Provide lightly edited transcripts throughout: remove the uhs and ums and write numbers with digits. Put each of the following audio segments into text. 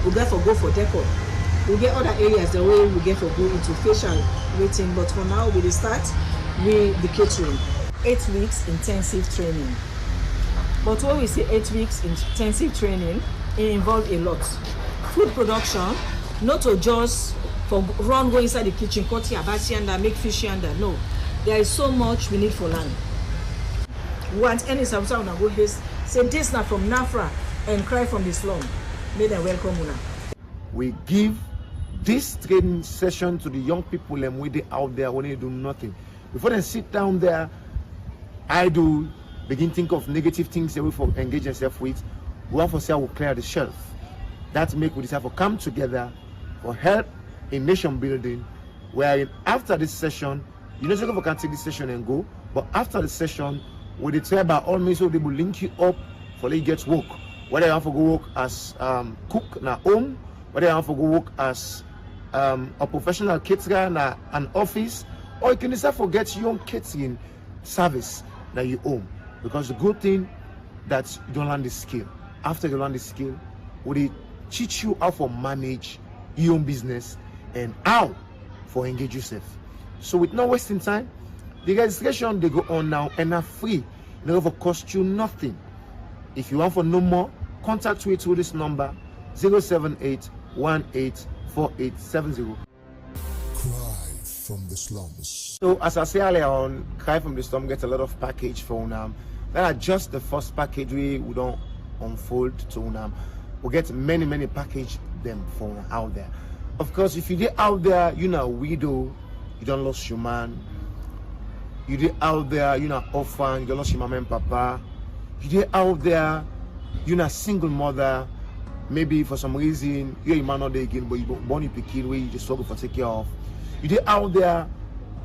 we get for go for decor. We get other areas the way we get for go into facial waiting, but for now we start with the catering. 8 weeks intensive training. But when we say 8 weeks intensive training, it involves a lot. Food production, not to just for run go inside the kitchen, cut here, and make fish and no. There is so much we need for land. Want any substance go here, say this now from Nafra and cry from the slum. May them welcome una. We give this training session to the young people and we they out there when they do nothing. Before they sit down there, I do begin think of negative things that we for engage yourself with. We want for say will clear the shelf. That make we decide to come together for help in nation building. Where after this session, you know, we can take this session and go, but after the session, we they try by all means so they will link you up for you get work. Whether you have to go work as cook na home, whether you have to go work as a professional caterer na an office, or you can decide to get your own catering service that you own. Because the good thing that you don't learn the skill. After you learn the skill, we teach you how to manage your own business and how to engage yourself. So with no wasting time, the registration they go on now and are free. It will cost you nothing. If you want for no more, contact me through this number 078184870. Cry from the slums. So as I say earlier on, Cry from the Slum gets a lot of package for Unam. That are just the first package we don't unfold to Unam. We get many package them for out there. Of course, if you get out there, you're not a widow, you don't lost your man. You get out there, you're not orphan, you don't lost your mama and papa. You get out there, you're not single mother. Maybe for some reason you're a man not there again, but you born a kid where you just struggle for take care of. You get out there,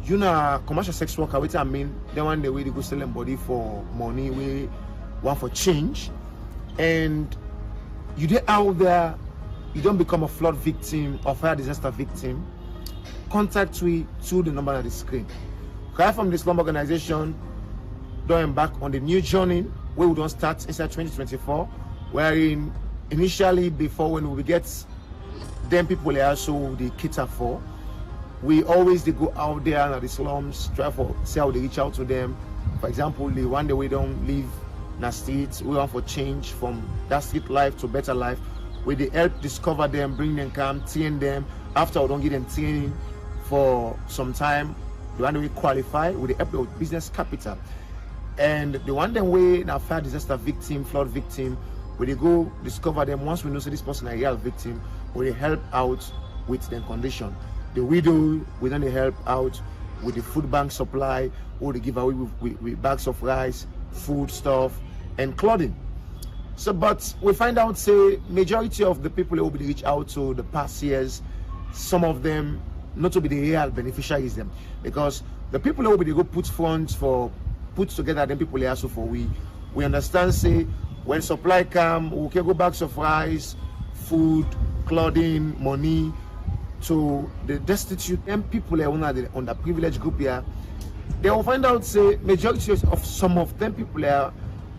you know, commercial sex worker, which I mean, they want the way they go selling body for money, we want for change. And you get out there, you don't become a flood victim or fire disaster victim. Contact me through the number on the screen. Cry from the Slum organization, don't embark on the new journey where we don't start inside 2024, wherein initially before when we get them people also they cater for, we always they go out there in the slums, try for see how they reach out to them. For example, the one day we don't live in the streets, we want for change from that street life to better life. We they help discover them, bring them come, train them. After we don't give them training for some time, the one day we qualify, we help them with business capital. And the one day we now fire disaster victim, flood victim, we they go discover them. Once we know so this person is a real victim, we help out with their condition. The widow, we then help out with the food bank supply, or they give away with bags of rice, food stuff, and clothing. So, but we find out, say, majority of the people who will reach out to the past years, some of them not to be the real beneficiaries them, because the people who will go put funds for put together, then people also for we understand, say, when supply come, we can go bags of rice, food, clothing, money to the destitute and people on the privileged group here. They will find out, say, majority of some of them people here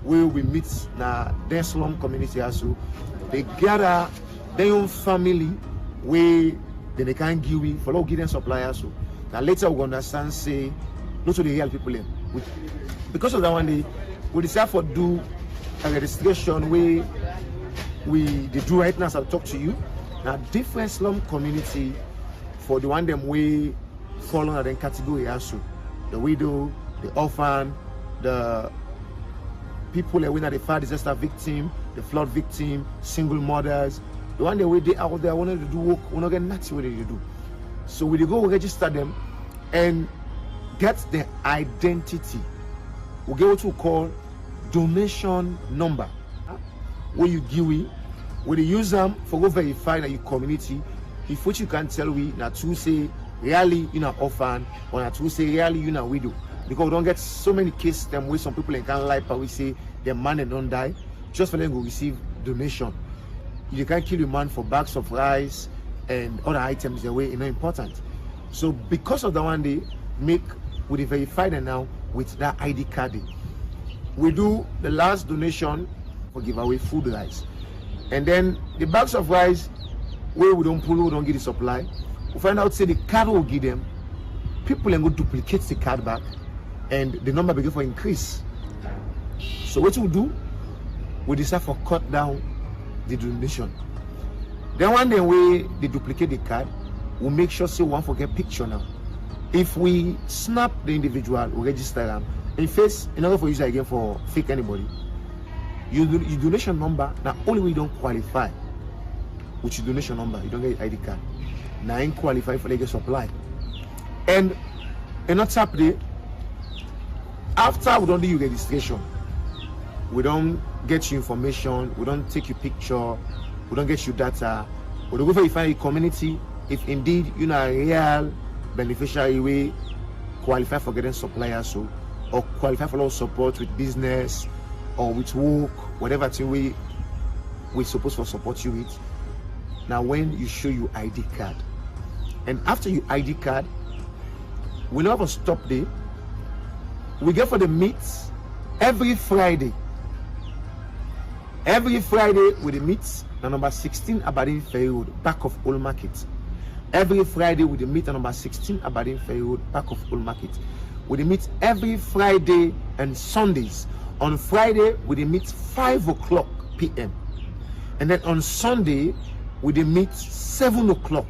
will we meet na their slum community also. They gather their own family where they can give we for give them supply also. Now later we understand, say, not to the real people here. Because of that one day, we decide to do a registration where they do right now as I talk to you. Now different slum community for the one them way fall under the category also. The widow, the orphan, the people that were the fire disaster victim, the flood victim, single mothers. The one that way they out there wanted to do work, we not get nothing what they do. So we go register them and get their identity. We get what we call donation number. Where you give it, when you use them for go verify that your community, if what you can tell we not to say really you know orphan or not to say really you know widow. Because we don't get so many cases them where some people can't lie but we say their man and don't die just for them to receive donation. You can't kill your man for bags of rice and other items the way important. So because of that one they make we verify them now with that ID card. We do the last donation for giveaway food rice. And then the bags of rice where we don't pull, we don't get the supply. We find out, say the card will give them, people then go duplicate the card back, and the number begin for increase. So what we do, we decide for cut down the donation. Then one day they duplicate the card, we make sure say one forget picture now. If we snap the individual, we register them. In face, in order for user again for fake anybody, your donation number now only we don't qualify with your donation number, you don't get ID card. Now ain't qualify for legal supply. And not happy after we don't do your registration, we don't get you information, we don't take your picture, we don't get you data, we don't go verify your community if indeed you're not a real beneficiary way qualify for getting suppliers so or qualify for all support with business or with work, whatever thing we supposed to support you with. Now when you show your ID card, and after your ID card, we never stop there. We get for the meets every Friday. Every Friday with the meets na number 16 Aberdeen Ferry Road, back of Old Market. Every Friday with the meet number 16 Aberdeen Ferry Road, back of Old Market. We meet every Friday and Sundays. On Friday we meet 5 o'clock p.m. and then on Sunday we meet 7 o'clock.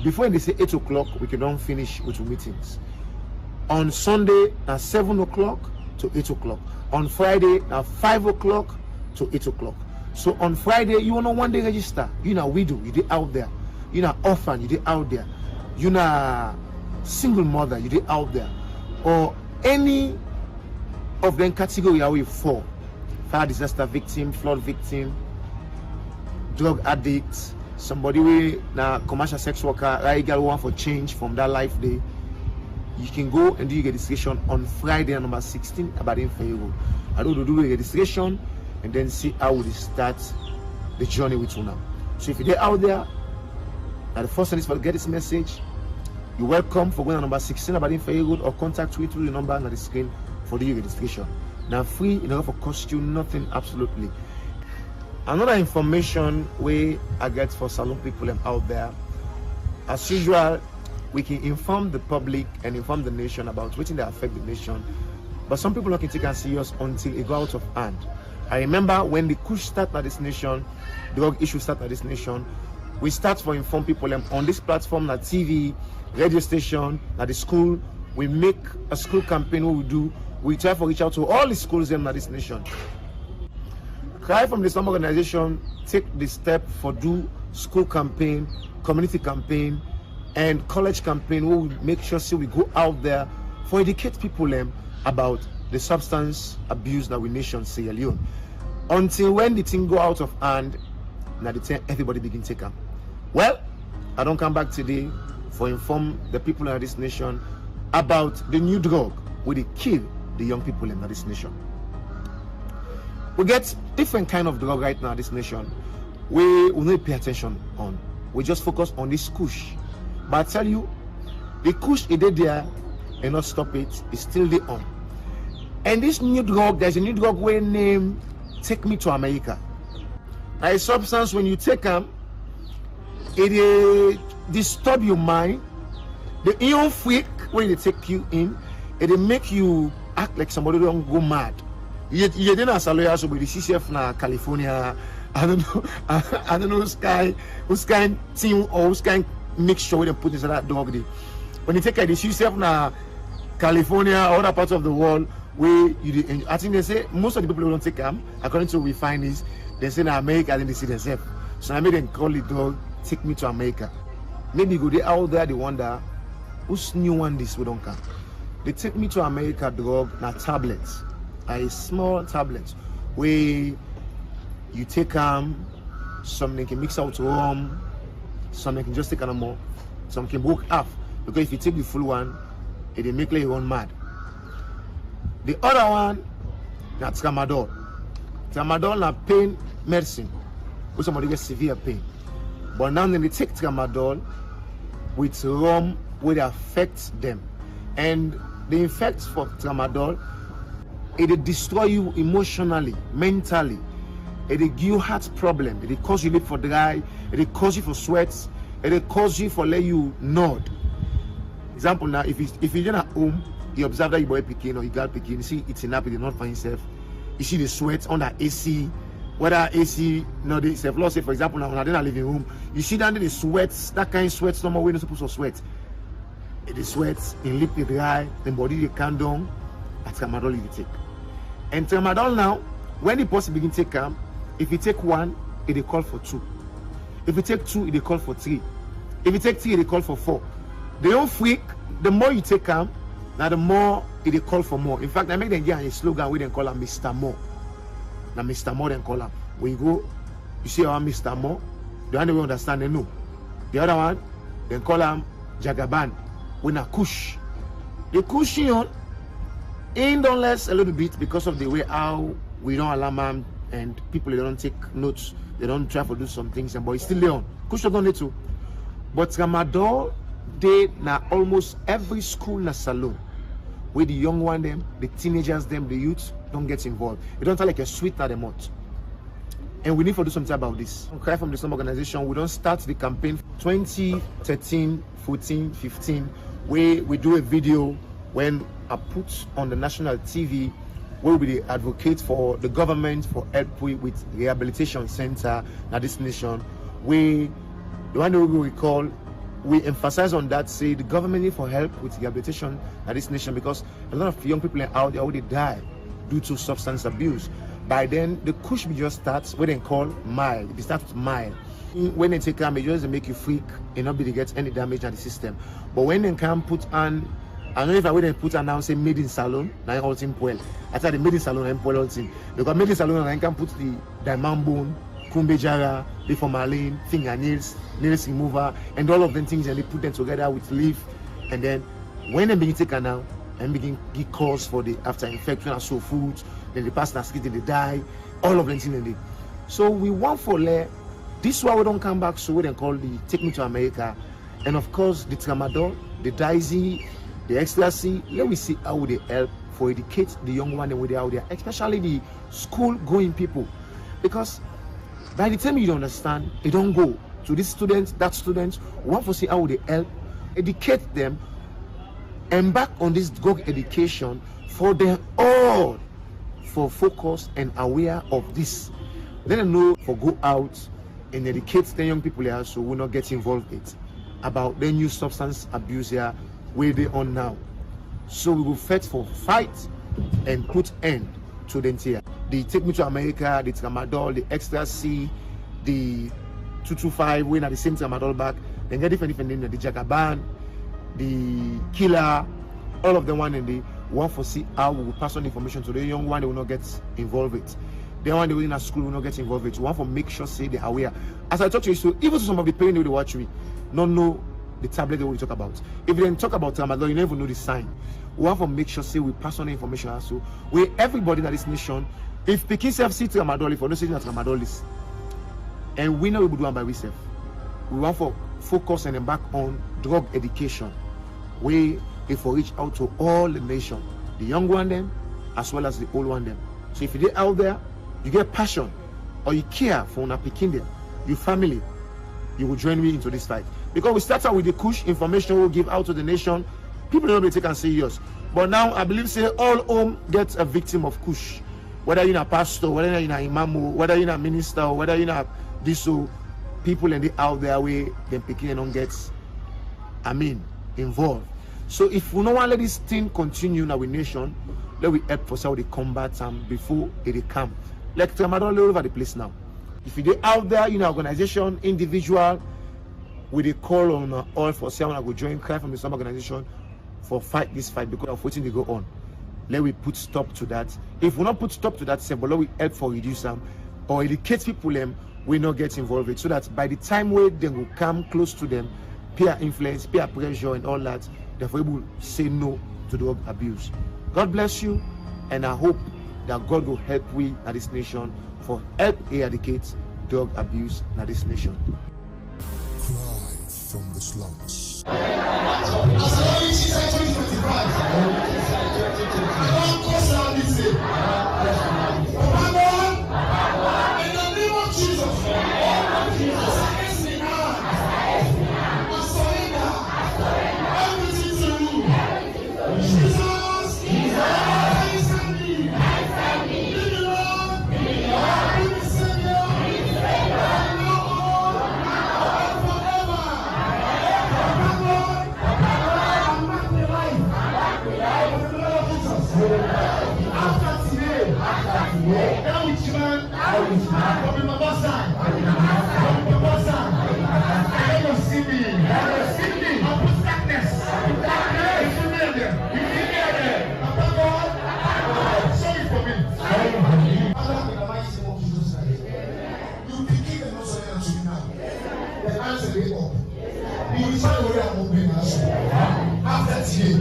Before they say 8 o'clock, we can don't finish with meetings. On Sunday at 7 o'clock to 8 o'clock. On Friday at 5 o'clock to 8 o'clock. So on Friday, you wanna one day register. You know widow, you did out there. You know orphan, you did out there. You know single mother, you did out there. Or any of them category are we for. Fire disaster victim, flood victim, drug addict, somebody with na commercial sex worker, right girl want for change from that life day. You can go and do your registration on Friday number 16 Aberdeen Ferry Road. I don't do the registration and then see how we start the journey with you now. So if you're out there, now the first thing is for get this message. You're welcome for going to number 16 Aberdeen Ferry Road or contact me through the number on the screen for the registration. Now free, in order for cost you nothing absolutely. Another information we I get for salon people out there, as usual, we can inform the public and inform the nation about what they affect the nation, but some people don't take it serious until it go out of hand. I remember when the push started at this nation, drug issue started at this nation, we start for inform people on this platform, na TV, radio station, at the school. We make a school campaign. What we do, we try to reach out to all the schools in this nation. Cry from the Slum organization take the step for do school campaign, community campaign, and college campaign. Where we make sure we go out there for educate people about the substance abuse that we nation Sierra Leone. Until when the thing go out of hand, now the time everybody begin take them. Well, I don't come back today for inform the people in this nation about the new drug where they kill the young people in this nation. We get different kind of drug right now in this nation. We will not pay attention on. We just focus on this kush. But I tell you, the kush is there and not stop it. It's still there on. And this new drug, there's a new drug we name Take Me to America. Now a substance when you take them, it disturb your mind. The ion freak when they take you in, it make you act like somebody don't go mad. You didn't ask a lawyer so with the CCF na California. I don't know who's kind team or who's kind mixture with them put inside that dog day. When you take the CCF na California or other parts of the world where you I think they say most of the people who don't take them, according to what we find is they say in America then they see themselves. So I made them call the dog Take Me to America. Maybe go they out there they wonder who's new one this we don't come. They Take Me to America drug na tablets. A small tablet where you take something can mix out rum, something can just take more, some can broke half. Because if you take the full one, it will make like you run mad. The other one, that's tramadol. Tramadol na pain medicine. Where somebody gets severe pain. But now they take tramadol with rum where it affects them. And the effects for tramadol, it destroy you emotionally, mentally. it give you heart problem, it cause you live for dry, it cause you for sweats, it cause you for let you nod. Example now, if you're at home, you observe that your boy picking or you got picking, you see it's enough, it's not for himself. You see the sweat on that AC, whether AC, no, they say, let's say for example, now when I didn't living room, you see down there the sweats, that kind of sweats, no more way not supposed to sweat. The sweats, in lip it dry, the body they calm down, that's tramadol you take. And tramadol now, when the person begin to take if you take one, it they call for two. If you take two, it they call for three. If you take three, it they call for four. They don't freak, the more you take now the more it they call for more. In fact, I make them get a slogan where they call them Mr. More. Now Mr. More then call them. When you go, you see our Mr. More, the one they will understand they know. The other one, they call them Jagaban. When a kush. The cushion ain't done less a little bit because of the way how we don't alarm them and people they don't take notes, they don't try to do some things, and but it's still there on. Cushion don't need to. But Tramadol, they now almost every school na salon where the young one them, the teenagers them, the youth don't get involved. It don't tell like a sweet at the mouth. And we need to do something about this. Cry from the Slum organization, we don't start the campaign 2013, 14, 15, where we do a video when I put on the national TV where we advocate for the government for help with rehabilitation center in this nation. We the one that we call, we emphasize on that, say the government need for help with rehabilitation in this nation because a lot of young people out there already die due to substance abuse. By then, the kush just starts what they call mild. It starts with mild. When they take it just make you freak and not be to get any damage at the system. But when they can put on, I don't know if I would put on now say made in salon, now all team well. I thought the made in salon and all team. Because made in salon I can put the diamond bone, kumbe jara, the formalin, fingernails, nails remover, and all of them things, and they put them together with leaf. And then when they begin to take it now and begin give cause for the after infection and so foods, then the person skin they die, all of them things. So we want for this why we don't come back, so we then call the Take Me to America, and of course the tramadol, the daisy, the ecstasy. Let me see how they help for educate the young one when they out there, especially the school going people, because by the time you don't understand, they don't go to this student, that student. We want to see how they help educate them, embark on this drug education for them all, for focus and aware of this. Let them know for go out and educate the young people here so we not get involved in it about the new substance abuse here where they on now. So we will fight and put end to them here. The Take Me to America, the tramadol, the ecstasy, the 225, we at the same tramadol back, then get different names, the Jagaban, the killer, all of them one and the one for see how we will pass on information to the young one, they will not get involved with. The one they will in a school will not get involved with. We want to make sure say they are aware. As I talk to you, so even to some of the parents they will watch me, not know the tablet they will talk about. If they talk about tramadol, you never know the sign. We have to make sure say we pass on the information also. Where everybody in this nation, if Pekin self see tramadol, if we don't see that tramadol is, and we know we will do it by ourselves. We want to focus and embark on drug education, where if we reach out to all the nation, the young one them, as well as the old one them. So if you're out there, you get passion or you care for una Pekin them, your family, you will join me into this fight. Because we start out with the kush information we'll give out to the nation. People don't be taken serious. But now I believe say all home gets a victim of kush. Whether you're a pastor, whether you're an imam, whether you're a minister, whether you're a this, so people and they out there way then Pekin don't get involved. So if we don't want to let this thing continue in our nation, let we help for how they combat them before they come. Like tramadol all over the place now. If you're out there in an organization, individual, with a call on all for someone I go join Cry from the Slum organization for fight this fight because of waiting they go on. Let we put stop to that. If we not put stop to that, say, but let we help for reduce them or educate people them, we not get involved with, so that by the time where they will come close to them, peer influence, peer pressure and all that, they're able to say no to drug abuse. God bless you, and I hope that God will help we at this nation for help eradicate drug abuse at this nation. Cry from the slums. I the hands will be up. You will find where I'm opening us. After today,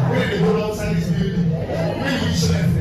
when they go outside this building, when you show them.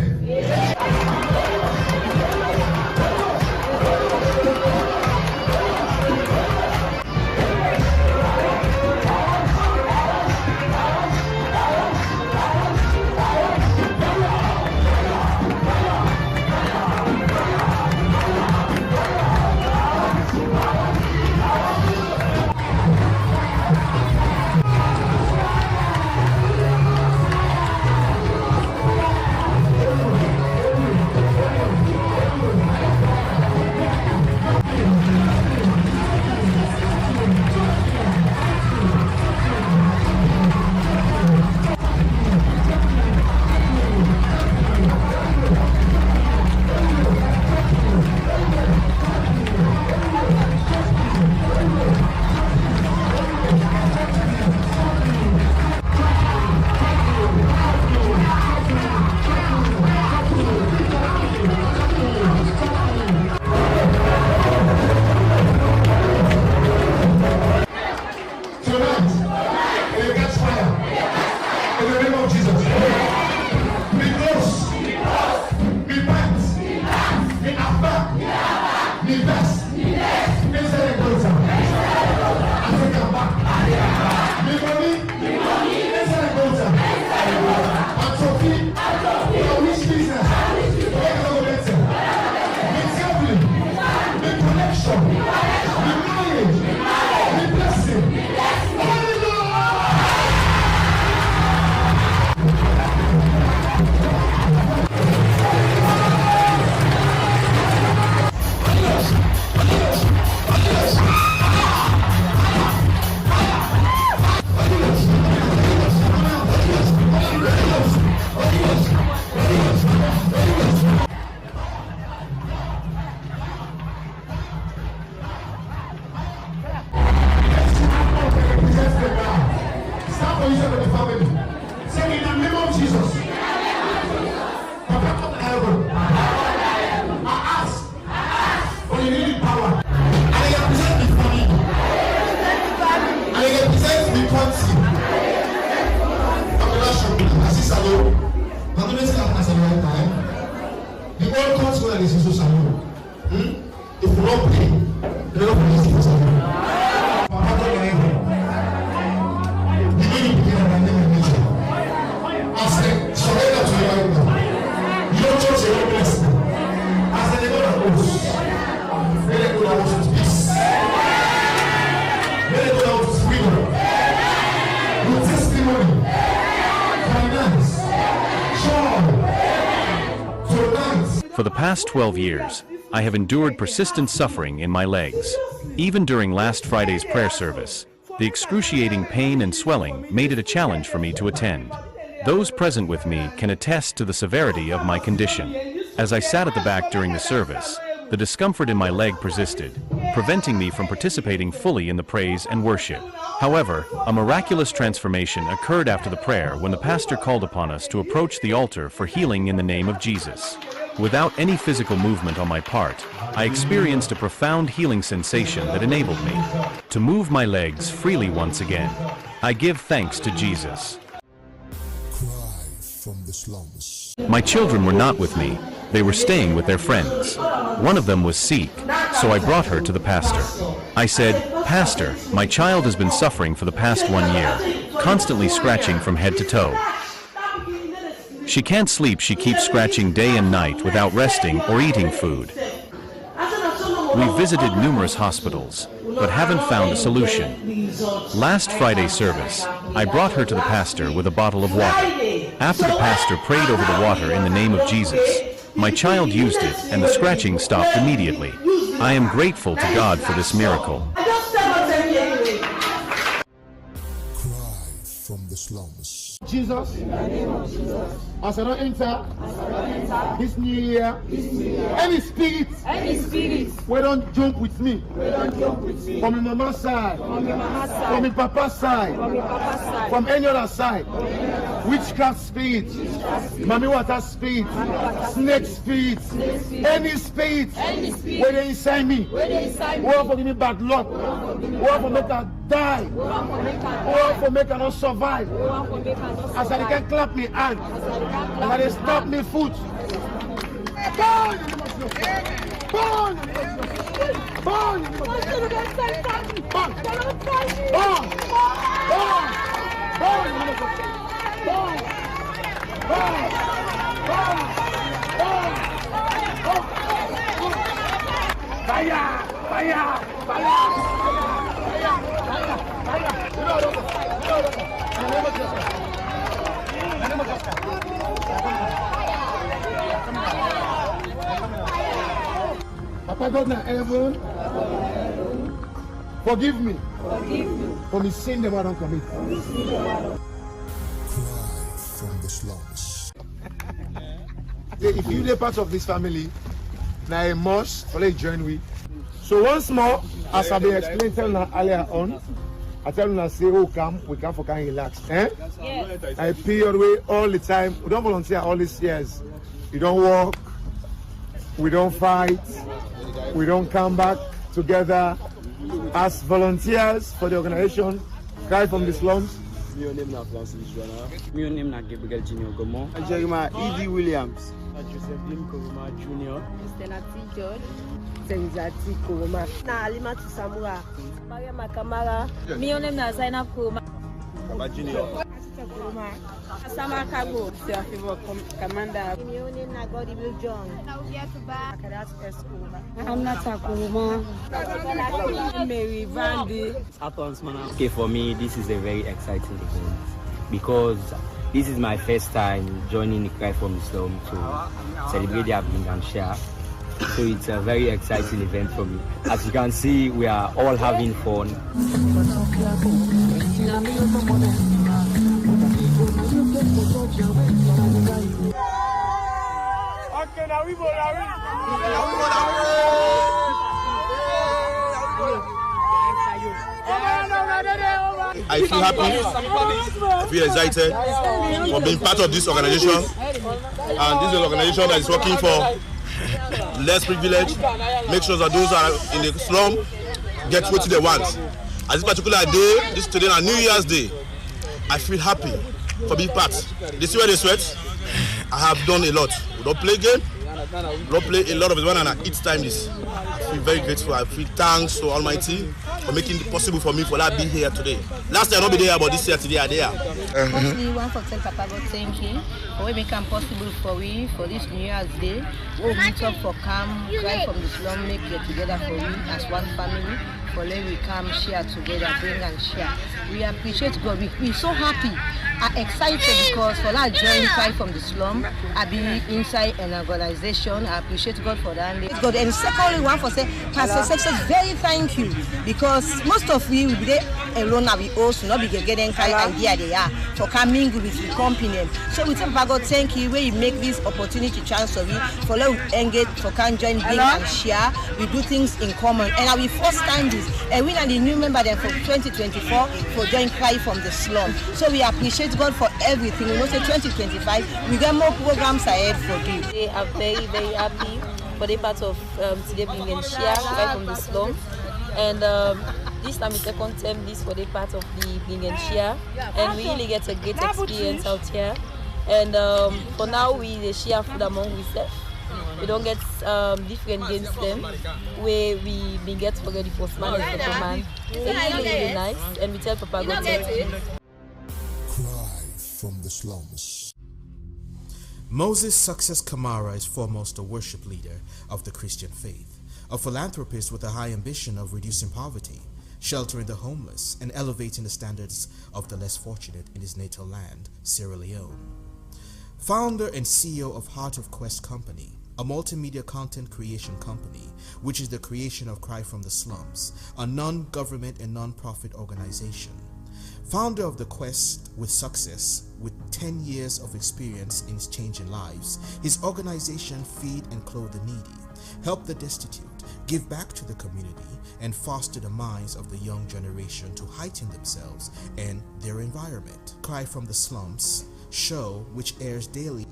For the past 12 years, I have endured persistent suffering in my legs. Even during last Friday's prayer service, the excruciating pain and swelling made it a challenge for me to attend. Those present with me can attest to the severity of my condition. As I sat at the back during the service, the discomfort in my leg persisted, preventing me from participating fully in the praise and worship. However, a miraculous transformation occurred after the prayer when the pastor called upon us to approach the altar for healing in the name of Jesus. Without any physical movement on my part, I experienced a profound healing sensation that enabled me to move my legs freely once again. I give thanks to Jesus. Cry from the slums. My children were not with me. They were staying with their friends. One of them was sick, so I brought her to the pastor. I said, "Pastor, my child has been suffering for the past 1 year, constantly scratching from head to toe. She can't sleep, she keeps scratching day and night without resting or eating food. We visited numerous hospitals, but haven't found a solution. Last Friday's service, I brought her to the pastor with a bottle of water. After the pastor prayed over the water in the name of Jesus, my child used it and the scratching stopped immediately. I am grateful to God for this miracle." Cry from the the slums. Jesus, as I don't enter this new year, any spirit we don't jump with me, from my mama's side, from my papa's side, from any other side, witchcraft spirit, mommy water spirit, snake spirit, any spirit where they inside me, who want to give me bad luck, who want to make her die, who want to make her not survive. As I can clap me hand, as I stop me foot. Burn! Burn! Burn! Fire! Fire! Papa God in heaven, forgive me for me sin them I don't commit. Cry from the slums. If you are part of this family, now a must for a join with. So once more, as I be explained earlier on, I tell them say, oh come, we come for can relax. Yes. I period way all the time. We don't volunteer all these years. We don't work, we don't fight, we don't come back together as volunteers for the organization Cry from the Slums. My name is Francis Joanna. My name is Gabriel Junior Gomo. Jeremiah E.D. Williams. Josephine Koroma Jr. Stella T. George. Senzati Koroma. Na Alima Tusamura. Maria Makamara. My name is Zainab Koroma. Baba Junior. Koroma. Sama Kago. Serafimo Commander. My name is Nagodi Bill John. Akadat S. Koroma. Hamnata Koroma. Mary Vandy. Okay, for me, this is a very exciting event because this is my first time joining the Cry from the Slum to celebrate their bring and share. So it's a very exciting event for me. As you can see, we are all having fun. I feel happy, I feel excited for being part of this organization, and this is an organization that is working for less privilege, make sure that those who are in the slum get what they want. At this particular day, this today on New Year's Day, I feel happy for being part. They see where they sweat. I have done a lot. We don't play game, we don't play a lot of it, and each time this. I feel very grateful. I feel thanks to Almighty for making it possible for me for that be here today. Last year I not be there, but this year today I there. Firstly, one for tell Papa God thank you for what make it possible for we for this New Year's Day. We'll meet up for come, Cry from the Slum, make get together for we as one family. For let we come share together, bring and share. We appreciate God. We're so happy, excited because for that join Cry from the Slum, I be inside an organization. I appreciate God for that. God. And secondly, one for say, Pastor Success, very thank you because most of we will be there alone. We also not be getting kind of idea they are for coming with the company. So we tell Papa God thank you where you make this opportunity chance for we for let we engage for can join bring and share. We do things in common, and I will first time this. And we are the new member then for 2024 for join Cry from the Slum. So we appreciate God for everything. We know say 2025 we get more programs ahead for you. They are very, very happy for the part of today bring and share Cry from the Slum. And this time is second term this for the part of the bring and share. And we really get a great experience out here. And for now we share food among ourselves. We don't get different games them where we get for the first man and second man. It's really nice, and we tell Papa God thank you. Cry from the slums. Moses Success Kamara is foremost a worship leader of the Christian faith, a philanthropist with a high ambition of reducing poverty, sheltering the homeless, and elevating the standards of the less fortunate in his natal land, Sierra Leone. Founder and CEO of Heart of Quest Company, a multimedia content creation company, which is the creation of Cry from the Slums, a non-government and non-profit organization. Founder of the Quest with Success, with 10 years of experience in changing lives, his organization Feed and Clothe the Needy, help the destitute, give back to the community, and foster the minds of the young generation to heighten themselves and their environment. Cry from the Slums show, which airs daily.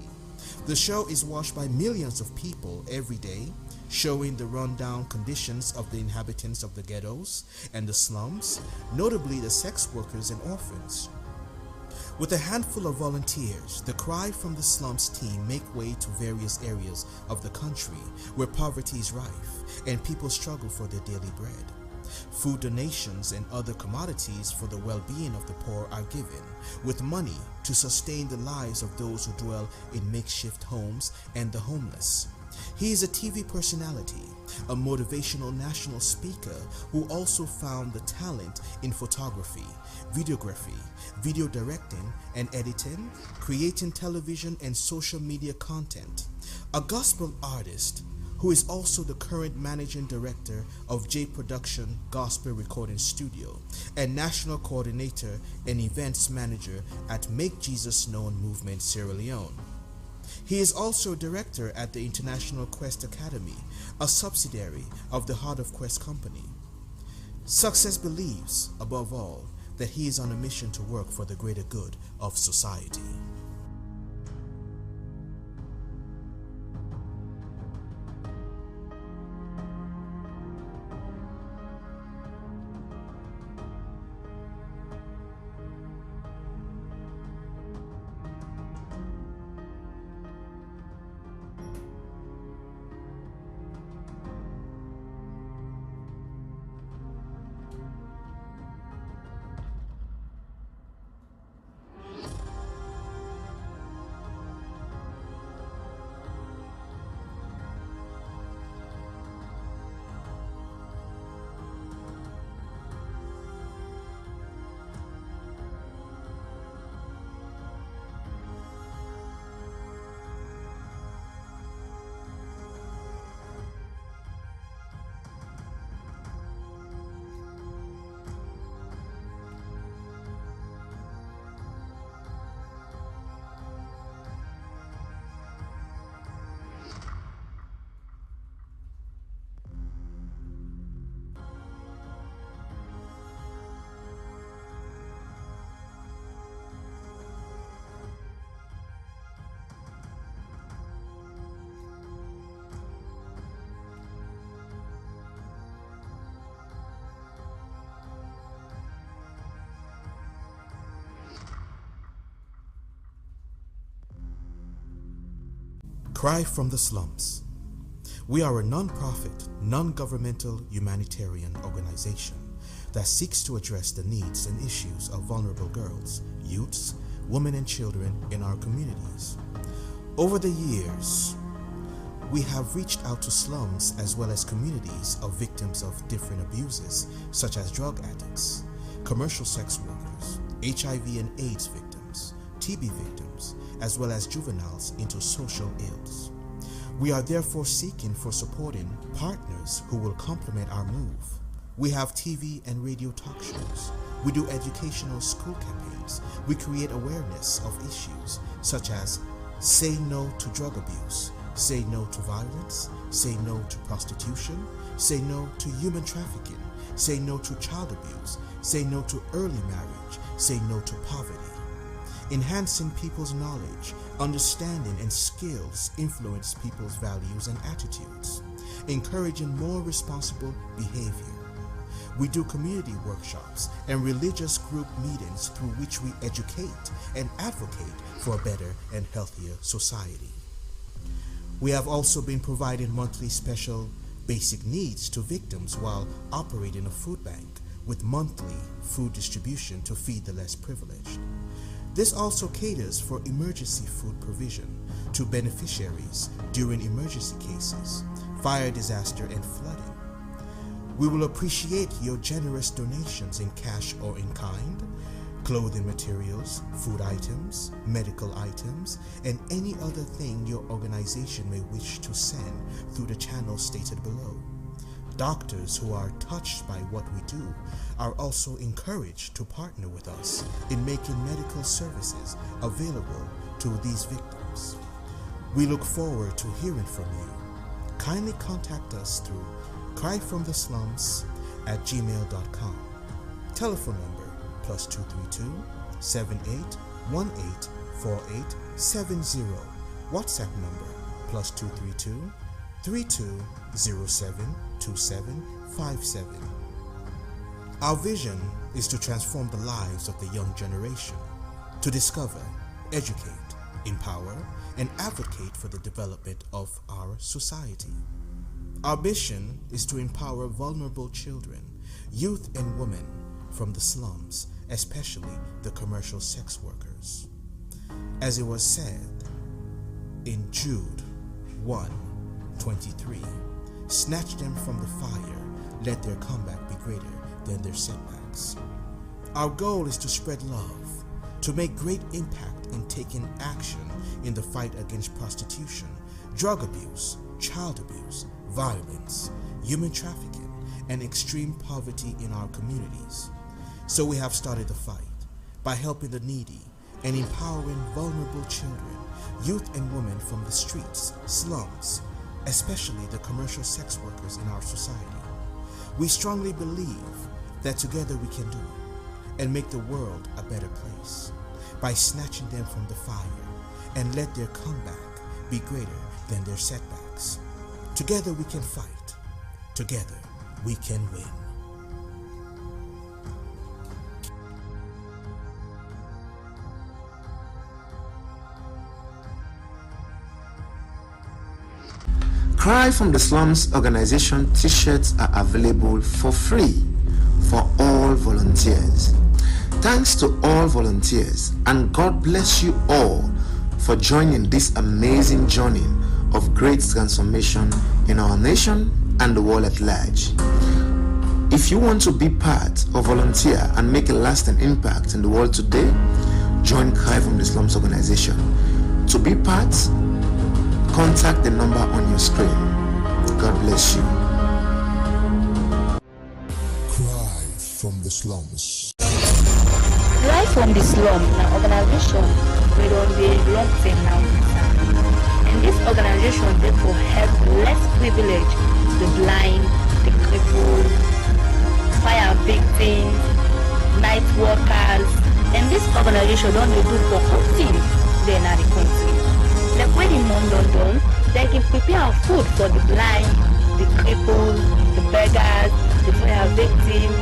The show is watched by millions of people every day, showing the rundown conditions of the inhabitants of the ghettos and the slums, notably the sex workers and orphans. With a handful of volunteers, the Cry from the Slums team make way to various areas of the country where poverty is rife and people struggle for their daily bread. Food donations and other commodities for the well-being of the poor are given, with money to sustain the lives of those who dwell in makeshift homes and the homeless. He is a TV personality, a motivational national speaker who also found the talent in photography, videography, video directing and editing, creating television and social media content. A gospel artist who is also the current managing director of J Production Gospel Recording Studio and national coordinator and events manager at Make Jesus Known Movement Sierra Leone. He is also director at the International Quest Academy, a subsidiary of the Heart of Quest Company. Success believes, above all, that he is on a mission to work for the greater good of society. Cry from the Slums. We are a non-profit, non-governmental humanitarian organization that seeks to address the needs and issues of vulnerable girls, youths, women and children in our communities. Over the years, we have reached out to slums as well as communities of victims of different abuses, such as drug addicts, commercial sex workers, HIV and AIDS victims, TB victims, as well as juveniles into social ills. We are therefore seeking for supporting partners who will complement our move. We have TV and radio talk shows. We do educational school campaigns. We create awareness of issues such as say no to drug abuse, say no to violence, say no to prostitution, say no to human trafficking, say no to child abuse, say no to early marriage, say no to poverty. Enhancing people's knowledge, understanding, and skills influence people's values and attitudes, encouraging more responsible behavior. We do community workshops and religious group meetings through which we educate and advocate for a better and healthier society. We have also been providing monthly special basic needs to victims while operating a food bank with monthly food distribution to feed the less privileged. This also caters for emergency food provision to beneficiaries during emergency cases, fire disaster, and flooding. We will appreciate your generous donations in cash or in kind, clothing materials, food items, medical items, and any other thing your organization may wish to send through the channel stated below. Doctors who are touched by what we do are also encouraged to partner with us in making medical services available to these victims. We look forward to hearing from you. Kindly contact us through cryfromtheslums@gmail.com. Telephone number +232 7818 4870. WhatsApp number +232 3207 2757. Our vision is to transform the lives of the young generation, to discover, educate, empower, and advocate for the development of our society. Our mission is to empower vulnerable children, youth, and women from the slums, especially the commercial sex workers. As it was said in Jude 1:23, snatch them from the fire, let their comeback be greater than their setbacks. Our goal is to spread love, to make great impact in taking action in the fight against prostitution, drug abuse, child abuse, violence, human trafficking, and extreme poverty in our communities. So we have started the fight by helping the needy and empowering vulnerable children, youth, and women from the streets, slums, especially the commercial sex workers in our society. We strongly believe that together we can do it and make the world a better place by snatching them from the fire and let their comeback be greater than their setbacks. Together we can fight. Together we can win. Cry from the Slums organization t-shirts are available for free for all volunteers. Thanks to all volunteers, and God bless you all for joining this amazing journey of great transformation in our nation and the world at large. If you want to be part or volunteer and make a lasting impact in the world today, join Cry from the Slums organization. To be part, contact the number on your screen. God bless you. Cry from the Slums. Cry from the Slum, an organization we don't belong to now. And this organization therefore help less privileged, the blind, the crippled, fire victims, night workers. And this organization don't do for cooking then at the country. Like when in London, they can prepare food for the blind, the crippled, the beggars, the fire victims,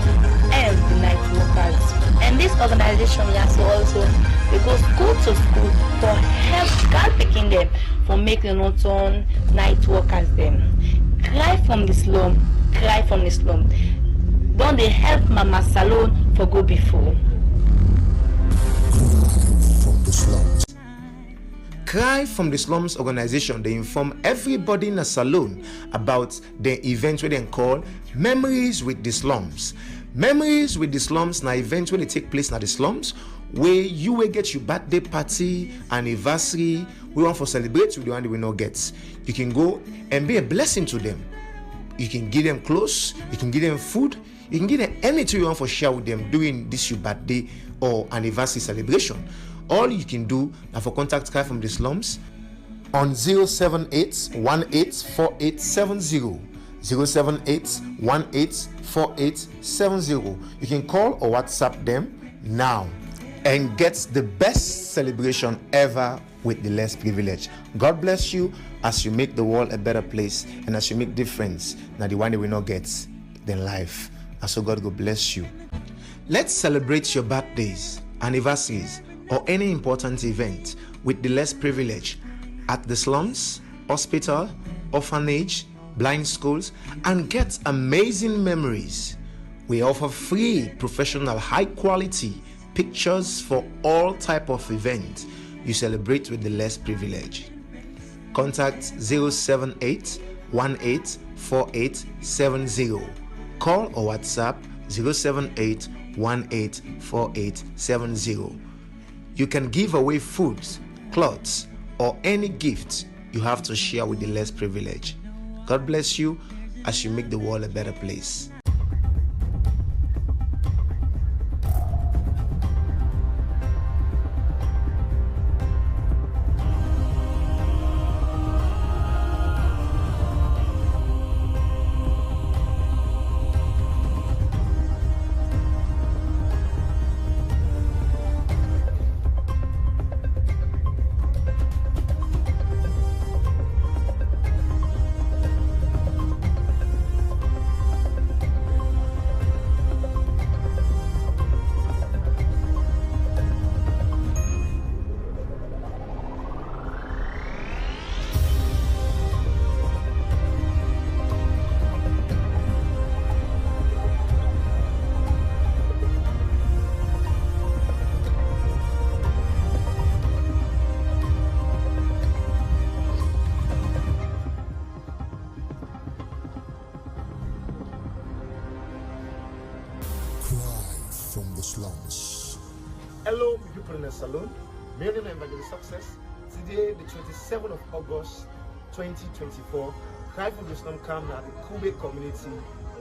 and the night workers. And this organization also they go school to school for help God picking them for making not on night workers them. Cry from the slum, cry from the slum. Don't they help Mama Salon for go before? From the Slums. Cry from the Slums organization, they inform everybody in a salon about the event where they call Memories with the Slums. Memories with the Slums na event where they take place in the slums, where you will get your birthday party, anniversary, we want for celebrate with the one that we not get. You can go and be a blessing to them. You can give them clothes, you can give them food, you can give them anything you want for share with them during this your birthday or anniversary celebration. All you can do now for contact Cry from the Slums on 078-184870. 078-184870. You can call or WhatsApp them now and get the best celebration ever with the less privilege. God bless you as you make the world a better place and as you make difference. Now the one that we not get than life. And so God will bless you. Let's celebrate your birthdays, anniversaries, or any important event with the less privilege at the slums, hospital, orphanage, blind schools, and get amazing memories. We offer free, professional, high quality pictures for all type of events you celebrate with the less privilege. Contact 078-184870. Call or WhatsApp 078-184870. You can give away foods, clothes, or any gift you have to share with the less privileged. God bless you as you make the world a better place. From the slums. Hello, people in the salon. My name is Evangelist Success. Today, the 27th of August 2024, Cry from the Slum come at the Kube community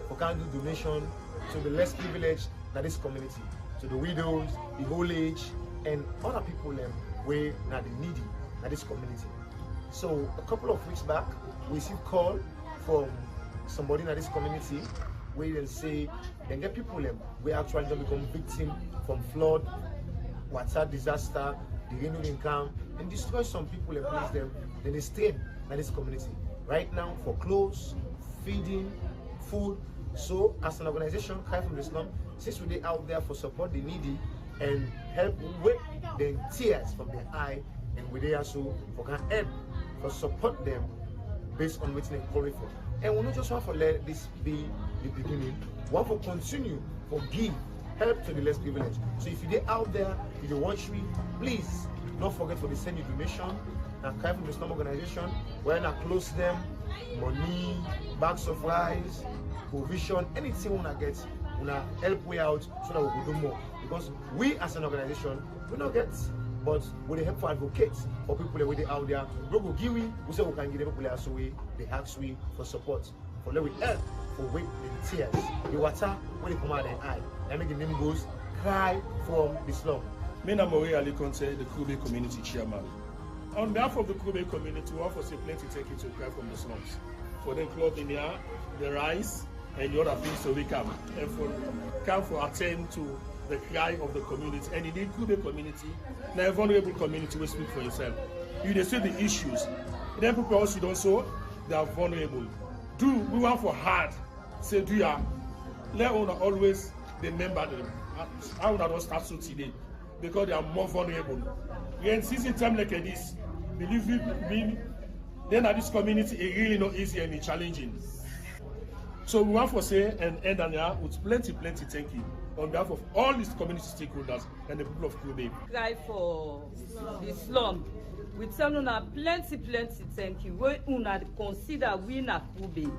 for can do donation to the less privileged in this community, to the widows, the old age, and other people where not the needy in this community. So a couple of weeks back, we received call from somebody in this community where they say they get people we actually don't become victim from flood, water disaster, the rain income, and destroy some people and place them. Then they stay in this community right now for clothes, feeding, food. So as an organization, Cry from the Slum, since we're out there for support the needy and help with the tears from their eye, and we're there so for can help for support them based on what they call it for. And we not just want to let this be the beginning, we want to continue for give help to the less privileged. So if you're out there, if you watch me, please don't forget to send your donation. And Cry from the Slum organization, we're gonna close them, money, bags of rice, provision, anything we wanna get, we wanna help way out so that we can do more. Because we as an organization, we don't get, but we help for advocates for people that are out there. We go give we say we can give them people also way, they ask we for support, for let we help for wait the tears, the water when they come out of their eye. And make the name goes Cry from the Slum. My name is Ali Conte, the Kube community chairman. On behalf of the Kube community, we offer plenty take it to Cry from the Slums. For the clothing here, the rice, and the other things so we come. And for attend to the cry of the community. And in the Kube community, now a vulnerable community will speak for itself. You see the issues. Then people also don't so they are vulnerable. We want for hard. Say do ya. Let us always remember them. I will not start so today because they are more vulnerable. When season time like this, believe me, then at this community it really not easy and challenging. So we want to say and end on here with plenty thank you on behalf of all these community stakeholders and the people of Kube. Cry for the slum. We tell you plenty thank you. We una consider we na Kube.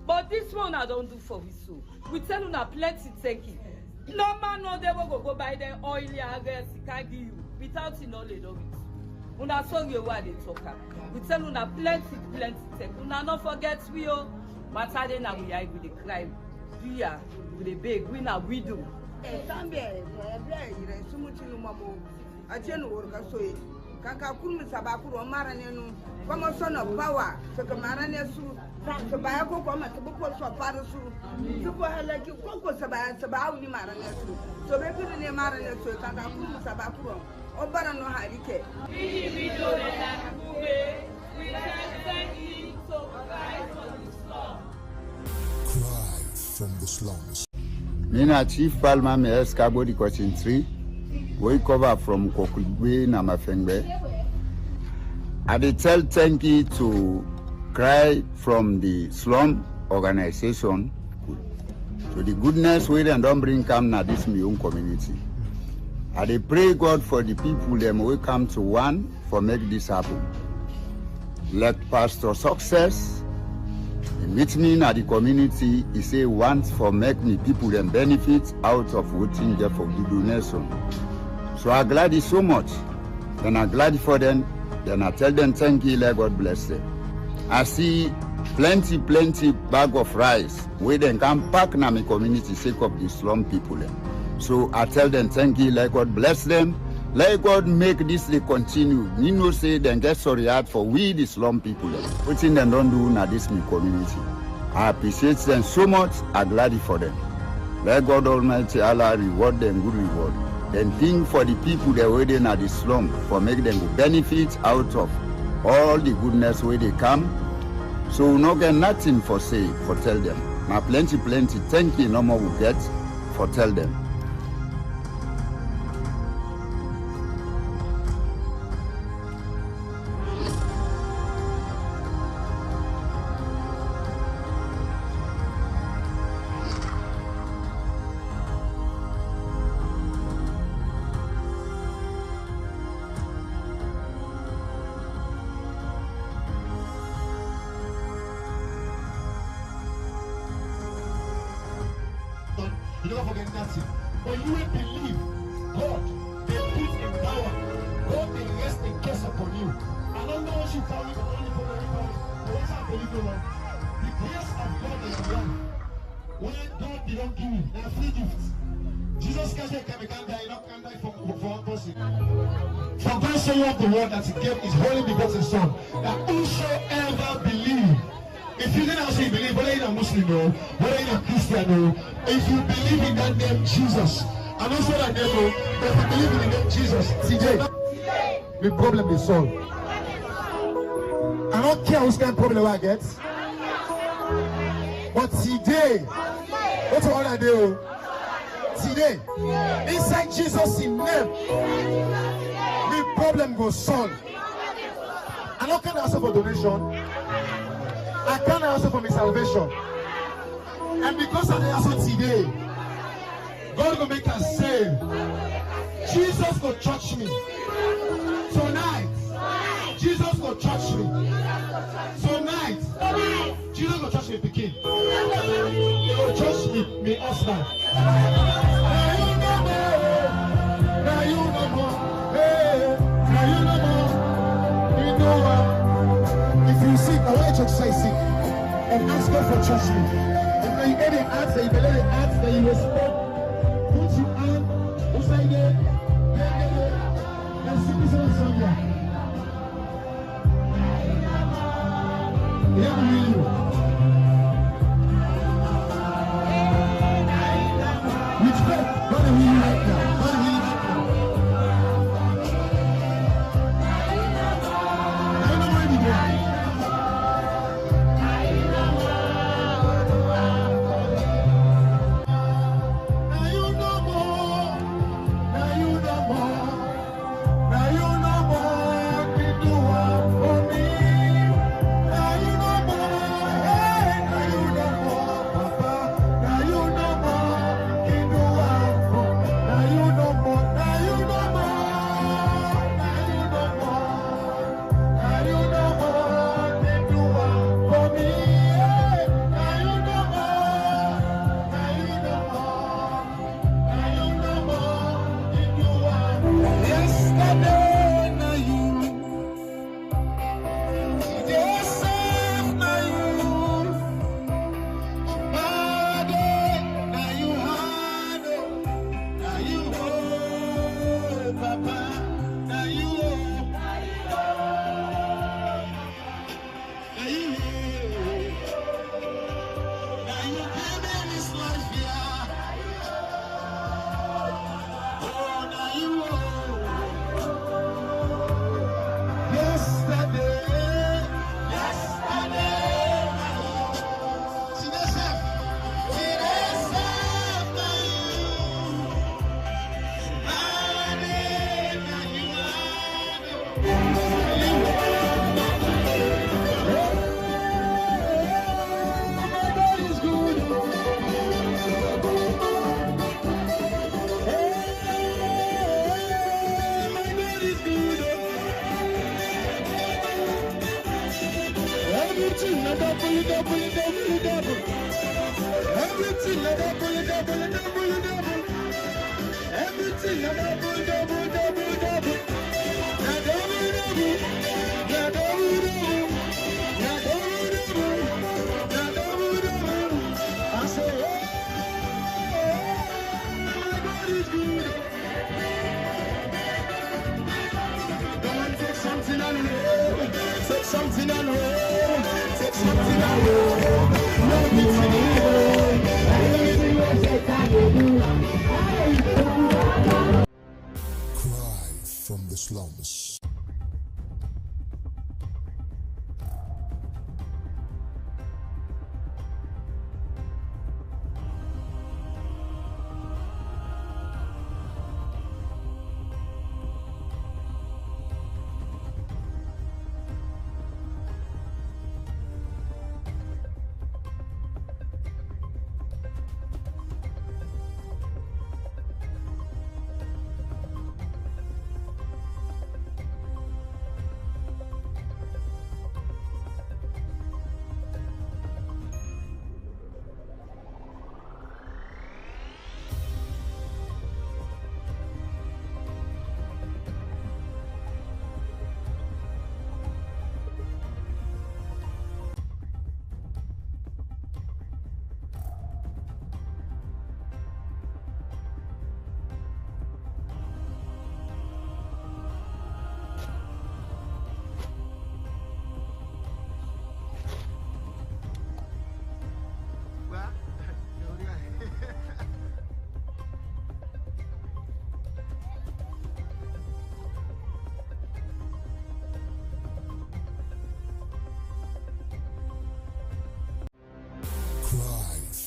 But this one I don't do for we so. We tell you plenty thank you. No man no they will go buy the oil harvest can give you without the knowledge of it. Una song you what they talk. We tell you plenty thank you. Una not forget we matter na we are with the crime. We are with the big we na we do. Kaka kuru sabakuru omara nenu kama sona power so kamara nesu so baya ko kama to ko so para su so ko halaki ko sabaya ni mara nesu so be kudu ne mara nesu kaka kuru sabakuru obara no halike video na Kube we thank you so Cry from the slums. Mina Chief Palma me Escabodi Question 3. We cover from Kokugwe na Mafengbe. I dey tell thank you to Cry from the Slum organization to the goodness we don't bring come na this my own community. I dey pray God for the people them we come to one for make this happen. Let Pastor Success meet me na the community. He say once for make me people them benefit out of waiting there for the donation. So I'm glad so much. Then I'm glad for them. Then I tell them thank you, let God bless them. I see plenty bag of rice where they can pack na my community sake of the slum people. So I tell them thank you, let God bless them. Let God make this they continue. You know say then get sorry out for we the slum people. What in them don't do na this my community. I appreciate them so much. I'm glad for them. Let God Almighty Allah reward them good reward. Then think for the people that were in the slum for make them benefit out of all the goodness where they come. So we no get nothing for say for tell them. Now plenty thank you no more we get for tell them. You never forget nothing. But you will believe God, they put in power. God, they rest in case upon you. I don't know what you found, but only for everybody. But what's I believe you on? The grace of God is one. When God did not give you, there are free gifts. Jesus Christ can die, not can die for one person. For God so loved the world that he gave his holy begotten son, that whosoever believe. If you didn't say you believe, whether you're a Muslim or whether you're a Christian or if you believe in that name Jesus, and also that name, but if you believe in the name Jesus, TJ, the problem is solved. I don't care whose kind of problem I get, but today, what's all I do? Today, inside Jesus' name, the problem goes solved. I don't care also for donation. I can't answer for my salvation. And because of the answer today, God will make us save. Jesus will touch me. Tonight, Jesus will touch me. Tonight, Jesus will touch me, Pekin. He will touch me, my husband. Now you know more. Hey, now you know more. You know what? If you sick, I want you to say sick and ask God for touch me. And when you get the answer, you believe the answer, you respond. Put your hand inside there. Let's sing this one song here. Yeah, we hear you. With faith, God will hear you right now. God will hear you right now. I don't know where you go. is good. Come on, take something and roll. Take something and roll. Take something and roll. No need Cry from the slums.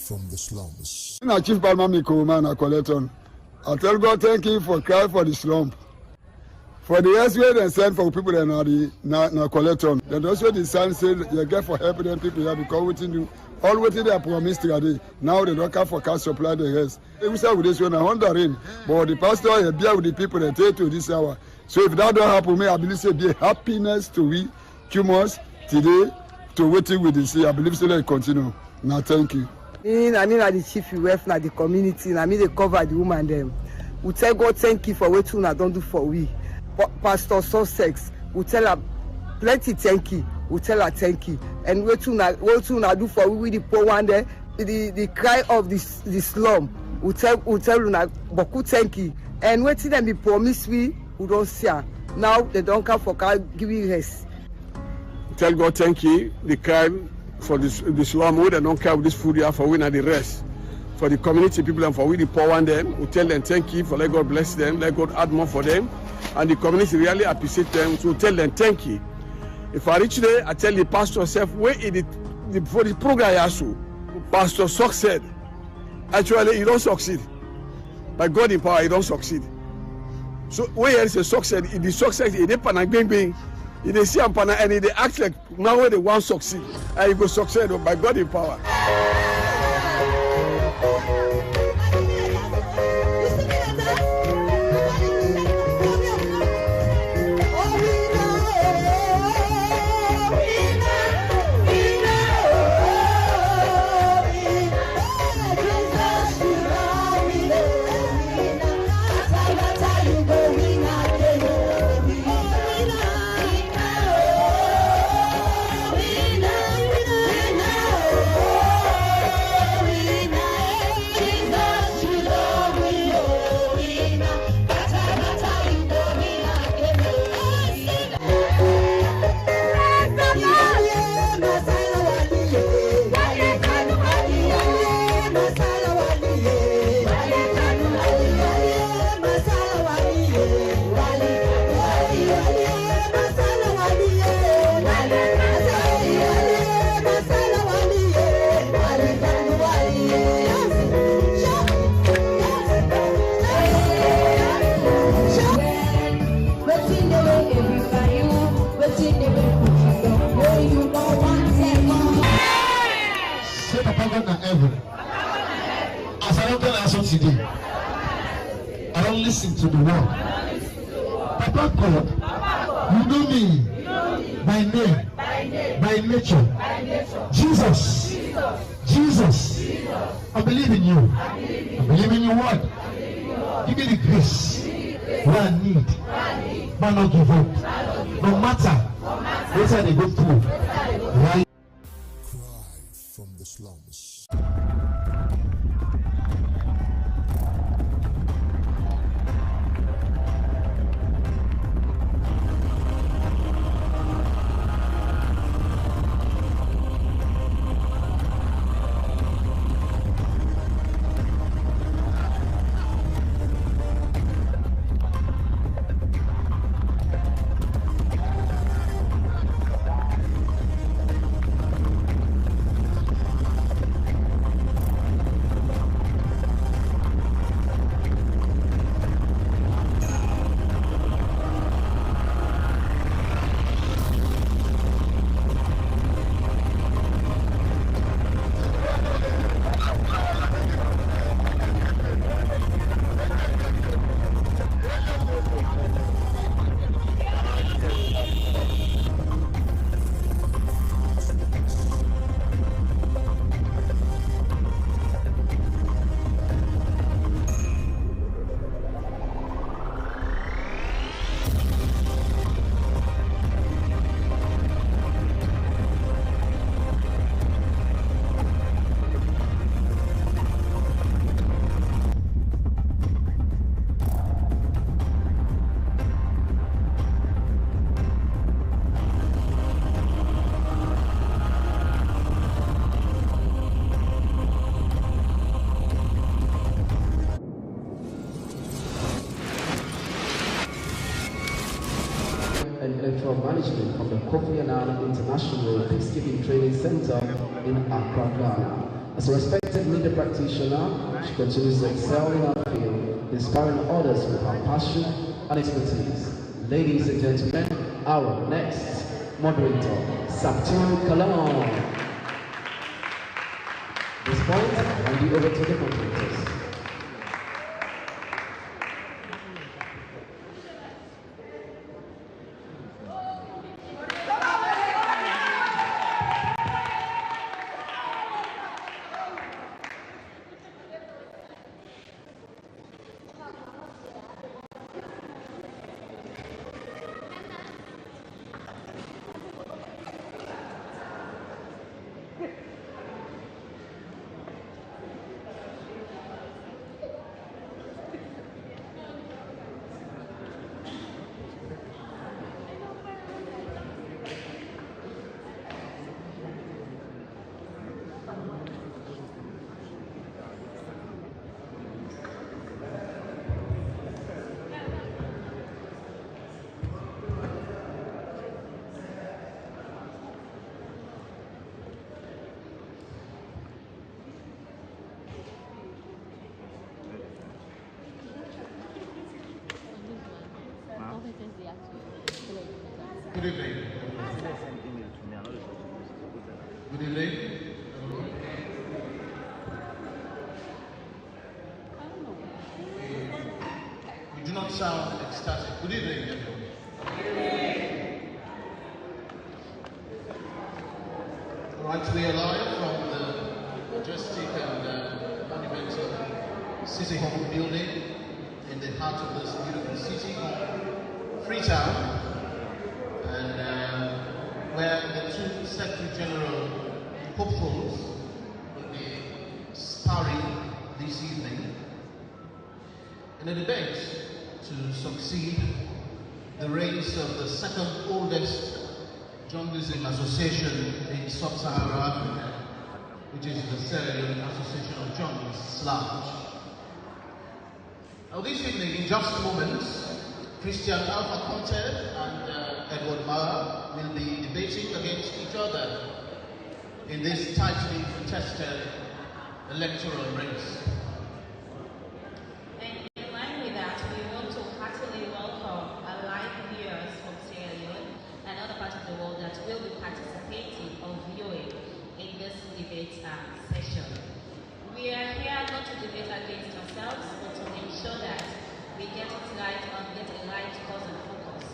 From the slums. In Chief Palmami Kumana Colleton, I tell God thank you for cry for the slump. For the elsewhere they send for people in the Colleton. Then also the son said you get for helping them people here because waiting you all waiting they promised today. Now they don't come for cash supply the rest. We say with this one, I'm wondering, but the pastor is here with the people that take to this hour. So if that don't happen, me, I believe say be happiness to we humans today to waiting with this. I believe so let continue. Now thank you. I mean, the chief you work for the community. I mean, they cover the woman them. We tell God thank you for what you don't do for we. Pastor Sussex, we tell her plenty thank you. We tell her thank you. And what you do for we with the poor one there, the cry of the slum. We tell you boku thank you. And what them be promised we don't see her. Now they don't come for giving rest. Tell God thank you. The crime for this slum, we don't care with this food here for we and the rest. For the community people and for we the poor one them, we tell them thank you for let God bless them, let God add more for them. And the community really appreciate them, so tell them thank you. If I reach there, I tell the pastor self, where is it for the program also, Pastor succeed. Actually, he don't succeed. By God in power, he don't succeed. So where is the success? If the success is the pan bing. If they see and they act like now they want to succeed, and you go succeed by God in power. As I don't tell us today, I don't listen to the word. Papa God, you know me by name, by nature. Jesus. I believe in you. I believe in your word. Give me the grace where I need, but not give up. No matter what I go through. Right? Cry from the slums. of Management of the Kofi Annan International Peacekeeping Training Center in Accra, Ghana. As a respected media practitioner, she continues to excel in her field, inspiring others with her passion and expertise. Ladies and gentlemen, our next moderator, Sabtu Kalon. At this point, I hand you over to the moderators. Good evening. Good evening. You do not sound ecstatic. Good evening, everyone. All right, we are live from the majestic and monumental City Hall building in the heart of this beautiful city called Freetown. Where the two Secretary General hopefuls will be sparring this evening in a debate to succeed the reins of the second oldest journalism association in sub-Saharan Africa, which is the Sierra Leone Association of Journalists, SLAJ. Now this evening, in just moments, Christian Alpha Conte and Edward Mara will be debating against each other in this tightly contested electoral race. And in line with that, we want to heartily welcome our live viewers from Sierra Leone and other parts of the world that will be participating or viewing in this debate session. We are here not to debate against ourselves, but to ensure that we get it right and get a right cause and focus.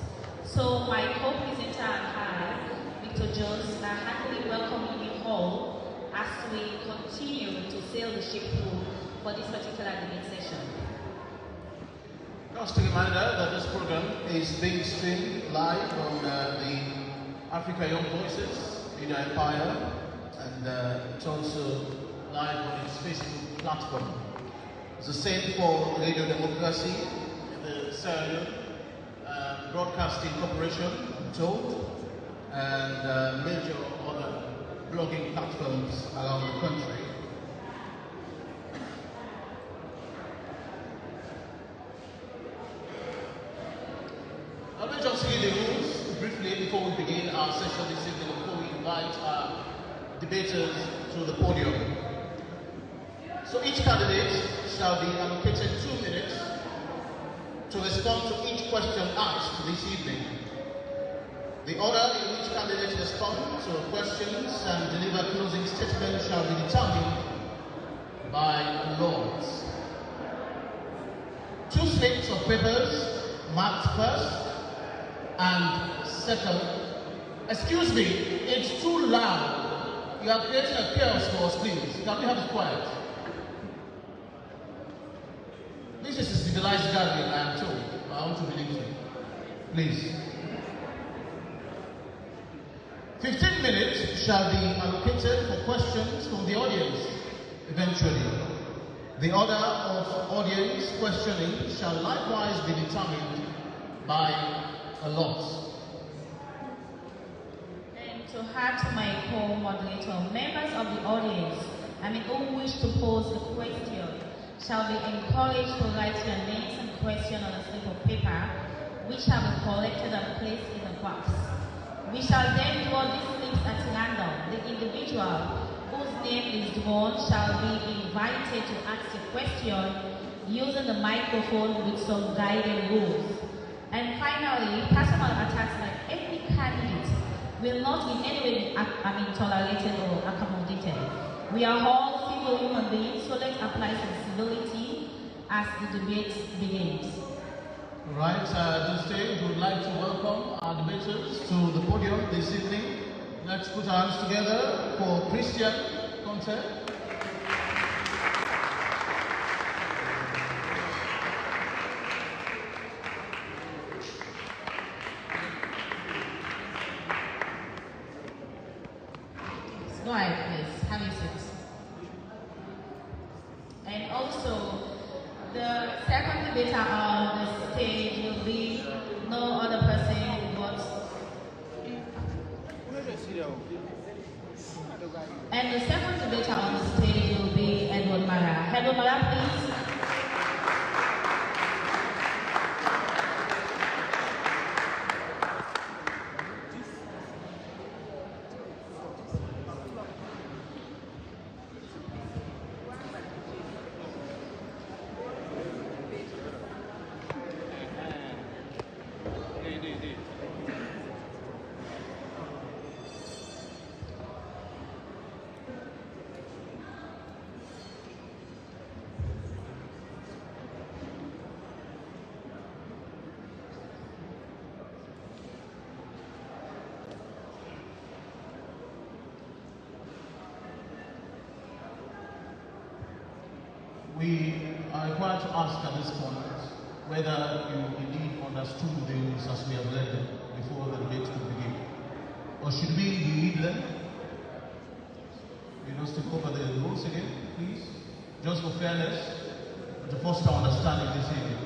So my co-presenter and I, Victor Jones, are happily welcoming you all as we continue to sail the ship through for this particular debate session. Just a reminder that this program is being streamed live on the Africa Young Voices Media Empire, and it's also live on its Facebook platform. It's the same for Radio Democracy, the Sierra Leone Broadcasting Corporation, I'm told, and major other blogging platforms around the country. Now let's just read the rules briefly before we begin our session this evening, before we invite our debaters to the podium. So each candidate shall be allocated 2 minutes to respond to each question asked this evening. The order in which candidates respond to questions and deliver closing statements shall be determined by laws. 2 slips of papers marked first and second. Excuse me, it's too loud. You are creating a chaos for us, please. Can we have it quiet? This is a civilized gathering, I am told. I want to believe so. Please. 15 minutes shall be allocated for questions from the audience, eventually. The order of audience questioning shall likewise be determined by a lot. And to add to my co-moderator, members of the audience, who wish to pose a question, shall be encouraged to write your names and question on a slip of paper, which have been collected and placed in a box. We shall then draw these slips at random. The individual whose name is drawn shall be invited to ask a question using the microphone with some guiding rules. And finally, personal attacks by any candidate will not in any way be tolerated or accommodated. We are all civil human beings, so let's apply some civility as the debate begins. All right, at this stage, we would like to welcome our debaters to the podium this evening. Let's put our hands together for Christian Conte. Go ahead, please. Have your seats. And also, the second debater on the stage will be no other person but. And the second debater on the stage will be Edward Mara. Edward Mara, please. We are required to ask at this point whether you indeed understood the rules as we have read them before the debate could begin. Or should we read them? You know, to go over the rules again, please? Just for fairness, to foster understanding this evening.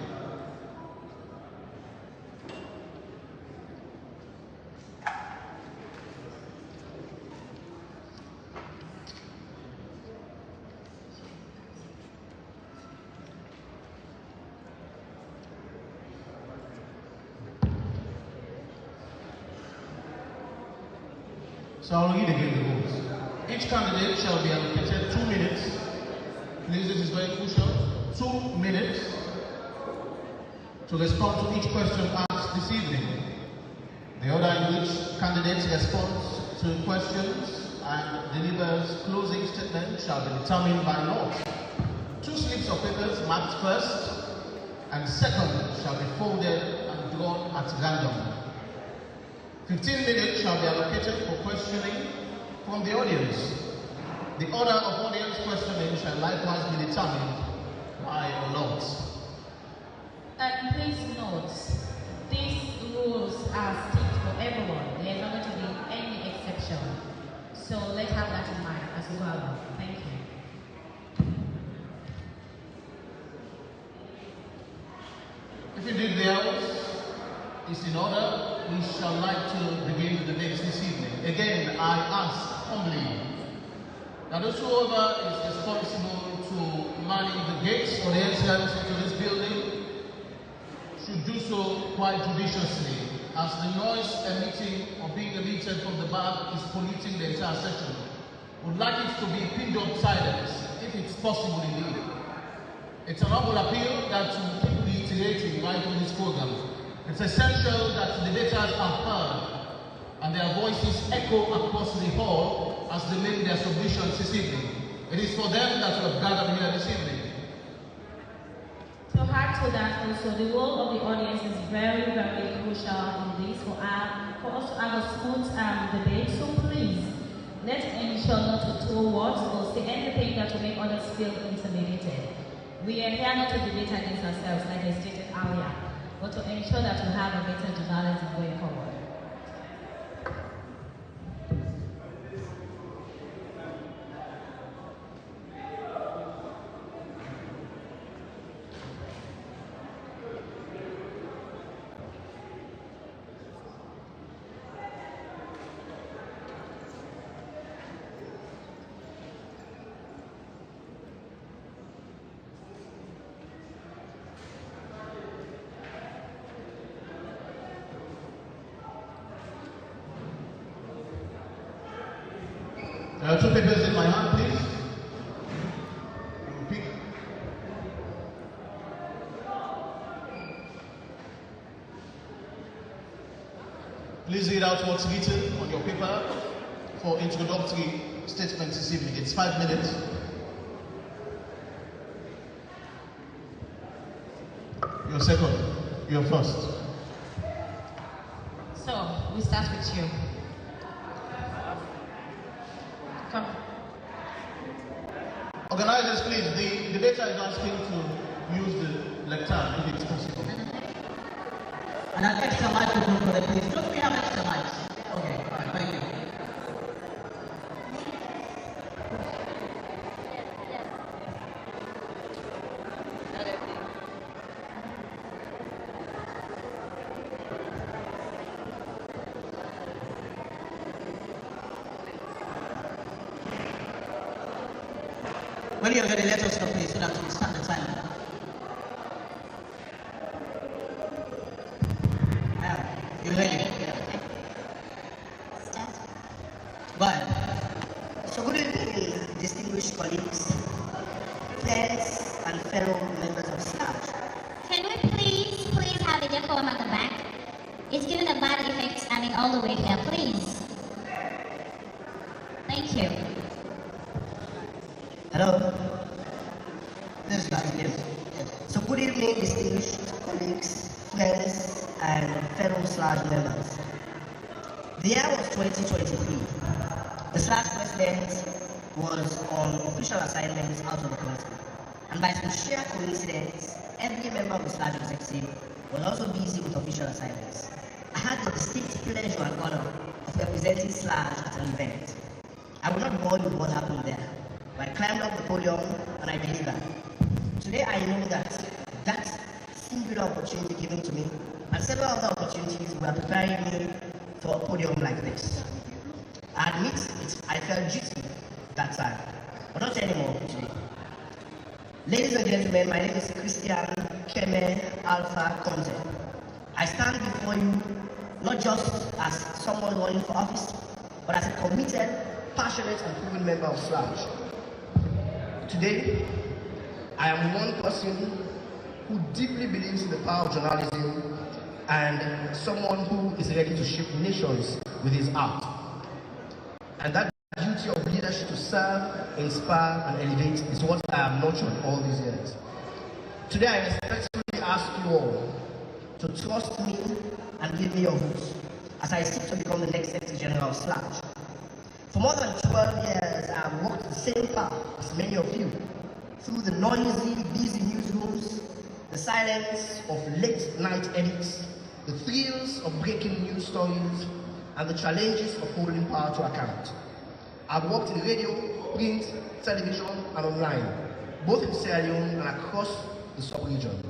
So I'll read again the rules. Each candidate shall be allocated 2 minutes. Please, this is very crucial. 2 minutes to respond to each question asked this evening. The order in which candidates respond to questions and delivers closing statement shall be determined by law. 2 slips of papers marked first and second shall be folded and drawn at random. 15 minutes shall be allocated for questioning from the audience. The order of audience questioning shall likewise be determined by your lords. And please note, these rules are strict for everyone. There is not going to be any exception. So let's have that in mind as well. Thank you. If indeed the house is in order, we shall like to begin the debate this evening. Again, I ask humbly that whosoever is responsible to manning the gates or the entrance into this building should do so quite judiciously, as the noise emitting or being emitted from the back is polluting the entire session. Would like it to be pinned up silence, if it's possible indeed. It's an humble appeal that we keep reiterating right through this program. It's essential that the debaters are heard and their voices echo across the hall as they make their submissions this evening. It is for them that we have gathered here this evening. To add to that also, the role of the audience is very, very crucial in this for us to have a smooth debate. So please, let's ensure not to throw words or say anything that will make others feel intimidated. We are here not to debate against ourselves, like I stated earlier, but to ensure that we have a better journalism going forward. Two papers in my hand, please. Pick. Please read out what's written on your paper for introductory statement this evening. It's 5 minutes. You're second. You're first. So, we start with you. Come. Organizers, please. The debater is asking to use the lectern if it's possible. And an extra microphone for the please. Don't we have extra mics? Okay, all right, thank you. When you're ready, let us know, please, so that we start the timer. You ready? Go ahead. So good evening, distinguished colleagues, friends, and fellow members of staff. Can we please have a decorum at the back? It's giving a bad effect, all the way there, please. Thank you. Hello. This is Yes. So good evening, distinguished colleagues, friends, and fellow SLAJ members. The year was 2023. The SLAJ president was on official assignments out of the country. And by some sheer coincidence, every member of the SLAJ executive was also busy with official assignments. I had the distinct pleasure and honor of representing SLAJ at an event. I will not bore you with what happened there. I climbed up the podium and I delivered. Today I know that singular opportunity given to me and several other opportunities were preparing me for a podium like this. I admit I felt juicy that time, but not anymore today. Ladies and gentlemen, my name is Kenema Alpha Conte. I stand before you not just as someone running for office, but as a committed, passionate and proven member of SLAJ. Today, I am one person who deeply believes in the power of journalism and someone who is ready to shape nations with his art. And that duty of leadership to serve, inspire and elevate is what I have nurtured all these years. Today I respectfully ask you all to trust me and give me your votes as I seek to become the next Secretary General of SLAJ. For more than 12 years, I have walked the same path as many of you, through the noisy, busy newsrooms, the silence of late-night edits, the thrills of breaking news stories, and the challenges of holding power to account. I've worked in radio, print, television, and online, both in Sierra Leone and across the sub-region.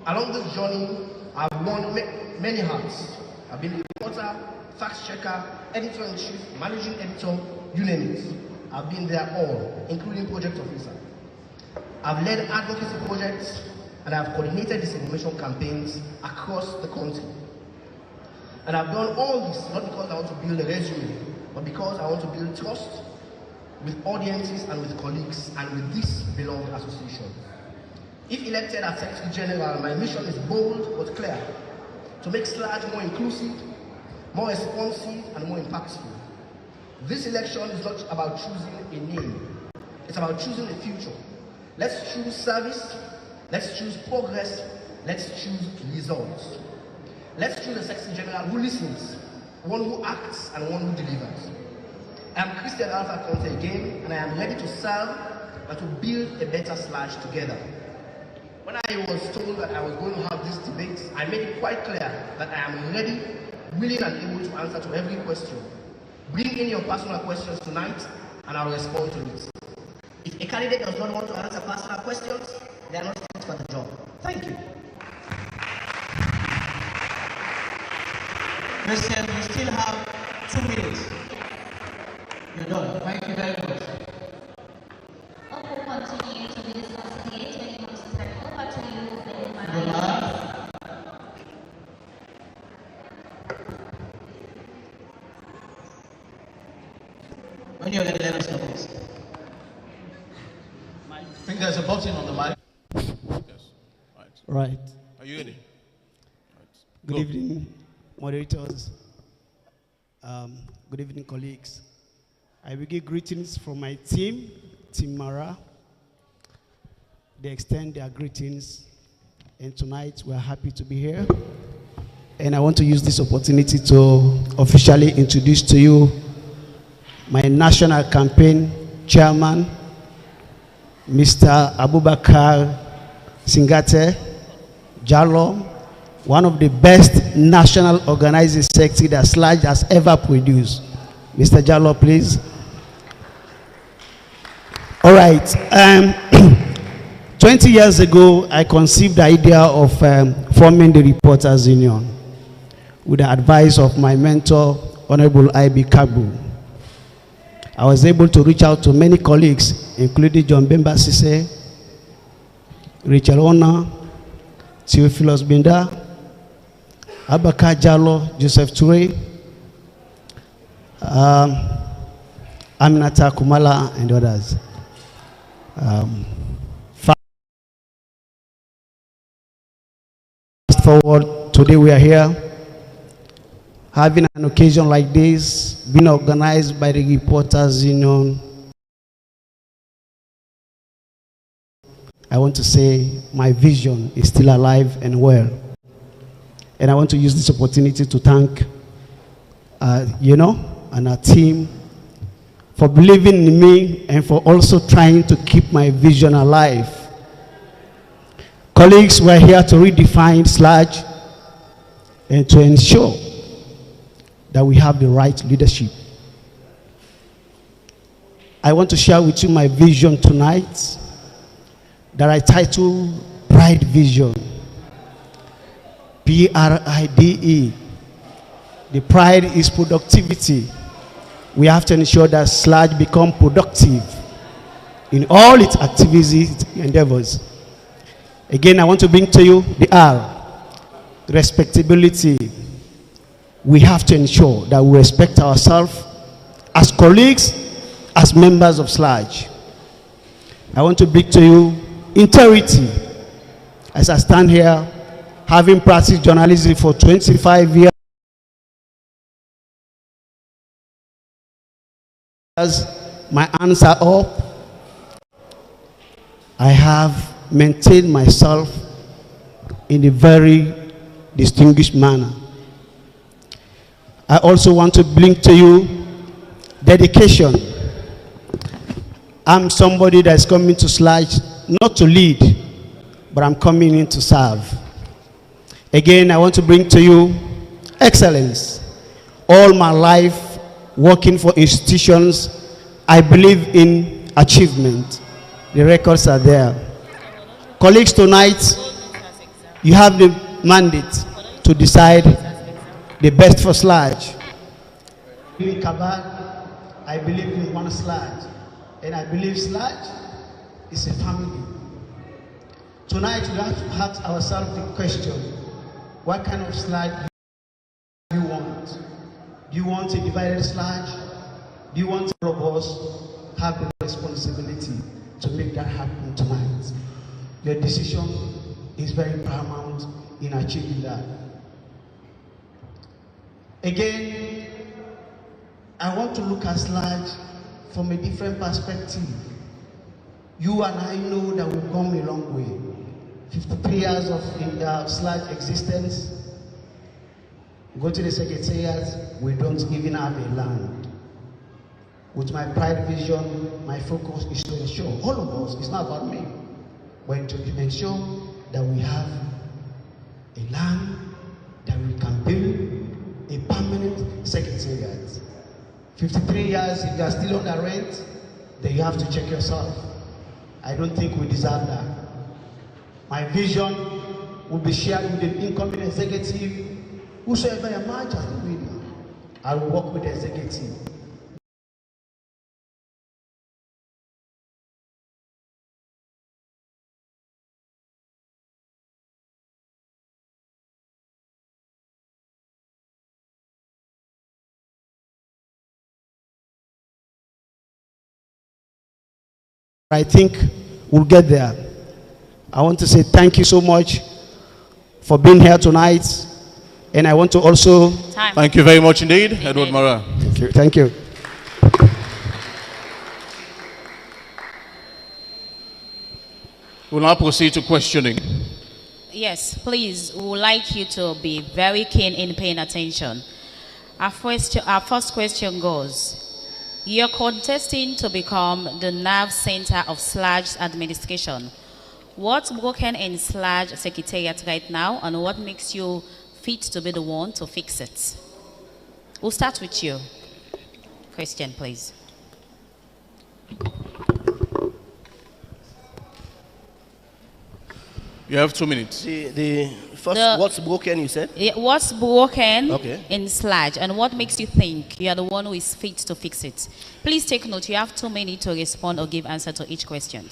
Along this journey, I've worn many hats. I've been a reporter, fact-checker, editor-in-chief, managing editor, you name it. I've been there all, including project officer. I've led advocacy projects and I've coordinated disinformation campaigns across the country. And I've done all this not because I want to build a resume, but because I want to build trust with audiences and with colleagues and with this beloved association. If elected as Secretary General, my mission is bold but clear: to make SLAJ more inclusive, more responsive and more impactful. This election is not about choosing a name, it's about choosing a future. Let's choose service, let's choose progress, let's choose results. Let's choose a Secretary General who listens, one who acts and one who delivers. I am Christian Alpha Conte again, and I am ready to serve and to build a better SLAJ together. When I was told that I was going to have this debate, I made it quite clear that I am ready, willing and able to answer to every question. Bring in your personal questions tonight and I'll respond to it. If a candidate does not want to answer personal questions, they are not fit for the job. Thank you. Christian, you still have 2 minutes. You're done. Thank you very much. Hope will continue to be discussed again when it comes to turn over to you. When When you're ready, let us know, please. I think there's a button on the mic. Yes. Right. Are you ready? Good evening, moderators. Good evening, colleagues. I will give greetings from my team, Team Mara. They extend their greetings, and tonight we are happy to be here. And I want to use this opportunity to officially introduce to you my national campaign chairman, Mr. Abubakar Singate Jallo, one of the best national organizing secretary that SLAJ has ever produced. Mr. Jallo, please. All right. 20 years ago, I conceived the idea of forming the Reporters Union with the advice of my mentor, Honorable I.B. Kagbu. I was able to reach out to many colleagues, including John Bemba Sise, Rachel Ona, Theophilus Binda, Abakar Jallo, Joseph Toure, Aminata Kumala, and others. Fast forward, today we are here, having an occasion like this, being organized by the Reporters Union. I want to say my vision is still alive and well. And I want to use this opportunity to thank, and our team for believing in me and for also trying to keep my vision alive. Colleagues, we're here to redefine SLAJ and to ensure that we have the right leadership. I want to share with you my vision tonight that I title Pride Vision. Pride. The pride is productivity. We have to ensure that SLAJ become productive in all its activities, endeavors. Again, I want to bring to you the R, respectability. We have to ensure that we respect ourselves as colleagues, as members of SLAJ. I want to bring to you integrity. As I stand here, having practiced journalism for 25 years, my hands are up. I have maintained myself in a very distinguished manner. I also want to bring to you dedication. I'm somebody that's coming to SLAJ not to lead, but I'm coming in to serve. Again, I want to bring to you excellence. All my life, working for institutions, I believe in achievement. The records are there. Colleagues, tonight, you have the mandate to decide the best for SLAJ. In Kabad, I believe in one SLAJ, and I believe SLAJ is a family. Tonight, we have to ask ourselves the question, what kind of SLAJ do you want? Do you want a divided SLAJ? Do you want all of us have the responsibility to make that happen tonight? Your decision is very paramount in achieving that. Again, I want to look at SLAJ from a different perspective. You and I know that we've come a long way. 53 years of SLAJ existence. Go to the secretariat, we don't even have a land. With my pride vision, my focus is to ensure, all of us, it's not about me, but to ensure that we have a land, that we can build a permanent secretariat. 53 years, if you are still on the rent, then you have to check yourself. I don't think we deserve that. My vision will be shared with the incoming executive. Whosoever emerges as the winner, I will work with the executive. I think we'll get there. I want to say thank you so much for being here tonight. And I want to also... Thank you very much indeed, Edward Mara. Thank you. Thank you. We'll now proceed to questioning. Yes, please, we would like you to be very keen in paying attention. Our first question goes, you're contesting to become the nerve center of SLAG's administration. What's broken in SLAG Secretariat right now, and what makes you fit to be the one to fix it? We'll start with you. Question, please. You have 2 minutes. The first, what's broken, you said? What's broken Okay. in SLAG, and what makes you think you are the one who is fit to fix it? Please take note, you have 2 minutes to respond or give answer to each question.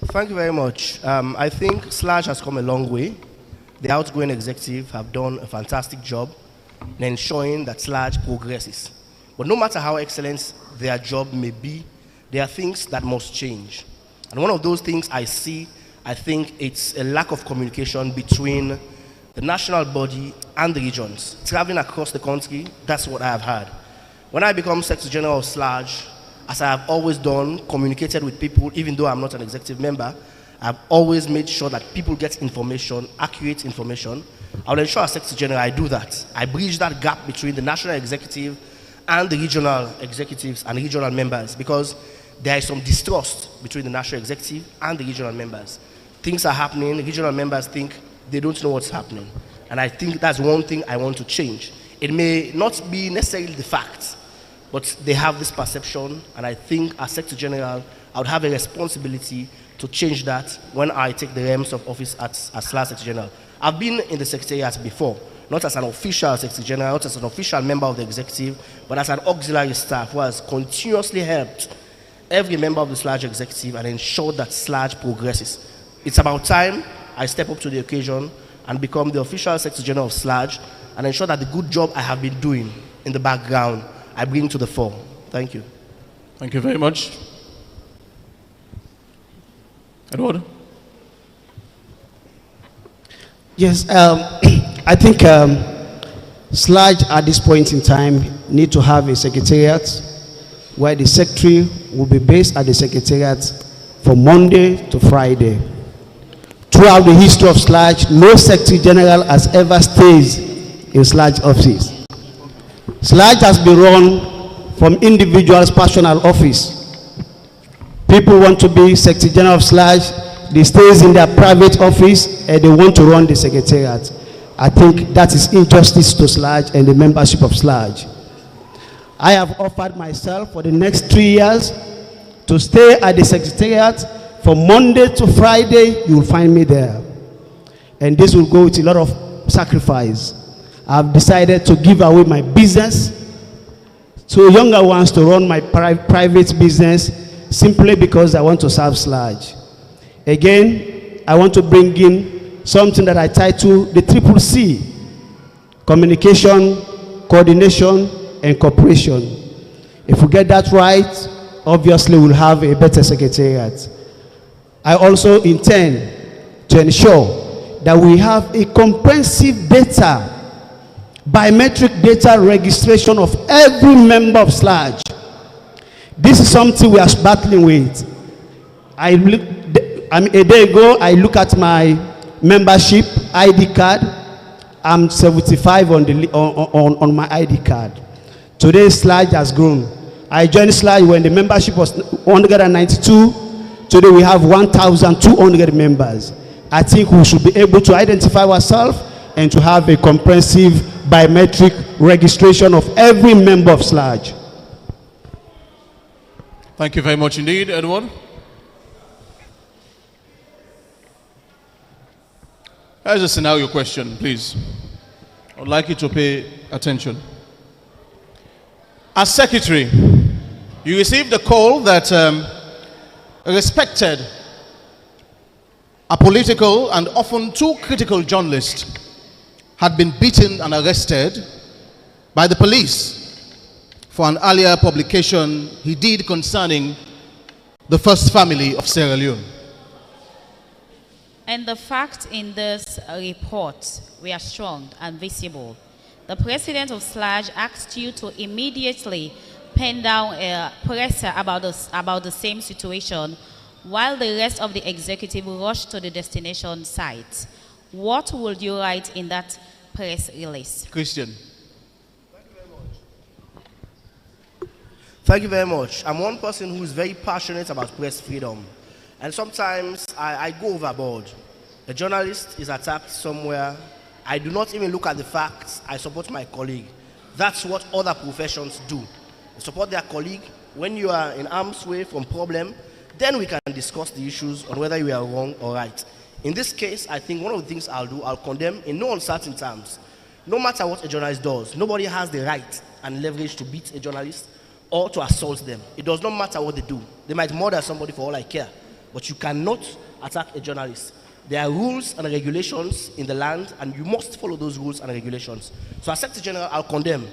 Thank you very much. I think SLAG has come a long way. The outgoing executive have done a fantastic job in ensuring that SLAG progresses. But no matter how excellent their job may be, there are things that must change. And one of those things I think it's a lack of communication between the national body and the regions. Traveling across the country, that's what I have had. When I become Secretary General of SLAG, as I have always done, communicated with people, even though I'm not an executive member, I've always made sure that people get information, accurate information. I will ensure as Secretary General I do that. I bridge that gap between the national executive and the regional executives and regional members, because there is some distrust between the national executive and the regional members. Things are happening, regional members think they don't know what's happening. And I think that's one thing I want to change. It may not be necessarily the facts, but they have this perception, and I think as Secretary General, I would have a responsibility to change that when I take the realms of office as SLAG Secretary General. I've been in the Secretariat before, not as an official Secretary General, not as an official member of the executive, but as an auxiliary staff who has continuously helped every member of the SLAG executive and ensured that SLAG progresses. It's about time I step up to the occasion and become the official Secretary General of SLAG and ensure that the good job I have been doing in the background, I bring to the fore. Thank you. Thank you very much. Edward? Yes, I think SLAG at this point in time need to have a secretariat where the secretary will be based at the secretariat from Monday to Friday. Throughout the history of SLAG, no Secretary General has ever stayed in SLAG office. SLAG has been run from individuals' personal office. People want to be Secretary General of SLAG, they stay in their private office and they want to run the secretariat. I think that is injustice to SLAG and the membership of SLAG. I have offered myself for the next 3 years to stay at the secretariat. From Monday to Friday, you will find me there. And this will go with a lot of sacrifice. I've decided to give away my business to younger ones to run my private business simply because I want to serve SLAG. Again, I want to bring in something that I title the CCC: communication, coordination, and cooperation. If we get that right, obviously we'll have a better secretariat. I also intend to ensure that we have a comprehensive data, biometric data registration of every member of SLAG. This is something we are battling with. A day ago, I look at my membership ID card. I'm 75 on my ID card. Today, SLAG has grown. I joined SLAG when the membership was 192. Today we have 1,200 members. I think we should be able to identify ourselves and to have a comprehensive biometric registration of every member of SLAG. Thank you very much indeed, Edward. Here's a scenario question, please. I would like you to pay attention. As secretary, you received a call that a respected, political and often too critical journalist had been beaten and arrested by the police for an earlier publication he did concerning the first family of Sierra Leone. And the facts in this report were strong and visible. The president of SLAJ asked you to immediately pen down a presser about the same situation, while the rest of the executive rushed to the destination site. What would you write in that press release? Christian. Thank you very much. I'm one person who is very passionate about press freedom. And sometimes I go overboard. A journalist is attacked somewhere. I do not even look at the facts. I support my colleague. That's what other professions do. They support their colleague. When you are in arm's way from problem, then we can discuss the issues on whether you are wrong or right. In this case, I think one of the things I'll do, I'll condemn in no uncertain terms. No matter what a journalist does, nobody has the right and leverage to beat a journalist or to assault them. It does not matter what they do. They might murder somebody for all I care, but you cannot attack a journalist. There are rules and regulations in the land, and you must follow those rules and regulations. So as Secretary General, I'll condemn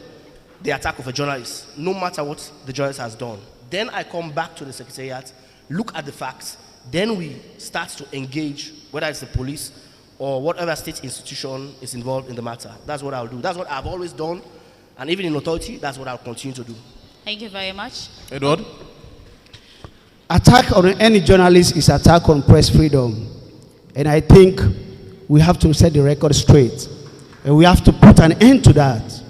the attack of a journalist, no matter what the journalist has done. Then I come back to the Secretariat, look at the facts, then we start to engage, whether it's the police or whatever state institution is involved in the matter. That's what I'll do. That's what I've always done, and even in authority, that's what I'll continue to do. Thank you very much. Edward? Attack on any journalist is attack on press freedom. And I think we have to set the record straight. And we have to put an end to that.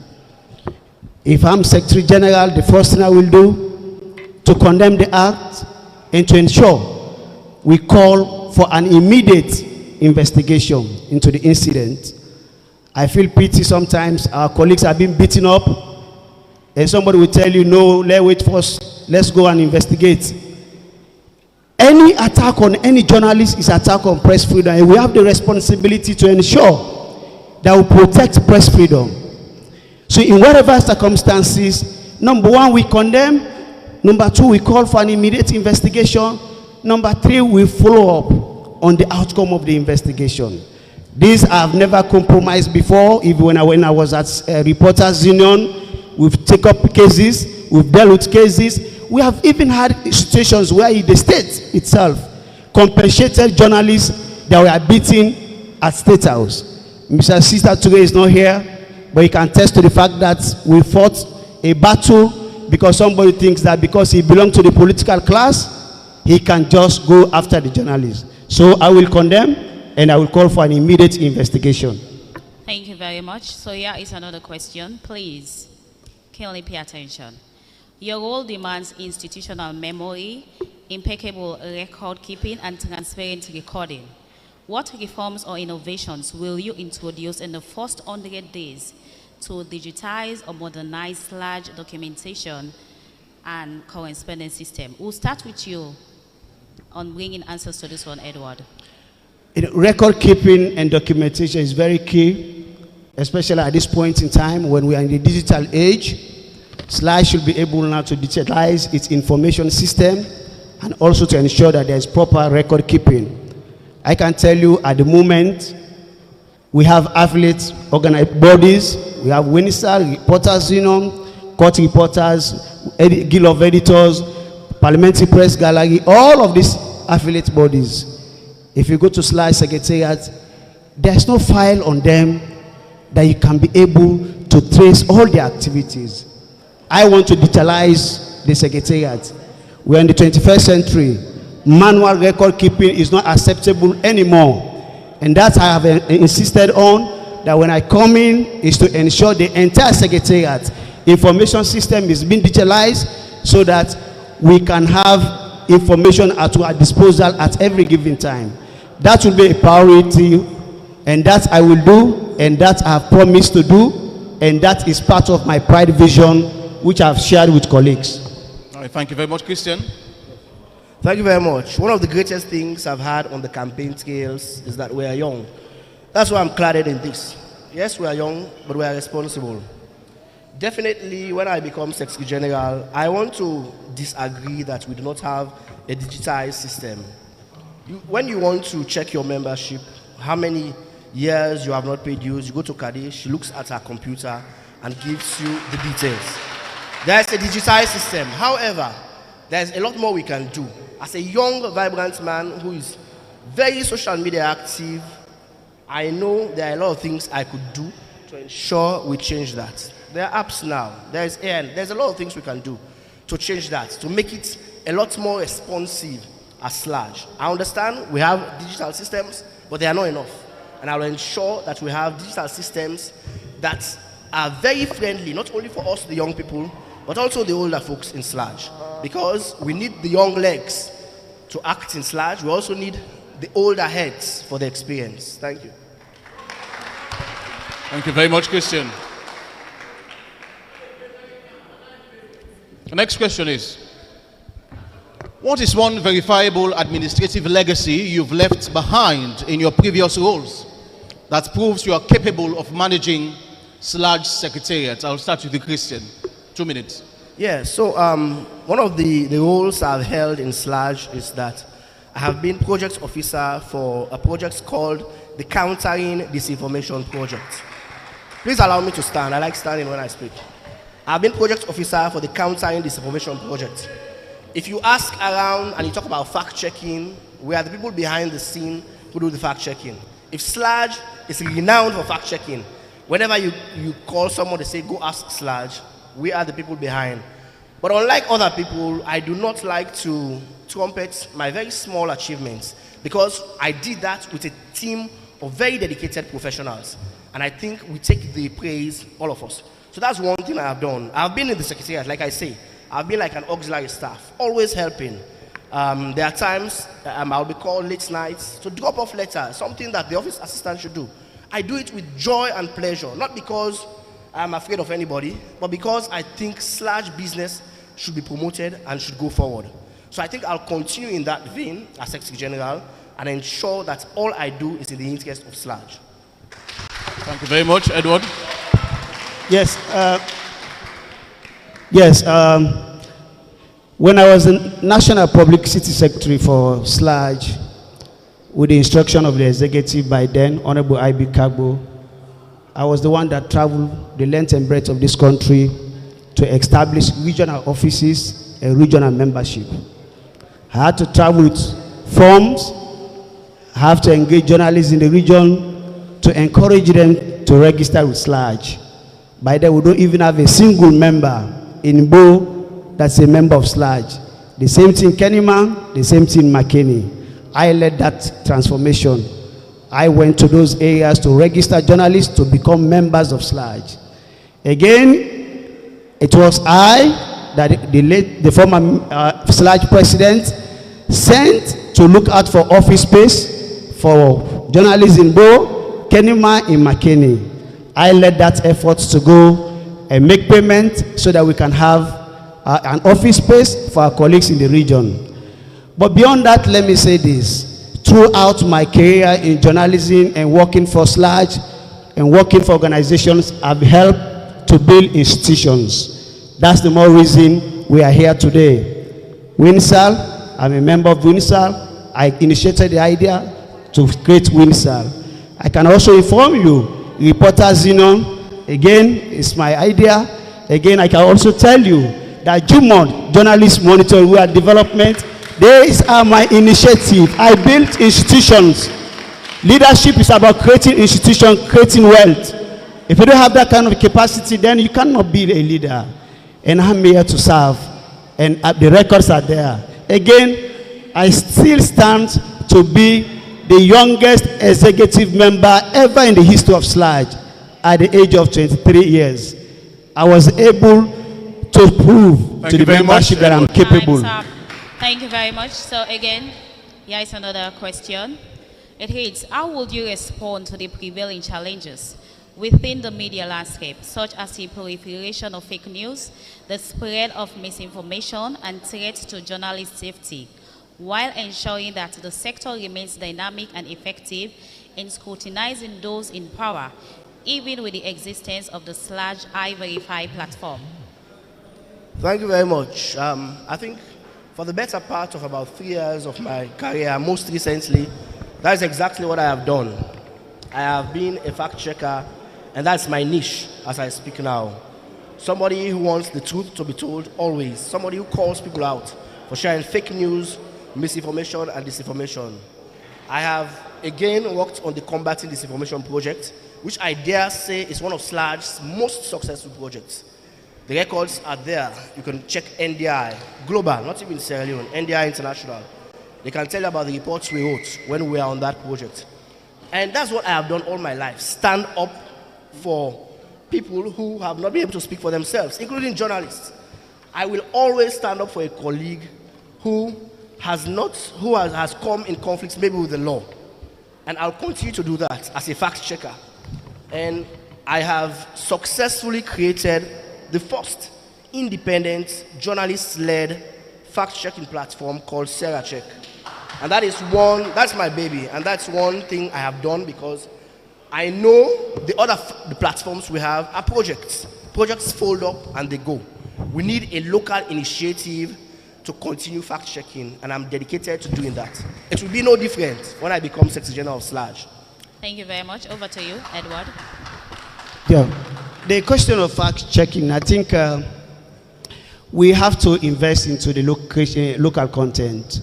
If I'm Secretary General, the first thing I will do to condemn the act and to ensure we call for an immediate investigation into the incident. I feel pity sometimes. Our colleagues are being beaten up. And somebody will tell you, no, let's wait first. Let's go and investigate. Any attack on any journalist is attack on press freedom, and we have the responsibility to ensure that we protect press freedom. So in whatever circumstances, number one, we condemn. Number two, we call for an immediate investigation. Number three, we follow up on the outcome of the investigation. These I've never compromised before. Even when I was at Reporters Union, we've taken up cases, we've dealt with cases. We have even had situations where the state itself compensated journalists that were beaten at State House. Mr. Sister today is not here, but he can attest to the fact that we fought a battle because somebody thinks that because he belongs to the political class, he can just go after the journalists. So I will condemn and I will call for an immediate investigation. Thank you very much. So here is another question. Please, kindly pay attention. Your role demands institutional memory, impeccable record keeping, and transparent recording. What reforms or innovations will you introduce in the first 100 days to digitize or modernize SLAJ documentation and correspondence system? We'll start with you on bringing answers to this one, Edward. Record keeping and documentation is very key, especially at this point in time when we are in the digital age. SLAJ should be able now to digitalize its information system and also to ensure that there is proper record keeping. I can tell you at the moment, we have affiliate organized bodies, we have WINISA, Reporters Union, Court Reporters, Guild of Editors, Parliamentary Press Gallery, all of these affiliate bodies. If you go to SLAJ Secretariat, there's no file on them that you can be able to trace all the activities. I want to digitalize the Secretariat. We're in the 21st century. Manual record keeping is not acceptable anymore. And that I have insisted on, that when I come in, is to ensure the entire Secretariat information system is being digitalized so that we can have information at our disposal at every given time. That will be a priority, and that I will do, and that I have promised to do, and that is part of my pride vision, which I've shared with colleagues. All right, thank you very much, Christian. Thank you very much. One of the greatest things I've had on the campaign scales is that we are young. That's why I'm cladded in this. Yes, we are young, but we are responsible. Definitely, when I become Secretary General, I want to disagree that we do not have a digitized system. When you want to check your membership, how many years you have not paid dues, you go to Kade, she looks at her computer and gives you the details. There's a digitized system. However, there's a lot more we can do. As a young, vibrant man who is very social media active, I know there are a lot of things I could do to ensure we change that. There are apps now, there's a lot of things we can do to change that, to make it a lot more responsive as Sludge. I understand we have digital systems, but they are not enough. And I will ensure that we have digital systems that are very friendly, not only for us, the young people, but also the older folks in Sludge. Because we need the young legs to act in Sludge. We also need the older heads for the experience. Thank you. Thank you very much, Christian. The next question is, what is one verifiable administrative legacy you've left behind in your previous roles that proves you are capable of managing Sludge Secretariat? I'll start with you, Christian. 2 minutes. Yeah, so one of the roles I've held in Sludge is that I have been project officer for a project called the Countering Disinformation Project. Please allow me to stand. I like standing when I speak. I've been project officer for the Countering Disinformation Project. If you ask around and you talk about fact-checking, we are the people behind the scene who do the fact-checking. If Sludge is renowned for fact-checking, whenever you call someone to say, go ask Sludge, we are the people behind. But unlike other people, I do not like to trumpet my very small achievements because I did that with a team of very dedicated professionals. And I think we take the praise, all of us. So that's one thing I have done. I've been in the secretariat, like I say. I've been like an auxiliary staff, always helping. There are times I'll be called late nights to drop off letters, something that the office assistant should do. I do it with joy and pleasure, not because I'm afraid of anybody, but because I think Sludge business should be promoted and should go forward. So I think I'll continue in that vein as Secretary General and ensure that all I do is in the interest of Sludge. Thank you very much, Edward. Yes. When I was the National Publicity Secretary for Sludge, with the instruction of the executive by then, Honorable I.B. Kagbo, I was the one that traveled the length and breadth of this country to establish regional offices and regional membership. I had to travel with forms. I have to engage journalists in the region to encourage them to register with Sludge. By then, we don't even have a single member in Bo that's a member of Sludge. The same thing Kenema, the same thing McKinney. I led that transformation. I went to those areas to register journalists to become members of Sludge. Again, it was I that the former Sludge president sent to look out for office space for journalists in Bo, Kenema, in McKinney. I led that effort to go and make payment so that we can have an office space for our colleagues in the region. But beyond that, let me say this. Throughout my career in journalism and working for Sludge and working for organizations, I've helped to build institutions. That's the more reason we are here today. WINSAL, I'm a member of WINSAL. I initiated the idea to create WINSAL. I can also inform you, Reporters Union, again, it's my idea. Again, I can also tell you that JUMON, Journalist Monitoring Rural Development, these are my initiative. I built institutions. Leadership is about creating institutions, creating wealth. If you don't have that kind of capacity, then you cannot be a leader. And I'm here to serve. And the records are there. Again, I still stand to be the youngest executive member ever in the history of Sludge at the age of 23 years. I was able to prove to the membership that I'm capable. Thank you very much. So again, here is another question. It reads, how would you respond to the prevailing challenges within the media landscape, such as the proliferation of fake news, the spread of misinformation, and threats to journalist safety, while ensuring that the sector remains dynamic and effective in scrutinizing those in power, even with the existence of the Sludge I-Verify platform? Thank you very much. I think for the better part of about 3 years of my career, most recently, that's exactly what I have done. I have been a fact checker, and that's my niche as I speak now. Somebody who wants the truth to be told always. Somebody who calls people out for sharing fake news, misinformation and disinformation. I have again worked on the Combating Disinformation project, which I dare say is one of SLAG's most successful projects. The records are there. You can check NDI, global, not even Sierra Leone, NDI International. They can tell you about the reports we wrote when we were on that project. And that's what I have done all my life, stand up for people who have not been able to speak for themselves, including journalists. I will always stand up for a colleague who has come in conflict maybe with the law. And I'll continue to do that as a fact checker. And I have successfully created the first independent journalist-led fact-checking platform called Sierra Check. And that's my baby, and that's one thing I have done because I know the platforms we have are projects. Projects fold up and they go. We need a local initiative to continue fact-checking, and I'm dedicated to doing that. It will be no different when I become Secretary General of SLAG. Thank you very much. Over to you, Edward. Yeah, the question of fact-checking, I think we have to invest into the local content.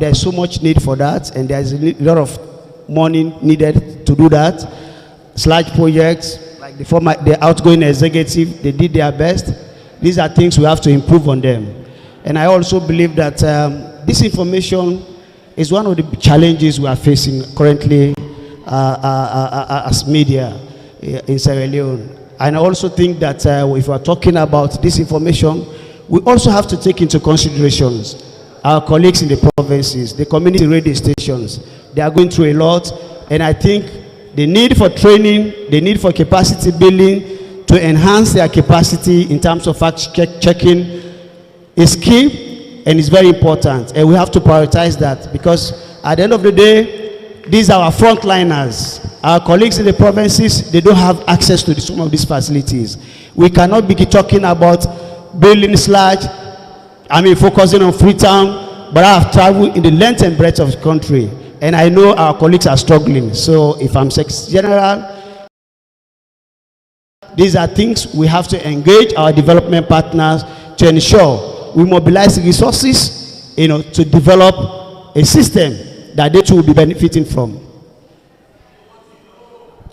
There's so much need for that, and there's a lot of money needed to do that. SLAG projects, like the outgoing executive, they did their best. These are things we have to improve on them. And I also believe that this information is one of the challenges we are facing currently as media in Sierra Leone. And I also think that if we are talking about this information, we also have to take into considerations our colleagues in the provinces, the community radio stations. They are going through a lot, and I think the need for training, the need for capacity building to enhance their capacity in terms of fact-checking is key and is very important, and we have to prioritize that because at the end of the day, these are our frontliners. Our colleagues in the provinces, they don't have access to some of these facilities. We cannot be talking about building SLAG, focusing on Freetown, but I have traveled in the length and breadth of the country, and I know our colleagues are struggling. So if I'm Secretary General, these are things we have to engage our development partners to ensure we mobilize resources, to develop a system that they too will be benefiting from.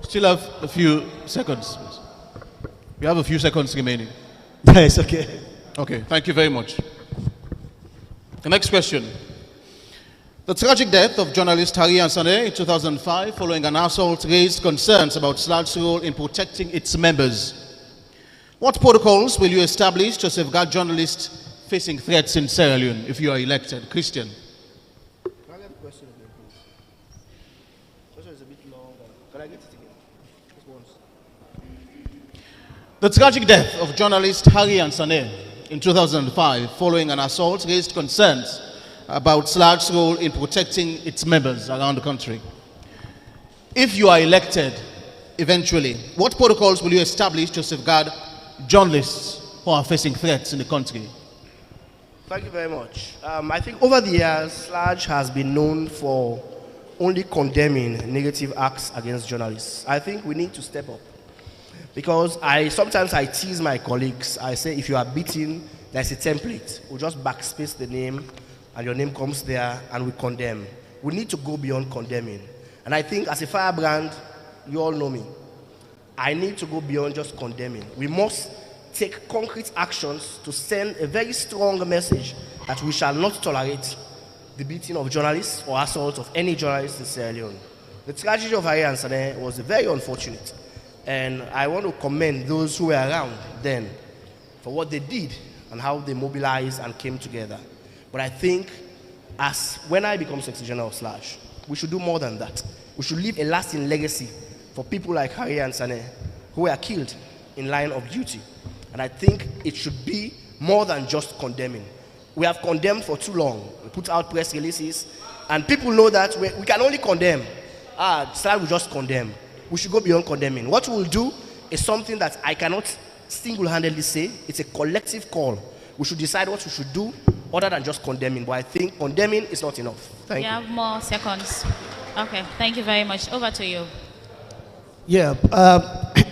Still have a few seconds. We have a few seconds remaining. Yes, okay. Okay, thank you very much. The next question. The tragic death of journalist Harry Ansane in 2005 following an assault raised concerns about SLAG's role in protecting its members. What protocols will you establish to safeguard journalists facing threats in Sierra Leone if you are elected? Christian. Can I get the question again, please? The question is a bit long. Can I get it again? Just once. The tragic death of journalist Harry Ansane in 2005 following an assault raised concerns about SLAG's role in protecting its members around the country. If you are elected eventually, what protocols will you establish to safeguard journalists who are facing threats in the country? Thank you very much. I think over the years, SLAG has been known for only condemning negative acts against journalists. I think we need to step up. Because sometimes I tease my colleagues. I say, if you are beaten, there's a template. We'll just backspace the name, and your name comes there, and we condemn. We need to go beyond condemning. And I think as a firebrand, you all know me, I need to go beyond just condemning. We must take concrete actions to send a very strong message that we shall not tolerate the beating of journalists or assault of any journalist in Sierra Leone. The tragedy of Harry Ansane was very unfortunate. And I want to commend those who were around then for what they did and how they mobilized and came together. But I think when I become Secretary General of SLAG, we should do more than that. We should leave a lasting legacy for people like Harry Ansane who were killed in line of duty. And I think it should be more than just condemning. We have condemned for too long. We put out press releases, and people know that we can only condemn. SLAG will just condemn. We should go beyond condemning. What we'll do is something that I cannot single-handedly say. It's a collective call. We should decide what we should do other than just condemning. But I think condemning is not enough. Thank you. You have more seconds. Okay, thank you very much. Over to you. Yeah,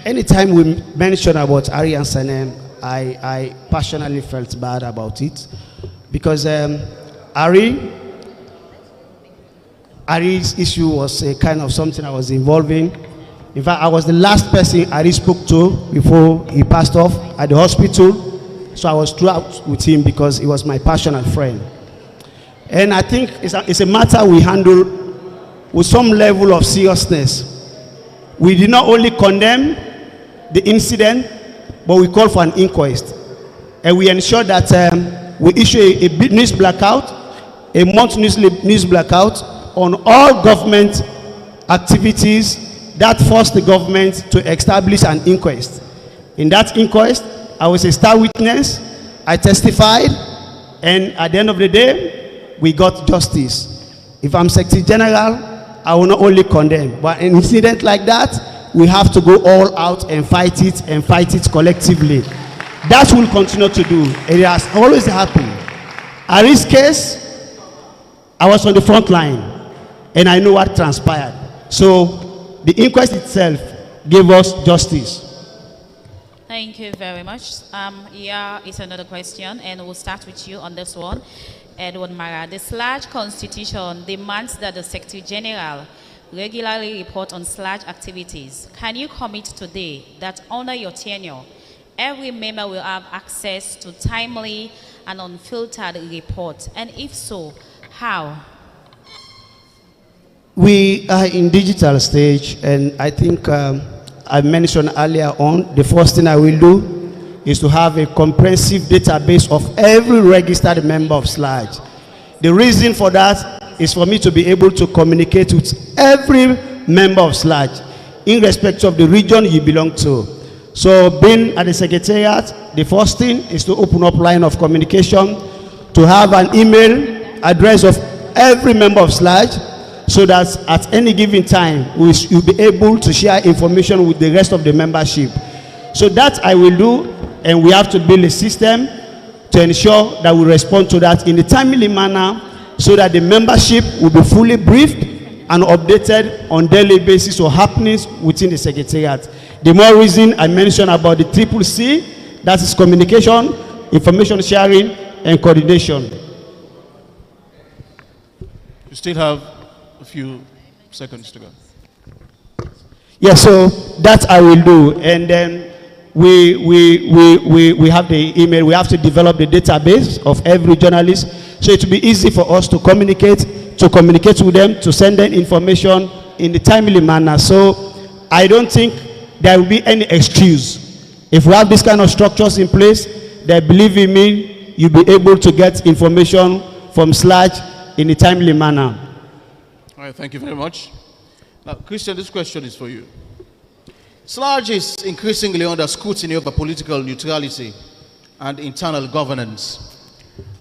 anytime we mention about Harry Ansane, I passionately felt bad about it. Because Harry Ari's issue was a kind of something I was involved in. In fact, I was the last person Ari spoke to before he passed off at the hospital. So I was throughout with him because he was my passionate friend. And I think it's a matter we handle with some level of seriousness. We did not only condemn the incident, but we called for an inquest. And we ensured that we issue a big news blackout, a month news blackout on all government activities that forced the government to establish an inquest. In that inquest, I was a star witness, I testified, and at the end of the day, we got justice. If I'm Secretary General, I will not only condemn, but an incident like that, we have to go all out and fight it collectively. That will continue to do. It has always happened. Ari's case, I was on the front line, and I know what transpired. So the inquest itself gave us justice. Thank you very much. Here is another question, and we'll start with you on this one. Edward Mara, the SLAG Constitution demands that the Secretary General regularly report on SLAG activities. Can you commit today that under your tenure, every member will have access to timely and unfiltered reports? And if so, how? We are in digital stage, and I think I mentioned earlier on, the first thing I will do is to have a comprehensive database of every registered member of SLAG. The reason for that is for me to be able to communicate with every member of SLAG in respect of the region you belong to. So being at the Secretariat, the first thing is to open up line of communication, to have an email address of every member of SLAG, so that at any given time, you'll be able to share information with the rest of the membership. So that I will do, and we have to build a system to ensure that we respond to that in a timely manner, so that the membership will be fully briefed and updated on daily basis or happenings within the Secretariat. The more reason I mentioned about the CCC, that is communication, information sharing, and coordination. You still have a few seconds to go. Yeah, so that I will do, and then we have the email. We have to develop the database of every journalist, so it will be easy for us to communicate with them, to send them information in a timely manner. So I don't think there will be any excuse. If we have this kind of structures in place, then believe in me, you'll be able to get information from SLAG in a timely manner. All right, thank you very much. Now, Christian, this question is for you. SLAG is increasingly under scrutiny over political neutrality and internal governance.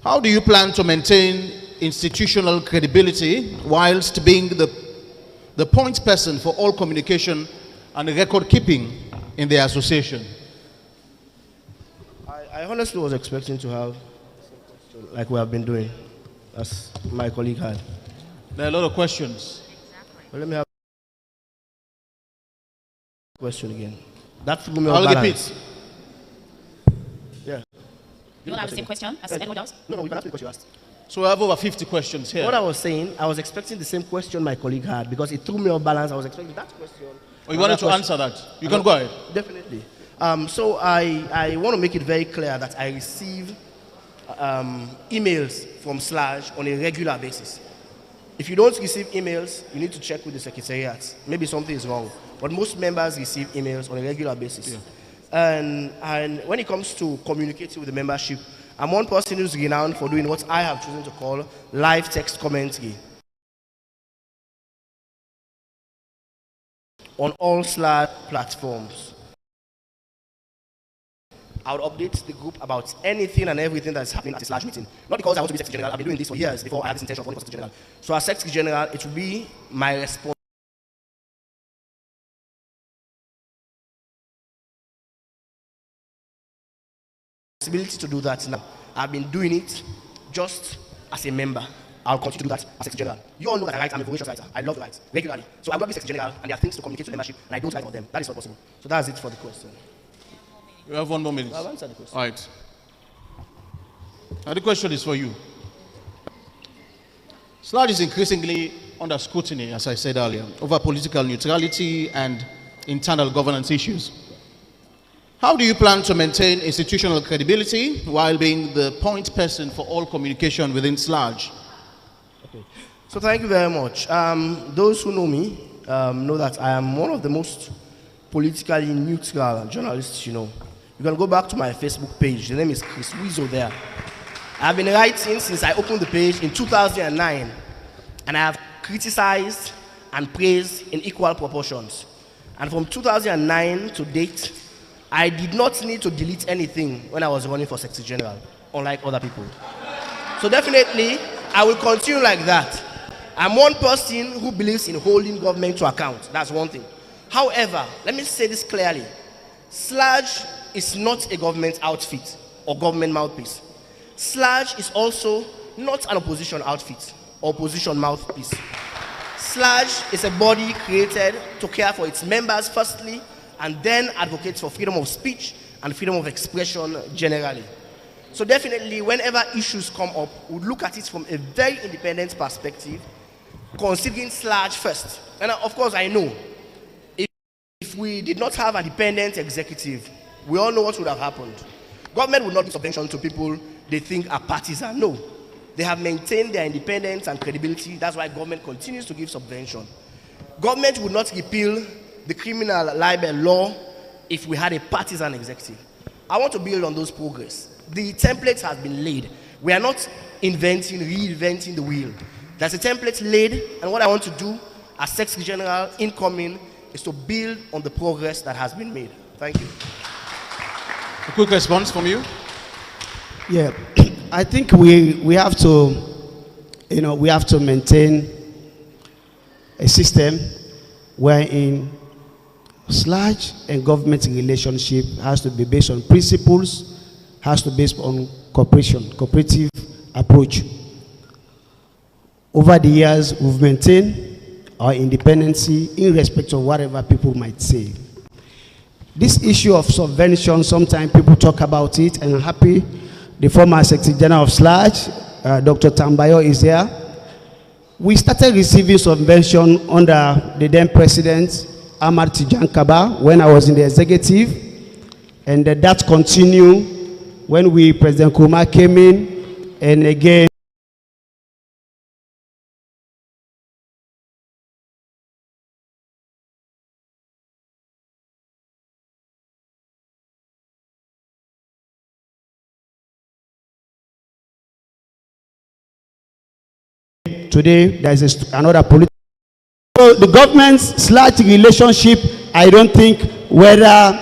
How do you plan to maintain institutional credibility whilst being the point person for all communication and record keeping in the association? I honestly was expecting to have, like we have been doing, as my colleague had. There are a lot of questions. Well, let me have a question again. That threw me I'll off repeat. balance. Yeah. You don't have the same question as anyone else? No, you can ask me the question you asked. So we have over 50 questions here. What I was saying, I was expecting the same question my colleague had because it threw me off balance. I was expecting that question. Oh, you wanted to answer that? You can go ahead. Definitely. So I want to make it very clear that I receive emails from SLAG on a regular basis. If you don't receive emails, you need to check with the Secretariat. Maybe something is wrong. But most members receive emails on a regular basis. Yeah. And when it comes to communicating with the membership, I'm one person who's renowned for doing what I have chosen to call live text commentary on all SLAG platforms. I would update the group about anything and everything that's happening at the SLAG meeting. Not because I want to be Secretary General. I've been doing this for years before I had this intention of running for Secretary General. So as Secretary General, it will be my responsibility to do that now. I've been doing it just as a member. I'll continue to do that as Secretary General. You all know that I write. I'm a voracious writer. I love to write regularly. So I'm going to be Secretary General, and there are things to communicate to the membership, and I don't write for them. That is not possible. So that's it for the question. You have 1 more minute. I'll answer the question. All right. Now the question is for you. SLAG is increasingly under scrutiny, as I said earlier, over political neutrality and internal governance issues. How do you plan to maintain institutional credibility while being the point person for all communication within SLAJ? Okay. So thank you very much. Those who know me know that I am one of the most politically neutral journalists, you know. You can go back to my Facebook page. The name is Chris Wizo there. I've been writing since I opened the page in 2009, and I have criticized and praised in equal proportions. And from 2009 to date, I did not need to delete anything when I was running for Secretary General, unlike other people. So definitely, I will continue like that. I'm one person who believes in holding government to account. That's one thing. However, let me say this clearly. SLAJ is not a government outfit or government mouthpiece. SLAJ is also not an opposition outfit or opposition mouthpiece. SLAJ is a body created to care for its members firstly, and then advocates for freedom of speech and freedom of expression generally. So definitely, whenever issues come up, we look at it from a very independent perspective, considering SLAJ first. And of course, I know, if we did not have a dependent executive, we all know what would have happened. Government would not give subvention to people they think are partisan. No. They have maintained their independence and credibility. That's why government continues to give subvention. Government would not repeal the criminal libel law if we had a partisan executive. I want to build on those progress. The template has been laid. We are not reinventing the wheel. There's a template laid, and what I want to do as Secretary General incoming is to build on the progress that has been made. Thank you. A quick response from you. Yeah, I think we have to, we have to maintain a system wherein SLAJ and government relationship has to be based on principles, has to be based on cooperative approach. Over the years, we've maintained our independency in respect of whatever people might say. This issue of subvention, sometimes people talk about it, and I'm happy the former Secretary General of SLAJ, Dr. Tambayo, is here. We started receiving subvention under the then President, Ahmad Tijan Kaba, when I was in the executive, and that continued when President Kuma came in, and again, today there is another political. So the government's SLAJ relationship, I don't think whether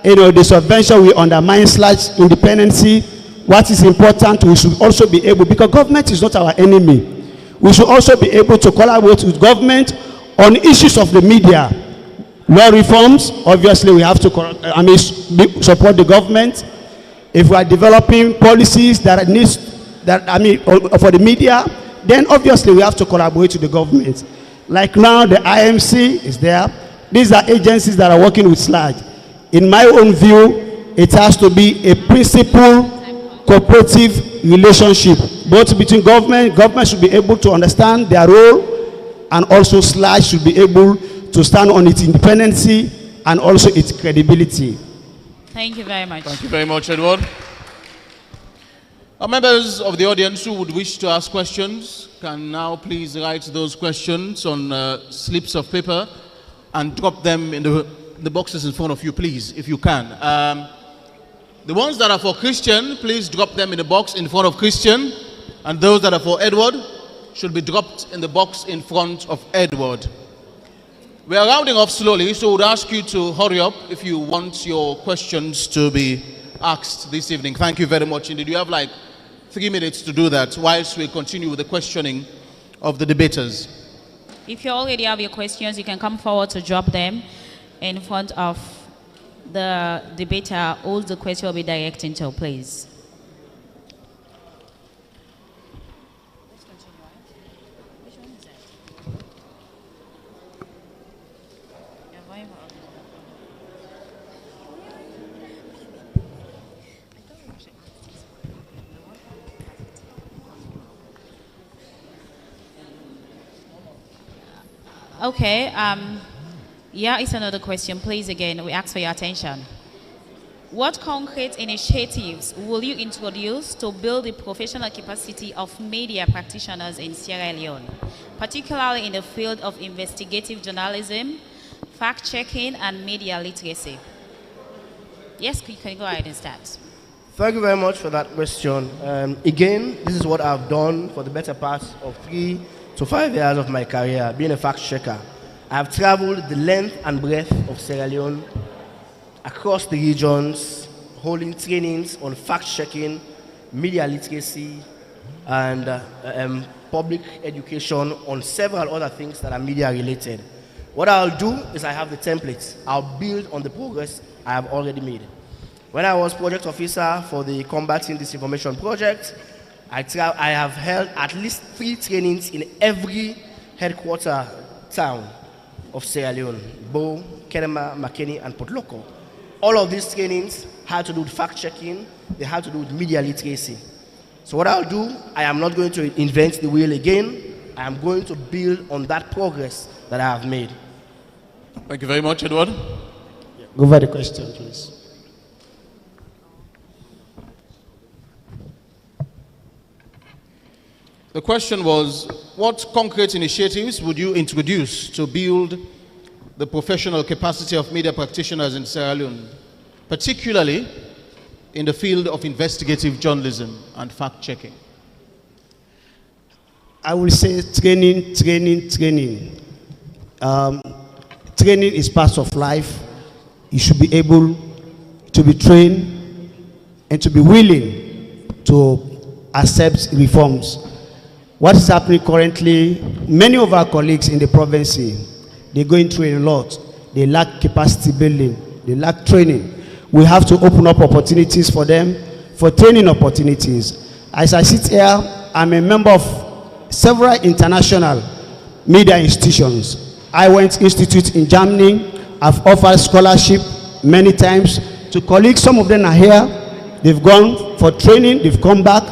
the subvention will undermine SLAJ independency. What is important, we should also be able, because government is not our enemy, we should also be able to collaborate with government on issues of the media. Law reforms, obviously we have to support the government. If we are developing policies that for the media, then obviously we have to collaborate with the government. Like now, the IMC is there. These are agencies that are working with SLAJ. In my own view, it has to be a principal cooperative relationship, both between government should be able to understand their role, and also SLAJ should be able to stand on its independency and also its credibility. Thank you very much. Thank you very much, Edward. Our members of the audience who would wish to ask questions can now please write those questions on slips of paper and drop them in the boxes in front of you, please, if you can. The ones that are for Christian, please drop them in the box in front of Christian, and those that are for Edward should be dropped in the box in front of Edward. We are rounding off slowly, so we'd ask you to hurry up if you want your questions to be asked this evening. Thank you very much indeed. You have like 3 minutes to do that whilst we continue with the questioning of the debaters. If you already have your questions, you can come forward to drop them in front of the debater. All the question will be directed to, please. Okay, yeah, it's another question. Please, again, we ask for your attention. What concrete initiatives will you introduce to build the professional capacity of media practitioners in Sierra Leone, particularly in the field of investigative journalism, fact-checking, and media literacy? Yes, you can go ahead and start. Thank you very much for that question. Again, this is what I've done for the better part of 3 to 5 years of my career, being a fact checker. I've traveled the length and breadth of Sierra Leone, across the regions, holding trainings on fact checking, media literacy, and public education on several other things that are media related. What I'll do is I have the templates. I'll build on the progress I have already made. When I was project officer for the Combating Disinformation Project, I have held at least 3 trainings in every headquarter town of Sierra Leone: Bo, Kenema, Makeni, and Port Loko. All of these trainings had to do with fact-checking, they had to do with media literacy. So what I'll do, I am not going to invent the wheel again, I am going to build on that progress that I have made. Thank you very much, Edward. Go over the question, please. The question was, what concrete initiatives would you introduce to build the professional capacity of media practitioners in Sierra Leone, particularly in the field of investigative journalism and fact-checking? I will say training. Training is part of life. You should be able to be trained and to be willing to accept reforms. What is happening currently, many of our colleagues in the province, they're going through a lot. They lack capacity building, they lack training. We have to open up opportunities for them, for training opportunities. As I sit here, I'm a member of several international media institutions. I went institute in Germany. I've offered scholarship many times to colleagues. Some of them are here. They've gone for training, they've come back.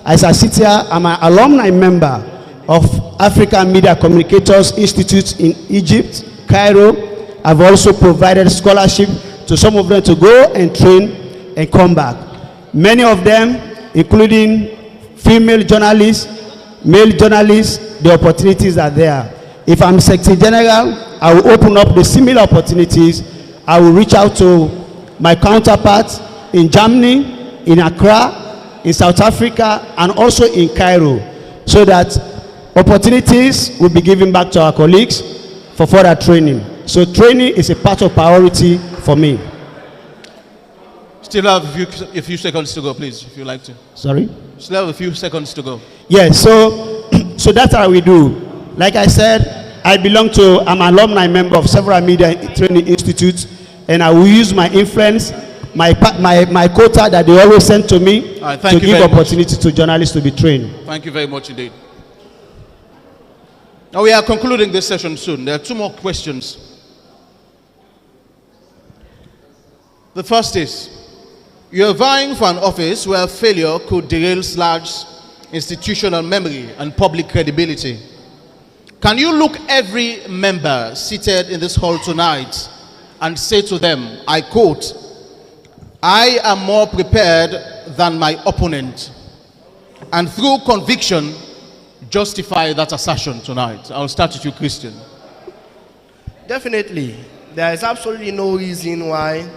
As I sit here, I'm an alumni member of African Media Communicators Institute in Egypt, Cairo. I've also provided scholarship to some of them to go and train and come back. Many of them, including female journalists, male journalists, the opportunities are there. If I'm Secretary General, I will open up the similar opportunities. I will reach out to my counterparts in Germany, in Accra, in South Africa, and also in Cairo, so that opportunities will be given back to our colleagues for further training. So training is a part of priority for me. Still have a few seconds to go, please, if you'd like to. Sorry? Still have a few seconds to go. Yes, so that's how we do. Like I said, I'm an alumni member of several media training institutes, and I will use my influence, my quota that they always send to me to give opportunity to journalists to be trained. Thank you very much indeed. Now we are concluding this session soon. There are 2 more questions. The first is, you're vying for an office where failure could derail SLAG's institutional memory and public credibility. Can you look every member seated in this hall tonight and say to them, I quote, I am more prepared than my opponent, and through conviction, justify that assertion tonight? I'll start with you, Christian. Definitely. There is absolutely no reason why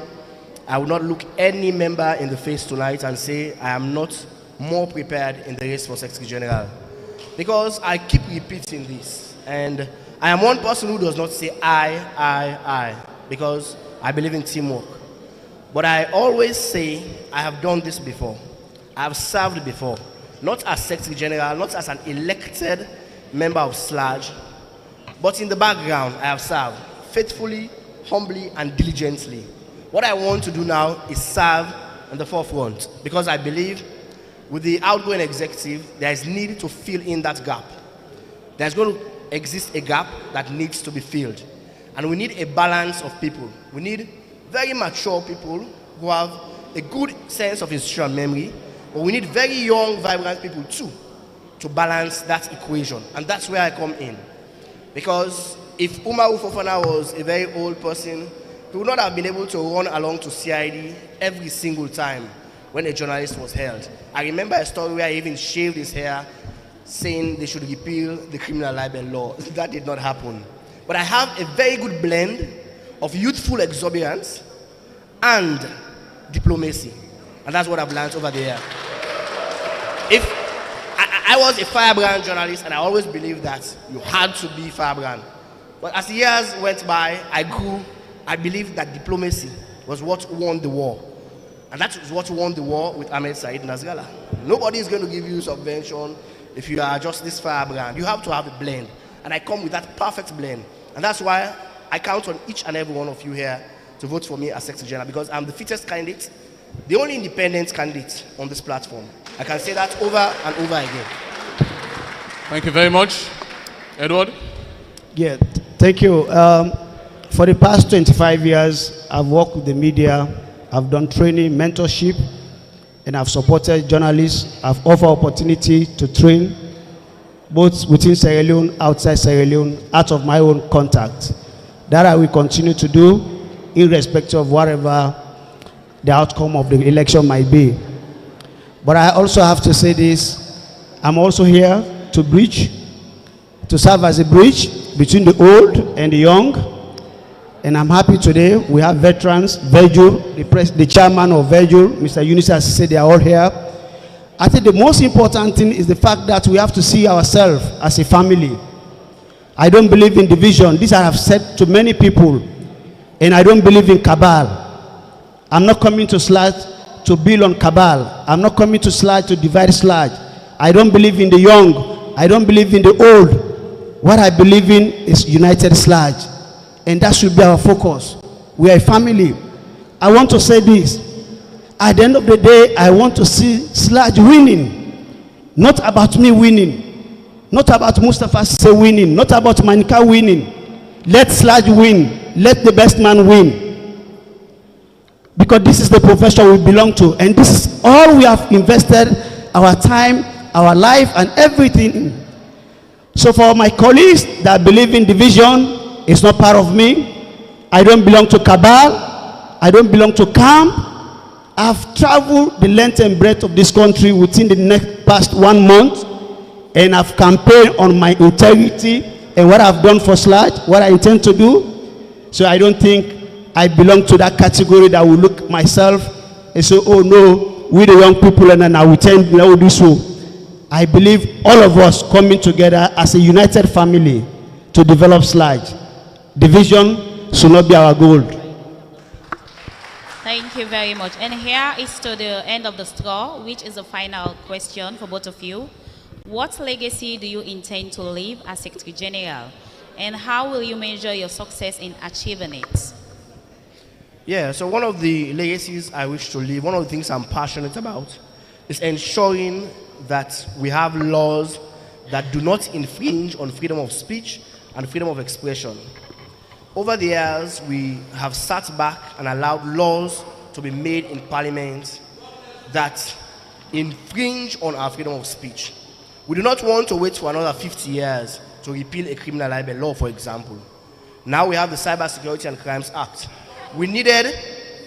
I would not look any member in the face tonight and say I am not more prepared in the race for Secretary General. Because I keep repeating this, and I am one person who does not say I, because I believe in teamwork. But I always say I have done this before. I have served before. Not as Secretary General, not as an elected member of SLAG, but in the background I have served faithfully, humbly, and diligently. What I want to do now is serve in the forefront, because I believe with the outgoing executive, there is need to fill in that gap. There's going to exist a gap that needs to be filled. And we need a balance of people. We need very mature people who have a good sense of institutional memory, but we need very young, vibrant people too to balance that equation. And that's where I come in. Because if Umaru Fofana was a very old person, he would not have been able to run along to CID every single time when a journalist was held. I remember a story where he even shaved his hair, saying they should repeal the criminal libel law. That did not happen. But I have a very good blend of youthful exuberance and diplomacy. And that's what I've learned over the year. If I was a firebrand journalist, and I always believed that you had to be firebrand. But as the years went by, I grew. I believed that diplomacy was what won the war. And that is what won the war with Ahmed Said Nazgala. Nobody is going to give you subvention if you are just this firebrand. You have to have a blend. And I come with that perfect blend. And that's why I count on each and every one of you here to vote for me as Secretary General, because I'm the fittest candidate, the only independent candidate on this platform. I can say that over and over again. Thank you very much. Edward? Yeah, thank you. For the past 25 years, I've worked with the media, I've done training, mentorship, and I've supported journalists. I've offered opportunity to train, both within Sierra Leone, outside Sierra Leone, out of my own contact. That I will continue to do, irrespective of whatever the outcome of the election might be. But I also have to say this, I'm also here to bridge, to serve as a bridge between the old and the young. And I'm happy today we have veterans, Virgil, the chairman of Virgil, Mr. Eunice has said they are all here. I think the most important thing is the fact that we have to see ourselves as a family. I don't believe in division. This I have said to many people. And I don't believe in cabal. I'm not coming to Sludge to build on cabal. I'm not coming to Sludge to divide Sludge. I don't believe in the young. I don't believe in the old. What I believe in is united Sludge. And that should be our focus. We are a family. I want to say this. At the end of the day, I want to see Sludge winning. Not about me winning. Not about Mustafa Sise winning. Not about Manika winning. Let Sludge win. Let the best man win. Because this is the profession we belong to. And this is all we have invested our time, our life, and everything in. So for my colleagues that believe in division, it's not part of me. I don't belong to cabal. I don't belong to camp. I've traveled the length and breadth of this country within the past 1 month, and I've campaigned on my integrity and what I've done for Sludge, what I intend to do. So I don't think I belong to that category that will look myself and say, oh no, we the young people, and then I will tend to do so. I believe all of us coming together as a united family to develop Sludge. Division should not be our goal. Thank you very much. And here is to the end of the straw, which is the final question for both of you. What legacy do you intend to leave as Secretary General? And how will you measure your success in achieving it? Yeah, so one of the legacies I wish to leave, one of the things I'm passionate about, is ensuring that we have laws that do not infringe on freedom of speech and freedom of expression. Over the years, we have sat back and allowed laws to be made in Parliament that infringe on our freedom of speech. We do not want to wait for another 50 years to repeal a criminal libel law, for example. Now we have the Cybersecurity and Crimes Act. We needed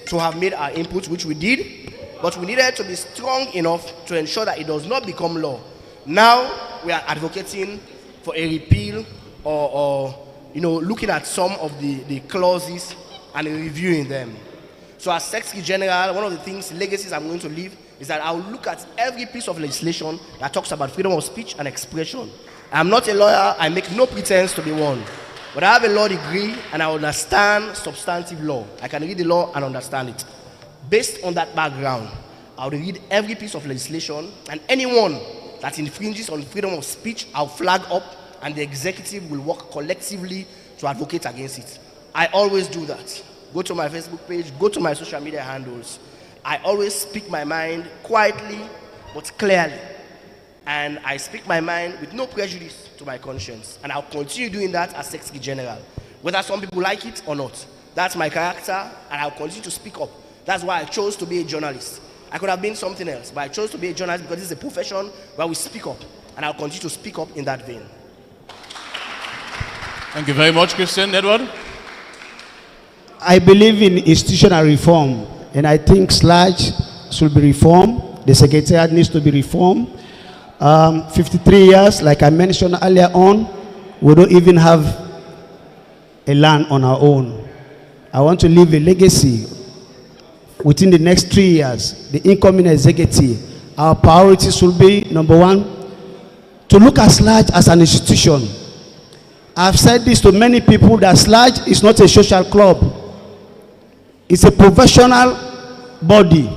to have made our input, which we did, but we needed to be strong enough to ensure that it does not become law. Now we are advocating for a repeal or looking at some of the clauses and reviewing them. So as Secretary General, one of the things, legacies I'm going to leave is that I will look at every piece of legislation that talks about freedom of speech and expression. I'm not a lawyer, I make no pretense to be one. But I have a law degree and I understand substantive law. I can read the law and understand it. Based on that background, I will read every piece of legislation, and anyone that infringes on freedom of speech, I'll flag up, and the executive will work collectively to advocate against it. I always do that. Go to my Facebook page, go to my social media handles. I always speak my mind quietly but clearly. And I speak my mind with no prejudice to my conscience. And I'll continue doing that as Secretary General, whether some people like it or not. That's my character, and I'll continue to speak up. That's why I chose to be a journalist. I could have been something else, but I chose to be a journalist because this is a profession where we speak up. And I'll continue to speak up in that vein. Thank you very much, Christian. Edward? I believe in institutional reform, and I think SLAJ should be reformed. The Secretariat needs to be reformed. 53 years, like I mentioned earlier on, we don't even have a land on our own. I want to leave a legacy within the next 3 years. The incoming executive, our priorities will be, number one, to look at SLAJ as an institution. I've said this to many people that SLAJ is not a social club. It's a professional body.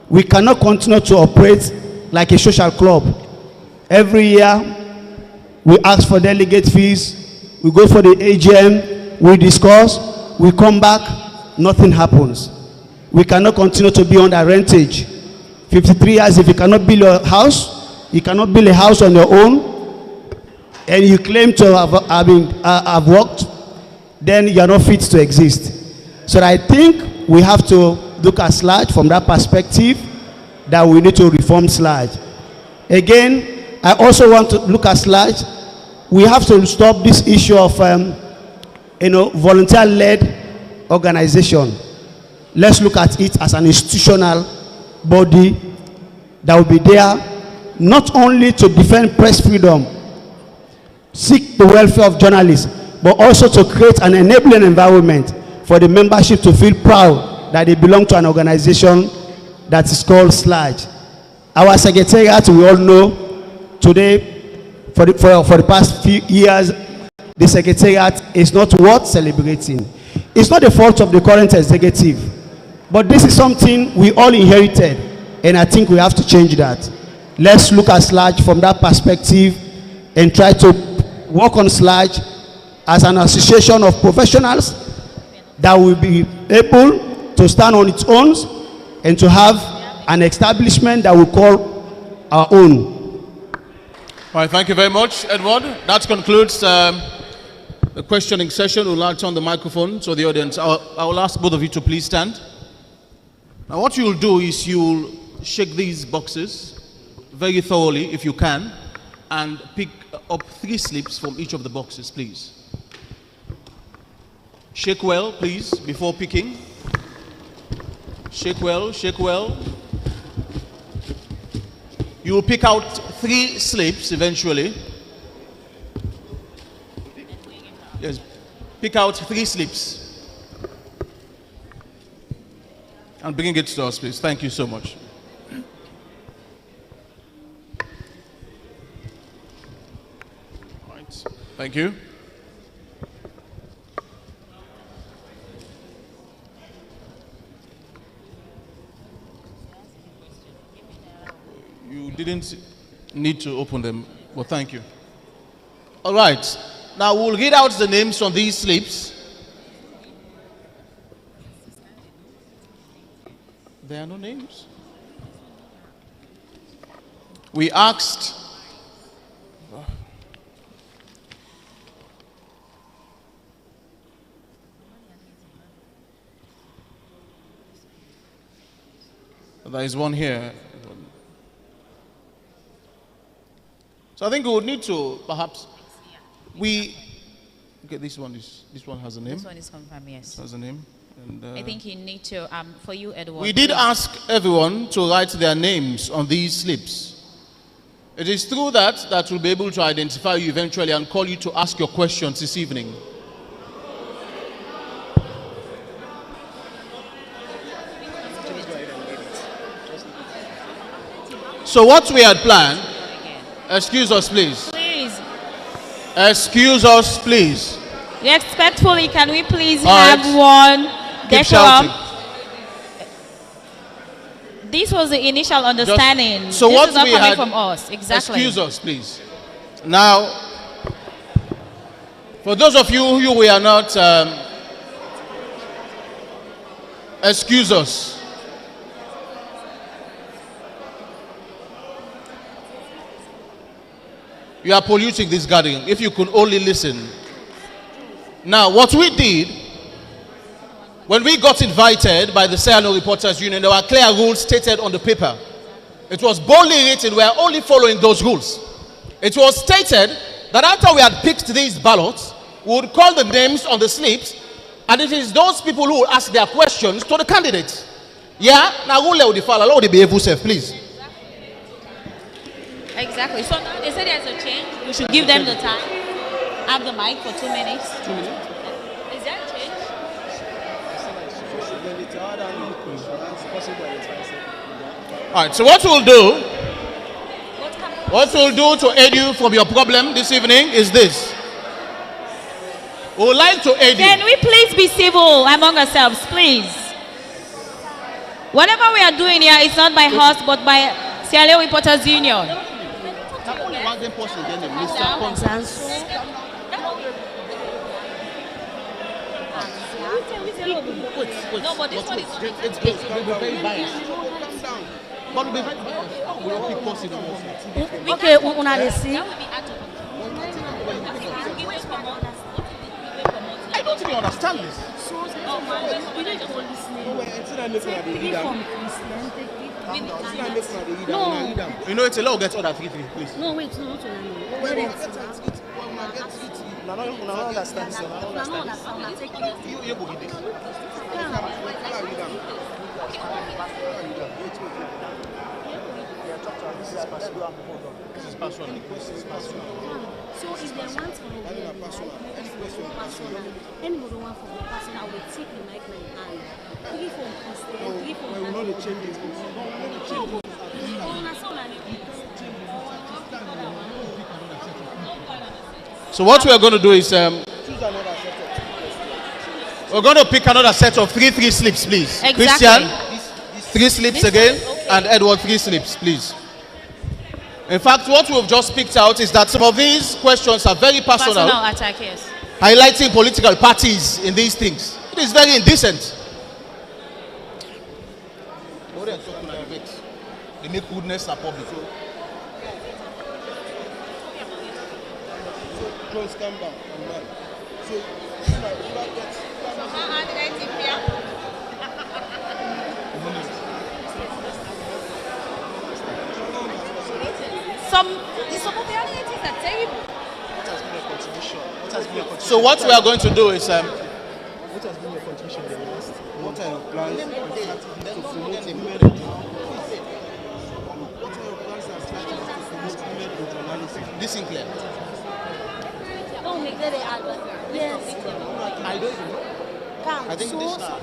We cannot continue to operate like a social club. Every year, we ask for delegate fees, we go for the AGM, we discuss, we come back, nothing happens. We cannot continue to be under rentage. 53 years, if you cannot build a house, you cannot build a house on your own, and you claim to have worked, then you are not fit to exist. So I think we have to look at SLAJ from that perspective, that we need to reform SLAJ. Again, I also want to look at SLAJ. We have to stop this issue of volunteer-led organization. Let's look at it as an institutional body that will be there not only to defend press freedom, seek the welfare of journalists, but also to create an enabling environment for the membership to feel proud that they belong to an organization that is called SLAJ. Our secretariat, we all know, today, for the past few years, the secretariat is not worth celebrating. It's not the fault of the current executive, but this is something we all inherited, and I think we have to change that. Let's look at SLAJ from that perspective and try to work on SLAJ as an association of professionals that will be able to stand on its own and to have an establishment that we call our own. All right, thank you very much, Edward. That concludes the questioning session. We'll now turn the microphone to the audience. I will ask both of you to please stand. Now, what you'll do is you'll shake these boxes very thoroughly, if you can, and pick up 3 slips from each of the boxes, please. Shake well, please, before picking. Shake well, shake well. You will pick out 3 slips eventually. Yes, pick out 3 slips. And bring it to us, please. Thank you so much. All right. Thank you. You didn't need to open them, but thank you. All right. Now we'll read out the names on these slips. There are no names. We asked there is one here. So I think we would need to perhaps okay, this one has a name. This one is confirmed, yes. This has a name. And, I think you need to for you, Edward. We did ask everyone to write their names on these slips. It is through that we'll be able to identify you eventually and call you to ask your questions this evening. So what we had planned, excuse us please. Please. Excuse us please. Respectfully, can we please All have right. one Keep decorum? shouting. This was the initial understanding. So this what is not we coming had, from us. Exactly. Excuse us, please. Now, for those of you who we are not, excuse us. You are polluting this gathering. If you could only listen. Now, what we did, when we got invited by the Sierra Leone Reporters Union, there were clear rules stated on the paper. It was boldly written, we are only following those rules. It was stated that after we had picked these ballots, We would call the names on the slips, and it is those people who will ask their questions to the candidates. Yeah? Now, who let the follow? Allow the behave yourself, please. Exactly. So now they said there's a change. We should give them the time. Have the mic for 2 minutes. 2 minutes? Is there a change? All right, so what we'll do to aid you from your problem this evening is this. We would like to aid you. Can we please be civil among ourselves, please? Whatever we are doing here is not by us, but by Sierra Leone Reporters Union. No, but this one is it's very biased. But we'll be very biased. We don't pick possible. Okay, on a see. I don't really understand this. No. You know, it's a law gets order 3-3, please. No, wait, no, not No, understand. You go get this. This is personal. So if they want to anybody want for the person, I will take the mic in hand. 3 from Christian, 3 from we will not change this. So what we are going to do is we're going to pick another set of 3 slips, please. Exactly. Christian, 3 slips again, and Edward 3 slips, please. In fact, what we've just picked out is that some of these questions are very personal attack, yes. Highlighting political parties in these things. It is very indecent. They make goodness a public. Close, calm down. So, Some of the analytics are terrible. So what we are going to do is what has been your contribution in the last? What are your plans to promote women? What are your plans and strategies to promote women in journalism? This in clear. Don't make that yes. I don't even know. I think this now.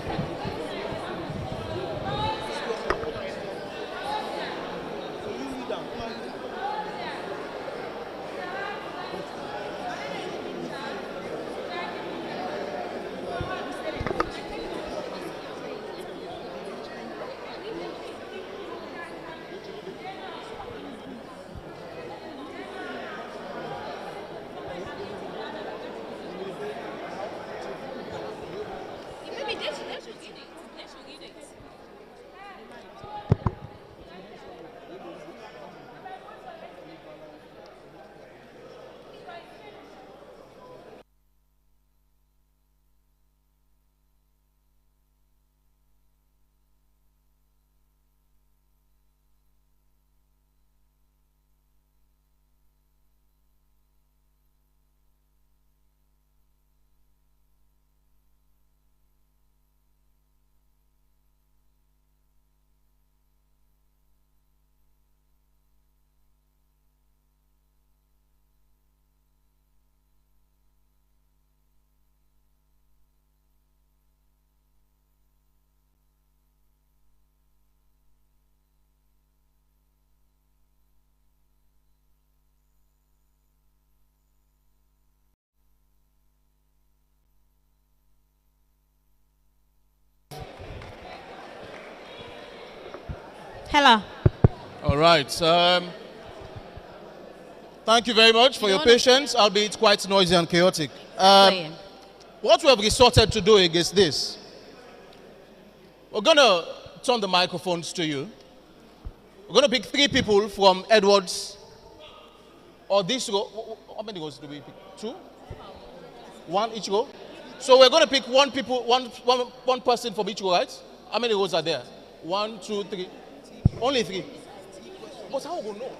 Hello. All right. Thank you very much for your patience, albeit quite noisy and chaotic. What we have resorted to do against this, we're going to turn the microphones to you. We're going to pick 3 people from Edwards or this row. How many rows do we pick? 2? 1 each row? So we're going to pick one person from each row, right? How many rows are there? 1, 2, 3. Only 3. But how will we know?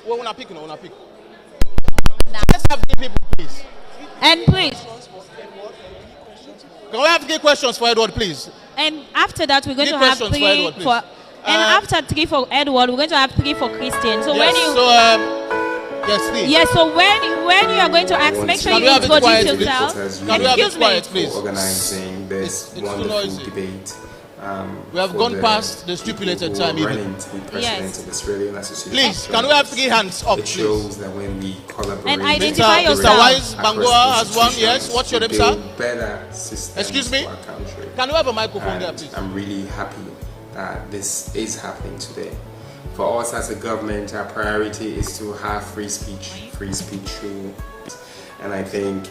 Well, when I pick, no, when I pick. Let's have three people, please. And please. Can we have three questions for Edward, please? And after that, we're going Three to have questions for three Edward, please. for. And after three for Edward, we're going to have three for Christian. So Yes, when you. so, yes, please. Yes, so when you are going to ask, make sure you introduce yourself. Excuse me. Please. Organizing this wonderful debate. We have gone past the stipulated time even. Yes. Of the Sierra Leone Association. Please, can we have three hands up, it shows that when we collaborate, and identify yourself. Mr. Wise Bangua has one, yes. What's your name, sir? Better systems. Excuse me? For our country. Can we have a microphone And there, please? I'm really happy that this is happening today. For us as a government, our priority is to have free speech through, and I think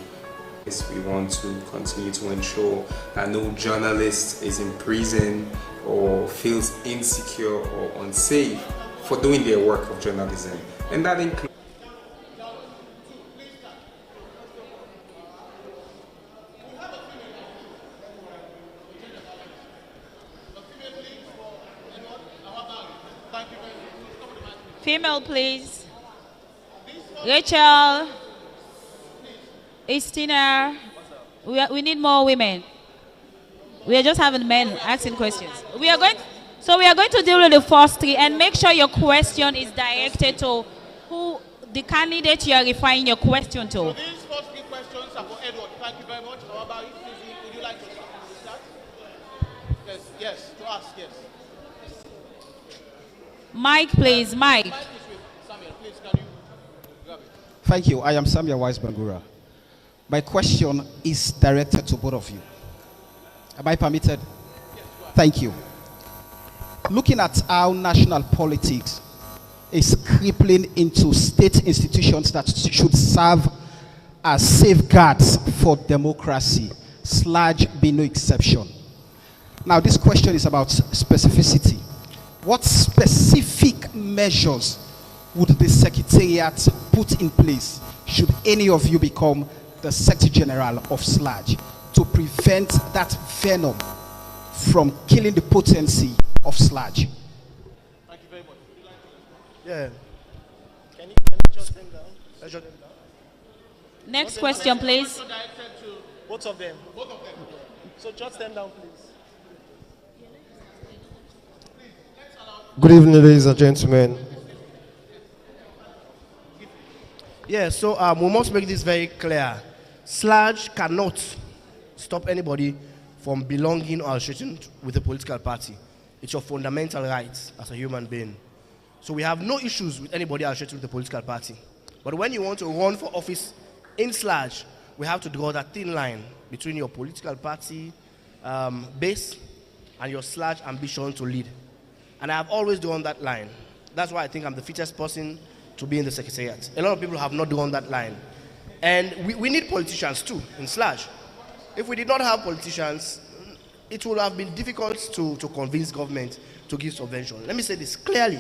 we want to continue to ensure that no journalist is in prison or feels insecure or unsafe for doing their work of journalism, and that includes. Female, please. Rachel. Istina. We need more women. We are just having men asking questions. We are going to deal with the first three, and make sure your question is directed to who the candidate you are referring your question to. So these first three questions are for Edward. Thank you very much. How about you? Would you like to start? Yes, to ask, yes. Mike, please, Mike. Samuel, please, can you grab it? Thank you. I am Samuel Wise Bangura. My question is directed to both of you. Am I permitted? Yes, thank you. Looking at how national politics is crippling into state institutions that should serve as safeguards for democracy, SLAJ be no exception. Now, this question is about specificity. What specific measures would the Secretariat put in place should any of you become the Secretary General of SLAJ to prevent that venom from killing the potency of SLAJ? Thank you very much. Yeah. Can you jot them down? Let's jot them down. Next question, please. Both of them. So jot them down, please. Good evening, ladies and gentlemen. Yeah, so we must make this very clear. SLAJ cannot stop anybody from belonging or associating with a political party. It's your fundamental rights as a human being. So we have no issues with anybody associating with a political party. But when you want to run for office in SLAJ, we have to draw that thin line between your political party base and your SLAJ ambition to lead. And I have always drawn that line. That's why I think I'm the fittest person to be in the Secretariat. A lot of people have not drawn that line. And we need politicians too in SLAJ. If we did not have politicians, it would have been difficult to convince government to give subvention. Let me say this clearly.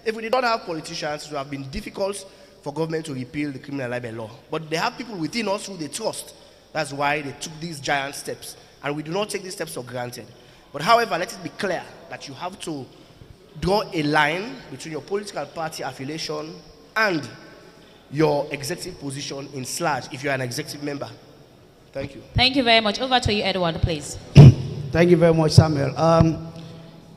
If we did not have politicians, it would have been difficult for government to repeal the criminal libel law. But they have people within us who they trust. That's why they took these giant steps. And we do not take these steps for granted. But however, let it be clear that you have to draw a line between your political party affiliation and your executive position in SLAJ if you're an executive member. Thank you. Thank you very much. Over to you, Edward, please. Thank you very much, Samuel.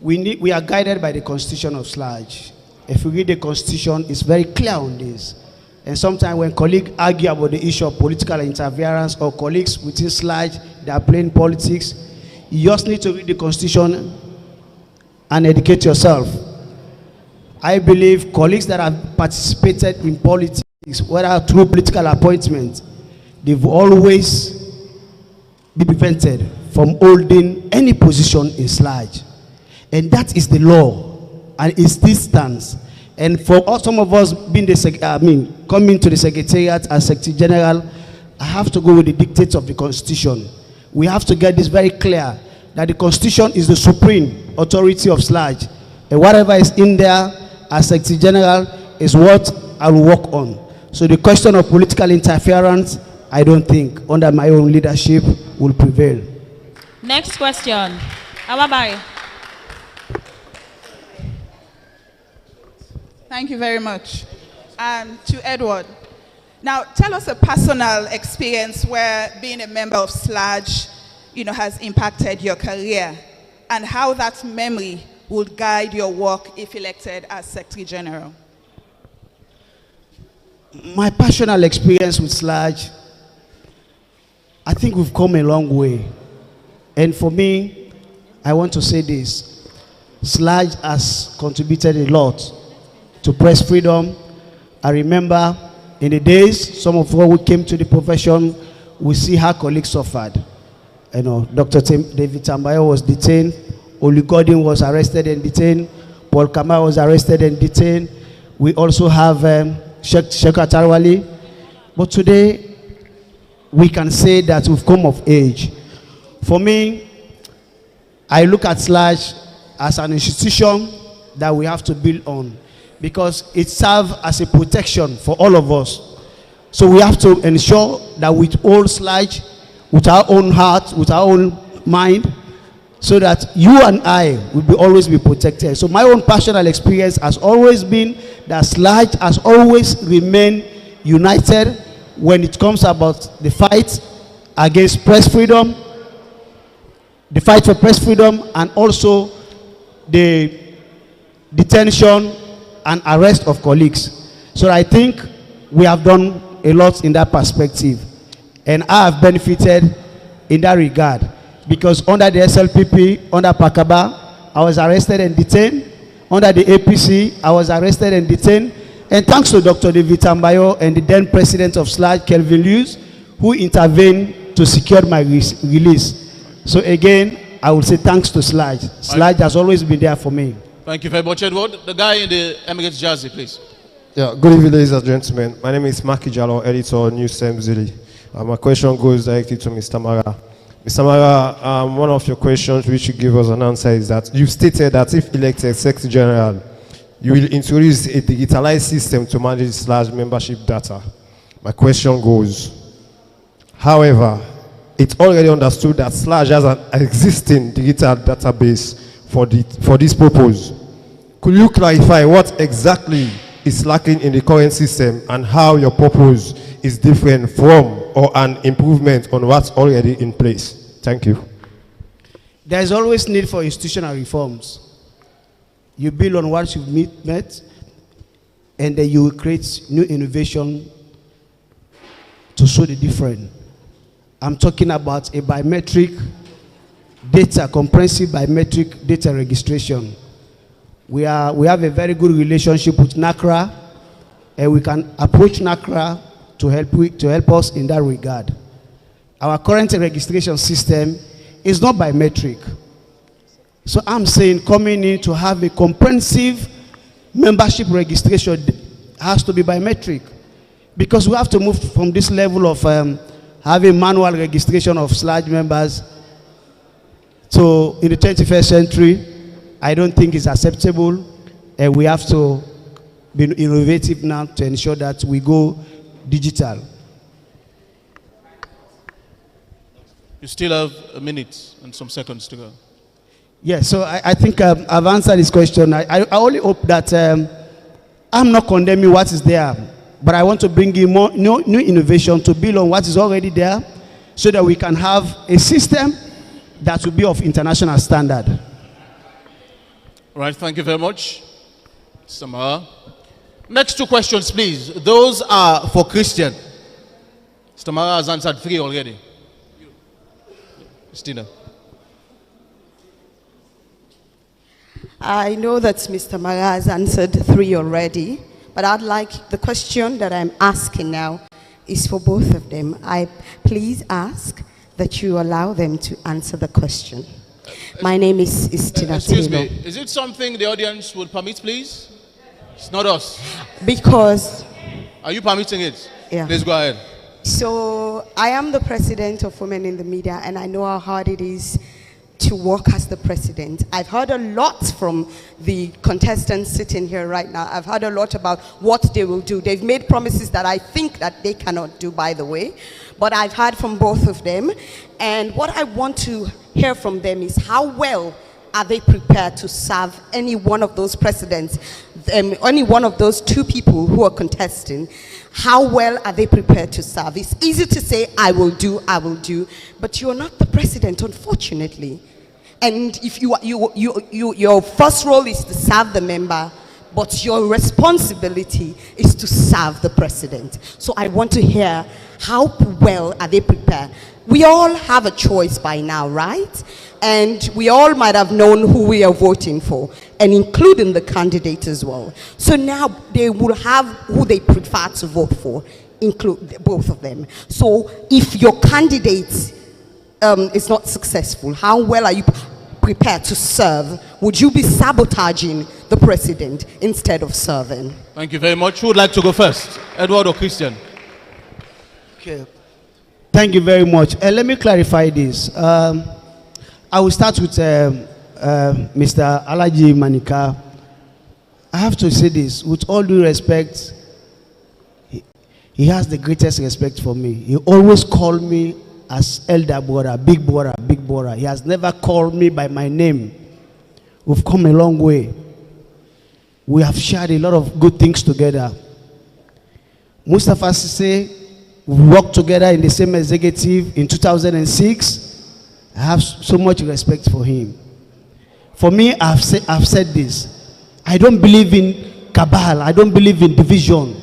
We are guided by the Constitution of SLAJ. If you read the Constitution, it's very clear on this. And sometimes when colleagues argue about the issue of political interference or colleagues within SLAJ that are playing politics, you just need to read the Constitution and educate yourself. I believe colleagues that have participated in politics, whether through political appointment, they've always been prevented from holding any position in SLAJ. And that is the law, and it still stands. And for some of us being coming to the Secretariat as Secretary General, I have to go with the dictates of the Constitution. We have to get this very clear, that the Constitution is the supreme authority of SLAJ. And whatever is in there as Secretary General is what I will work on. So the question of political interference, I don't think, under my own leadership, will prevail. Next question. Awabai. Thank you very much. And to Edward. Now, tell us a personal experience where being a member of SLAJ, has impacted your career, and how that memory would guide your work if elected as Secretary General. My personal experience with SLAJ, I think we've come a long way. And for me, I want to say this. SLAJ has contributed a lot to press freedom. I remember in the days, some of us who came to the profession, we see how colleagues suffered. Dr. David Tambayo was detained. Olu Godin was arrested and detained. Paul Kama was arrested and detained. We also have Sheikh Atarwali. But today, we can say that we've come of age. For me, I look at SLAJ as an institution that we have to build on, because it serves as a protection for all of us. So we have to ensure that we hold SLAJ with our own heart, with our own mind, so that you and I will always be protected. So my own personal experience has always been that SLAJ has always remained united when it comes about the fight against press freedom, the fight for press freedom, and also the detention and arrest of colleagues. So I think we have done a lot in that perspective, and I have benefited in that regard, because under the SLPP, under Pakaba, I was arrested and detained. Under the APC, I was arrested and detained. And thanks to Dr. David Tambayo and the then president of SLAJ, Kelvin Lewis, who intervened to secure my release. So again, I would say thanks to SLAJ. SLAJ has always been there for me. Thank you very much, Edward. The guy in the Emirates jersey, please. Yeah, good evening, ladies and gentlemen. My name is Maki Jalo, editor, News Mzili. My question goes directly to Mr. Mara. Mr. Mara, one of your questions which you give us an answer is that you stated that if elected Secretary General, you will introduce a digitalized system to manage SLAJ membership data. My question goes, however, it's already understood that SLAJ has an existing digital database for this purpose. Could you clarify what exactly is lacking in the current system and how your purpose is different from or an improvement on what's already in place? Thank you. There is always need for institutional reforms. You build on what you've met, and then you will create new innovation to show the difference. I'm talking about a biometric data, comprehensive biometric data registration. We have a very good relationship with NACRA, and we can approach NACRA to help us in that regard. Our current registration system is not biometric. So I'm saying coming in to have a comprehensive membership registration has to be biometric, because we have to move from this level of having manual registration of SLAJ members to, in the 21st century, I don't think it's acceptable, and we have to be innovative now to ensure that we go digital. You still have a minute and some seconds to go. Yes, so I think I've answered this question. I only hope that I'm not condemning what is there, but I want to bring in more new innovation to build on what is already there, so that we can have a system that will be of international standard. All right, thank you very much, Samara. Next two questions, please. Those are for Christian. Samara has answered 3 already. Christina. I know that Mr. Mara has answered 3 already, but I'd like the question that I'm asking now is for both of them. I please ask that you allow them to answer the question. My name is Tina. Excuse me, is it something the audience would permit, please? It's not us. Because... Are you permitting it? Yeah. Please go ahead. So, I am the president of Women in the Media, and I know how hard it is to work as the president. I've heard a lot from the contestants sitting here right now. I've heard a lot about what they will do. They've made promises that I think that they cannot do, by the way. But I've heard from both of them. And what I want to hear from them is how well are they prepared to serve any one of those presidents any one of those two people who are contesting, how well are they prepared to serve? It's easy to say, I will do, but you're not the president, unfortunately. And if your first role is to serve the member, but your responsibility is to serve the president. So I want to hear, how well are they prepared? We all have a choice by now, right? And we all might have known who we are voting for, and including the candidate as well. So now they will have who they prefer to vote for, include both of them. So if your candidate is not successful, how well are you prepared to serve? Would you be sabotaging the president instead of serving? Thank you very much. Who would like to go first? Edward or Christian? Okay. Thank you very much. Let me clarify this. I will start with Mr. Alaji Manika. I have to say this, with all due respect, he has the greatest respect for me. He always called me as elder brother, big brother, big brother. He has never called me by my name. We've come a long way. We have shared a lot of good things together. Mustafa Sise, we worked together in the same executive in 2006. I have so much respect for him. For me, I've said this. I don't believe in cabal. I don't believe in division.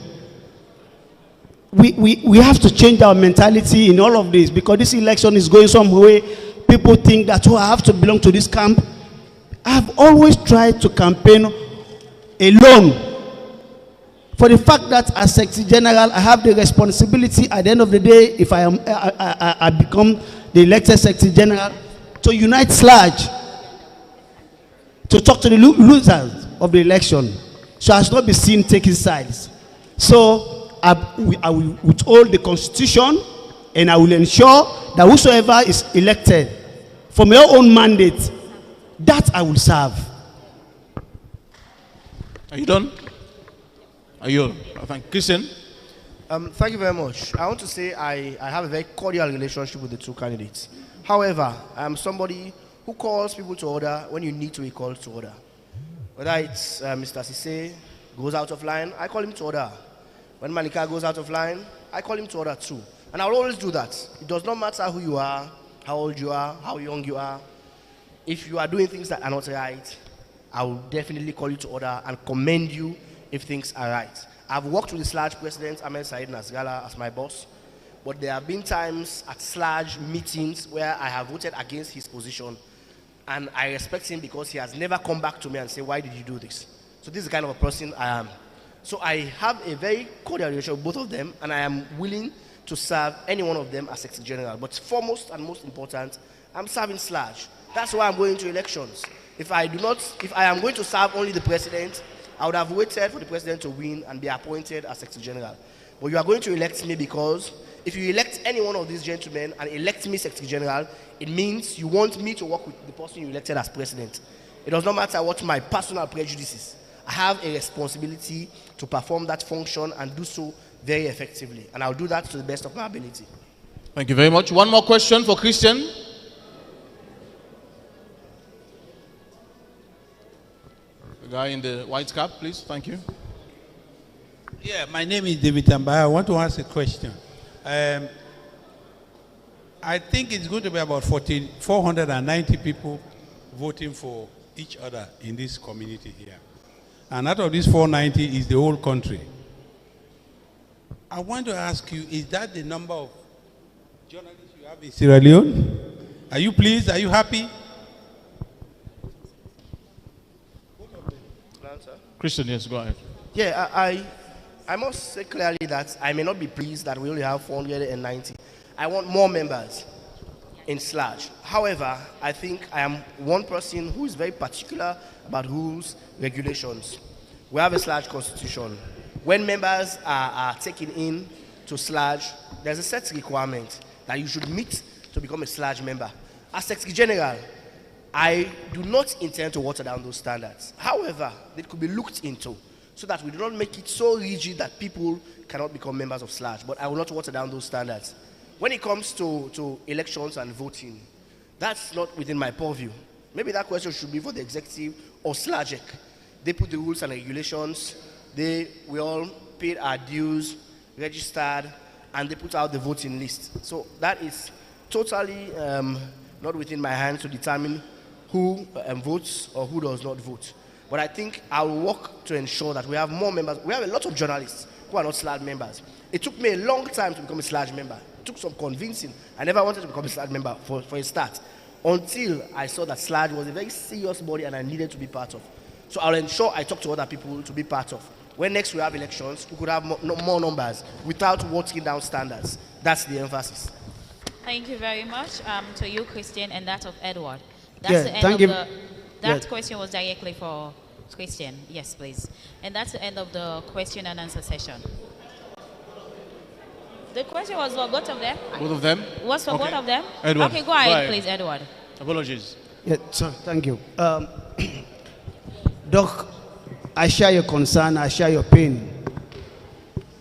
We have to change our mentality in all of this, because this election is going some way. People think that, oh, I have to belong to this camp. I've always tried to campaign alone, for the fact that as Secretary General, I have the responsibility at the end of the day, if I become the elected Secretary General, to unite SLAJ, to talk to the losers of the election, so as not be seen taking sides. So I will withhold the Constitution, and I will ensure that whosoever is elected from your own mandate, that I will serve. Are you done? Are you? Thank you. Christian? Thank you very much. I want to say I have a very cordial relationship with the two candidates. However, I'm somebody who calls people to order when you need to be called to order. Whether it's Mr. Sise goes out of line, I call him to order. When Manika goes out of line, I call him to order too. And I will always do that. It does not matter who you are, how old you are, how young you are. If you are doing things that are not right, I will definitely call you to order and commend you if things are right. I've worked with the SLAJ president, Ahmed Said Nasrallah, as my boss, but there have been times at SLAJ meetings where I have voted against his position, and I respect him because he has never come back to me and said, why did you do this? So this is the kind of a person I am. So I have a very cordial relationship with both of them, and I am willing to serve any one of them as Secretary General. But foremost and most important, I'm serving SLAJ. That's why I'm going to elections. If I am going to serve only the president, I would have waited for the president to win and be appointed as Secretary General. But you are going to elect me because if you elect any one of these gentlemen and elect me Secretary General, it means you want me to work with the person you elected as president. It does not matter what my personal prejudice is. I have a responsibility to perform that function and do so very effectively. And I'll do that to the best of my ability. Thank you very much. One more question for Christian. The guy in the white cap, please. Thank you. Yeah, my name is David Tambaya. I want to ask a question. I think it's going to be about 490 people voting for each other in this community here. And out of these 490 is the whole country. I want to ask you, is that the number of journalists you have in Sierra Leone? Are you pleased? Are you happy? Christian, yes, go ahead. Yeah, I must say clearly that I may not be pleased that we only have 490. I want more members in SLAJ. However, I think I am one person who is very particular about rules, regulations. We have a SLAJ constitution. When members are taken in to SLAJ, there's a set requirement that you should meet to become a SLAJ member. As Secretary General, I do not intend to water down those standards. However, they could be looked into so that we do not make it so rigid that people cannot become members of SLAJ. But I will not water down those standards. When it comes to elections and voting, that's not within my purview. Maybe that question should be for the executive or SLAJEC. They put the rules and regulations. We all paid our dues, registered, and they put out the voting list. So that is totally not within my hands to determine who votes or who does not vote. But I think I'll work to ensure that we have more members. We have a lot of journalists who are not SLAD members. It took me a long time to become a SLAD member. It took some convincing. I never wanted to become a SLAD member for a start, until I saw that SLAD was a very serious body and I needed to be part of. So I'll ensure I talk to other people to be part of. When next we have elections, we could have more numbers without watering down standards. That's the emphasis. Thank you very much to you, Christian, and that of Edward. Yeah, That's the end thank of you. that question was directly for Christian. Yes, please. And that's the end of the question and answer session. The question was for both of them? Both of them? Was for Okay. both of them? Edward. Okay, go ahead, please, Edward. Apologies. Yeah, sir, thank you. Doc, I share your concern, I share your pain.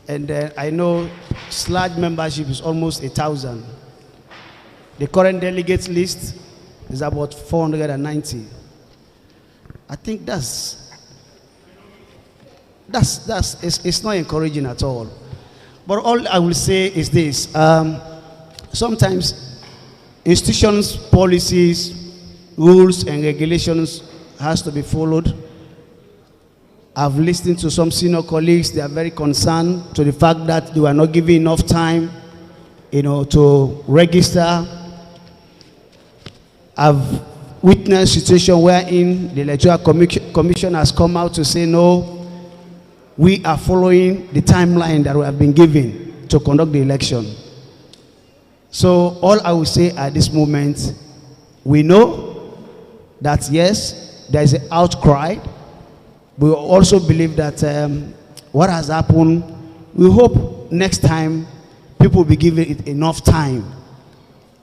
And I know SLAD membership is almost 1,000. The current delegates list is about 490. I think it's not encouraging at all. But all I will say is this. Sometimes institutions, policies, rules and regulations has to be followed. I've listened to some senior colleagues. They are very concerned to the fact that they were not given enough time, to register. I've witnessed a situation wherein the Electoral Commission has come out to say, no, we are following the timeline that we have been given to conduct the election. So all I will say at this moment, we know that yes, there is an outcry. We also believe that what has happened, we hope next time people will be given it enough time,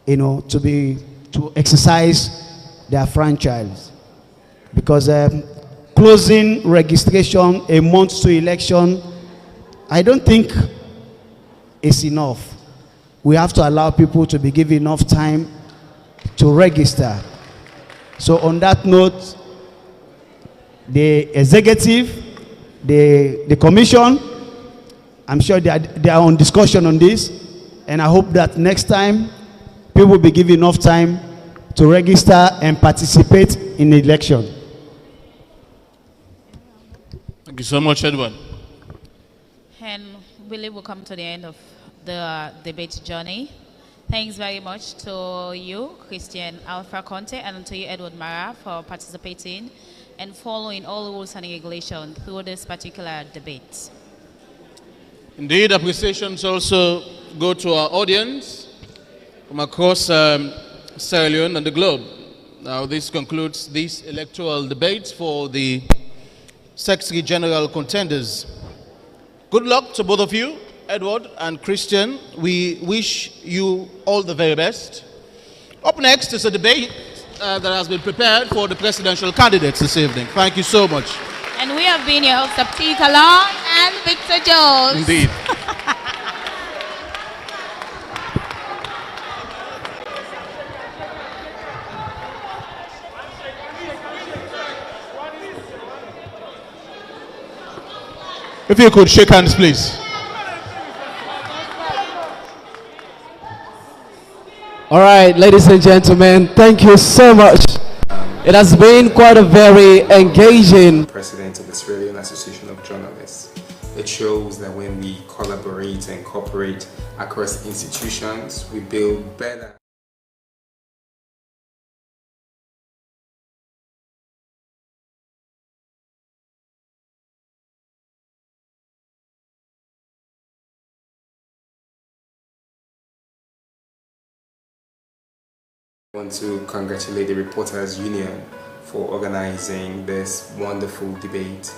to exercise their franchise. Because closing registration a month to election, I don't think is enough. We have to allow people to be given enough time to register. So on that note, the executive, the commission, I'm sure they are on discussion on this, and I hope that next time people will be given enough time to register and participate in the election. Thank you so much, Edward. And we will come to the end of the debate journey. Thanks very much to you, Christian Alpha Conte, and to you, Edward Mara, for participating and following all rules and regulations through this particular debate. Indeed, appreciations also go to our audience from across Sierra Leone and the globe. Now, this concludes this electoral debate for the Secretary General contenders. Good luck to both of you, Edward and Christian. We wish you all the very best. Up next is a debate that has been prepared for the presidential candidates this evening. Thank you so much. And we have been your hosts of T. Kalon and Victor Jones. Indeed. If you could shake hands, please. All right, ladies and gentlemen, thank you so much. It has been quite a very engaging. President of the Sierra Leone Association of Journalists. It shows that when we collaborate and cooperate across institutions, we build better. I want to congratulate the Reporters Union for organizing this wonderful debate,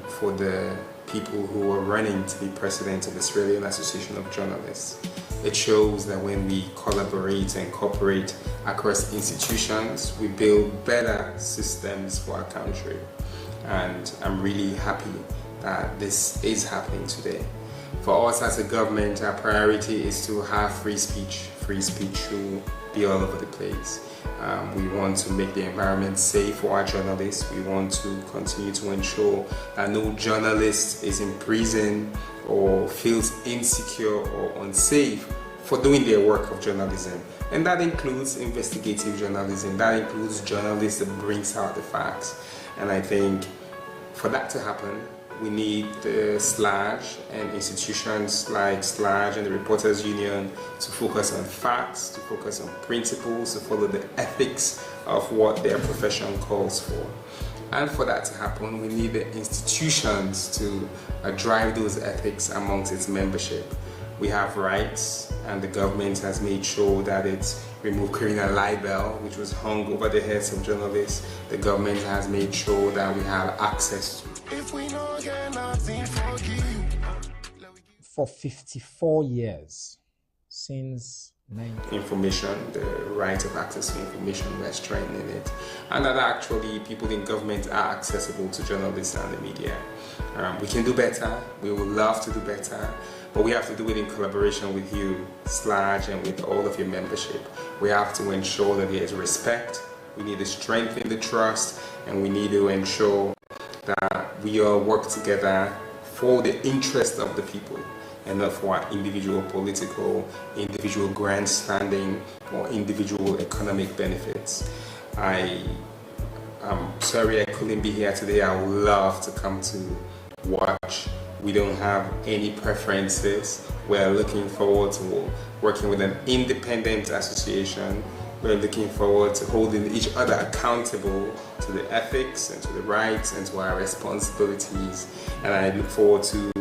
for the people who are running to be president of the Sierra Leone Association of Journalists. It shows that when we collaborate and cooperate across institutions, we build better systems for our country. And I'm really happy that this is happening today. For us as a government, our priority is to have free speech. Free speech will be all over the place. We want to make the environment safe for our journalists. We want to continue to ensure that no journalist is in prison or feels insecure or unsafe for doing their work of journalism. And that includes investigative journalism. That includes journalists that brings out the facts. And I think for that to happen, we need the SLAJ and institutions like SLAJ and the Reporters Union to focus on facts, to focus on principles, to follow the ethics of what their profession calls for. And for that to happen, we need the institutions to drive those ethics amongst its membership. We have rights, and the government has made sure that it's removed criminal libel, which was hung over the heads of journalists. The government has made sure that we have access to. For 54 years, since information, the right of access to information, we're strengthening it. And that actually people in government are accessible to journalists and the media. We can do better, we would love to do better, but we have to do it in collaboration with you, SLAJ, and with all of your membership. We have to ensure that there is respect, we need to strengthen the trust, and we need to ensure that we all work together for the interest of the people and not for our individual political, individual grandstanding, or individual economic benefits. I'm sorry I couldn't be here today. I would love to come to watch. We don't have any preferences. We're looking forward to working with an independent association. We're looking forward to holding each other accountable to the ethics and to the rights and to our responsibilities. And I look forward to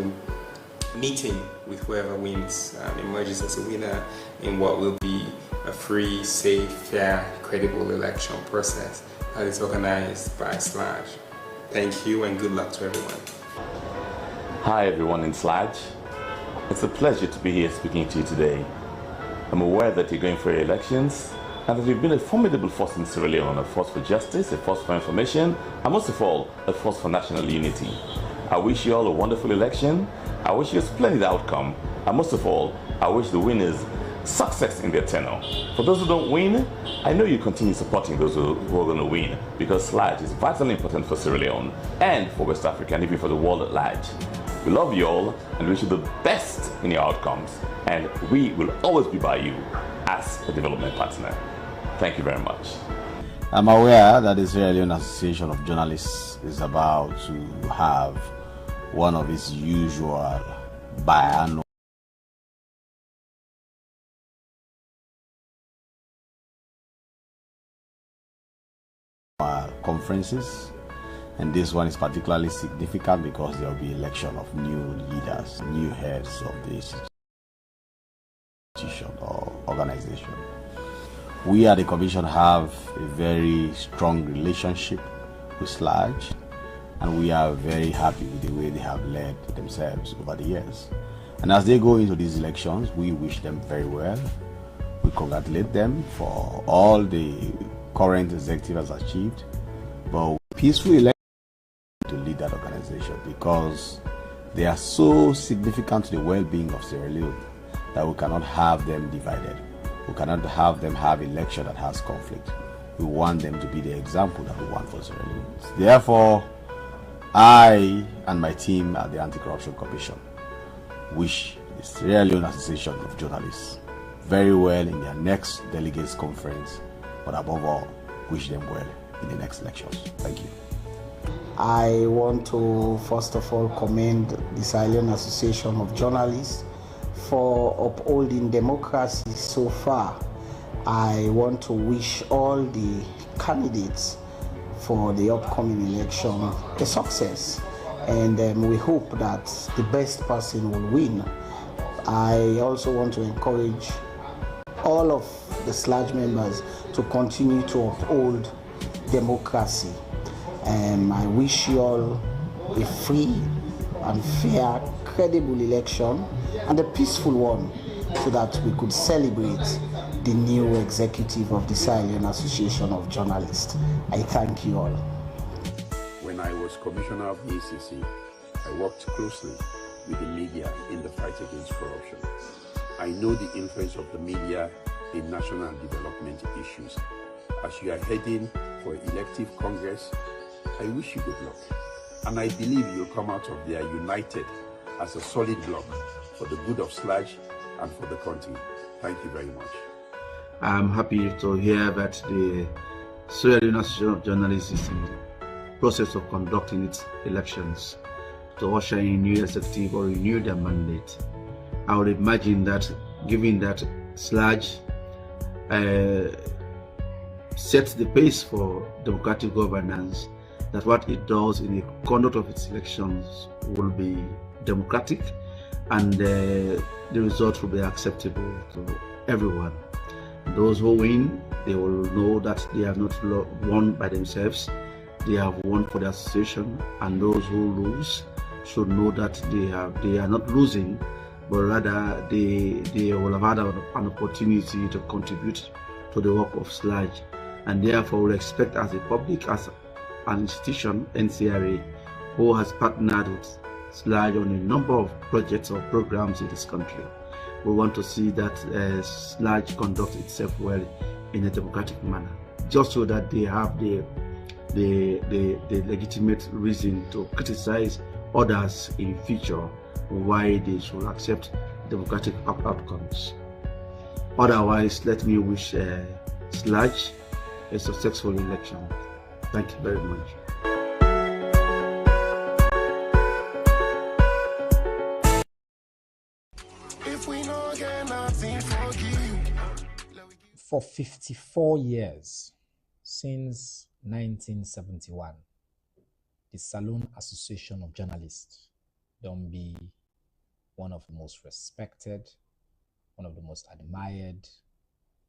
meeting with whoever wins, emerges as a winner in what will be a free, safe, fair, credible election process that is organized by SLAJ. Thank you and good luck to everyone. Hi everyone in SLAJ. It's a pleasure to be here speaking to you today. I'm aware that you're going for your elections and that you've been a formidable force in Sierra Leone, a force for justice, a force for information, and most of all, a force for national unity. I wish you all a wonderful election. I wish you a splendid outcome. And most of all, I wish the winners success in their tenure. For those who don't win, I know you continue supporting those who are going to win, because SLAJ is vitally important for Sierra Leone and for West Africa and even for the world at large. We love you all and wish you the best in your outcomes. And we will always be by you as a development partner. Thank you very much. I'm aware that the Sierra Leone Association of Journalists is about to have one of its usual biannual conferences, and this one is particularly significant because there will be election of new leaders, new heads of the institution or organization. We at the Commission have a very strong relationship with SLAJ, and we are very happy with the way they have led themselves over the years. And as they go into these elections, we wish them very well. We congratulate them for all the current executive has achieved, but peaceful election to lead that organization, because they are so significant to the well-being of Sierra Leone that we cannot have them divided. We cannot have them have election that has conflict. We want them to be the example that we want for Sierra Leone. Therefore, I and my team at the Anti-Corruption Commission wish the Sierra Leone Association of Journalists very well in their next delegates conference, but above all, wish them well in the next elections. Thank you. I want to first of all commend the Sierra Leone Association of Journalists for upholding democracy so far. I want to wish all the candidates for the upcoming election a success, and we hope that the best person will win. I also want to encourage all of the SLAJ members to continue to uphold democracy. I wish you all a free and fair, credible election and a peaceful one, so that we could celebrate the new executive of the Sierra Leone Association of Journalists. I thank you all. When I was commissioner of the ECC, I worked closely with the media in the fight against corruption. I know the influence of the media in national development issues. as you are heading for elective Congress, I wish you good luck. And I believe you'll come out of there united as a solid bloc for the good of Sludge and for the country. Thank you very much. I'm happy to hear that the Sierra Leone Association of Journalists is in the process of conducting its elections to usher in new executive or renew their mandate. I would imagine that, given that Sludge sets the pace for democratic governance, that what it does in the conduct of its elections will be democratic, and the result will be acceptable to everyone. Those who win, they will know that they have not won by themselves, they have won for the association, and those who lose should know that they are not losing, but rather they will have had an opportunity to contribute to the work of Sludge, and therefore will expect as a public, as an institution, NCRA, who has partnered with Sludge on a number of projects or programs in this country. We want to see that Sludge conducts itself well in a democratic manner, just so that they have the legitimate reason to criticize others in future why they should accept democratic outcomes. Otherwise, let me wish Sludge a successful election. Thank you very much. For 54 years, since 1971, the Saloon Association of Journalists don't be one of the most respected, one of the most admired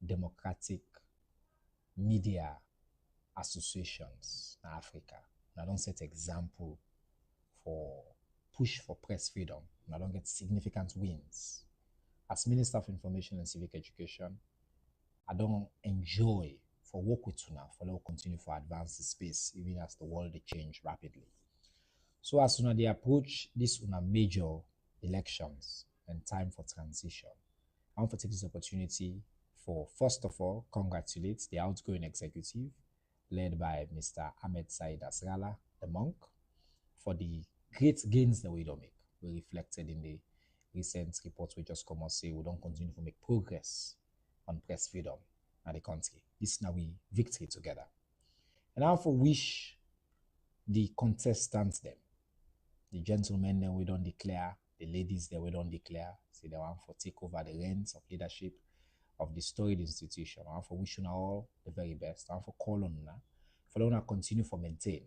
democratic media associations in Africa. And I don't set example for push for press freedom, and I don't get significant wins. As Minister of Information and Civic Education, I don't enjoy for work with Tuna for let continue for advance the space, even as the world they change rapidly. So as soon as they approach this major elections and time for transition, I want to take this opportunity for, first of all, congratulate the outgoing executive led by Mr. Ahmed Said Asrala, the monk, for the great gains that we don't make. We reflected in the recent reports we just come and say we don't continue to make progress on press freedom in the country. This is now we victory together. And I want to wish the contestants them, the gentlemen that we don't declare, the ladies that we don't declare, say they want to take over the reins of leadership of the storied institution. I want to wish you all the very best. I want to call on you for you to continue to maintain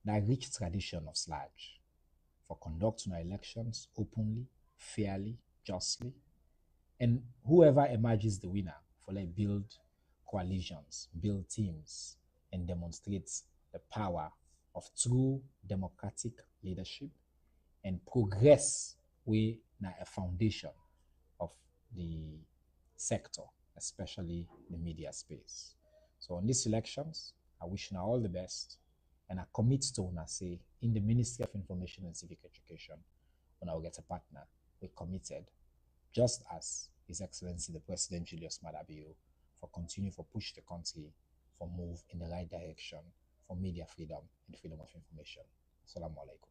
that rich tradition of Sludge, for conducting our elections openly, fairly, justly, and whoever emerges the winner, for like build coalitions, build teams, and demonstrate the power of true democratic leadership and progress with a foundation of the sector, especially the media space. So on these elections, I wish you all the best, and I commit to una say in the Ministry of Information and Civic Education, when I will get a partner, we're committed, just as His Excellency the President Julius Maada Bio, for continue to push the country for move in the right direction for media freedom and freedom of information. Assalamu alaikum.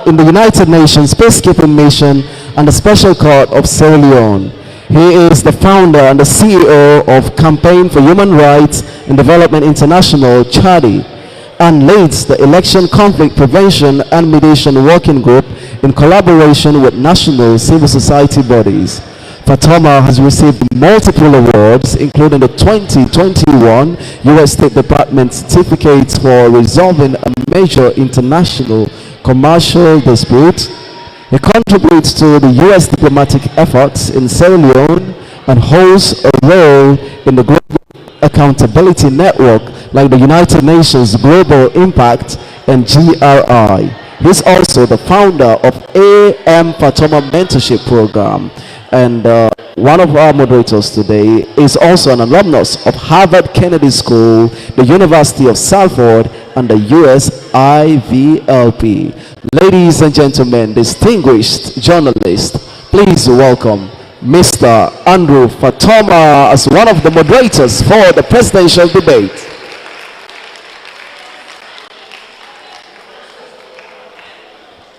In the United Nations Peacekeeping Mission and the Special Court of Sierra Leone. He is the founder and the CEO of Campaign for Human Rights and Development International, CHADI, and leads the Election Conflict Prevention and Mediation Working Group in collaboration with national civil society bodies. Fatoma has received multiple awards, including the 2021 U.S. State Department Certificate for Resolving a Major International Commercial Dispute. He contributes to the U.S. diplomatic efforts in Sierra Leone and holds a role in the Global Accountability Network like the United Nations Global Impact and GRI. He's also the founder of AM Fatoma Mentorship Program. And one of our moderators today is also an alumnus of Harvard Kennedy School, the University of Salford, and the US IVLP. Ladies and gentlemen, distinguished journalists, please welcome Mr. Andrew Fatoma as one of the moderators for the presidential debate.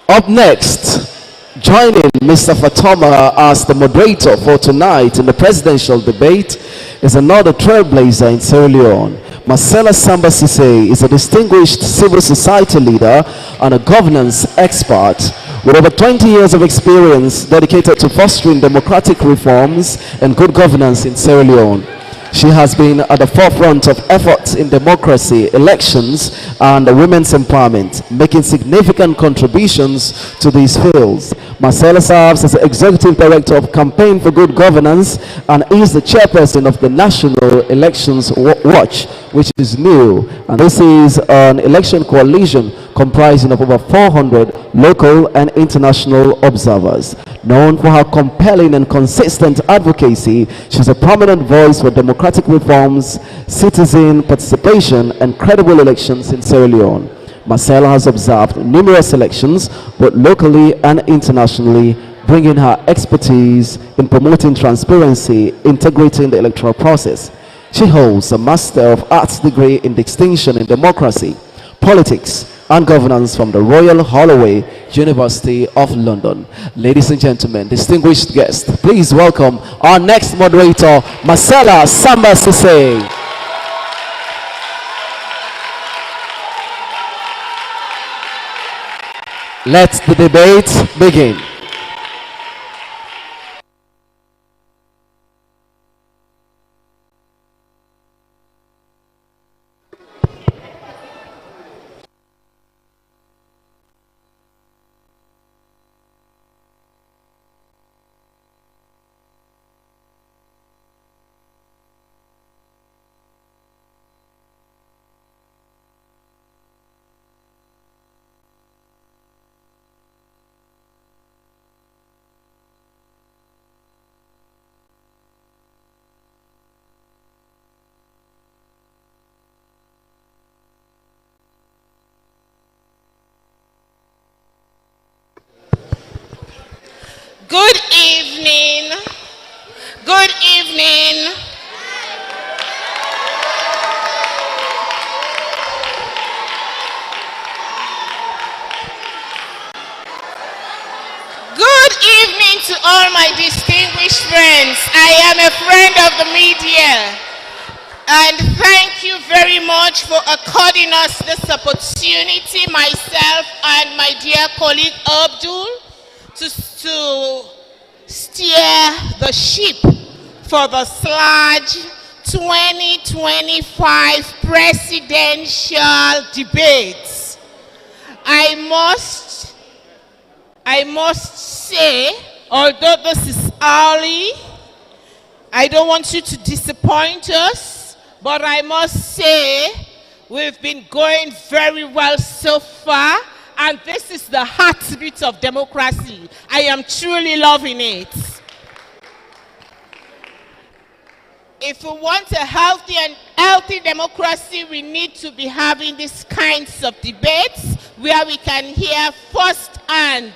Up next, joining Mr. Fatoma as the moderator for tonight in the presidential debate is another trailblazer in Sierra Leone. Marcella Slbc is a distinguished civil society leader and a governance expert with over 20 years of experience dedicated to fostering democratic reforms and good governance in Sierra Leone. She has been at the forefront of efforts in democracy, elections, and women's empowerment, making significant contributions to these fields. Marcella serves as the Executive Director of Campaign for Good Governance and is the chairperson of the National Elections Watch, which is new. And this is an election coalition comprising of over 400 local and international observers. Known for her compelling and consistent advocacy, she's a prominent voice for democratic reforms, citizen participation, and credible elections in Sierra Leone. Marcella has observed numerous elections, both locally and internationally, bringing her expertise in promoting transparency, integrating the electoral process. She holds a Master of Arts degree in Distinction in Democracy, Politics, and Governance from the Royal Holloway University of London. Ladies and gentlemen, distinguished guests, please welcome our next moderator, Marcella Slbc. Let the debate begin. Good evening. Good evening. Good evening to all my distinguished friends. I am a friend of the media. And thank you very much for according us this opportunity, myself and my dear colleague Abdul, to steer the ship for the SLAJ 2025 presidential debates. I must say, although this is early, I don't want you to disappoint us, but I must say we've been going very well so far. And this is the heartbeat of democracy. I am truly loving it. If we want a healthy democracy, we need to be having these kinds of debates where we can hear firsthand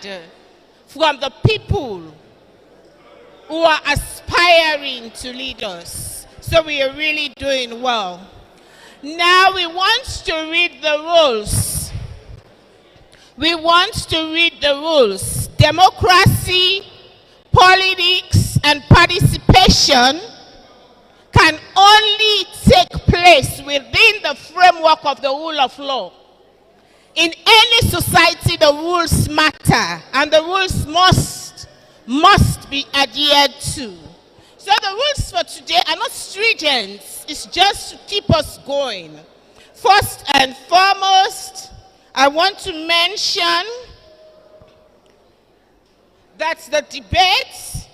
from the people who are aspiring to lead us. So we are really doing well. Now we want to read the rules. We want to read the rules. Democracy, politics, and participation administration can only take place within the framework of the rule of law. In any society, the rules matter, and the rules must be adhered to. So the rules for today are not stringent, it's just to keep us going. First and foremost, I want to mention that the debate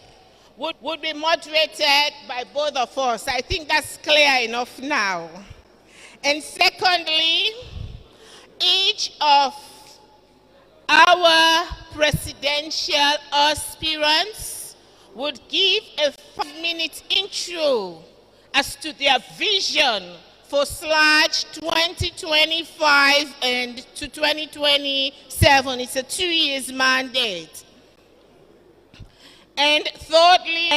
would be moderated by both of us. I think that's clear enough now. And secondly, each of our presidential aspirants would give a 5-minute intro as to their vision for SLAGE 2025 and to 2027. It's a 2-year mandate. And thirdly,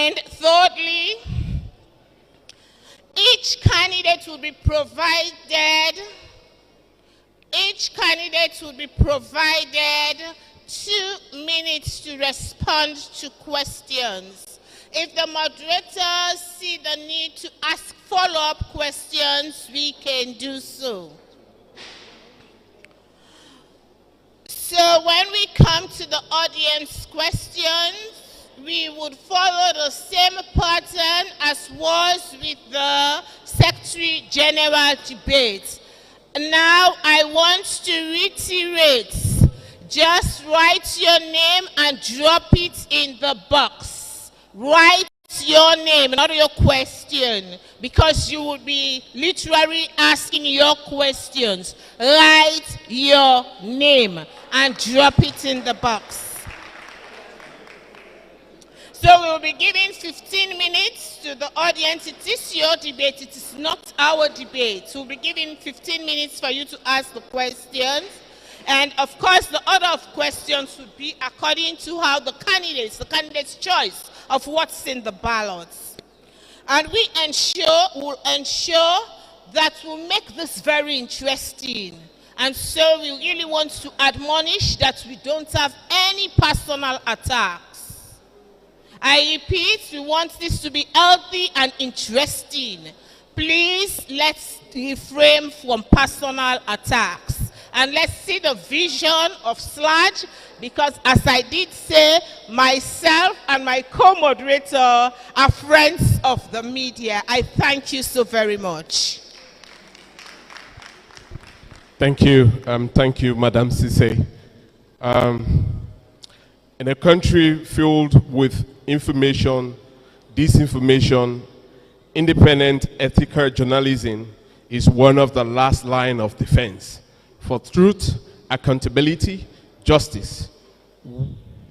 each candidate will be provided 2 minutes to respond to questions. If the moderators see the need to ask follow-up questions, we can do so. So when we come to the audience questions, we would follow the same pattern as was with the Secretary General debate. Now I want to reiterate, just write your name and drop it in the box. Write your name, not your question, because you would be literally asking your questions. Write your name and drop it in the box. So we will be giving 15 minutes to the audience. It is your debate, it is not our debate. We'll be giving 15 minutes for you to ask the questions. And of course, the order of questions would be according to how the candidate's choice of what's in the ballots. And will ensure that we'll make this very interesting. And so we really want to admonish that we don't have any personal attacks. I repeat, we want this to be healthy and interesting. Please, let's refrain from personal attacks. And let's see the vision of SLAGE, because as I did say, myself and my co-moderator are friends of the media. I thank you so very much. Thank you, Madam Sise. In a country filled with information, disinformation, independent ethical journalism is one of the last line of defense for truth, accountability, justice.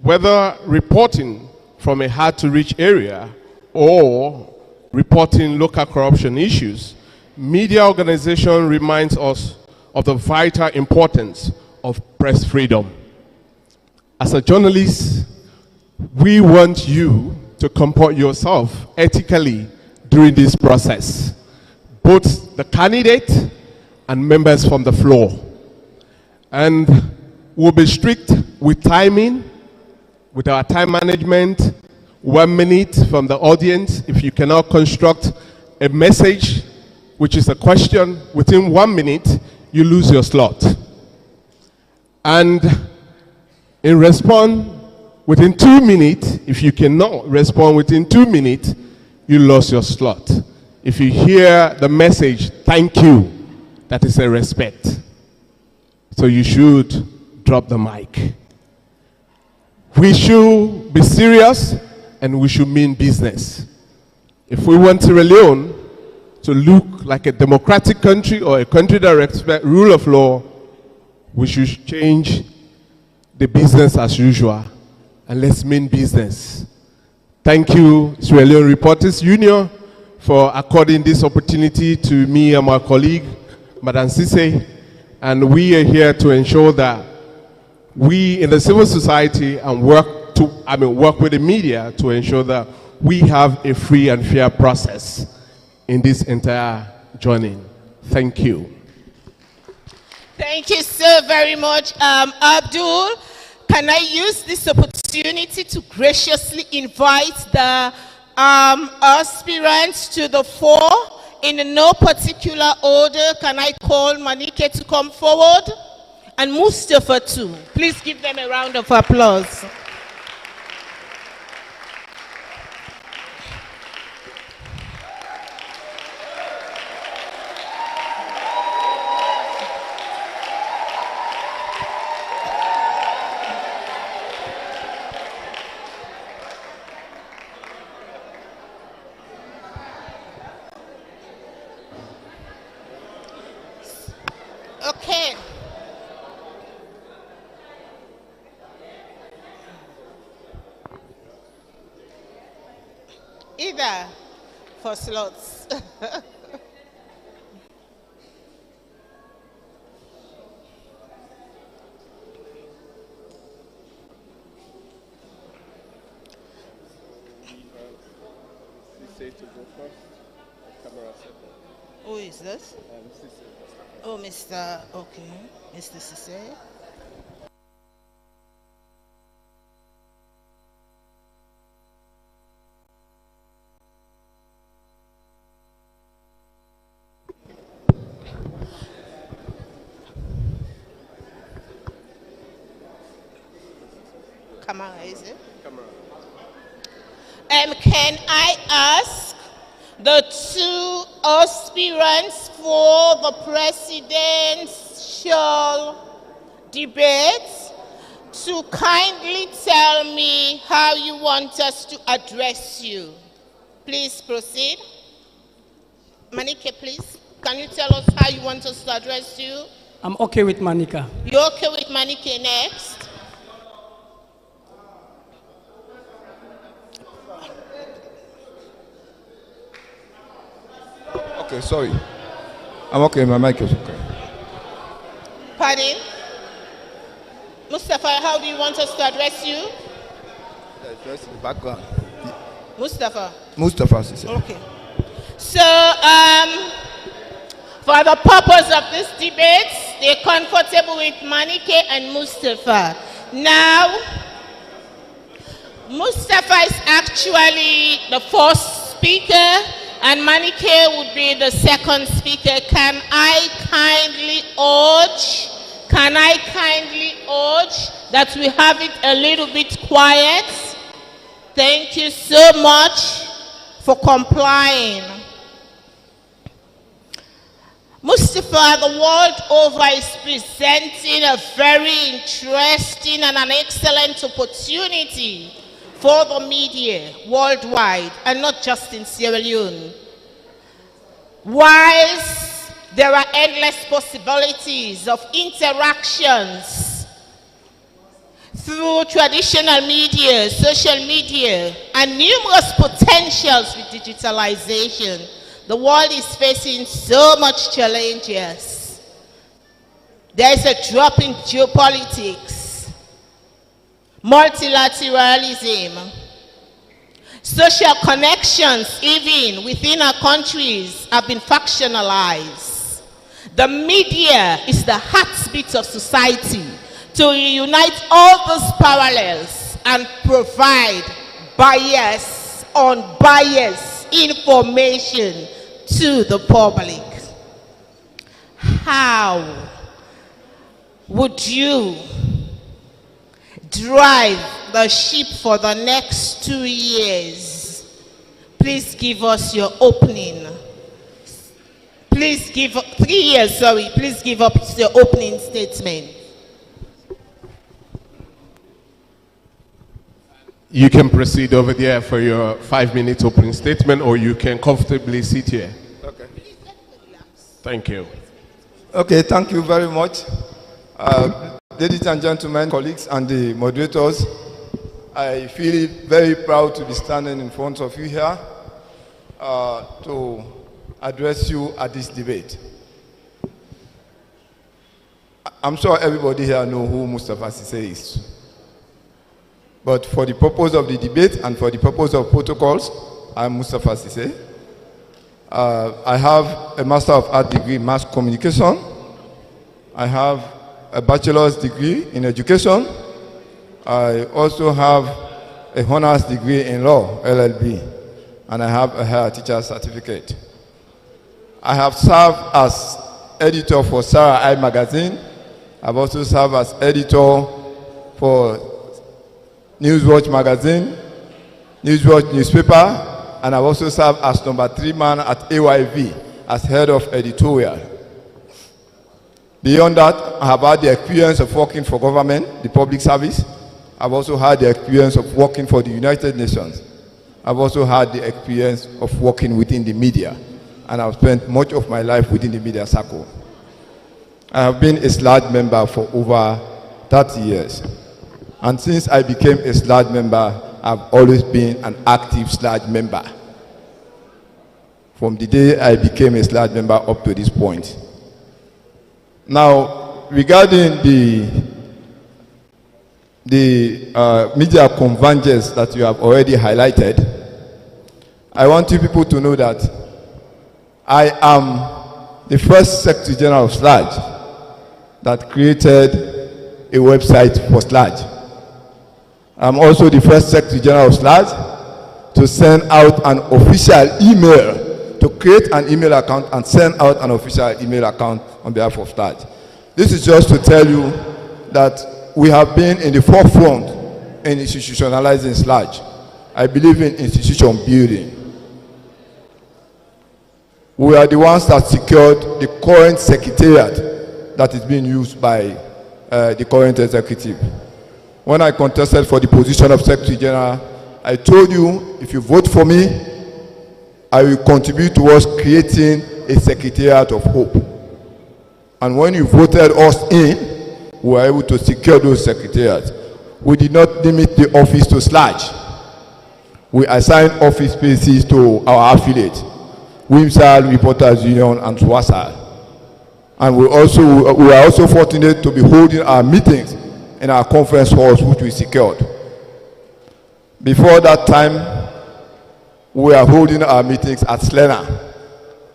Whether reporting from a hard-to-reach area or reporting local corruption issues, media organization reminds us of the vital importance of press freedom. As a journalist, we want you to comport yourself ethically during this process, both the candidate and members from the floor. And we'll be strict with timing, with our time management, 1 minute from the audience. If you cannot construct a message, which is a question, within 1 minute, you lose your slot. And in response, within 2 minutes, if you cannot respond within 2 minutes, you lost your slot. If you hear the message, thank you, that is a respect. So you should drop the mic. We should be serious and we should mean business. If we want Sierra Leone to look like a democratic country or a country that respects rule of law, we should change the business as usual. And let's mean business. Thank you, Sierra Leone Reporters Union, for according this opportunity to me and my colleague, Madam Sise. And we are here to ensure that we in the civil society and work with the media to ensure that we have a free and fair process in this entire journey. Thank you. Thank you so very much, Abdul. Can I use this opportunity to graciously invite the Aspirants to the fore, in no particular order, can I call Manike to come forward? And Mustafa too. Please give them a round of applause. Okay. Either for slots. Who is this? Oh, Mr. Okay, Mr. Sise. Kamara, is it? Can I ask the two aspirants for the presidential debate to kindly tell me how you want us to address you? Please proceed. Manike, please. Can you tell us how you want us to address you? I'm okay with Manika. You're okay with Manike next? Okay, sorry. I'm okay, my mic is okay. Pardon? Mustafa, how do you want us to address you? Just in the background. Mustafa. Mustafa, she said. Okay. So, for the purpose of this debate, they're comfortable with Manike and Mustafa. Now, Mustafa is actually the first speaker, and Manike would be the second speaker. Can I kindly urge that we have it a little bit quiet? Thank you so much for complying. Mustafa, the world over, is presenting a very interesting and an excellent opportunity for the media worldwide, and not just in Sierra Leone. Whilst there are endless possibilities of interactions through traditional media, social media, and numerous potentials with digitalization, the world is facing so much challenges. There is a drop in geopolitics, multilateralism, social connections even within our countries have been factionalized. The media is the heartbeat of society to reunite all those parallels and provide bias on bias information to the public. How would you drive the ship for the next 2 years? Please give us your opening. Please give up 3 years, sorry. Please give up your opening statement. You can proceed over there for your 5-minute opening statement, or you can comfortably sit here. Okay. Thank you. Okay, thank you very much. Ladies and gentlemen, colleagues, and the moderators, I feel very proud to be standing in front of you here to address you at this debate. I'm sure everybody here knows who Mustafa Sise is. But for the purpose of the debate and for the purpose of protocols, I'm Mustafa Sise. I have a Master of Art degree in Mass Communication. I have a bachelor's degree in education. I also have a honors degree in law, LLB. and I have a higher teacher certificate. I have served as editor for Sarah I magazine. I've also served as editor for Newswatch magazine, Newswatch newspaper, and I've also served as number 3 man at AYV as head of editorial. Beyond that, I have had the experience of working for government, the public service. I've also had the experience of working for the United Nations. I've also had the experience of working within the media, and I've spent much of my life within the media circle. I have been a SLAD member for over 30 years. And since I became a SLAD member, I've always been an active SLAD member. From the day I became a SLAD member up to this point. Now, regarding the media convergence that you have already highlighted, I want you people to know that I am the first Secretary General of SLAD that created a website for SLAD. I'm also the first Secretary General of SLAD to send out an official email, to create an email account and send out an official email account on behalf of SLAD. This is just to tell you that we have been in the forefront in institutionalizing SLAD. I believe in institution building. We are the ones that secured the current secretariat that is being used by the current executive. When I contested for the position of Secretary General, I told you, if you vote for me, I will contribute towards creating a Secretariat of Hope. And when you voted us in, we were able to secure those secretariats. We did not limit the office to SLAD. We assigned office spaces to our affiliates, WIMSAL, Reporters Union, and SWASA. And we are also fortunate to be holding our meetings in our conference halls, which we secured. Before that time, we are holding our meetings at Slena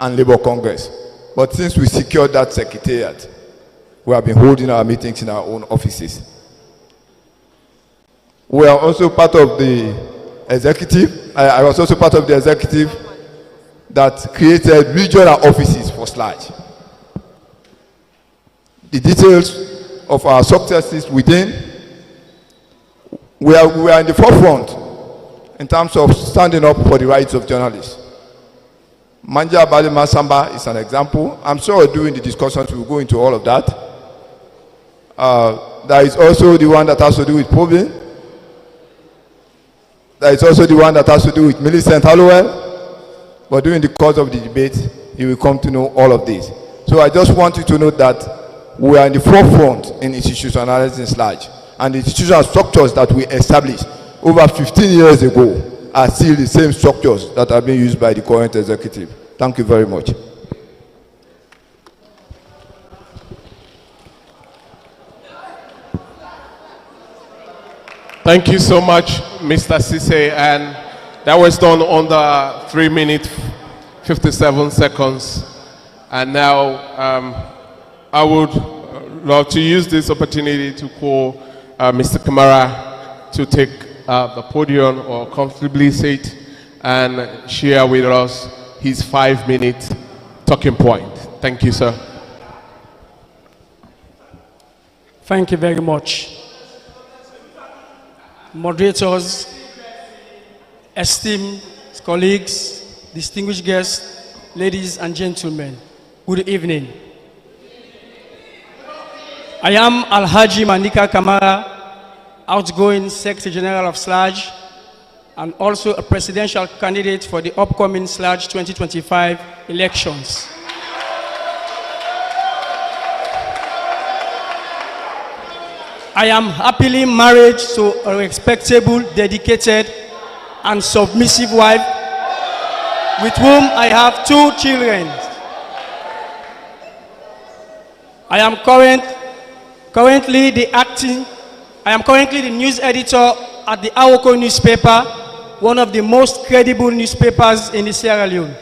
and Labour Congress. But since we secured that secretariat, we have been holding our meetings in our own offices. We are also part of the executive. I was also part of the executive that created regional offices for SLAD. The details of our successes within, we are in the forefront in terms of standing up for the rights of journalists. Manja Bali Masamba is an example. I'm sure during the discussions we'll go into all of that. There is also the one that has to do with Pobin. There is also the one that has to do with Millicent Hallowell. But during the course of the debate, you will come to know all of this. So I just want you to know that we are in the forefront in institutionalizing SLAD. And the institutional structures that we established over 15 years ago are still the same structures that are being used by the current executive. Thank you very much. Thank you so much, Mr. Sise, and that was done under 3 minutes, 57 seconds. And now I would love to use this opportunity to call Mr. Kamara to take the podium or comfortably sit and share with us his 5-minute talking point. Thank you, sir. Thank you very much. Moderators, esteemed colleagues, distinguished guests, ladies and gentlemen, good evening. I am Alhaji Manika Kamara, outgoing Secretary General of SLAD, and also a presidential candidate for the upcoming SLAD 2025 elections. I am happily married to a respectable, dedicated, and submissive wife with whom I have 2 children. I am currently the news editor at the Awoko newspaper, one of the most credible newspapers in the Sierra Leone.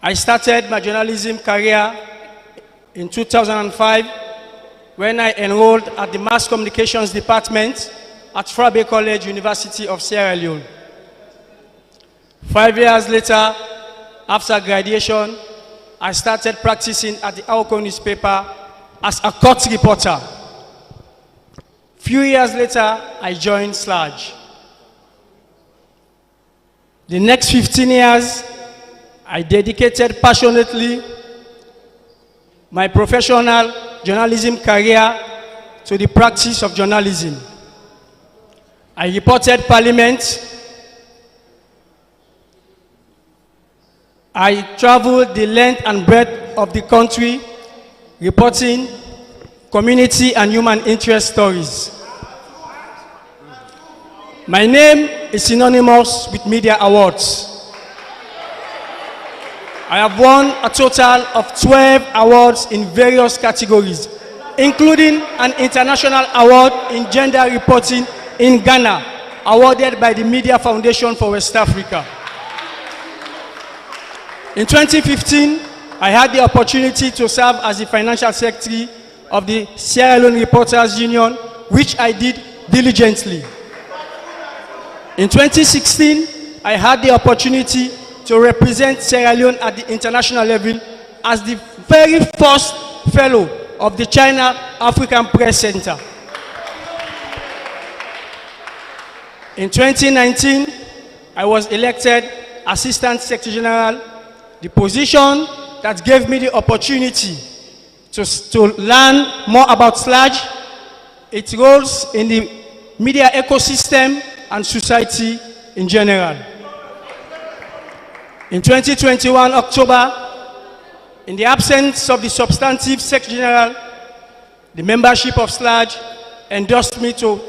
I started my journalism career in 2005 when I enrolled at the Mass Communications Department at Freetown College, University of Sierra Leone. 5 years later, after graduation, I started practicing at the Aoko newspaper as a court reporter. Few years later, I joined SLAJ. The next 15 years, I dedicated passionately my professional journalism career to the practice of journalism. I reported Parliament. I traveled the length and breadth of the country, reporting community and human interest stories. My name is synonymous with media awards. I have won a total of 12 awards in various categories, including an international award in gender reporting in Ghana, awarded by the Media Foundation for West Africa. In 2015, I had the opportunity to serve as the financial secretary of the Sierra Leone Reporters Union, which I did diligently. In 2016, I had the opportunity to represent Sierra Leone at the international level as the very first fellow of the China African Press Center. In 2019, I was elected Assistant Secretary General, the position that gave me the opportunity to learn more about SLAJ, its roles in the media ecosystem and society in general. In 2021, October, in the absence of the substantive Secretary General, the membership of SLAJ endorsed me to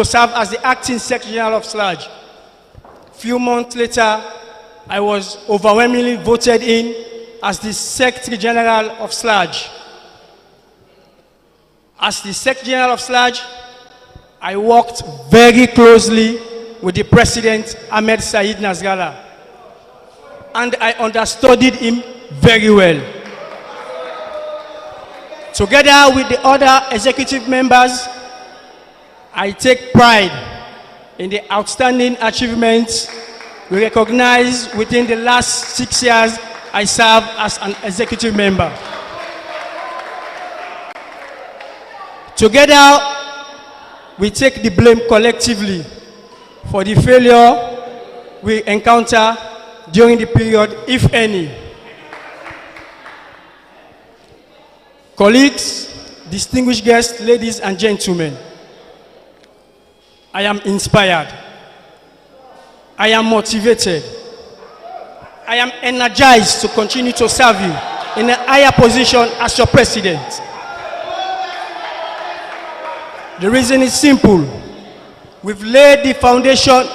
serve as the acting Secretary General of SLAJ. Few months later, I was overwhelmingly voted in as the Secretary General of SLAJ. As the Secretary General of SLAJ, I worked very closely with the President, Ahmed Said Nasrallah, and I understudied him very well. Together with the other executive members, I take pride in the outstanding achievements we recognize within the last 6 years I served as an executive member. Together, we take the blame collectively for the failure we encounter during the period, if any. Colleagues, distinguished guests, ladies and gentlemen, I am inspired. I am motivated. I am energized to continue to serve you in a higher position as your president. The reason is simple. We've laid the foundation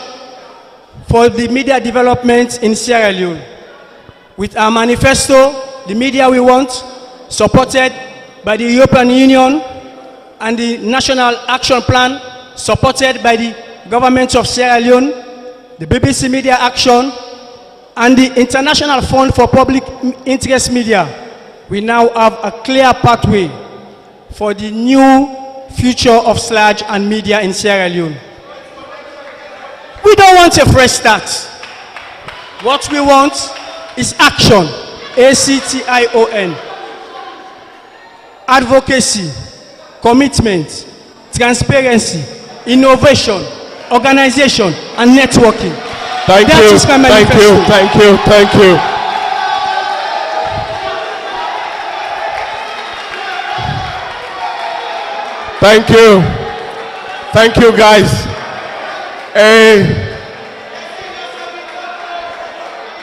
for the media development in Sierra Leone. With our manifesto, The Media We Want, supported by the European Union, and the National Action Plan, supported by the government of Sierra Leone, the BBC Media Action, and the International Fund for Public Interest Media, we now have a clear pathway for the new future of SLAJ and media in Sierra Leone. We don't want a fresh start. What we want is action, ACTION, advocacy, commitment, transparency, innovation, organization, and networking. Thank That you, is my thank manifesto. you, thank you, thank you. Thank you. Thank you, guys.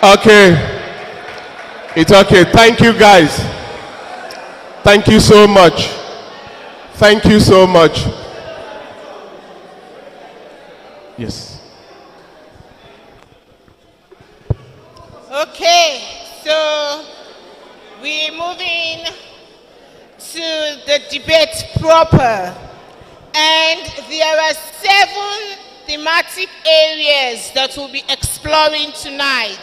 Okay. It's okay. Thank you, guys. Thank you so much. Thank you so much. Yes. Okay, so we're moving to the debate proper. And there are 7 thematic areas that we'll be exploring tonight.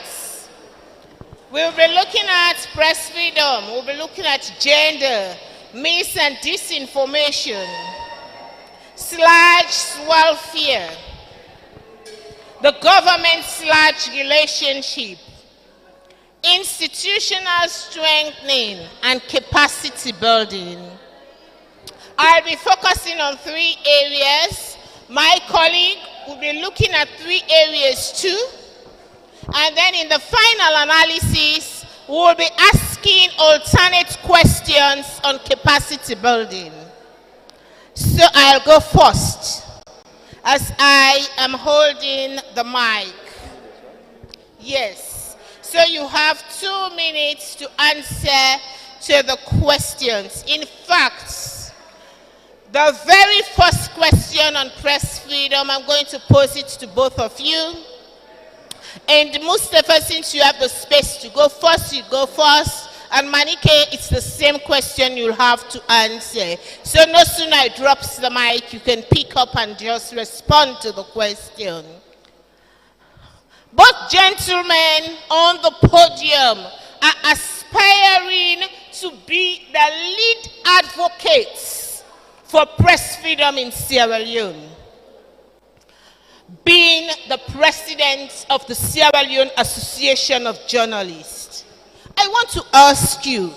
We'll be looking at press freedom, we'll be looking at gender, mis and disinformation, Sludge's welfare, the government-sludge relationship, institutional strengthening and capacity building. I'll be focusing on 3 areas. My colleague will be looking at 3 areas too. And then in the final analysis, we'll be asking alternate questions on capacity building. So I'll go first, as I am holding the mic. Yes. So you have 2 minutes to answer to the questions. In fact, the very first question on press freedom, I'm going to pose it to both of you. And Mustafa, since you have the space to go first, you go first. And Manike, it's the same question you'll have to answer. So no sooner I drops the mic, you can pick up and just respond to the question. Both gentlemen on the podium are aspiring to be the lead advocates for press freedom in Sierra Leone. Being the president of the Sierra Leone Association of Journalists, I want to ask you,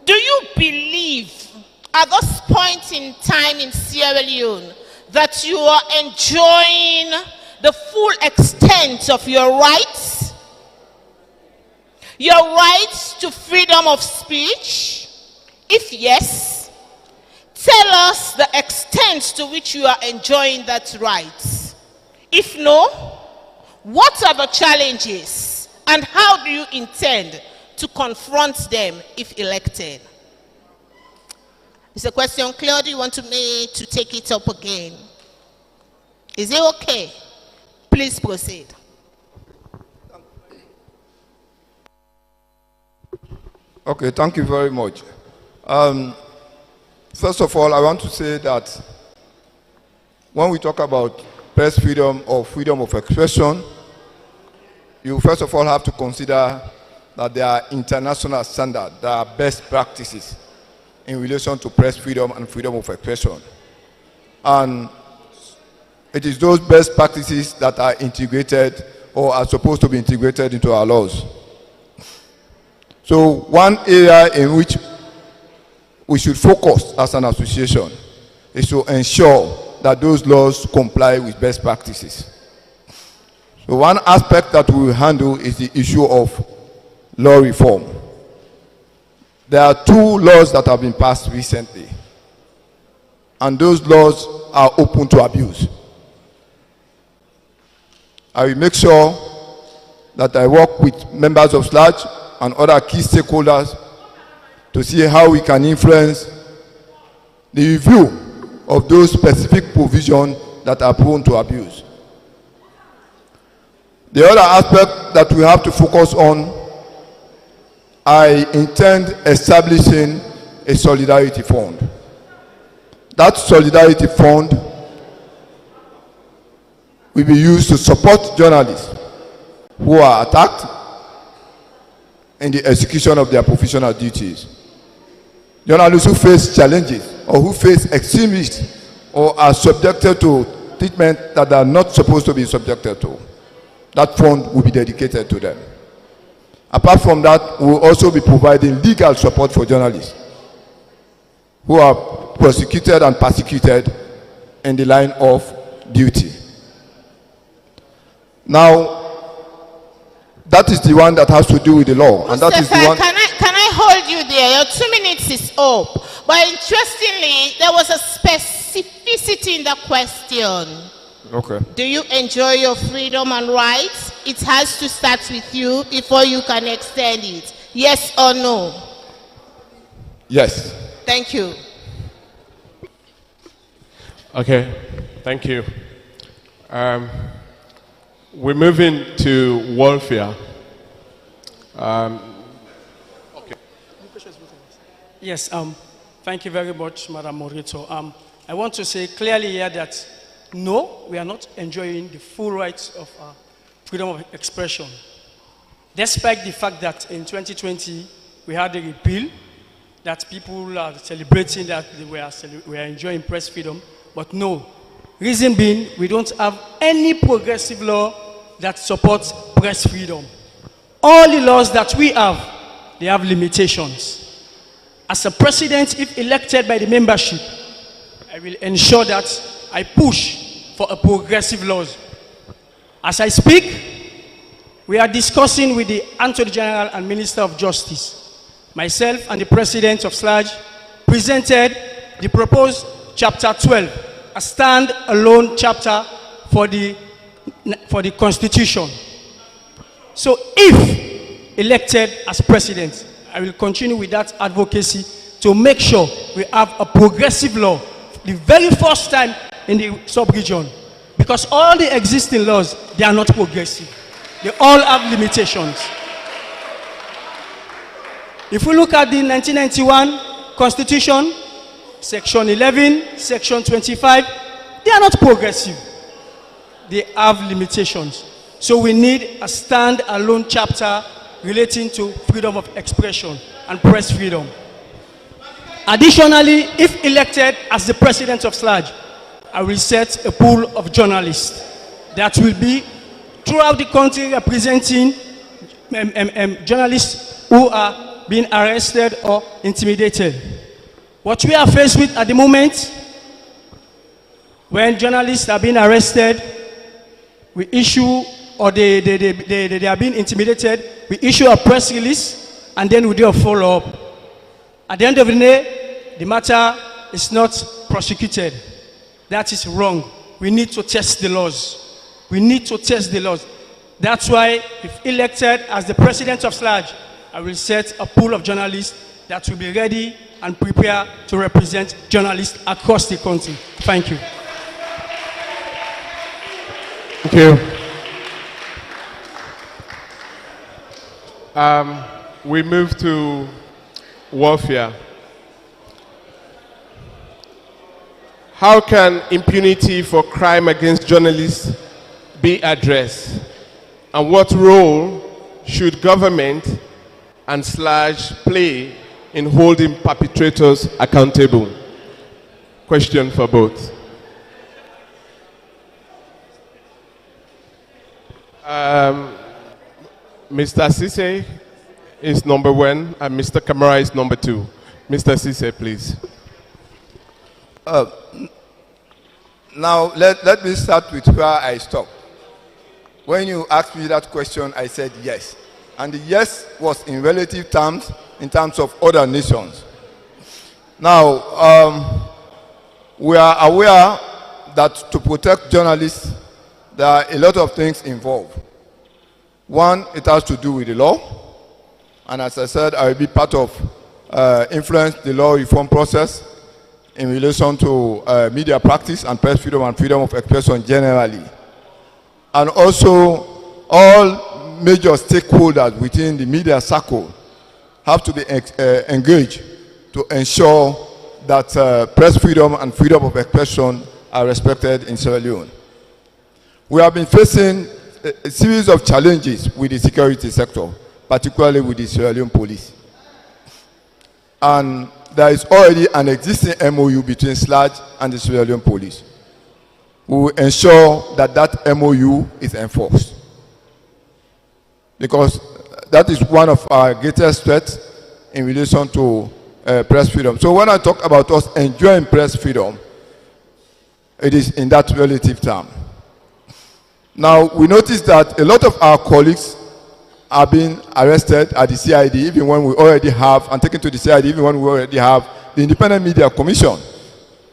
do you believe at this point in time in Sierra Leone that you are enjoying the full extent of your rights? Your rights to freedom of speech? If yes, tell us the extent to which you are enjoying that right. If no, what are the challenges and how do you intend to confront them if elected? Is the question clear? Do you want me to take it up again? Is it okay? Please proceed. Okay, thank you very much. First of all, I want to say that when we talk about press freedom or freedom of expression, you first of all have to consider that there are international standards, there are best practices in relation to press freedom and freedom of expression. And it is those best practices that are integrated or are supposed to be integrated into our laws. So one area in which we should focus as an association is to ensure that those laws comply with best practices. So one aspect that we will handle is the issue of law reform. There are 2 laws that have been passed recently, and those laws are open to abuse. I will make sure that I work with members of SLAG and other key stakeholders to see how we can influence the review of those specific provisions that are prone to abuse. The other aspect that we have to focus on, I intend establishing a solidarity fund. That solidarity fund will be used to support journalists who are attacked in the execution of their professional duties. Journalists who face challenges or who face extremists or are subjected to treatment that they are not supposed to be subjected to. That fund will be dedicated to them. Apart from that, we will also be providing legal support for journalists who are prosecuted and persecuted in the line of duty. Now, that is the one that has to do with the law. Mustafa, and that is the one. Can I hold you there? Your 2 minutes is up. But interestingly, there was a specificity in the question. Okay. Do you enjoy your freedom and rights? It has to start with you before you can extend it. Yes or no? Yes. Thank you. Okay, thank you. We're moving to welfare. Okay. Yes, thank you very much, Madam Morito. I want to say clearly here that no, we are not enjoying the full rights of freedom of expression. Despite the fact that in 2020 we had a repeal, that people are celebrating that we are enjoying press freedom, But no. Reason being, we don't have any progressive law that supports press freedom. All the laws that we have, they have limitations. As a president, if elected by the membership, I will ensure that I push for a progressive laws. As I speak, we are discussing with the Attorney General and Minister of Justice. Myself and the President of SLAJ presented the proposed Chapter 12, a stand-alone chapter for the Constitution. So if elected as President, I will continue with that advocacy to make sure we have a progressive law the very first time in the sub-region. Because all the existing laws, they are not progressive. They all have limitations. If we look at the 1991 Constitution, Section 11, Section 25, they are not progressive. They have limitations. So we need a stand-alone chapter relating to freedom of expression and press freedom. Additionally, if elected as the President of SLAJ, I will set a pool of journalists that will be throughout the country representing journalists who are being arrested or intimidated. What we are faced with at the moment, when journalists are being arrested, we issue, or they are being intimidated, we issue a press release, and then we do a follow-up. At the end of the day, the matter is not prosecuted. That is wrong. We need to test the laws. We need to test the laws. That's why, if elected as the President of SLAJ, I will set a pool of journalists that will be ready and prepared to represent journalists across the country. Thank you. Thank you. We move to warfare. How can impunity for crime against journalists be addressed? And what role should government and SLAJ play in holding perpetrators accountable? Question for both. Mr. Sise is number one, and Mr. Kamara is number two. Mr. Sise, please. Now, let me start with where I stopped. When you asked me that question, I said yes. And the yes was in relative terms, in terms of other nations. Now, we are aware that to protect journalists, there are a lot of things involved. One, it has to do with the law. And as I said, I will be part of influence the law reform process in relation to media practice and press freedom and freedom of expression generally. And also, all major stakeholders within the media circle have to be engaged to ensure that press freedom and freedom of expression are respected in Sierra Leone. We have been facing a series of challenges with the security sector, particularly with the Sierra Leone police. And there is already an existing MOU between SLAJ and the Sierra Leone police. We will ensure that that MOU is enforced. Because that is one of our greatest threats in relation to press freedom. So when I talk about us enjoying press freedom, it is in that relative term. Now, we notice that a lot of our colleagues are being arrested at the CID, even when we already have, and taken to the CID, even when we already have the Independent Media Commission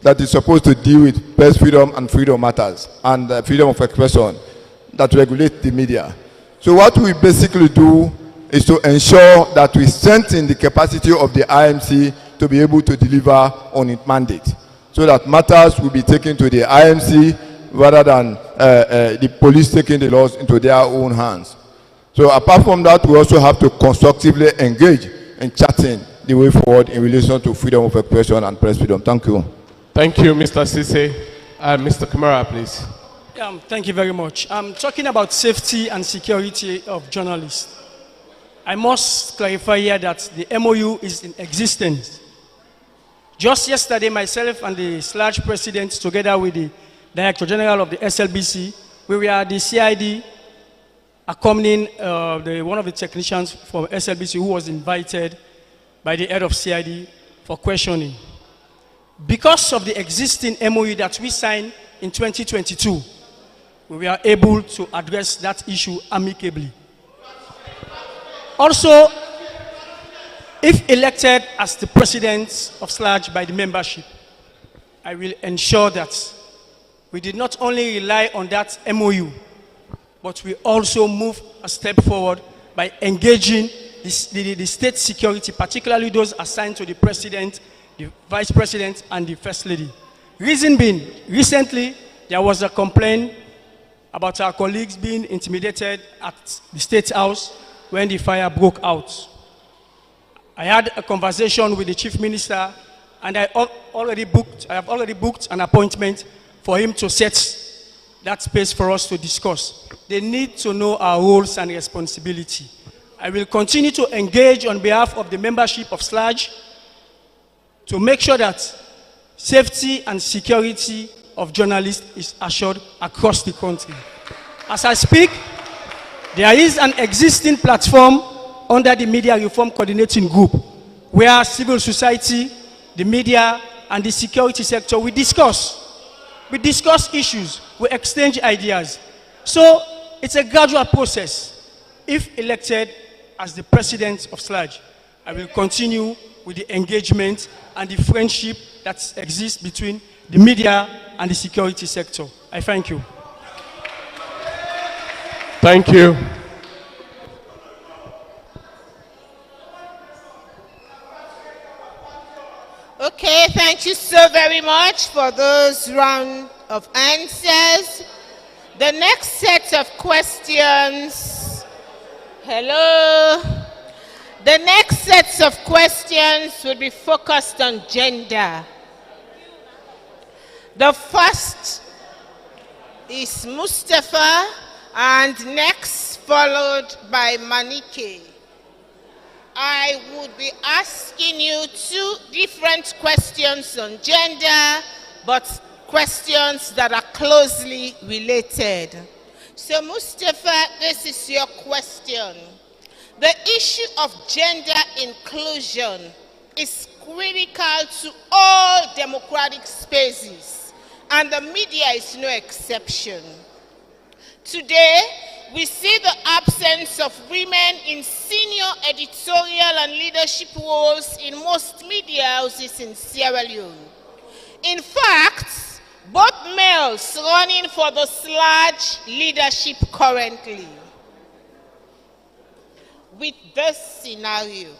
that is supposed to deal with press freedom and freedom matters and freedom of expression that regulate the media. So what we basically do is to ensure that we strengthen the capacity of the IMC to be able to deliver on its mandate, so that matters will be taken to the IMC rather than the police taking the laws into their own hands. So apart from that, we also have to constructively engage in charting the way forward in relation to freedom of expression and press freedom. Thank you. Thank you, Mr. Sise. Mr. Kamara, please. Thank you very much. I'm talking about safety and security of journalists. I must clarify here that the MOU is in existence. Just yesterday, myself and the SLAG president, together with the Director General of the SLBC, we were at the CID accompanying one of the technicians from SLBC who was invited by the head of CID for questioning. Because of the existing MOU that we signed in 2022, we were able to address that issue amicably. Also, if elected as the president of SLAG by the membership, I will ensure that we did not only rely on that MOU, but we also move a step forward by engaging the state security, particularly those assigned to the president, the vice president, and the first lady. Reason being, recently there was a complaint about our colleagues being intimidated at the State House when the fire broke out. I had a conversation with the Chief Minister, and I have already booked an appointment for him to set that space for us to discuss. They need to know our roles and responsibility. I will continue to engage on behalf of the membership of SLAG to make sure that safety and security of journalists is assured across the country. As I speak, there is an existing platform under the Media Reform Coordinating Group where civil society, the media, and the security sector, we discuss issues, we exchange ideas. So it's a gradual process. If elected as the president of SLAG, I will continue with the engagement and the friendship that exists between the media and the security sector. I thank you. Thank you. Okay, thank you so very much for those round of answers. The next set of questions, hello. The next sets of questions will be focused on gender. The first is Mustafa, and next followed by Manike. I would be asking you two different questions on gender, but questions that are closely related. So Mustafa, this is your question. The issue of gender inclusion is critical to all democratic spaces, and the media is no exception. Today, we see the absence of women in senior editorial and leadership roles in most media houses in Sierra Leone. In fact, both males running for the SLAG leadership currently. With this scenario,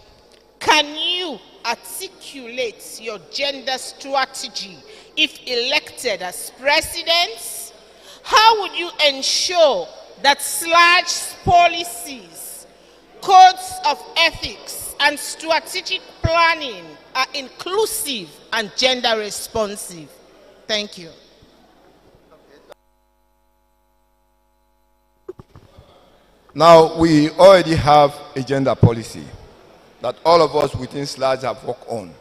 can you articulate your gender strategy if elected as president? How would you ensure that SLAG's policies, codes of ethics, and strategic planning are inclusive and gender responsive? Thank you. Now, we already have a gender policy that all of us within SLAG have worked on.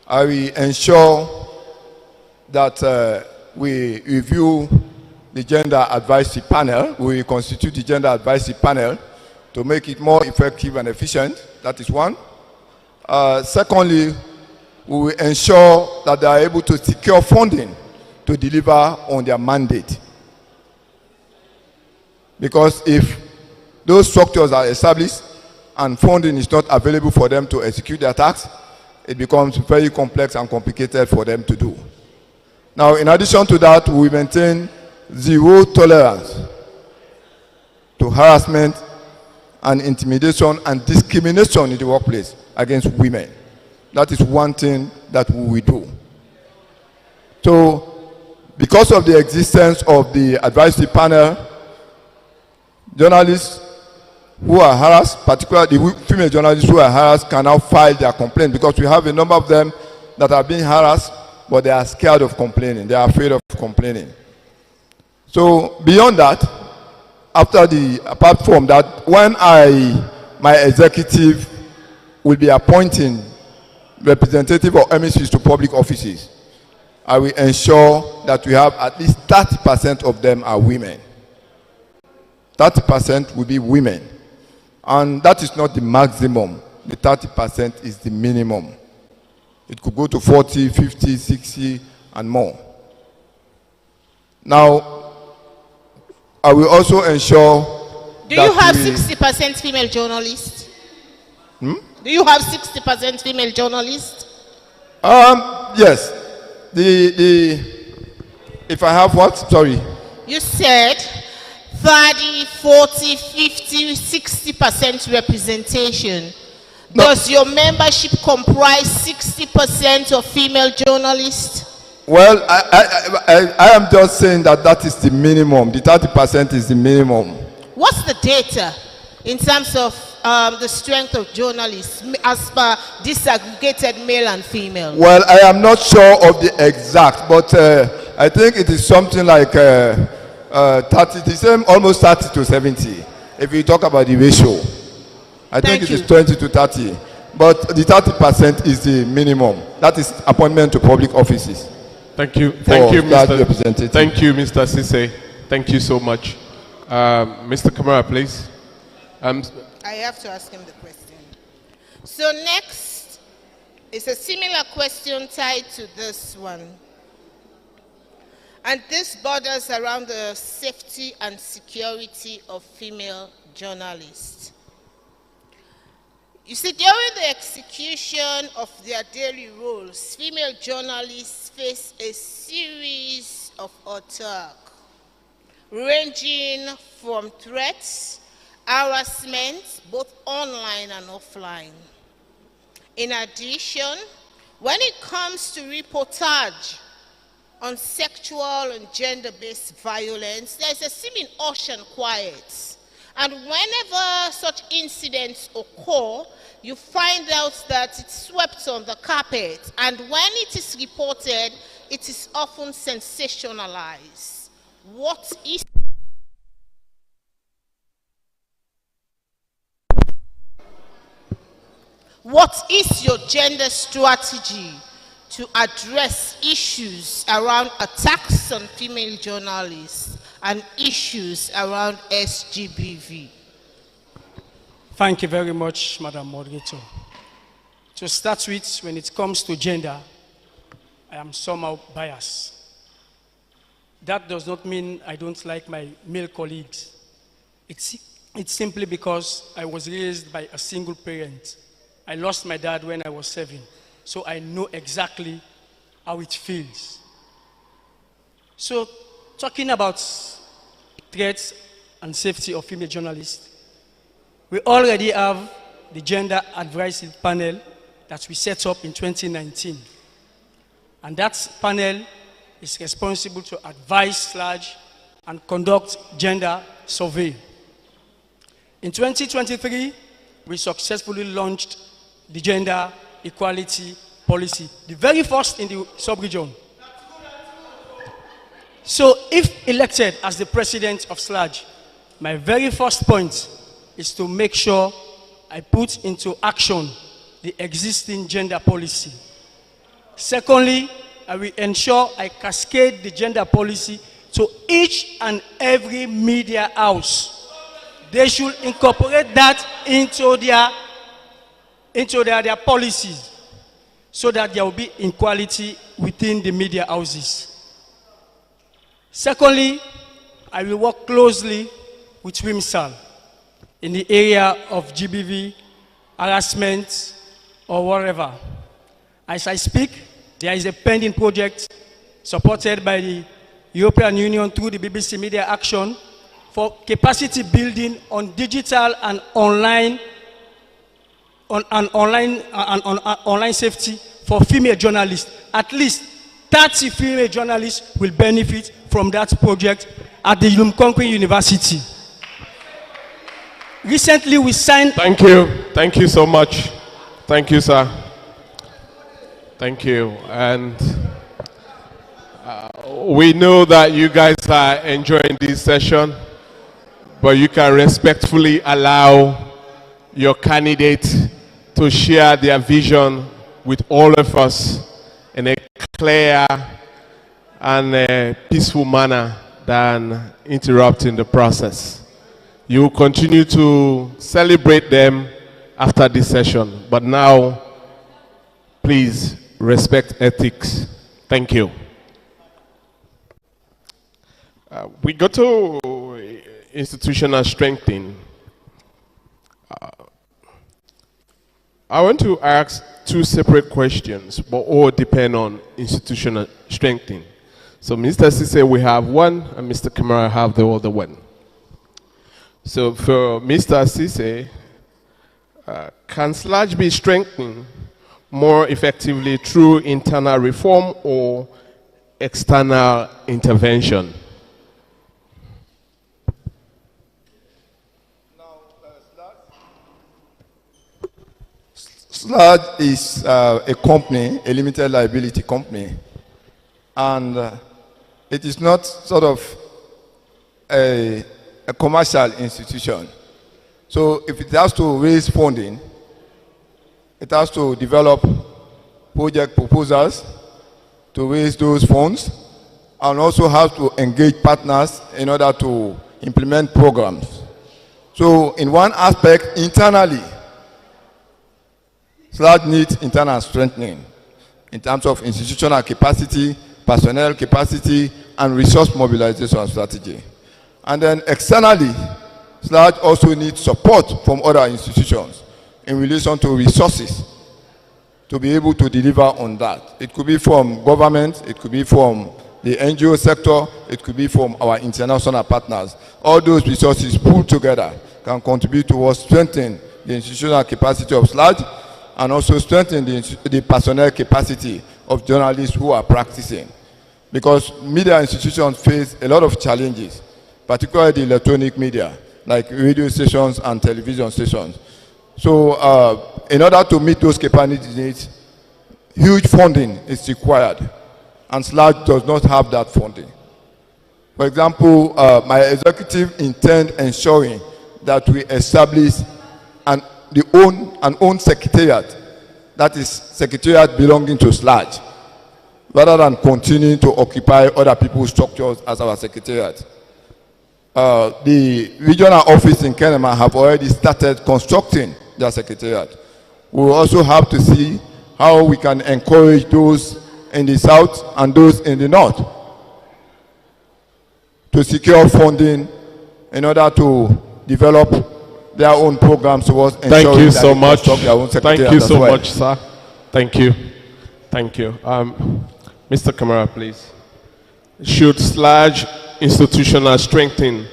I will ensure that we review the gender advisory panel. We will constitute the gender advisory panel to make it more effective and efficient. That is one. Secondly, we will ensure that they are able to secure funding to deliver on their mandate. Because if those structures are established and funding is not available for them to execute their tasks, it becomes very complex and complicated for them to do. Now, in addition to that, we maintain zero tolerance to harassment and intimidation and discrimination in the workplace against women. That is one thing that we will do. So, because of the existence of the advisory panel, journalists who are harassed, particularly the female journalists who are harassed, can now file their complaint, because we have a number of them that are being harassed, but they are scared of complaining. They are afraid of complaining. So beyond that, apart from that, when my executive will be appointing representative or emissaries to public offices, I will ensure that we have at least 30% of them are women. 30% will be women. And that is not the maximum. The 30% is the minimum. It could go to 40, 50, 60, and more. Now, I will also ensure Do you have 60% female journalists? Do you have 60% female journalists? Yes. If I have what? Sorry. You said 30, 40, 50, 60% representation. No. Does your membership comprise 60% of female journalists? Well, I am just saying that is the minimum. The 30% is the minimum. What's the data in terms of the strength of journalists as per disaggregated male and female? Well, I am not sure of the exact, but I think it is something like 30, the same, almost 30 to 70. If you talk about the ratio, I think it is 20 to 30. But the 30% is the minimum. That is appointment to public offices. Thank you. Thank you, Mr. Representative. Thank you, Mr. Sise. Thank you so much. Mr. Kamara, please. I have to ask him the question. So next is a similar question tied to this one. And this borders around the safety and security of female journalists. You see, during the execution of their daily roles, female journalists face a series of attacks, ranging from threats, harassment, both online and offline. In addition, when it comes to reportage on sexual and gender-based violence, there's a seeming hush and quiet. And whenever such incidents occur, you find out that it's swept on the carpet. And when it is reported, it is often sensationalized. What is your gender strategy to address issues around attacks on female journalists and issues around SGBV? Thank you very much, Madam Moderator. To start with, when it comes to gender, I am somehow biased. That does not mean I don't like my male colleagues. It's simply because I was raised by a single parent. I lost my dad when I was 7, so I know exactly how it feels. So, talking about threats and safety of female journalists, we already have the Gender Advisory Panel that we set up in 2019. And that panel is responsible to advise SLAG and conduct gender survey. In 2023, we successfully launched the gender equality policy, the very first in the sub-region. So if elected as the president of SLAG, my very first point is to make sure I put into action the existing gender policy. Secondly, I will ensure I cascade the gender policy to each and every media house. They should incorporate that into their policies so that there will be equality within the media houses. Secondly, I will work closely with WIMSAL in the area of GBV, harassment, or whatever. As I speak, there is a pending project supported by the European Union through the BBC Media Action for capacity building on digital and online safety for female journalists. At least 30 female journalists will benefit from that project at the Yumkonkwe University. Recently, we signed... Thank you. Thank you so much. Thank you, sir. Thank you. And we know that you guys are enjoying this session, but you can respectfully allow your candidate to share their vision with all of us in a clear and a peaceful manner than interrupting the process. You will continue to celebrate them after this session, but now, please respect ethics. Thank you. We go to institutional strengthening. I want to ask two separate questions, but all depend on institutional strengthening. So Mr. Cisse, we have one, and Mr. Kamara have the other one. So for Mr. Cisse, can SLAJ be strengthened more effectively through internal reform or external intervention? SLAJ is a company, a limited liability company, and it is not sort of a commercial institution. So if it has to raise funding, it has to develop project proposals to raise those funds, and also have to engage partners in order to implement programs. So in one aspect, internally, SLAJ needs internal strengthening in terms of institutional capacity, personnel capacity, and resource mobilization strategy. And then externally, SLAJ also needs support from other institutions in relation to resources to be able to deliver on that. It could be from government, it could be from the NGO sector, it could be from our international partners. All those resources pulled together can contribute towards strengthening the institutional capacity of SLAJ and also strengthen the personnel capacity of journalists who are practicing. Because media institutions face a lot of challenges, particularly the electronic media, like radio stations and television stations. So in order to meet those capacity needs, huge funding is required, and SLAJ does not have that funding. For example, my executive intend ensuring that we establish an own secretariat, that is secretariat belonging to SLAJ, rather than continuing to occupy other people's structures as our secretariat. The regional office in Kenema have already started constructing their secretariat. We will also have to see how we can encourage those in the south and those in the north to secure funding in order to develop their own programs towards ensuring Thank you that so they much. construct their own Thank secretariat you as so well. much, sir. Thank you. Thank you. Mr. Kamara, please. Should SLAJ institutional strengthening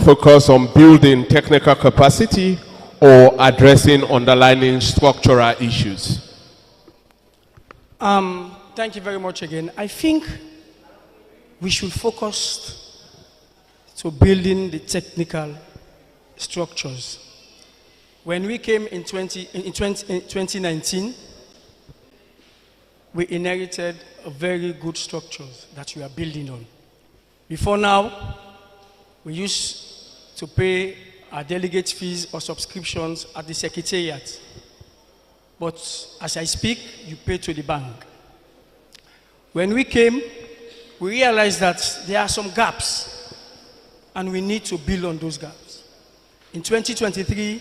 focus on building technical capacity or addressing underlying structural issues? Thank you very much again. I think we should focus to building the technical structures. When we came in 2019, we inherited a very good structures that we are building on. Before now, we used to pay our delegate fees or subscriptions at the secretariat. But as I speak, you pay to the bank. When we came, we realized that there are some gaps, and we need to build on those gaps. In 2023,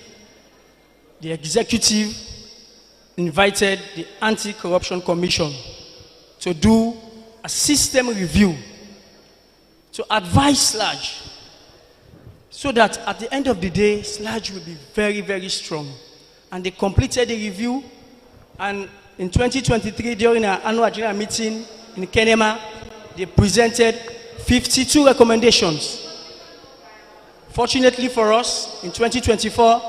the executive invited the Anti-Corruption Commission to do a system review to advise SLAJ so that at the end of the day, SLAJ will be very, very strong. And they completed the review, and in 2023, during our annual general meeting in Kenema, they presented 52 recommendations. Fortunately for us, in 2024,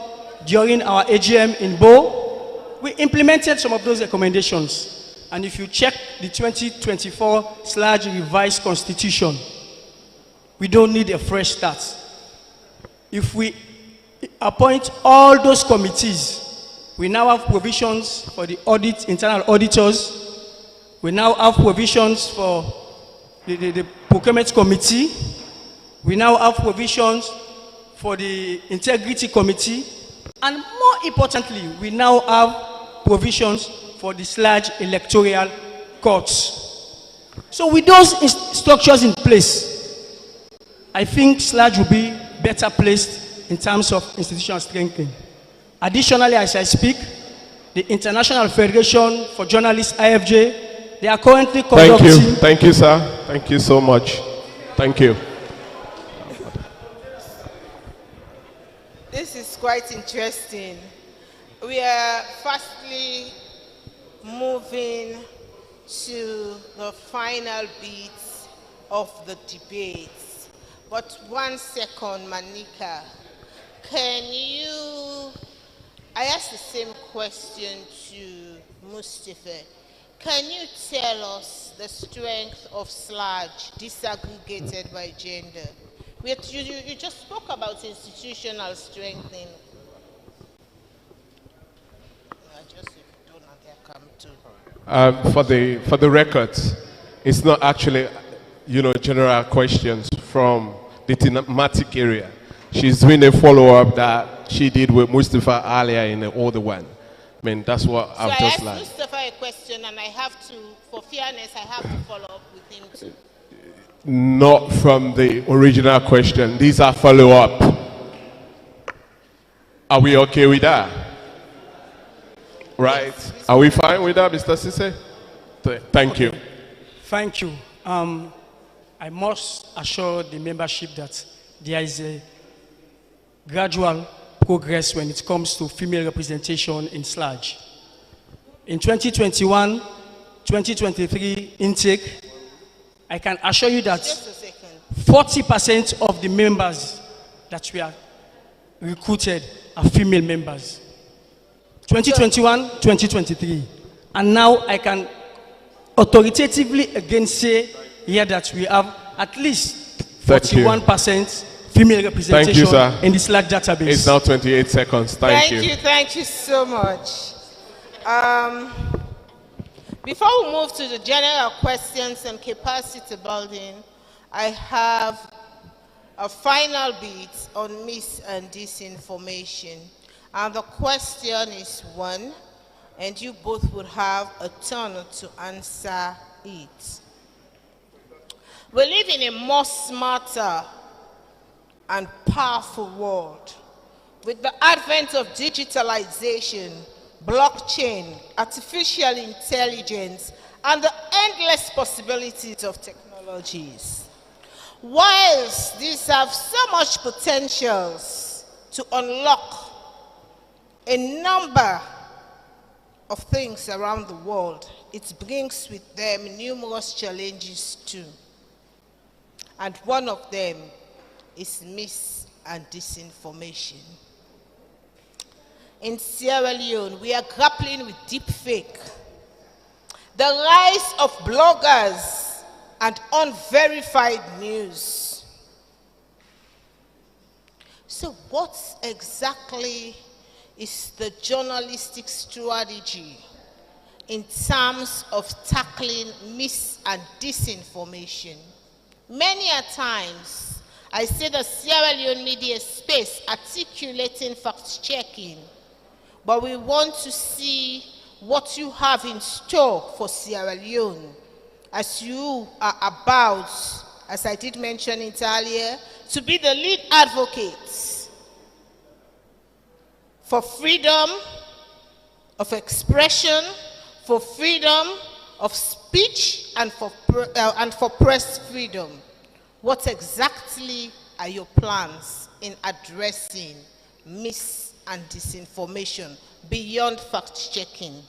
during our AGM in Bo, we implemented some of those recommendations. And if you check the 2024 SLAJ revised constitution, we don't need a fresh start. If we appoint all those committees, we now have provisions for the internal auditors. We now have provisions for the procurement committee. We now have provisions for the integrity committee. And more importantly, we now have provisions for the Sludge electoral courts. So with those structures in place, I think Sludge will be better placed in terms of institutional strengthening. Additionally, as I speak, the International Federation for Journalists, IFJ, they are currently conducting... Thank you, sir. Thank you so much. Thank you. This is quite interesting. We are fastly moving to the final bits of the debate. But 1 second, Manika. Can you... I asked the same question to Mustafa. Can you tell us the strength of Sludge disaggregated by gender? You just spoke about institutional strengthening. For the records, it's not actually, general questions from the thematic area. She's doing a follow-up that she did with Mustafa earlier in the older one. I mean, that's what I've just learned. I asked Mustafa a question, and I have to, for fairness, I have to follow up with him too. Not from the original question. These are follow-up. Are we okay with that? Right? Are we fine with that, Mr. Sise? Thank you. Thank you. I must assure the membership that there is a gradual progress when it comes to female representation in Sludge. In 2021, 2023 intake, I can assure you that 40% of the members that we are recruited are female members. 2021, 2023. And now I can authoritatively again say here that we have at least 41% female representation in the Sludge database. It's now 28 seconds. Thank you. Thank you so much. Before we move to the general questions and capacity building, I have a final bit on mis and disinformation. And the question is one, and you both would have a turn to answer it. We live in a more smarter and powerful world. With the advent of digitalization, blockchain, artificial intelligence, and the endless possibilities of technologies. Whilst these have so much potentials to unlock a number of things around the world, it brings with them numerous challenges too. And one of them is mis and disinformation. In Sierra Leone, we are grappling with deepfake, the rise of bloggers and unverified news. So what exactly is the journalistic strategy in terms of tackling mis and disinformation? Many a times, I see the Sierra Leone media space articulating fact-checking, but we want to see what you have in store for Sierra Leone as you are about, as I did mention it earlier, to be the lead advocates for freedom of expression, for freedom of speech, and for press freedom. What exactly are your plans in addressing mis and disinformation beyond fact-checking?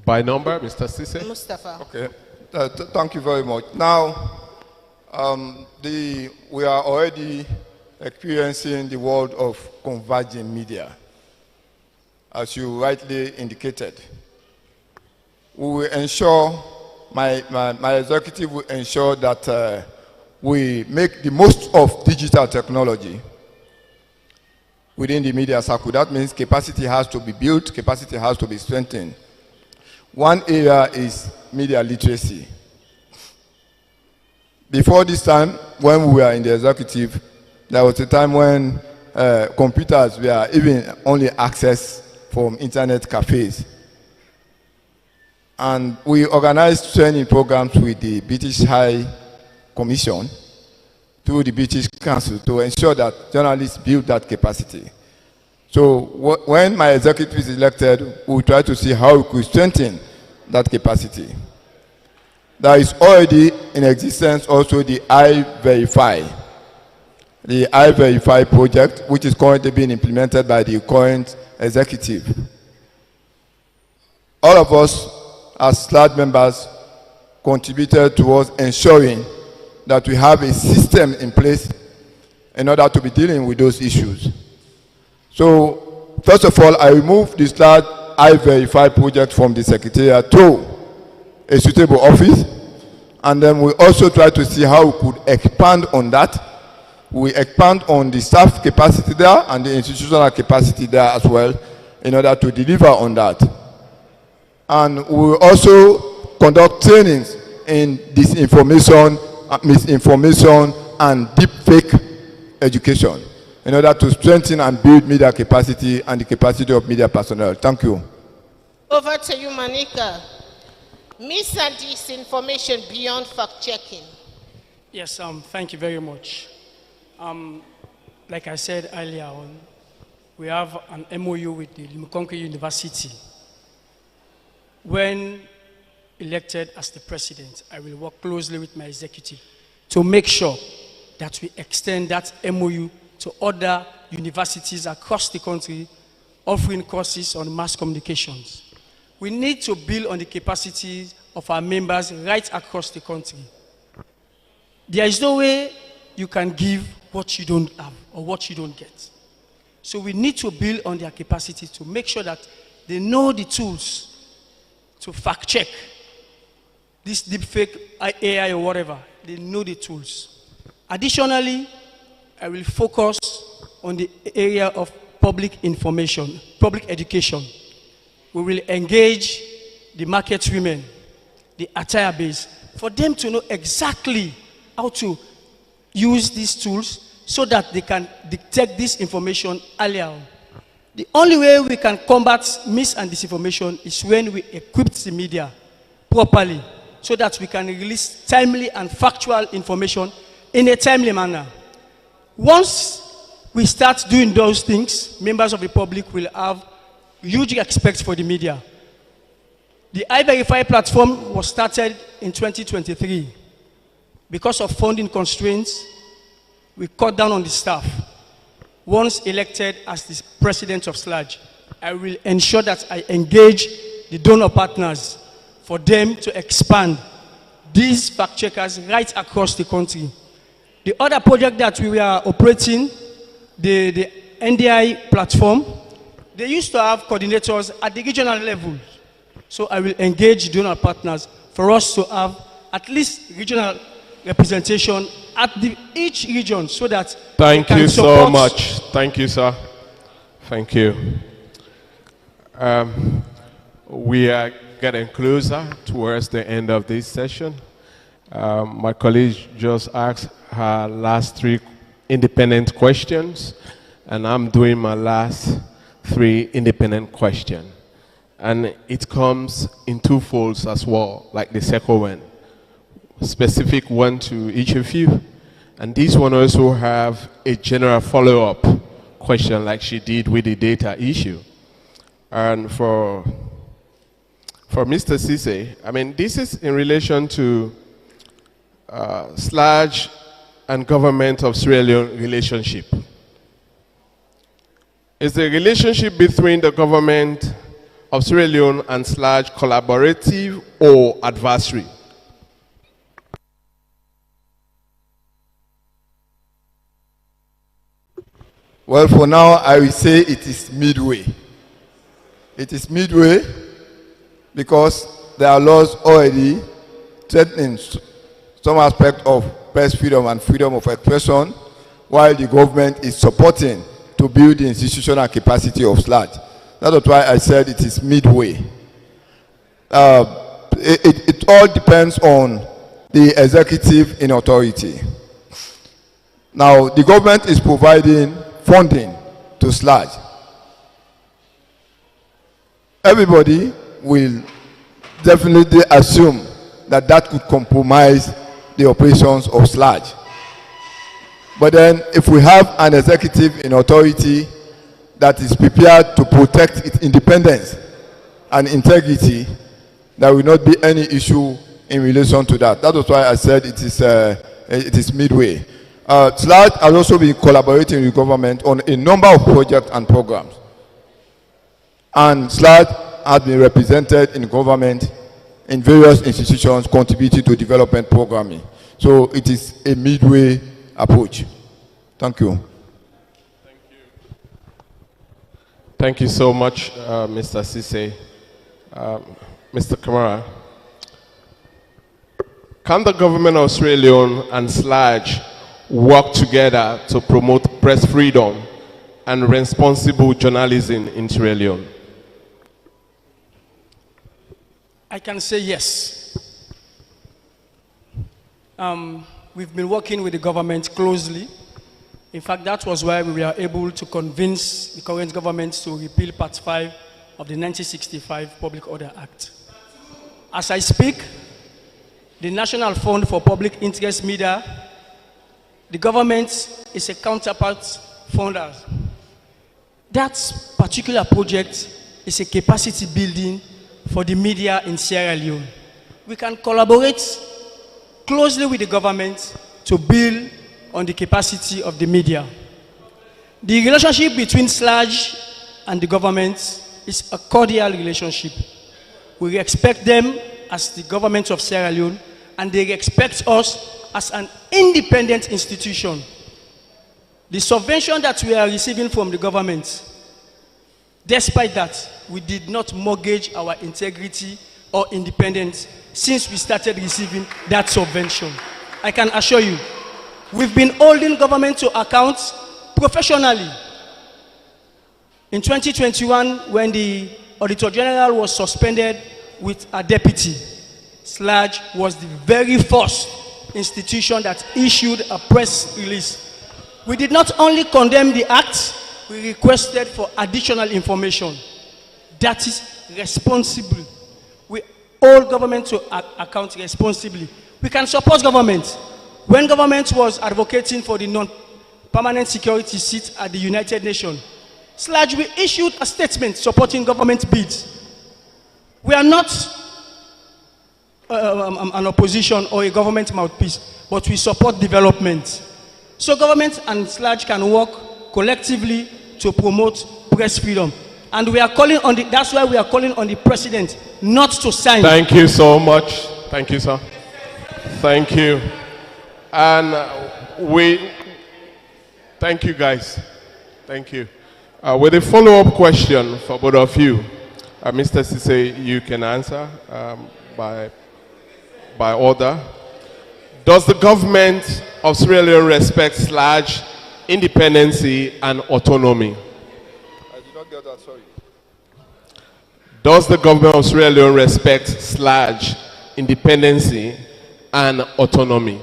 By number, Mr. Sise? Mustafa. Okay, thank you very much. Now, we are already experiencing the world of converging media, as you rightly indicated. We will ensure, my executive will ensure that we make the most of digital technology within the media circle. That means capacity has to be built, capacity has to be strengthened. One area is media literacy. Before this time, when we were in the executive, there was a time when computers were even only accessed from internet cafes. And we organized training programs with the British High Commission through the British Council to ensure that journalists build that capacity. So when my executive is elected, we try to see how we could strengthen that capacity. There is already in existence also the I-Verify. The I-Verify project, which is currently being implemented by the current executive. All of us as SLAD members contributed towards ensuring that we have a system in place in order to be dealing with those issues. So, first of all, I removed the SLAD I-Verify project from the Secretariat to a suitable office, and then we also try to see how we could expand on that. We expand on the staff capacity there and the institutional capacity there as well in order to deliver on that. And we will also conduct trainings in disinformation, misinformation, and deep fake education in order to strengthen and build media capacity and the capacity of media personnel. Thank you. Over to you, Manika. Mis and disinformation beyond fact-checking. Yes, thank you very much. Like I said earlier on, we have an MOU with the Limukonke University. When elected as the president, I will work closely with my executive to make sure that we extend that MOU to other universities across the country offering courses on mass communications. We need to build on the capacities of our members right across the country. There is no way you can give what you don't have or what you don't get. So we need to build on their capacity to make sure that they know the tools to fact check this deepfake AI or whatever. They know the tools. Additionally, I will focus on the area of public information, public education. We will engage the market women, the attire base, for them to know exactly how to use these tools so that they can detect this information earlier on. The only way we can combat mis and disinformation is when we equip the media properly so that we can release timely and factual information in a timely manner. Once we start doing those things, members of the public will have huge respect for the media. The I-Verify platform was started in 2023. Because of funding constraints, we cut down on the staff. Once elected as the president of SLAG, I will ensure that I engage the donor partners for them to expand these fact checkers right across the country. The other project that we were operating, the NDI platform, they used to have coordinators at the regional level. So I will engage donor partners for us to have at least regional representation at each region so that thank you so much. Thank you, sir. Thank you. We are getting closer towards the end of this session. My colleague just asked her last 3 independent questions, and I'm doing my last 3 independent questions. And it comes in 2 folds as well, like the second one. Specific one to each of you. And this one also have a general follow-up question like she did with the data issue. And for Mr. Cisse, I mean, this is in relation to SLAG and government of Sierra Leone relationship. Is the relationship between the government of Sierra Leone and SLAG collaborative or adversary? Well, for now, I will say it is midway. It is midway because there are laws already threatening some aspect of press freedom and freedom of expression, while the government is supporting to build the institutional capacity of SLAG. That is why I said it is midway. It all depends on the executive in authority. Now, the government is providing funding to SLAG. Everybody will definitely assume that that could compromise the operations of SLAG. But then if we have an executive in authority that is prepared to protect its independence and integrity, there will not be any issue in relation to that. That was why I said it is midway. SLAG has also been collaborating with government on a number of projects and programs. And SLAG has been represented in government in various institutions contributing to development programming. So it is a midway approach. Thank you. Thank you so much, Mr. Sise. Mr. Kamara, can the government of Sierra Leone and SLAG work together to promote press freedom and responsible journalism in Sierra Leone? I can say yes. We've been working with the government closely. In fact, that was why we were able to convince the current government to repeal Part 5 of the 1965 Public Order Act. As I speak, the National Fund for Public Interest Media, the government is a counterpart funder. That particular project is a capacity building for the media in Sierra Leone. We can collaborate closely with the government to build on the capacity of the media. The relationship between SLAG and the government is a cordial relationship. We respect them as the government of Sierra Leone, and they respect us as an independent institution. The subvention that we are receiving from the government, despite that, we did not mortgage our integrity or independence since we started receiving that subvention. I can assure you, we've been holding government to account professionally. In 2021, when the Auditor General was suspended with a deputy, SLAG was the very first institution that issued a press release. We did not only condemn the act, we requested for additional information. That is responsible. We hold government to account responsibly. We can support government. When government was advocating for the non-permanent security seat at the United Nations, SLAG, we issued a statement supporting government bids. We are not an opposition or a government mouthpiece, but we support development. So government and SLAG can work collectively to promote press freedom. And we are calling on that's why we are calling on the president not to sign. Thank you so much. Thank you, sir. Thank you. And thank you, guys. Thank you. With a follow-up question for both of you, Mr. Sise, you can answer by order. Does the government of Sierra Leone respect SLAG independency and autonomy? I did not get that, sorry. Does the government of Sierra Leone respect SLAG independency and autonomy?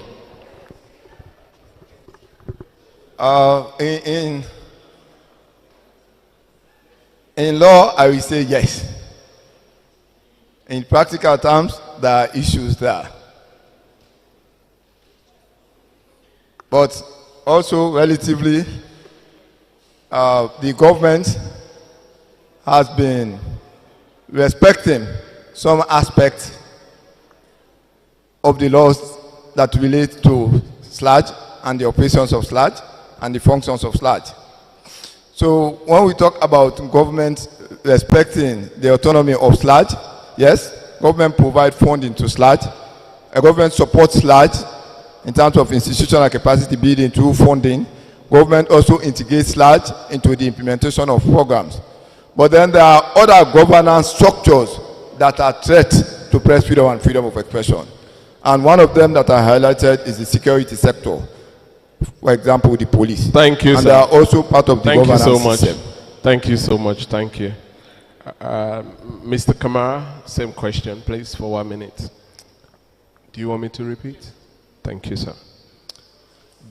In law, I will say yes. In practical terms, there are issues there. But also, relatively, the government has been respecting some aspects of the laws that relate to SLAG and the operations of SLAG and the functions of SLAG. So when we talk about government respecting the autonomy of SLAG, yes, government provides funding to SLAG. A government supports SLAG in terms of institutional capacity building through funding. Government also integrates SLAG into the implementation of programs. But then there are other governance structures that are threats to press freedom and freedom of expression. And one of them that I highlighted is the security sector. For example, the police. Thank you, and sir. they are also part of the governance system. Thank you so much. Thank you so much. Thank you. Mr. Kamara, same question, please, for 1 minute. Do you want me to repeat? Thank you, sir.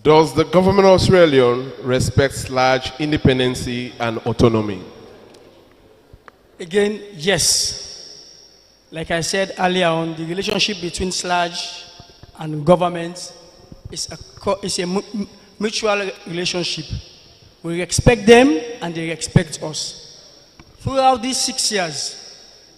Does the government of Sierra Leone respect SLAG's independency and autonomy? Again, yes. Like I said earlier on, the relationship between SLAG and government is a mutual relationship. We respect them and they respect us. Throughout these 6 years,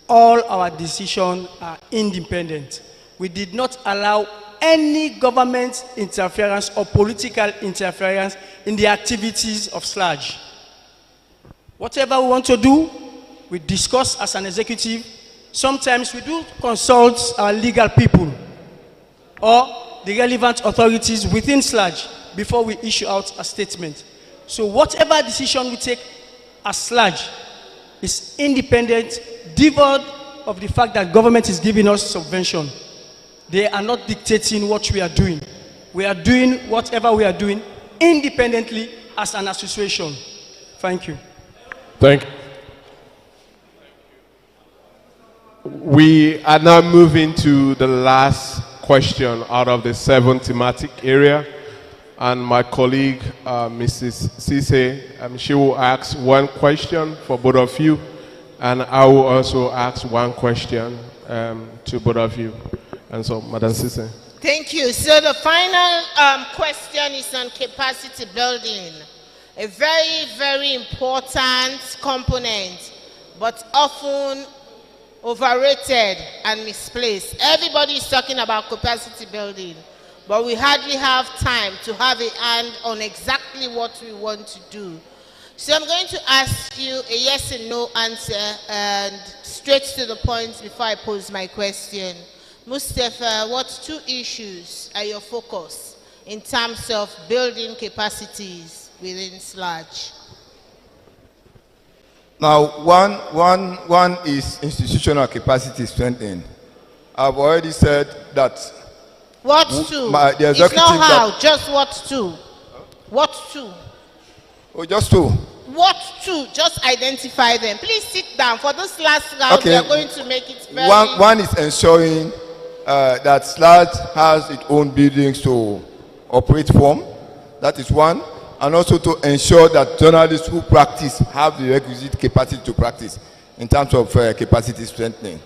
all our decisions are independent. We did not allow any government interference or political interference in the activities of SLAG. Whatever we want to do, we discuss as an executive. Sometimes we do consult our legal people or the relevant authorities within SLAG before we issue out a statement. So whatever decision we take as SLAG is independent, devoid of the fact that government is giving us subvention. They are not dictating what we are doing. We are doing whatever we are doing independently as an association. Thank you. Thank you. We are now moving to the last question out of the 7 thematic area. And my colleague, Mrs. Cisse, she will ask 1 question for both of you. And I will also ask 1 question to both of you. And so, Madam Cisse. Thank you. So the final question is on capacity building. A very, very important component, but often overrated and misplaced. Everybody is talking about capacity building, but we hardly have time to have a hand on exactly what we want to do. So I'm going to ask you a yes and no answer, and straight to the point before I pose my question. Mustafa, what 2 issues are your focus in terms of building capacities within SLAG? Now, one is institutional capacity strengthening. I've already said that. What 2? The it's not how, just what 2? What 2? Oh, just 2. What 2? Just identify them. Please sit down. For this last round, okay. We are going to make it very... One is ensuring that SLAG has its own buildings to operate from. That is one. And also to ensure that journalists who practice have the requisite capacity to practice in terms of capacity strengthening.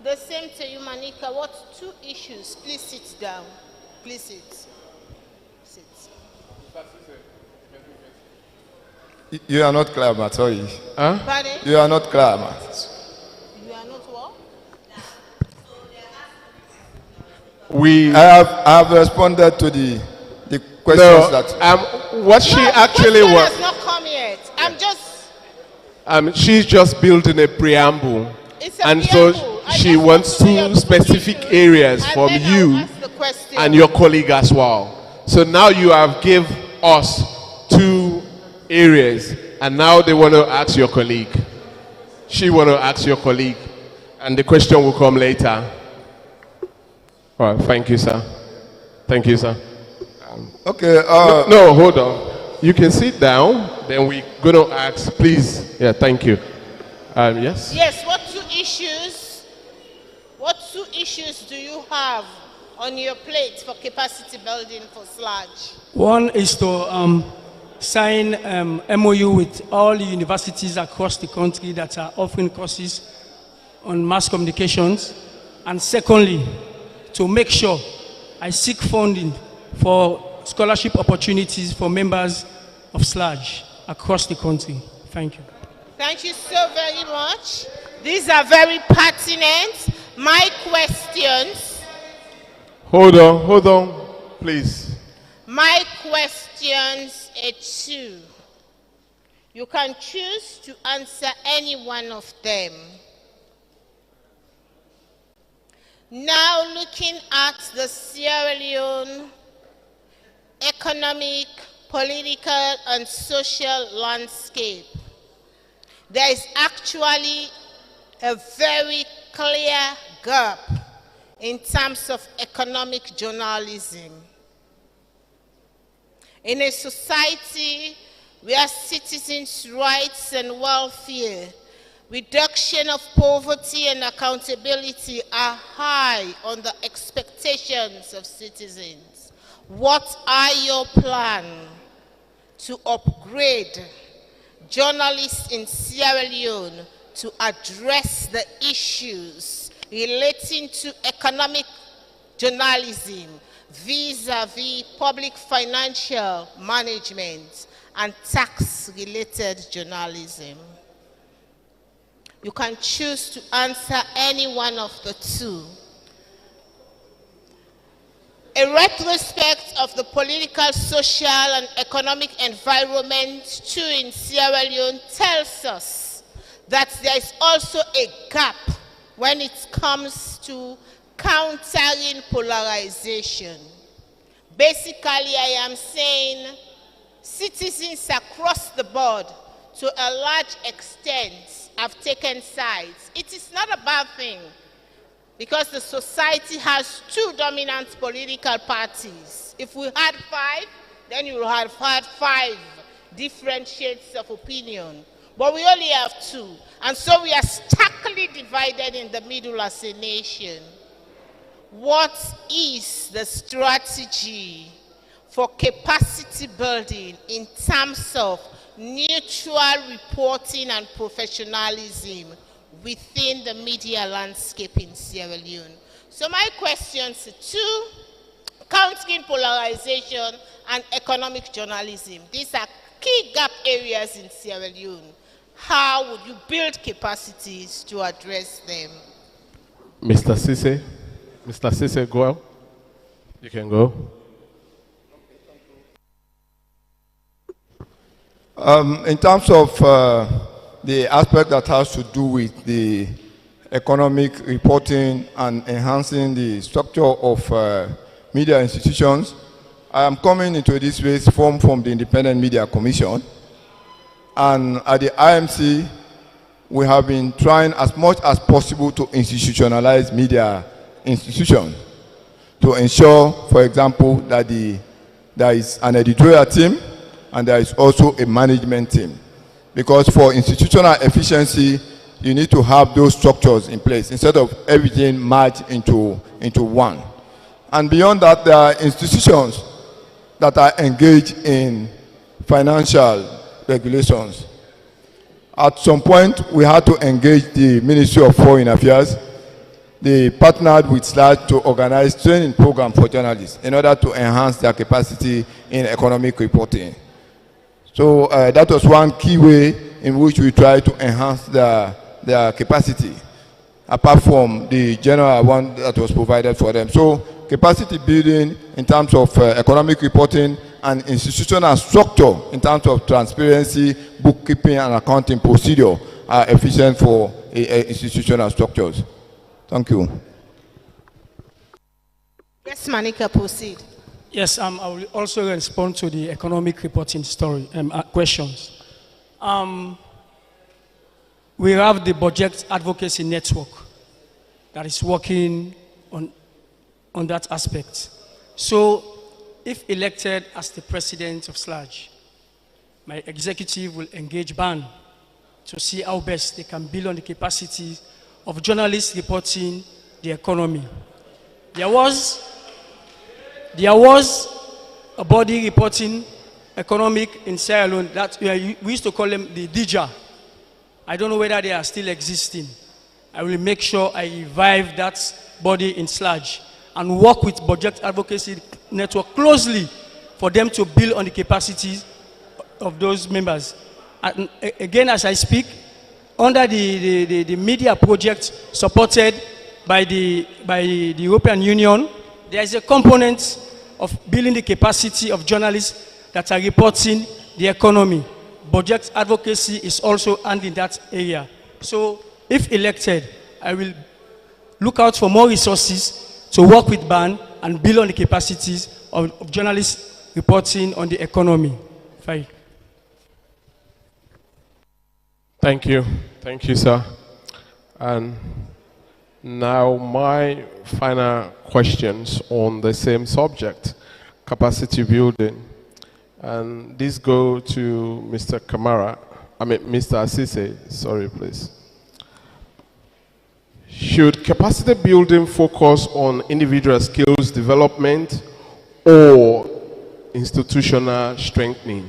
The same to you, Manika. What 2 issues? Please sit down. Please sit. Sit. You are not clear, Matt. Sorry. Huh? Pardon? You are not clear, Matt. You are not what? I have responded to the questions that. What she actually was. Has not come yet. I'm just. She's just building a preamble, and preamble. so she wants 2 specific areas from you and your colleague as well. So now you have give us 2 areas, and now they want to ask your colleague. She want to ask your colleague, and the question will come later. All right, thank you, sir. Thank you, sir. Okay. No, hold on. You can sit down. Then we're going to ask, please. Yeah, thank you. Yes? Yes, what 2 issues? What 2 issues do you have on your plate for capacity building for SLAG? One is to sign MOU with all the universities across the country that are offering courses on mass communications. And secondly, to make sure I seek funding for scholarship opportunities for members of SLAG across the country. Thank you. Thank you so very much. These are very pertinent. My questions. Hold on, please. My questions are 2. You can choose to answer any one of them. Now looking at the Sierra Leone economic, political, and social landscape, there is actually a very clear gap in terms of economic journalism. In a society where citizens' rights and welfare, reduction of poverty and accountability are high on the expectations of citizens, What are your plans to upgrade journalists in Sierra Leone to address the issues relating to economic journalism vis-a-vis public financial management and tax-related journalism? You can choose to answer any one of the two. A retrospect of the political, social, and economic environment too in Sierra Leone tells us that there is also a gap when it comes to countering polarization. Basically, I am saying citizens across the board, to a large extent, have taken sides. It is not a bad thing, because the society has two dominant political parties. If we had five, then you would have had five different shades of opinion. But we only have two. And so we are starkly divided in the middle as a nation. What is the strategy for capacity building in terms of neutral reporting and professionalism within the media landscape in Sierra Leone? So my questions are two: countering polarization and economic journalism. These are key gap areas in Sierra Leone. How would you build capacities to address them? Mr. Sise, go. You can go. In terms of the aspect that has to do with the economic reporting and enhancing the structure of media institutions, I am coming into this space formed from the Independent Media Commission. And at the IMC, we have been trying as much as possible to institutionalize media institutions, to ensure, for example, that there is an editorial team and there is also a management team. Because for institutional efficiency, you need to have those structures in place instead of everything merged into one. And beyond that, there are institutions that are engaged in financial regulations. At some point, we had to engage the Ministry of Foreign Affairs. They partnered with SLAD to organize training program for journalists in order to enhance their capacity in economic reporting. So that was one key way in which we try to enhance their capacity, apart from the general one that was provided for them. So capacity building in terms of economic reporting and institutional structure in terms of transparency, bookkeeping, and accounting procedure are efficient for institutional structures. Thank you. Yes, Manika, proceed. Yes, I will also respond to the economic reporting story questions. We have the Budget Advocacy Network that is working on that aspect. So, if elected as the president of SLAG, my executive will engage BAN to see how best they can build on the capacity of journalists reporting the economy. There was a body reporting economic in Sierra Leone that we used to call them the DIJA. I don't know whether they are still existing. I will make sure I revive that body in SLAG and work with Budget Advocacy Network closely for them to build on the capacities of those members. And again, as I speak, under the media project supported by the European Union, there is a component of building the capacity of journalists that are reporting the economy. Budget advocacy is also handling that area. So if elected, I will look out for more resources to work with BAN and build on the capacities of journalists reporting on the economy. Fine. Thank you. Thank you, sir. And now my final questions on the same subject, capacity building. And these go to Mr. Mr. Asise, sorry, please. Should capacity building focus on individual skills development or institutional strengthening?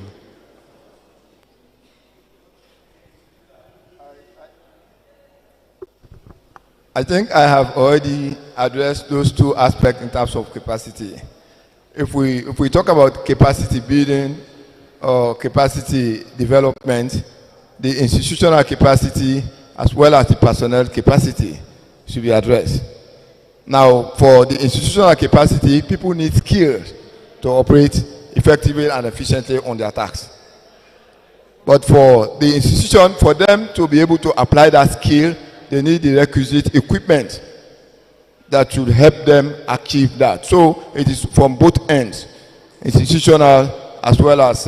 I think I have already addressed those two aspects in terms of capacity. If we talk about capacity building or capacity development, the institutional capacity as well as the personnel capacity should be addressed. Now, for the institutional capacity, people need skills to operate effectively and efficiently on their tasks. But for the institution, for them to be able to apply that skill, they need the requisite equipment that should help them achieve that. So it is from both ends, institutional as well as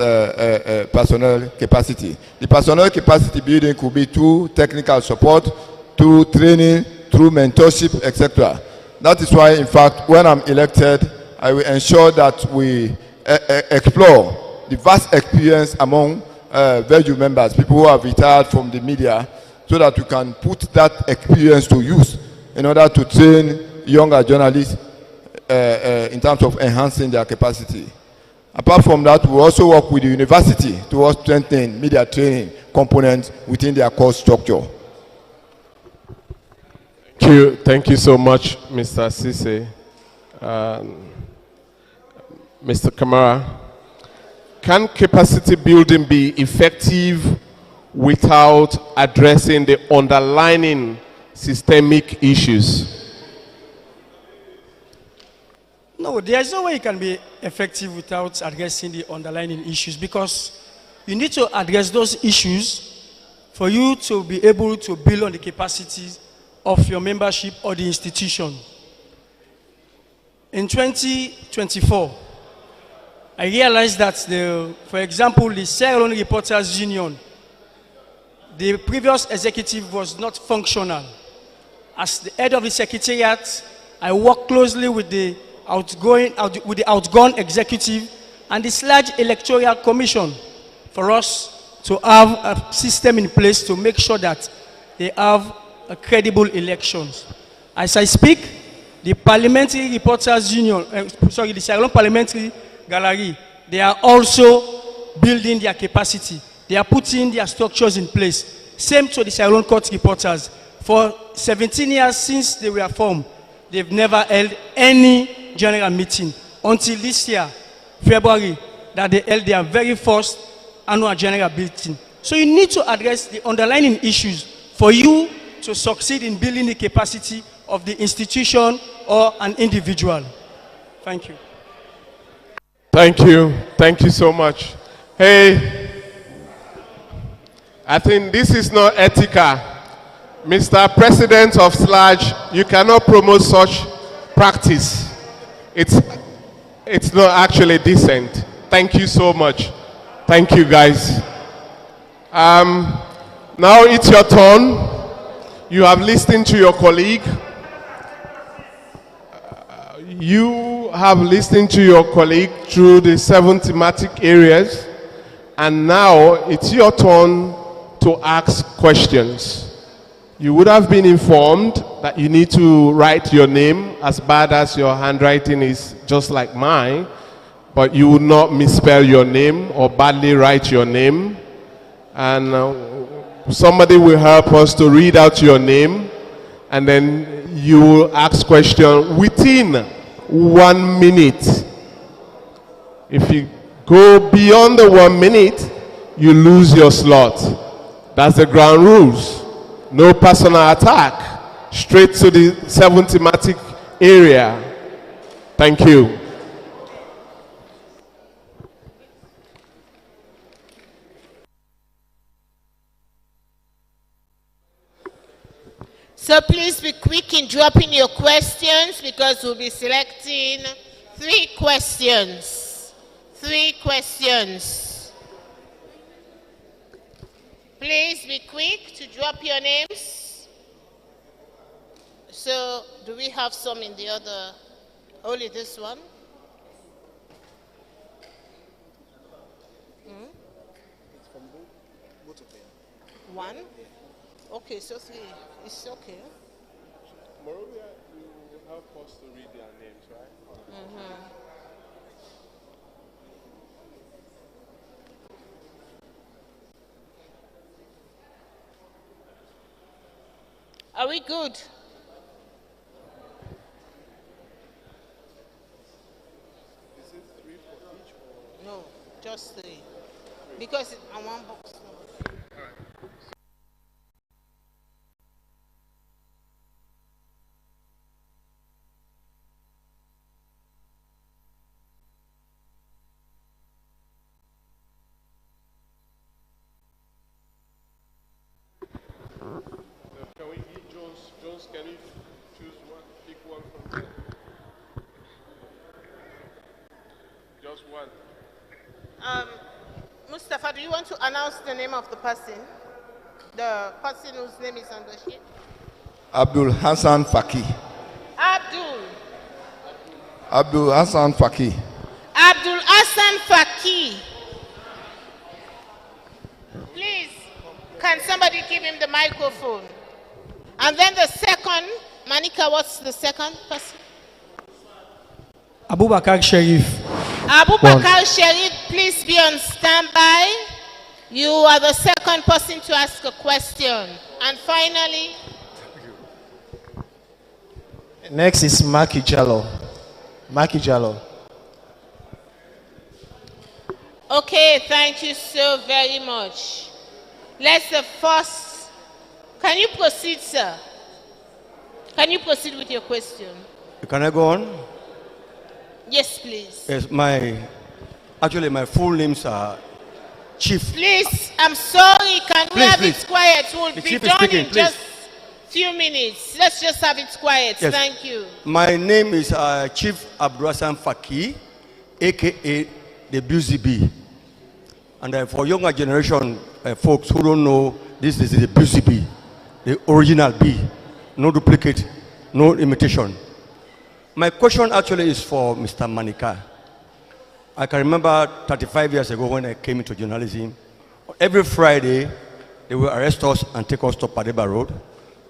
personnel capacity. The personnel capacity building could be through technical support, through training, through mentorship, etc. That is why, in fact, when I'm elected, I will ensure that we explore the vast experience among VEGU members, people who have retired from the media, so that we can put that experience to use in order to train younger journalists in terms of enhancing their capacity. Apart from that, we also work with the university towards strengthening media training components within their course structure. Thank you so much, Mr. Sise. Mr. Kamara, can capacity building be effective without addressing the underlying systemic issues? No, there's no way it can be effective without addressing the underlying issues, because you need to address those issues for you to be able to build on the capacities of your membership or the institution. In 2024, I realized that, for example, the Sierra Leone Reporters Union, the previous executive was not functional. As the head of the secretariat, I worked closely with the outgone executive and the SLAG Electoral Commission for us to have a system in place to make sure that they have credible elections. As I speak, the Parliamentary Reporters Union, the Sierra Leone Parliamentary Gallery, they are also building their capacity. They are putting their structures in place. Same to the Sierra Leone Court Reporters. For 17 years since they were formed, they've never held any general meeting until this year, February, that they held their very first annual general meeting. So you need to address the underlying issues for you to succeed in building the capacity of the institution or an individual. Thank you. Thank you. Thank you so much. Hey, I think this is not ethical. Mr. President of SLAG, you cannot promote such practice. It's not actually decent. Thank you so much. Thank you, guys. Now it's your turn. You have listened to your colleague. You have listened to your colleague through the 7 thematic areas, and now it's your turn to ask questions. You would have been informed that you need to write your name, as bad as your handwriting is just like mine, but you will not misspell your name or badly write your name. And somebody will help us to read out your name, and then you will ask questions within 1 minute. If you go beyond the 1 minute, you lose your slot. That's the ground rules. No personal attack. Straight to the 7 thematic area. Thank you. So please be quick in dropping your questions, because we'll be selecting 3 questions. 3 questions. Please be quick to drop your names. So, do we have some in the other? Only this one? It's from both of them. 1? Okay, so 3. It's okay. Moreover, you will help us to read their names, right? Are we good? No, just 3. Because I want box. Can we give Jones, can you choose one, pick one from there? Just one. Mustafa, do you want to announce the name of the person? The person whose name is on the sheet? Abdul Hassan Faki. Abdul Hassan Faki. Abdul Hassan Faki. Please, can somebody give him the microphone? And then the second, Manika, what's the second person? Abubakar Sharif. Abubakar Sharif, please be on standby. You are the second person to ask a question. And finally, next is Maki Jallo. Maki Jallo. okay, thank you so very much. Let's the first, can you proceed, sir? Can you proceed with your question? Can I go on? Yes, please. Yes, actually my full names are Chief. Please, I'm sorry, can we have it quiet? We'll The be chief is done speaking, in please. just few minutes. Let's just have it quiet. Yes. Thank you. My name is Chief Abdurrahman Faki, aka the BCB. And for younger generation folks who don't know, this is the BCB, the original B, no duplicate, no imitation. My question actually is for Mr. Manika. I can remember 35 years ago when I came into journalism, every Friday they will arrest us and take us to Padeba Road,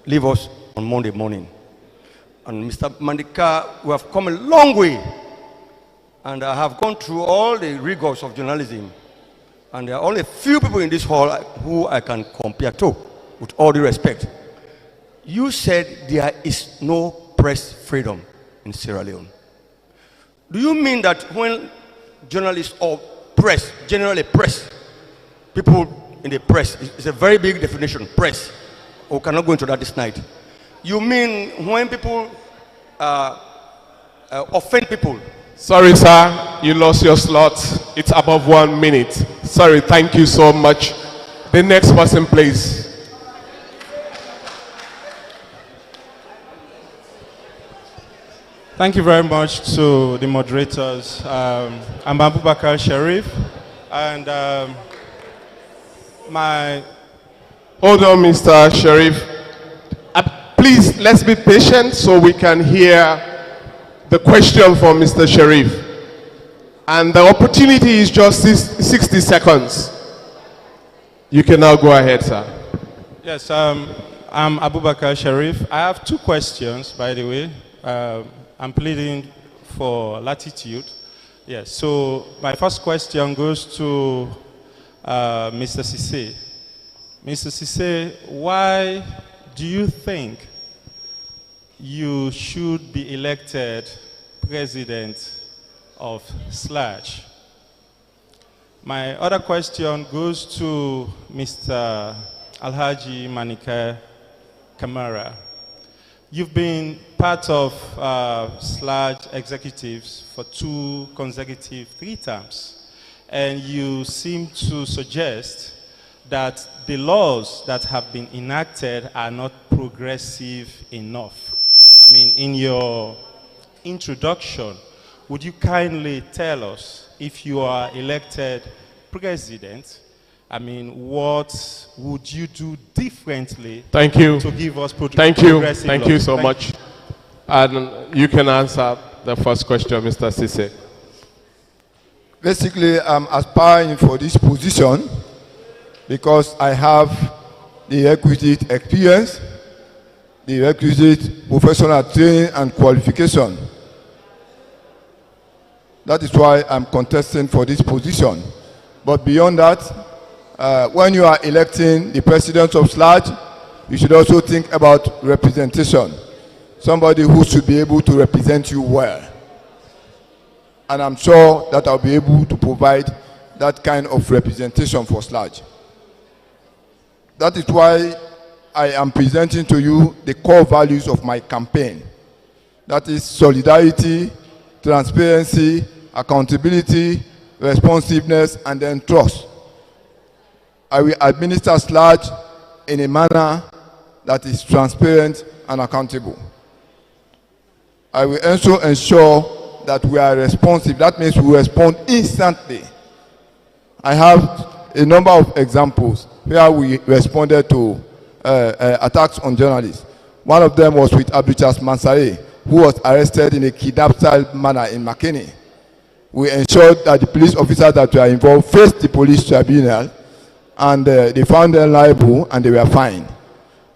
leave us on Monday morning. And Mr. Manika, we have come a long way, and I have gone through all the rigors of journalism, and there are only a few people in this hall who I can compare to, with all due respect. You said there is no press freedom in Sierra Leone. Do you mean that when journalists or press, generally press, people in the press, it's a very big definition, press, we cannot go into that this night. You mean when people offend people? Sorry, sir, you lost your slot. It's above 1 minute. Sorry, thank you so much. The next person, please. Thank you very much to the moderators. I'm Abubakar Sharif, and my... Hold on, Mr. Sharif. Please, let's be patient so we can hear the question from Mr. Sharif. And the opportunity is just 60 seconds. You can now go ahead, sir. Yes, I'm Abubakar Sharif. I have 2 questions, by the way. I'm pleading for latitude. Yes, so my first question goes to Mr. Cisse. Mr. Cisse, why do you think you should be elected president of SLAJ? My other question goes to Mr. Alhaji Manika Kamara. You've been part of SLAJ executives for 2 consecutive 3 terms, and you seem to suggest that the laws that have been enacted are not progressive enough. I mean, in your introduction, would you kindly tell us, if you are elected president, I mean, what would you do differently? Thank you. To give us Thank you so much. And you can answer the first question, Mr. Cisse. Basically, I'm aspiring for this position because I have the requisite experience, the requisite professional training and qualification. That is why I'm contesting for this position. But beyond that, when you are electing the president of SLAJ, you should also think about representation. Somebody who should be able to represent you well. And I'm sure that I'll be able to provide that kind of representation for SLAJ. That is why I am presenting to you the core values of my campaign. That is solidarity, transparency, accountability, responsiveness, and then trust. I will administer SLAJ in a manner that is transparent and accountable. I will also ensure that we are responsive. That means we respond instantly. I have a number of examples where we responded to attacks on journalists. One of them was with Abduchas Mansare, who was arrested in a kidnap-style manner in Makeni. We ensured that the police officers that were involved faced the police tribunal, and they found them liable and they were fined.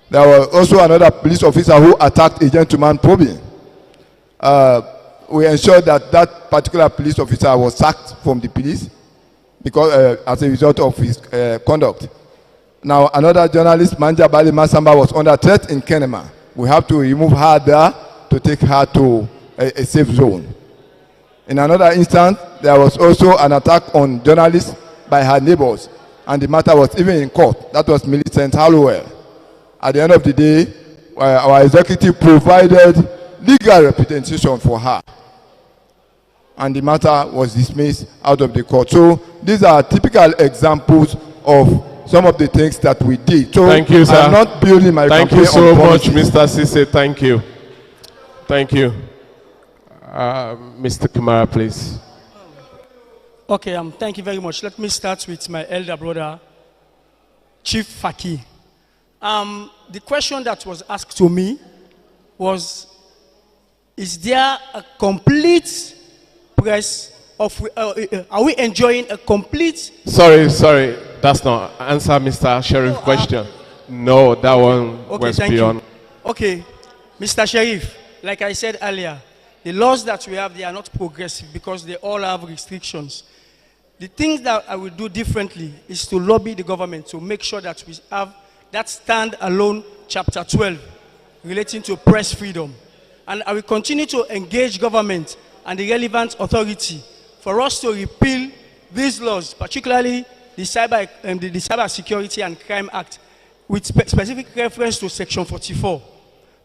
There was also another police officer who attacked a gentleman probing. We ensured that that particular police officer was sacked from the police because as a result of his conduct. Now, another journalist, Manja Bali Masamba, was under threat in Kenema. We have to remove her there to take her to a safe zone. In another instance, there was also an attack on journalists by her neighbors, and the matter was even in court. That was Millicent Hallowell. At the end of the day, our executive provided legal representation for her, and the matter was dismissed out of the court. So these are typical examples of some of the things that we did. So thank you, sir. I'm not building my Thank campaign you so on much, promises. Mr. Sise. Thank you. Thank you. Mr. Kamara, please. Okay, thank you very much. Let me start with my elder brother, Chief Faki. The question that was asked to me was, is there a complete press of, are we enjoying a complete... Sorry, that's not answer Mr. Sheriff's question. No, that one was beyond. Okay, Mr. Sheriff, like I said earlier, the laws that we have, they are not progressive because they all have restrictions. The things that I will do differently is to lobby the government to make sure that we have that stand-alone Chapter 12 relating to press freedom. And I will continue to engage government and the relevant authority for us to repeal these laws, particularly the Cyber Security and Crime Act, with specific reference to Section 44.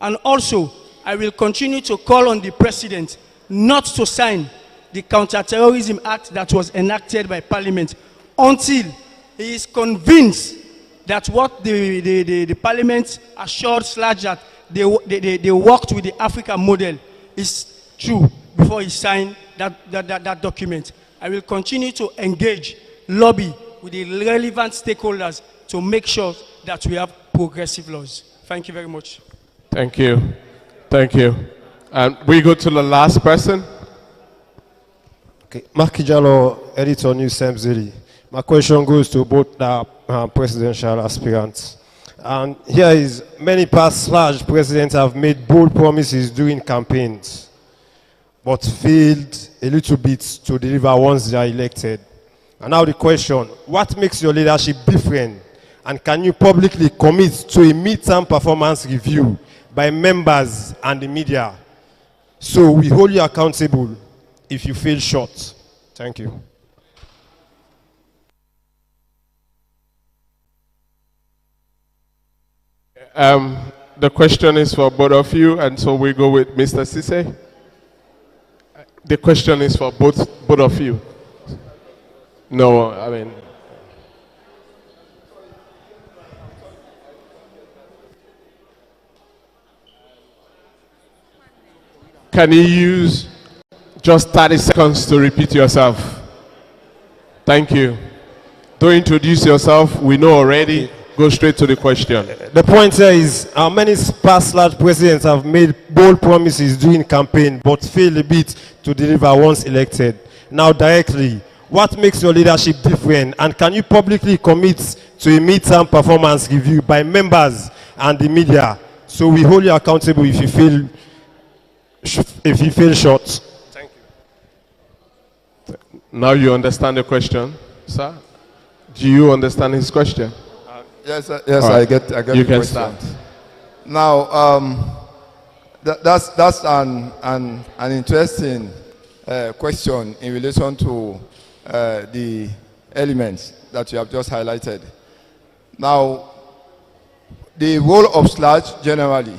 And also, I will continue to call on the President not to sign the Counter-Terrorism Act that was enacted by Parliament until he is convinced that what the Parliament assured SLAJ that they worked with the African model is true before he signed that document. I will continue to engage, lobby with the relevant stakeholders to make sure that we have progressive laws. Thank you very much. Thank you. Thank you. And we go to the last person. Okay, Makijalo, editor, New Slbc. My question goes to both the presidential aspirants. And here is, many past SLAJ presidents have made bold promises during campaigns, but failed a little bit to deliver once they are elected. And now the question, what makes your leadership different? And can you publicly commit to a midterm performance review by members and the media, so we hold you accountable if you fail short? Thank you. The question is for both of you, and so we go with Mr. Sise. The question is for both of you. No, I mean... Can you use just 30 seconds to repeat yourself? Thank you. To introduce yourself, we know already. Go straight to the question. The point here is, how many past SLAJ presidents have made bold promises during campaign but failed a bit to deliver once elected? Now directly, what makes your leadership different? And can you publicly commit to a midterm performance review by members and the media, so we hold you accountable if you fail short? Thank you. Now you understand the question, sir? Do you understand his question? Yes, All I right. get You the can question. start. Now, that's an interesting question in relation to the elements that you have just highlighted. Now, the role of SLAJ generally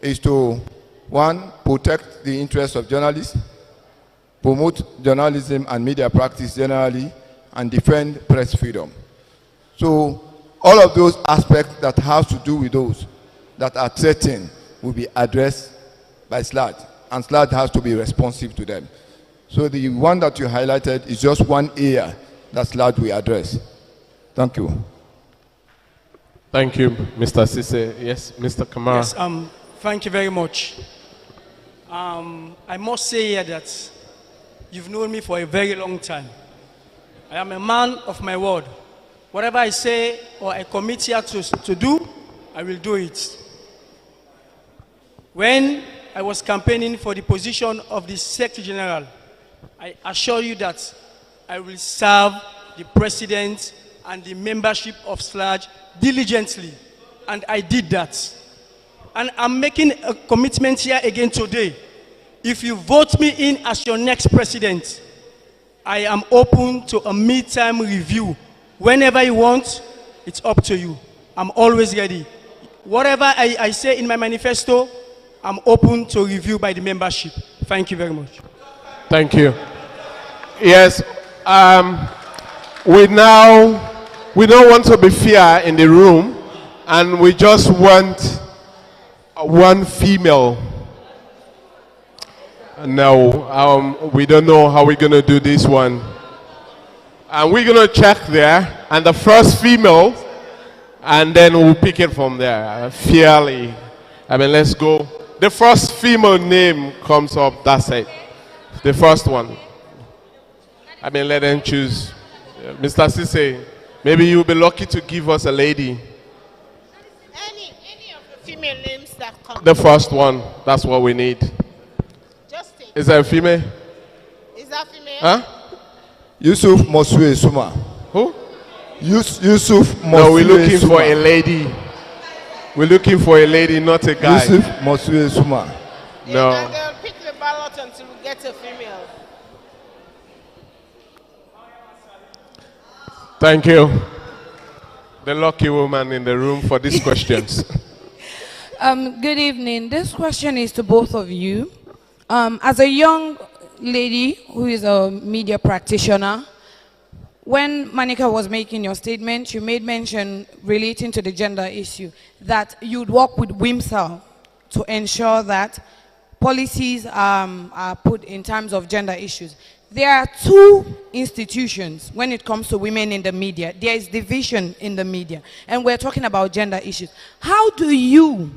is to, one, protect the interests of journalists, promote journalism and media practice generally, and defend press freedom. So all of those aspects that have to do with those that are threatened will be addressed by SLAJ, and SLAJ has to be responsive to them. So the one that you highlighted is just one area that SLAJ will address. Thank you. Thank you, Mr. Sise. Yes, Mr. Kamara. Yes, thank you very much. I must say here that you've known me for a very long time. I am a man of my word. Whatever I say or I commit here to do, I will do it. When I was campaigning for the position of the Secretary General, I assure you that I will serve the President and the membership of SLAJ diligently, and I did that. And I'm making a commitment here again today. If you vote me in as your next president, I am open to a mid-term review. Whenever you want, it's up to you. I'm always ready. Whatever I say in my manifesto, I'm open to review by the membership. Thank you very much. Thank you. Yes, we don't want to be fair in the room, and we just want one female. No, we don't know how we're going to do this one. And we're going to check there, and the first female, and then we'll pick it from there, fairly. I mean, let's go. The first female name comes up, that's it. The first one. I mean, let them choose. Mr. Sise, maybe you'll be lucky to give us a lady. Any of the female names that come. The first one, that's what we need. Just take. Is that a female? Is that female? Huh? Yusuf Mosue Suma. Who? Yusuf Mosue. No, we're looking Suma. for a lady. We're looking for a lady, not a guy. Yusuf Mosue Suma. No. And they'll pick the ballot until we get a female. Thank you. The lucky woman in the room for these questions. Good evening. This question is to both of you. As a young lady who is a media practitioner, when Manika was making your statement, you made mention relating to the gender issue that you'd work with WIMSA to ensure that policies are put in terms of gender issues. There are two institutions when it comes to women in the media. There is division in the media, and we're talking about gender issues. How do you,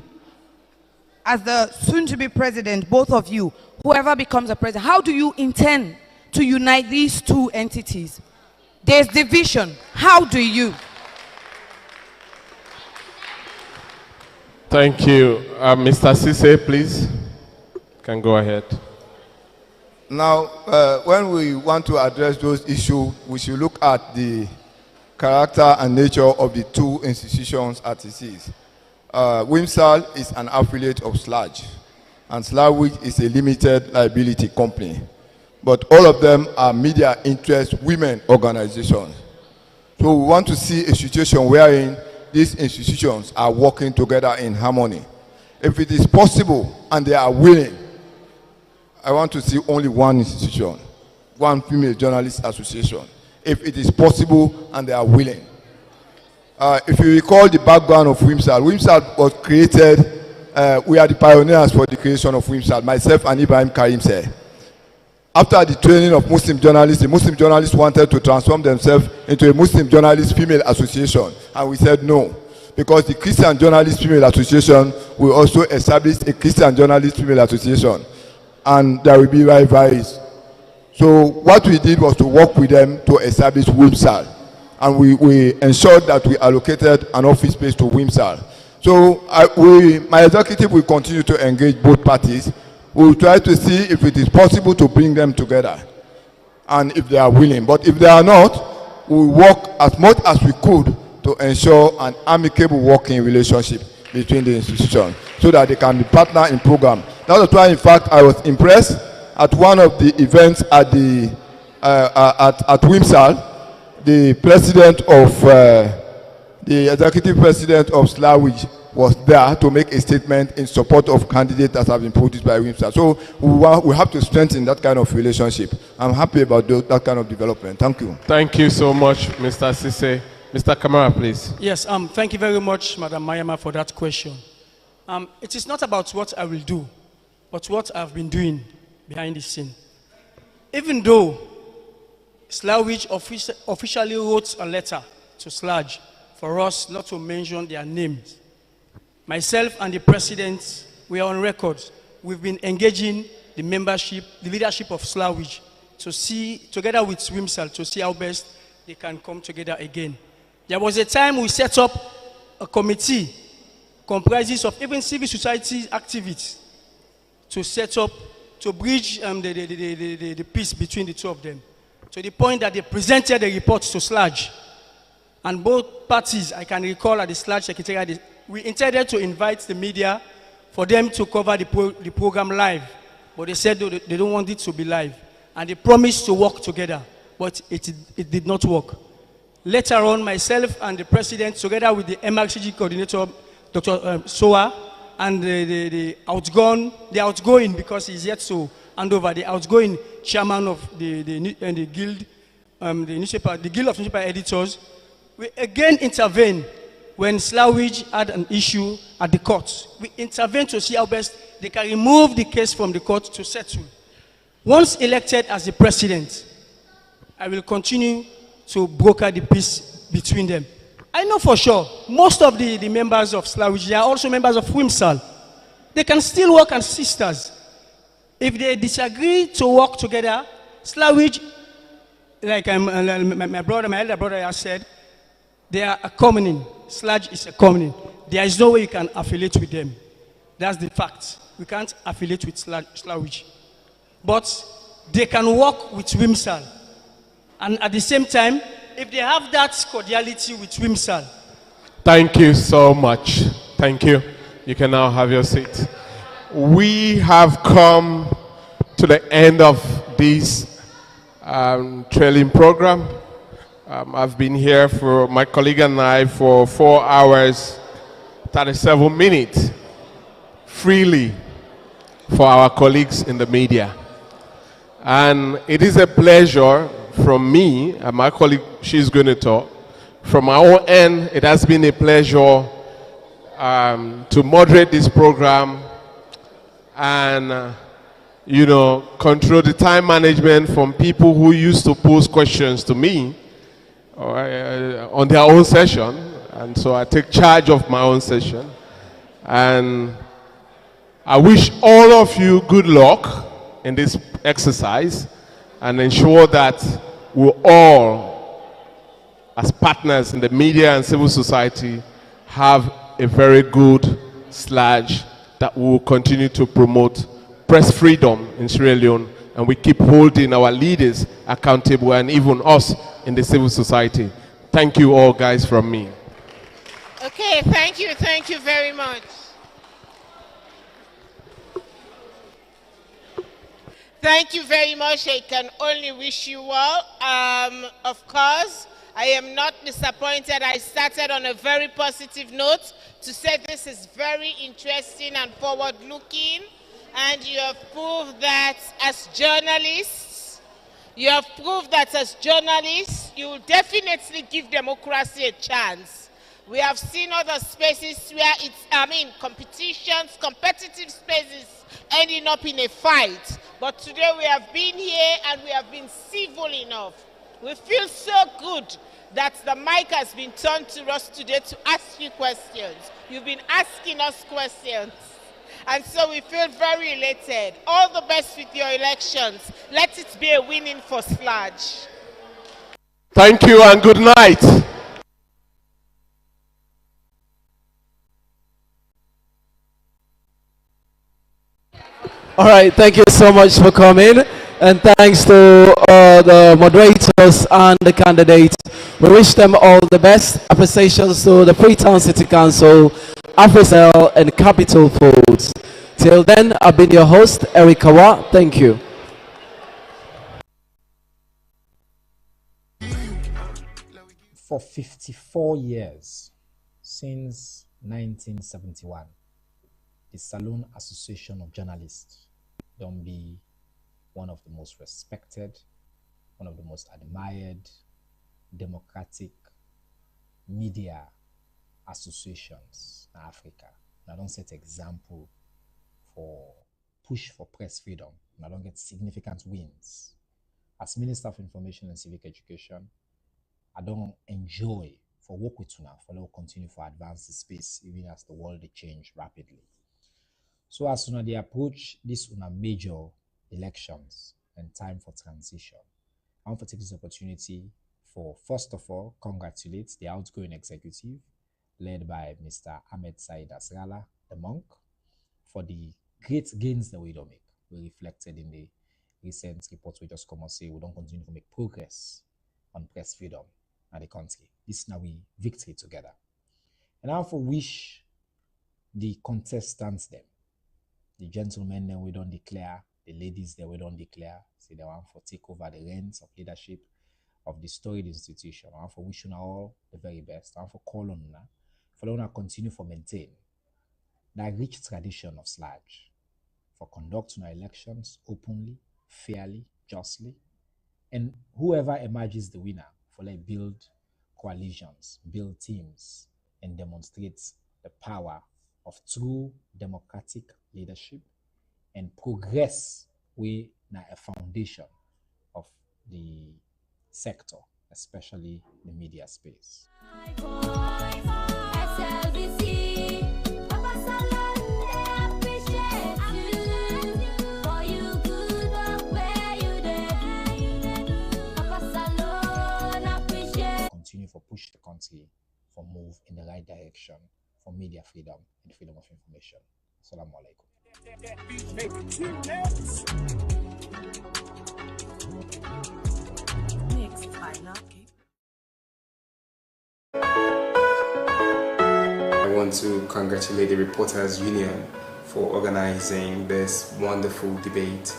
as the soon-to-be president, both of you, whoever becomes a president, how do you intend to unite these two entities? There's division. How do you? Thank you. Mr. Sise, please. Can go ahead. Now, when we want to address those issues, we should look at the character and nature of the two institutions at its. WIMSAL is an affiliate of SLAJ, and SLAJ is a limited liability company. But all of them are media interest women organizations. So we want to see a situation wherein these institutions are working together in harmony. If it is possible and they are willing, I want to see only one institution, one female journalist association, if it is possible and they are willing. If you recall the background of WIMSAL, WIMSAL was created, we are the pioneers for the creation of WIMSAL, myself and Ibrahim Karim said. After the training of Muslim journalists, the Muslim journalists wanted to transform themselves into a Muslim journalist female association, and we said no, because the Christian Journalist Female Association will also establish a Christian Journalist Female Association, and there will be rivalries. So what we did was to work with them to establish WIMSAL, and we ensured that we allocated an office space to WIMSAL. So my executive will continue to engage both parties. We will try to see if it is possible to bring them together, and if they are willing. But if they are not, we will work as much as we could to ensure an amicable working relationship between the institutions so that they can be partner in program. That was why, in fact, I was impressed at one of the events at the at Wimsal. The president of the executive president of Slawich was there to make a statement in support of candidates that have been produced by Wimsal. So we have to strengthen that kind of relationship. I'm happy about that kind of development. Thank you. Thank you so much, Mr. Sise. Mr. Kamara, please. Yes, thank you very much, Madam Mayama, for that question. It is not about what I will do, but what I've been doing behind the scene. Even though Slawich officially wrote a letter to Sludge for us not to mention their names, myself and the president, we are on record. We've been engaging the membership, the leadership of Slawich to see, together with Wimsal, to see how best they can come together again. There was a time we set up a committee comprises of even civil society activities to set up, to bridge the peace between the two of them, to the point that they presented the report to Sludge. And both parties, I can recall at the Sludge Secretariat, we intended to invite the media for them to cover the program live, but they said they don't want it to be live. And they promised to work together, but it did not work. Later on, myself and the president, together with the MRCG coordinator, Dr. Soa, and the outgoing, because he's yet to hand over, the outgoing chairman of the guild, the Guild of Newspaper Editors, we again intervened when Slawich had an issue at the court. We intervened to see how best they can remove the case from the court to settle. Once elected as the president, I will continue to broker the peace between them. I know for sure, most of the members of Slawich, they are also members of Wimsal. They can still work as sisters. If they disagree to work together, Slawich, like my elder brother has said, they are a commoning. Sludge is a commoning. There is no way you can affiliate with them. That's the fact. We can't affiliate with Slawich. But they can work with Wimsal. And at the same time, if they have that cordiality with Wimsal. Thank you so much. Thank you. You can now have your seat. We have come to the end of this trailing program. I've been here for my colleague and I for 4 hours, 37 minutes, freely for our colleagues in the media. And it is a pleasure from me and my colleague, she's going to talk. From our own end, it has been a pleasure to moderate this program and, control the time management from people who used to pose questions to me on their own session. And so I take charge of my own session. And I wish all of you good luck in this exercise and ensure that we all, as partners in the media and civil society, have a very good Sludge that will continue to promote press freedom in Sierra Leone, and we keep holding our leaders accountable and even us in the civil society. Thank you all, guys, from me. Okay, thank you very much. Thank you very much. I can only wish you well. Of course, I am not disappointed. I started on a very positive note to say this is very interesting and forward-looking, and you have proved that as journalists, you will definitely give democracy a chance. We have seen other spaces where competitions, competitive spaces ending up in a fight. But today we have been here and we have been civil enough. We feel so good that the mic has been turned to us today to ask you questions. You've been asking us questions. And so we feel very elated. All the best with your elections. Let it be a winning for Sludge. Thank you and good night. All right, thank you so much for coming. And thanks to the moderators and the candidates. We wish them all the best. Appreciations to the Freetown City Council, AfriCell, and Capital Foods. Till then, I've been your host, Eric Kawa. Thank you. For 54 years, since 1971, the Saloon Association of Journalists don't be one of the most respected, one of the most admired democratic media associations in Africa. And I don't set example for push for press freedom, and I don't get significant wins. As Minister of Information and Civic Education, I don't enjoy for work with Tuna for let's continue for advance the space even as the world they change rapidly. So as soon as they approach this major elections and time for transition, I want to take this opportunity for first of all congratulate the outgoing executive led by Mr. Ahmed Said Asrala, the monk, for the great gains that we don't make. We reflected in the recent report we just come and say we don't continue to make progress on press freedom in the country. This is now we victory together. And I also wish the contestants them, the gentlemen that we don't declare, the ladies that we don't declare, say they want for take over the reins of leadership of the storied institution. I want for wishing you all the very best. I want for call on now, for them to continue for maintain that rich tradition of SLAG, for conducting our elections openly, fairly, justly, and whoever emerges the winner, for like build coalitions, build teams, and demonstrate the power of true democratic leadership and progress with a foundation of the sector, especially the media space. Continue for push the country for move in the right direction for media freedom and freedom of information. Assalamu alaikum. I want to congratulate the Reporters Union for organizing this wonderful debate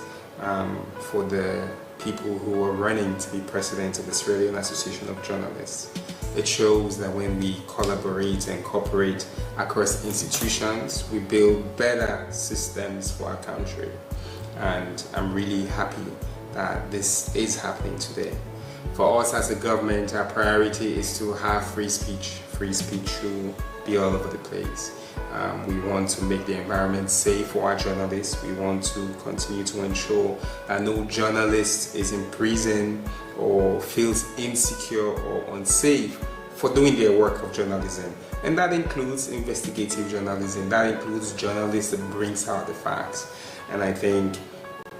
for the people who are running to be president of the Sierra Leone Association of Journalists. It shows that when we collaborate and cooperate across institutions, we build better systems for our country. And I'm really happy that this is happening today. For us as a government, our priority is to have free speech. Free speech should be all over the place. We want to make the environment safe for our journalists. We want to continue to ensure that no journalist is in prison or feels insecure or unsafe for doing their work of journalism. And that includes investigative journalism. That includes journalists that brings out the facts. And I think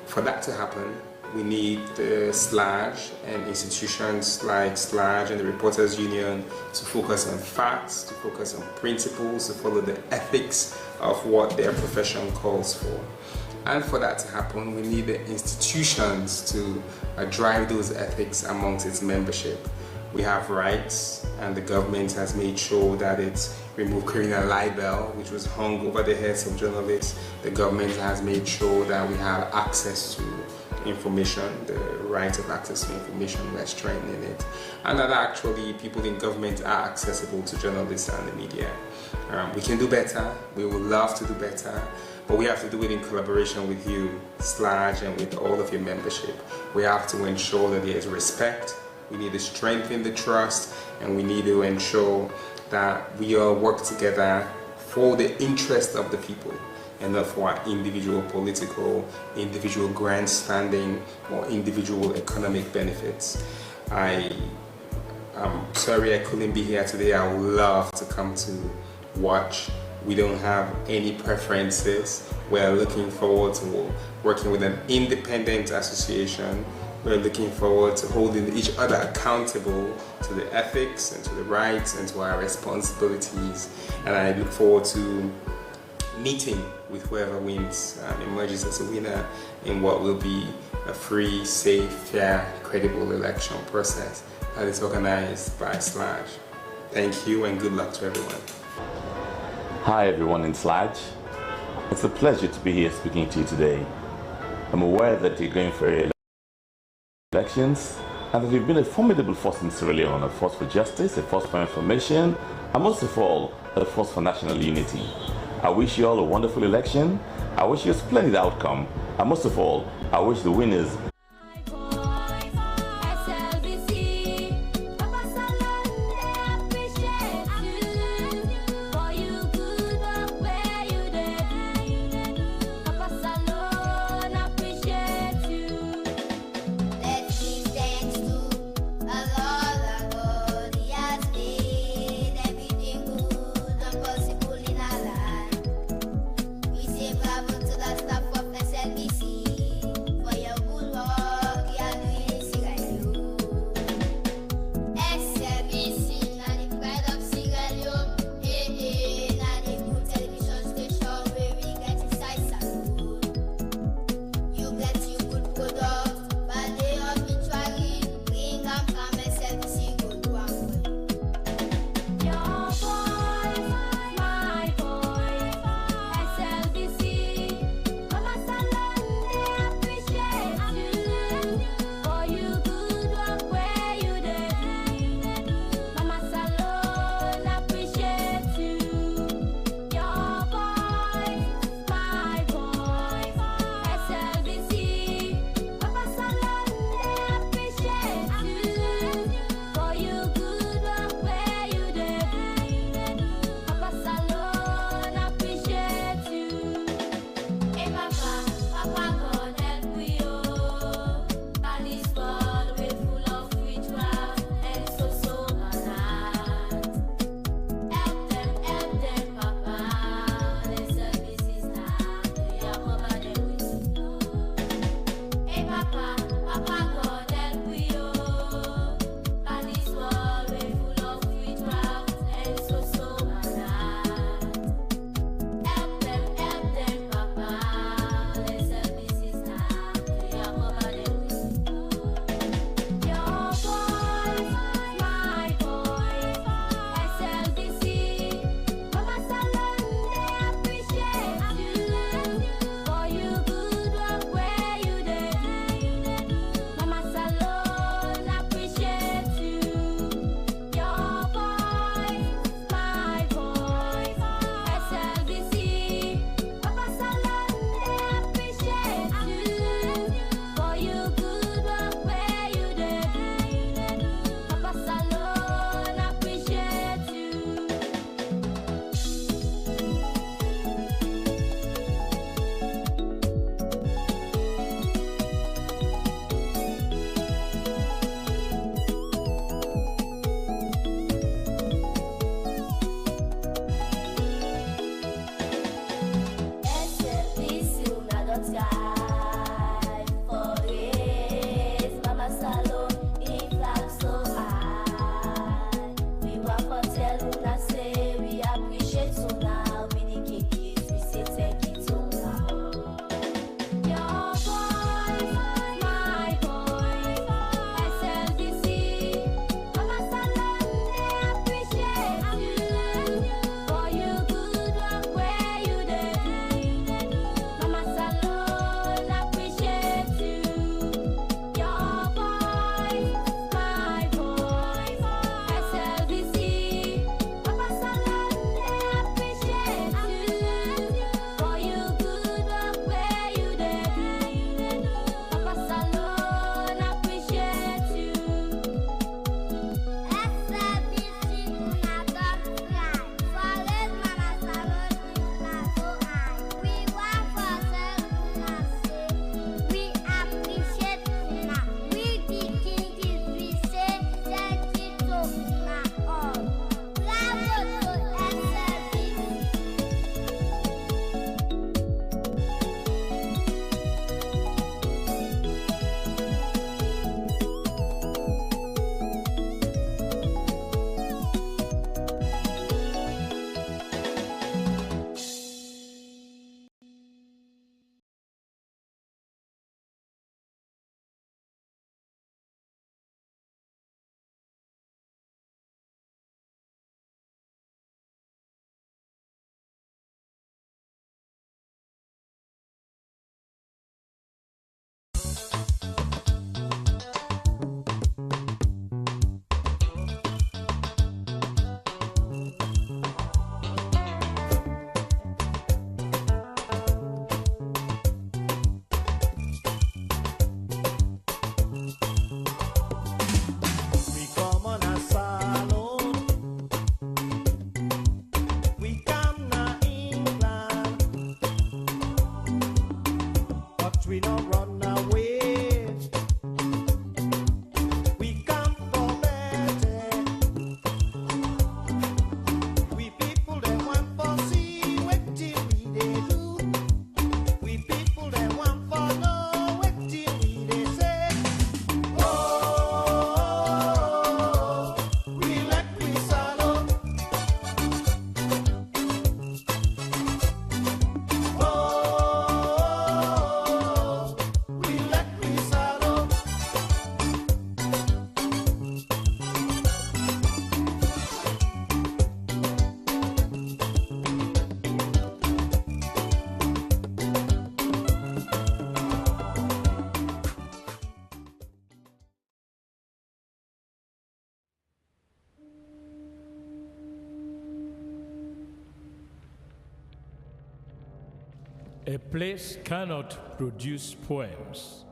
for that to happen, we need the SLAG and institutions like SLAG and the Reporters Union to focus on facts, to focus on principles, to follow the ethics of what their profession calls for. And for that to happen, we need the institutions to drive those ethics amongst its membership. We have rights, and the government has made sure that it's removed criminal libel, which was hung over the heads of journalists. The government has made sure that we have access to information, the right of access to information, we're strengthening it, and that actually people in government are accessible to journalists and the media. We can do better, we would love to do better, but we have to do it in collaboration with you, SLAG, and with all of your membership. We have to ensure that there is respect, we need to strengthen the trust, and we need to ensure that we all work together for the interest of the people, and not for our individual political, individual grandstanding, or individual economic benefits. I'm sorry I couldn't be here today. I would love to come to watch. We don't have any preferences. We're looking forward to working with an independent association. We're looking forward to holding each other accountable to the ethics and to the rights and to our responsibilities. And I look forward to meeting with whoever wins and emerges as a winner in what will be a free, safe, fair, credible election process that is organized by SLAG. Thank you and good luck to everyone. Hi everyone in SLAG. It's a pleasure to be here speaking to you today. I'm aware that you're going for elections and that you've been a formidable force in Sierra Leone, a force for justice, a force for information, and most of all, a force for national unity. I wish you all a wonderful election. I wish you a splendid outcome. And most of all, I wish the winners Slbc for your good work. A place cannot produce poems.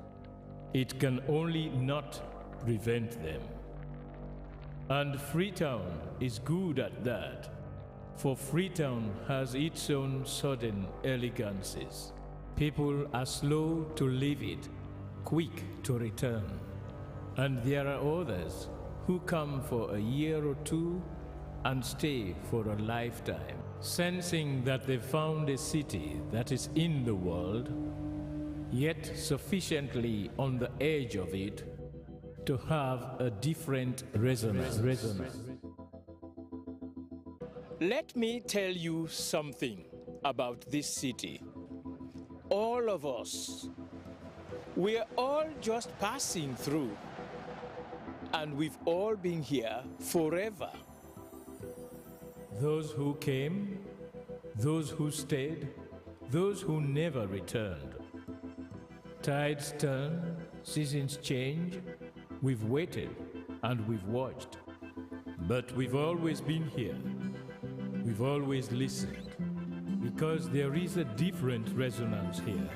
It can only not prevent them. And Freetown is good at that, for Freetown has its own sudden elegances. People are slow to leave it, quick to return. And there are others who come for a year or two and stay for a lifetime, sensing that they found a city that is in the world, yet sufficiently on the edge of it to have a different resonance. Let me tell you something about this city. All of us, we're all just passing through, and we've all been here forever. Those who came, those who stayed, those who never returned. Tides turn, seasons change, we've waited and we've watched. But we've always been here. We've always listened, because there is a different resonance here.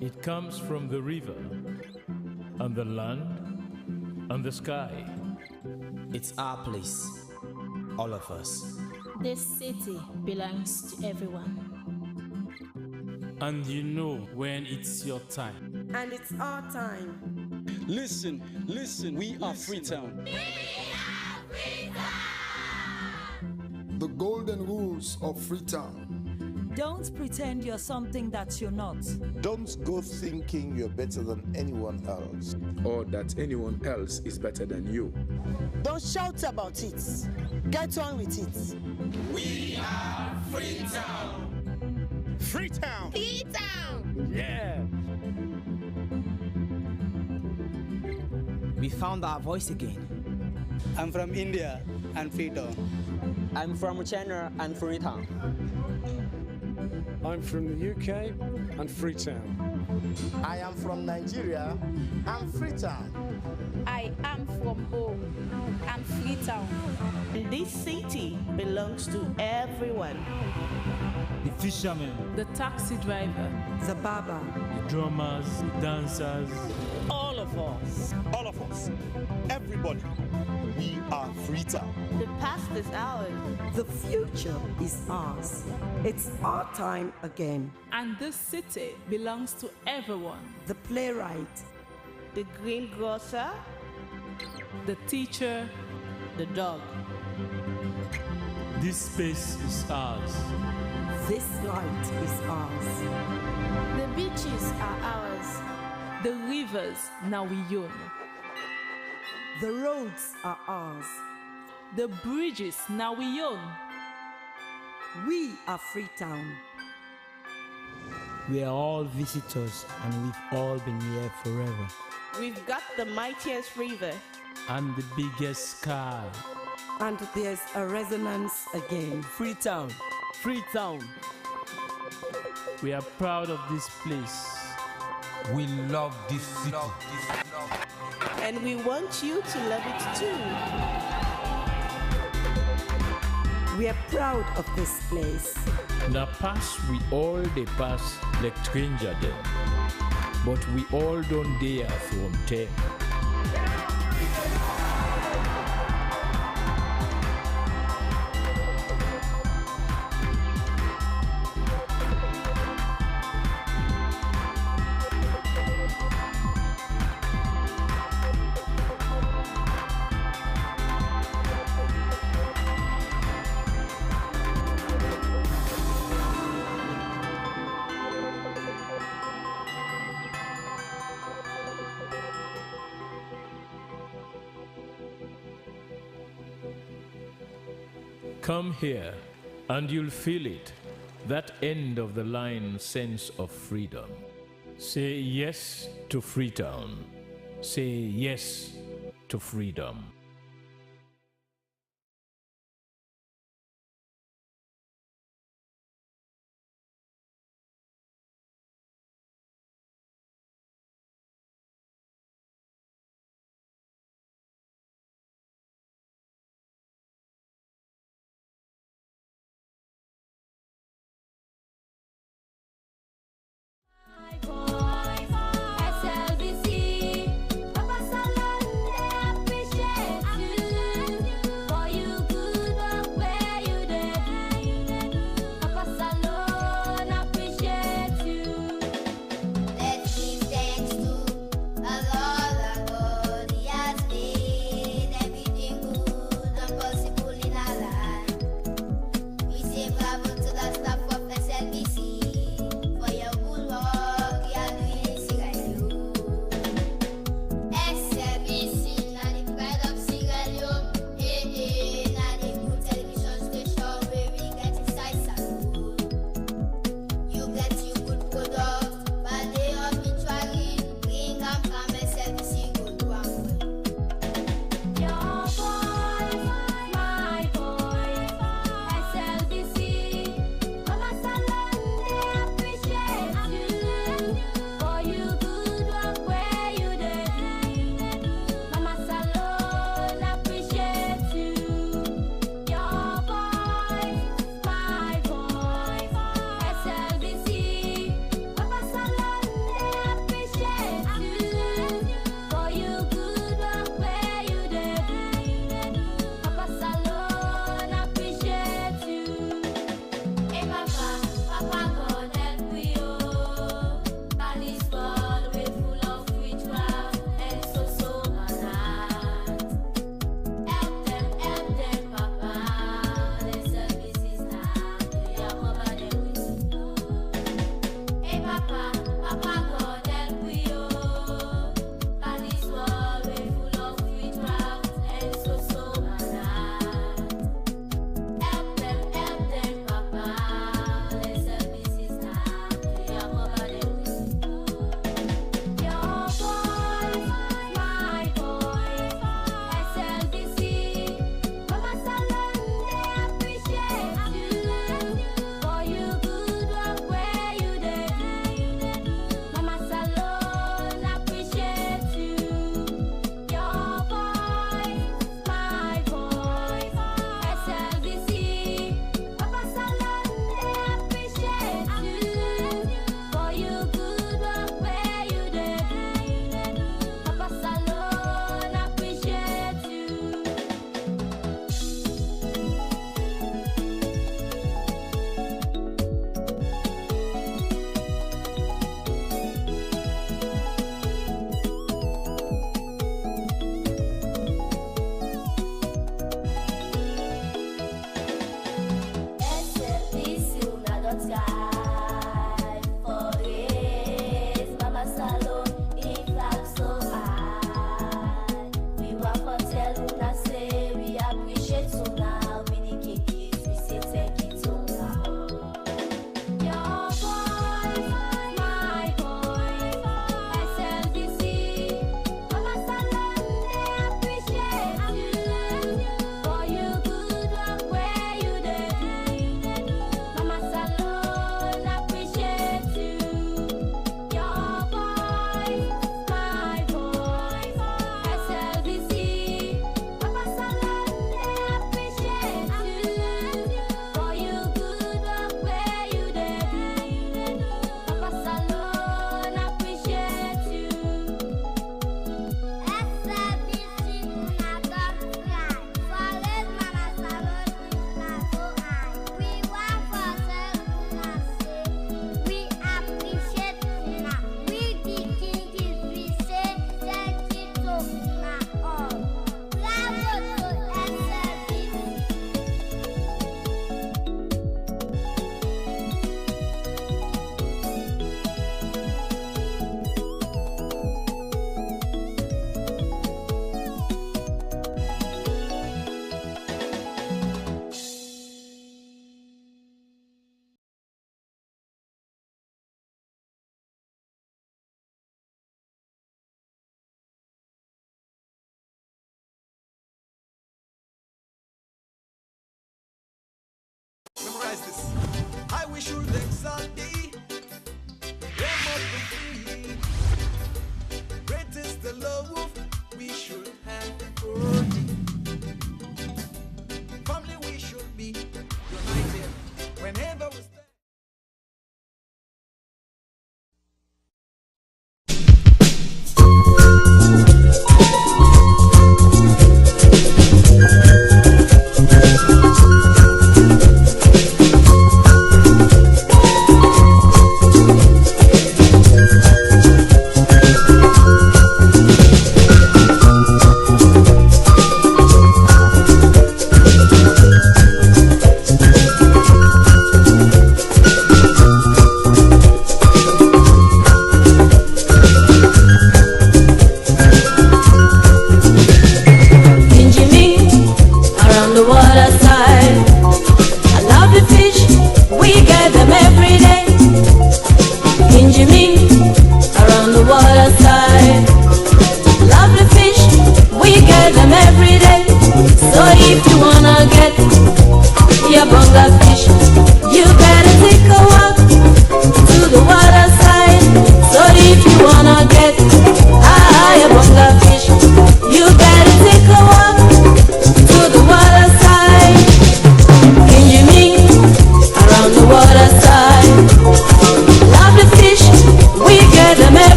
It comes from the river, and the land, and the sky. It's our place, all of us. This city belongs to everyone. And you know when it's your time. And it's our time. Listen, we are Freetown. The golden rules of Freetown. Don't pretend you're something that you're not. Don't go thinking you're better than anyone else, or that anyone else is better than you. Don't shout about it. Get on with it. We are Freetown. Freetown. Freetown. Yeah. We found our voice again. I'm from India and Freetown. I'm from China and Freetown. I'm from the UK and Freetown. I am from Nigeria and Freetown. I am from home and Freetown. This city belongs to everyone. The fishermen, the taxi driver, the barber, the drummers, the dancers. All of us, everybody, we are Freetown. The past is ours. The future is ours. It's our time again. And this city belongs to everyone. The playwright, the greengrocer, the teacher, the dog. This space is ours. This light is ours. The beaches are ours. The rivers now we own. The roads are ours. The bridges now we own. We are Freetown. We are all visitors and we've all been here forever. We've got the mightiest river. And the biggest sky. And there's a resonance again. Freetown. Freetown. We are proud of this place. We love this city. And we want you to love it too. We are proud of this place. Na pass we all dey pass like stranger dem, but we all don't dare from them. Come here, and you'll feel it, that end of the line sense of freedom. Say yes to Freetown. Say yes to freedom. we should exalt thee. Them of the free. Great is the love we should have for thee. Family, we should be united whenever we stand.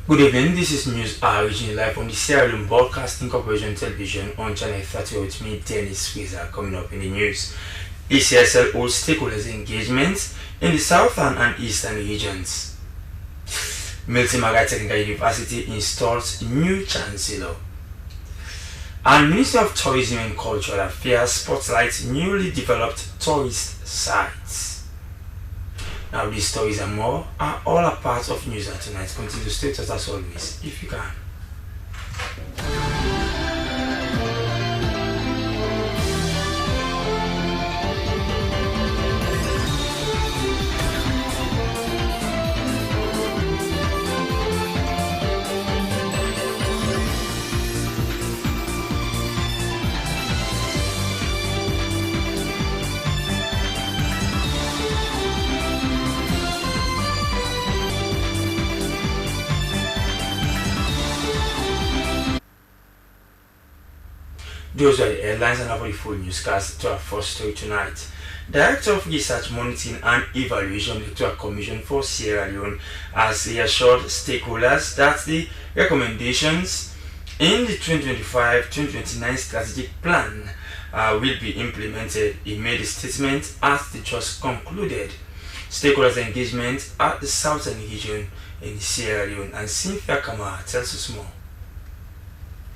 Good evening, this is News originally live from the Sierra Leone Broadcasting Corporation television on channel 30 with me, Dennis Fraser. Coming up in the news, ECSL holds stakeholders engagements in the southern and eastern regions. Milton Margaret Technical University installs new chancellor. And Ministry of Tourism and Cultural Affairs spotlights newly developed tourist sites. Now these stories and more are all a part of News at Tonight. Continue to stay with us as always, if you can. Those are the headlines and our full newscast to our first story tonight. Director of Research, Monitoring and Evaluation, Electoral Commission for Sierra Leone, has reassured stakeholders that the recommendations in the 2025-2029 strategic plan will be implemented. He made a statement as the just concluded stakeholders engagement at the southern region in Sierra Leone, and Cynthia Kamara tells us more.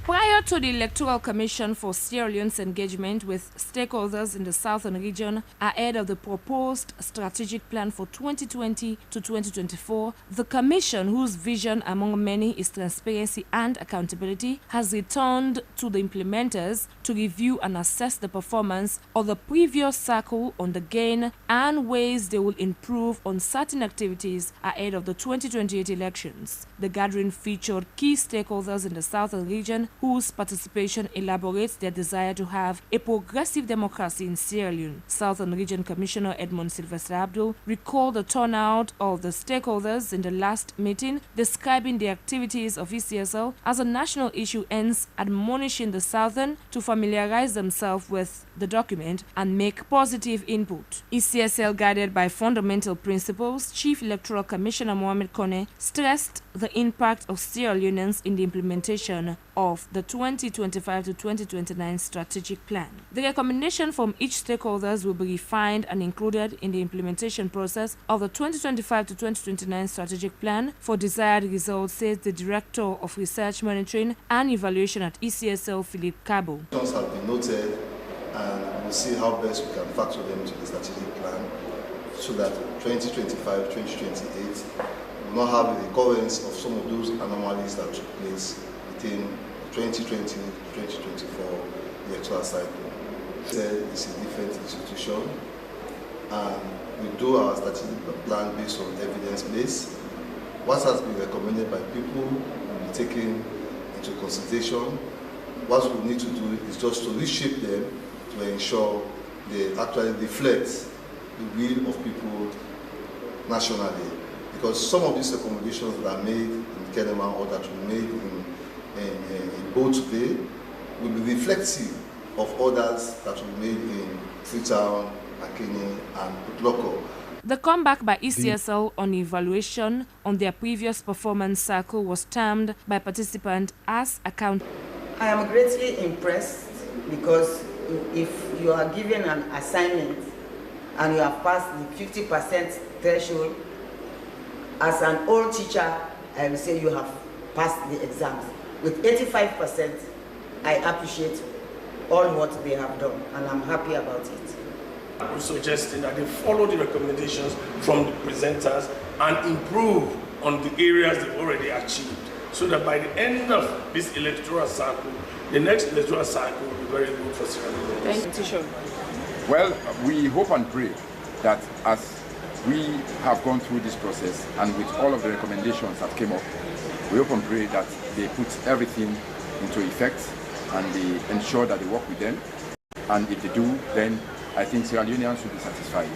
Prior to the Electoral Commission for Sierra Leone's engagement with stakeholders in the southern region ahead of the proposed strategic plan for 2020 to 2024, the Commission, whose vision among many is transparency and accountability, has returned to the implementers to review and assess the performance of the previous cycle on the gain and ways they will improve on certain activities ahead of the 2028 elections. The gathering featured key stakeholders in the southern region whose participation elaborates their desire to have a progressive democracy in Sierra Leone. Southern Region Commissioner Edmond Sylvester Abdul recalled the turnout of the stakeholders in the last meeting, describing the activities of ECSL as a national issue, hence admonishing the Southern to familiarize themselves with the document and make positive input. ECSL, guided by fundamental principles, Chief Electoral Commissioner Mohamed Kone stressed the impact of Sierra Leoneans in the implementation of the 2025 to 2029 strategic plan. The recommendation from each stakeholders will be refined and included in the implementation process of the 2025 to 2029 strategic plan for desired results, says the Director of Research Monitoring and Evaluation at ECSL, Philip Cabo. Have been noted, and we'll see how best we can factor them into the strategic plan so that 2025, 2028 will not have a recurrence of some of those anomalies that took place within 2020 to 2024 electoral cycle. It's a different institution, and we do our strategic plan based on evidence base. What has been recommended by people will be taken into consideration. What we need to do is just to reshape them to ensure they actually reflect the will of people nationally. Because some of these recommendations that are made in Kenema or that were made in Bo today will be reflective of others that were made in Freetown, Kenema, and Putloko. The comeback by ECSL on evaluation on their previous performance cycle was termed by participants as account. I am greatly impressed because if you are given an assignment and you have passed the 50% threshold, as an old teacher, I will say you have passed the exams. With 85%, I appreciate all what they have done, and I'm happy about it. I'm suggesting that they follow the recommendations from the presenters and improve on the areas they've already achieved, so that by the end of this electoral cycle, the next electoral cycle will be very good for Sierra Leone. Thank you, Tisha. Well, we hope and pray that as we have gone through this process and with all of the recommendations that came up, we hope and pray that they put everything into effect and they ensure that they work with them. And if they do, then I think Sierra Leoneans should be satisfied.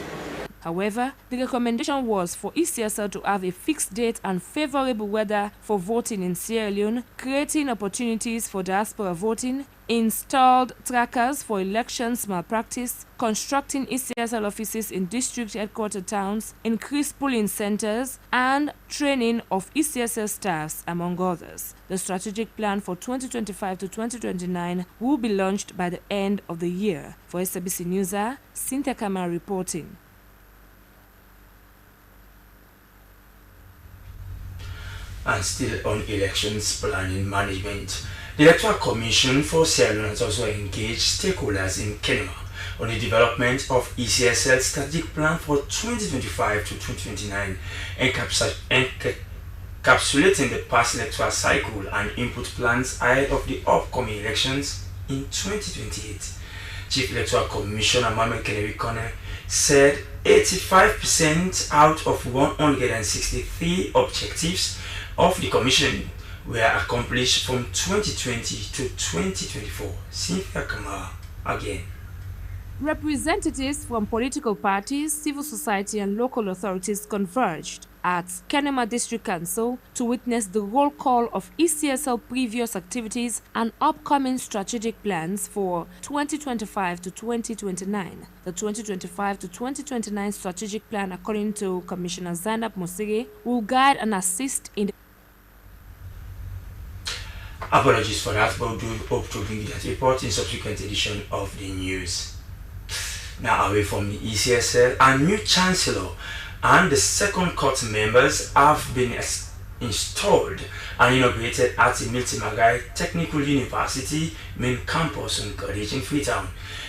However, the recommendation was for ECSL to have a fixed date and favorable weather for voting in Sierra Leone, creating opportunities for diaspora voting, installed trackers for elections malpractice, constructing ECSL offices in district headquarter towns, increased polling centers, and training of ECSL staffs, among others. The strategic plan for 2025 to 2029 will be launched by the end of the year. For Slbc News, Cynthia Kama reporting. And still on elections planning management, the Electoral Commission for Sierra Leone has also engaged stakeholders in Kenema on the development of ECSL's strategic plan for 2025 to 2029, encapsulating the past electoral cycle and input plans ahead of the upcoming elections in 2028. Chief Electoral Commissioner Mohamed Kone said 85% out of 163 objectives of the Commission were accomplished from 2020 to 2024. Cynthia Kamara again. Representatives from political parties, civil society and local authorities converged at Kenema District Council to witness the roll call of ECSL previous activities and upcoming strategic plans for 2025 to 2029. The 2025 to 2029 strategic plan, according to Commissioner Zainab Mosiri, will guide and assist in the apologies for that, but we do hope to bring you that report in subsequent edition of the news. Now away from the ECSL, a new Chancellor and the second court members have been installed and inaugurated at the Miltimagai Technical University main campus on Cottage in Freetown.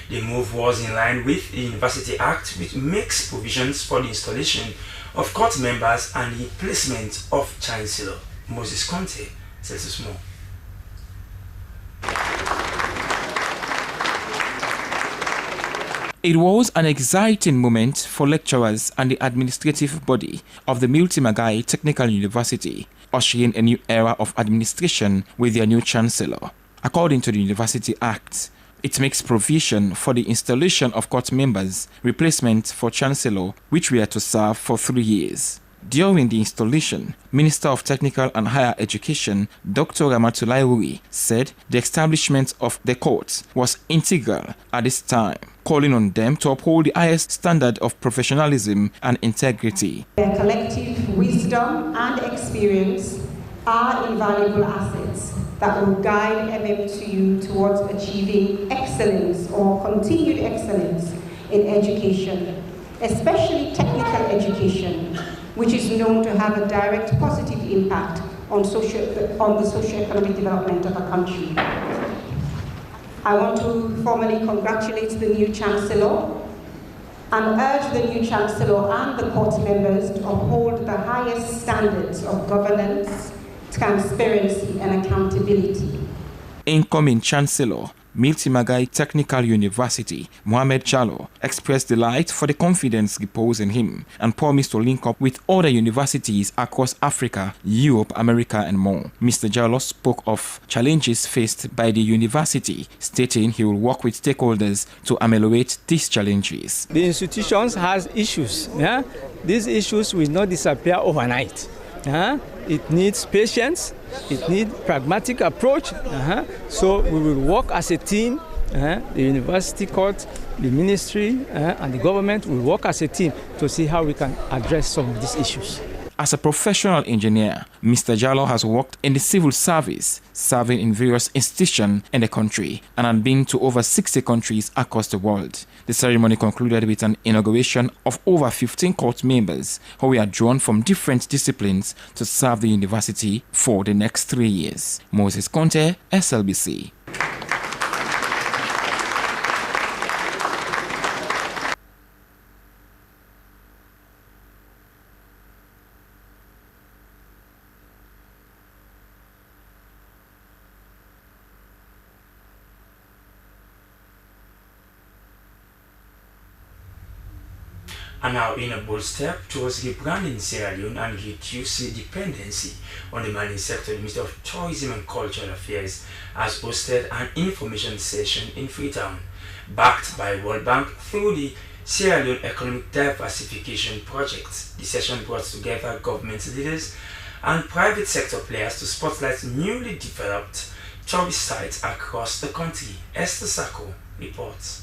The move was in line with the University Act, which makes provisions for the installation of court members and the placement of Chancellor. Moses Conte says us more. It was an exciting moment for lecturers and the administrative body of the Miltimagai Technical University, ushering a new era of administration with their new chancellor. According to the University Act, it makes provision for the installation of court members, replacement for chancellor, which were to serve for 3 years. During the installation, Minister of Technical and Higher Education, Dr. Ramatulai said the establishment of the courts was integral at this time, calling on them to uphold the highest standard of professionalism and integrity. Their collective wisdom and experience are invaluable assets that will guide MMTU towards achieving excellence or continued excellence in education, especially technical education, which is known to have a direct positive impact on the socio-economic development of a country. I want to formally congratulate the new Chancellor and urge the new Chancellor and the court members to uphold the highest standards of governance, transparency and accountability. Incoming Chancellor, Miltimagai Technical University, Mohamed Jallo, expressed delight for the confidence reposed in him and promised to link up with other universities across Africa, Europe, America and more. Mr. Jallo spoke of challenges faced by the university, stating he will work with stakeholders to ameliorate these challenges. The institutions has issues. Yeah? These issues will not disappear overnight. It needs patience, it needs pragmatic approach. So we will work as a team, the university court, the ministry and the government will work as a team to see how we can address some of these issues. As a professional engineer, Mr. Jallo has worked in the civil service, serving in various institutions in the country and had been to over 60 countries across the world. The ceremony concluded with an inauguration of over 15 court members who were drawn from different disciplines to serve the university for the next 3 years. Moses Conte, SLBC. And now in a bold step towards rebranding Sierra Leone and reducing dependency on the mining sector, the Ministry of Tourism and Cultural Affairs has hosted an information session in Freetown, backed by World Bank through the Sierra Leone Economic Diversification Project. The session brought together government leaders and private sector players to spotlight newly developed tourist sites across the country. Esther Sako reports.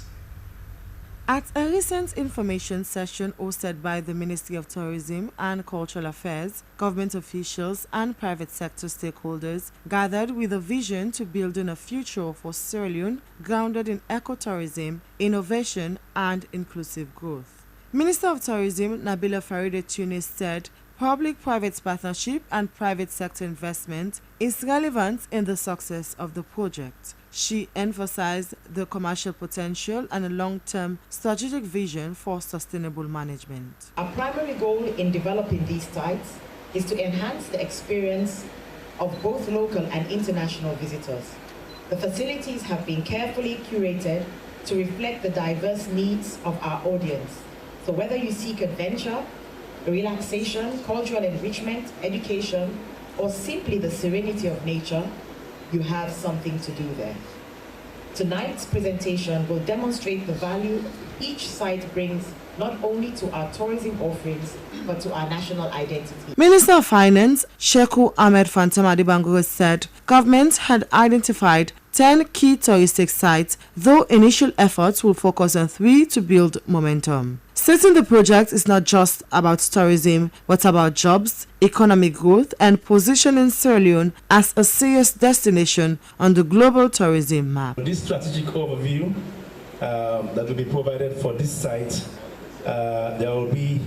At a recent information session hosted by the Ministry of Tourism and Cultural Affairs, government officials and private sector stakeholders gathered with a vision to building a future for Sierra Leone grounded in ecotourism, innovation and inclusive growth. Minister of Tourism Nabila Faride Tunis said public-private partnership and private sector investment is relevant in the success of the project. She emphasized the commercial potential and a long-term strategic vision for sustainable management. Our primary goal in developing these sites is to enhance the experience of both local and international visitors. The facilities have been carefully curated to reflect the diverse needs of our audience. So whether you seek adventure, relaxation, cultural enrichment, education, or simply the serenity of nature, you have something to do there. Tonight's presentation will demonstrate the value each site brings not only to our tourism offerings, but to our national identity. Minister of Finance, Sheku Ahmed Phantom Adibangoro said government had identified 10 key touristic sites, though initial efforts will focus on 3 to build momentum. Stating the project is not just about tourism, but about jobs, economic growth, and positioning Sierra Leone as a serious destination on the global tourism map. This strategic overview that will be provided for this site, there will be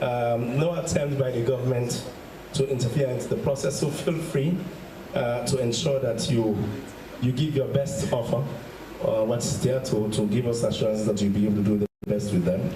no attempt by the government to interfere into the process. So feel free to ensure that you give your best offer, what's there to give us assurances that you'll be able to do the best with them.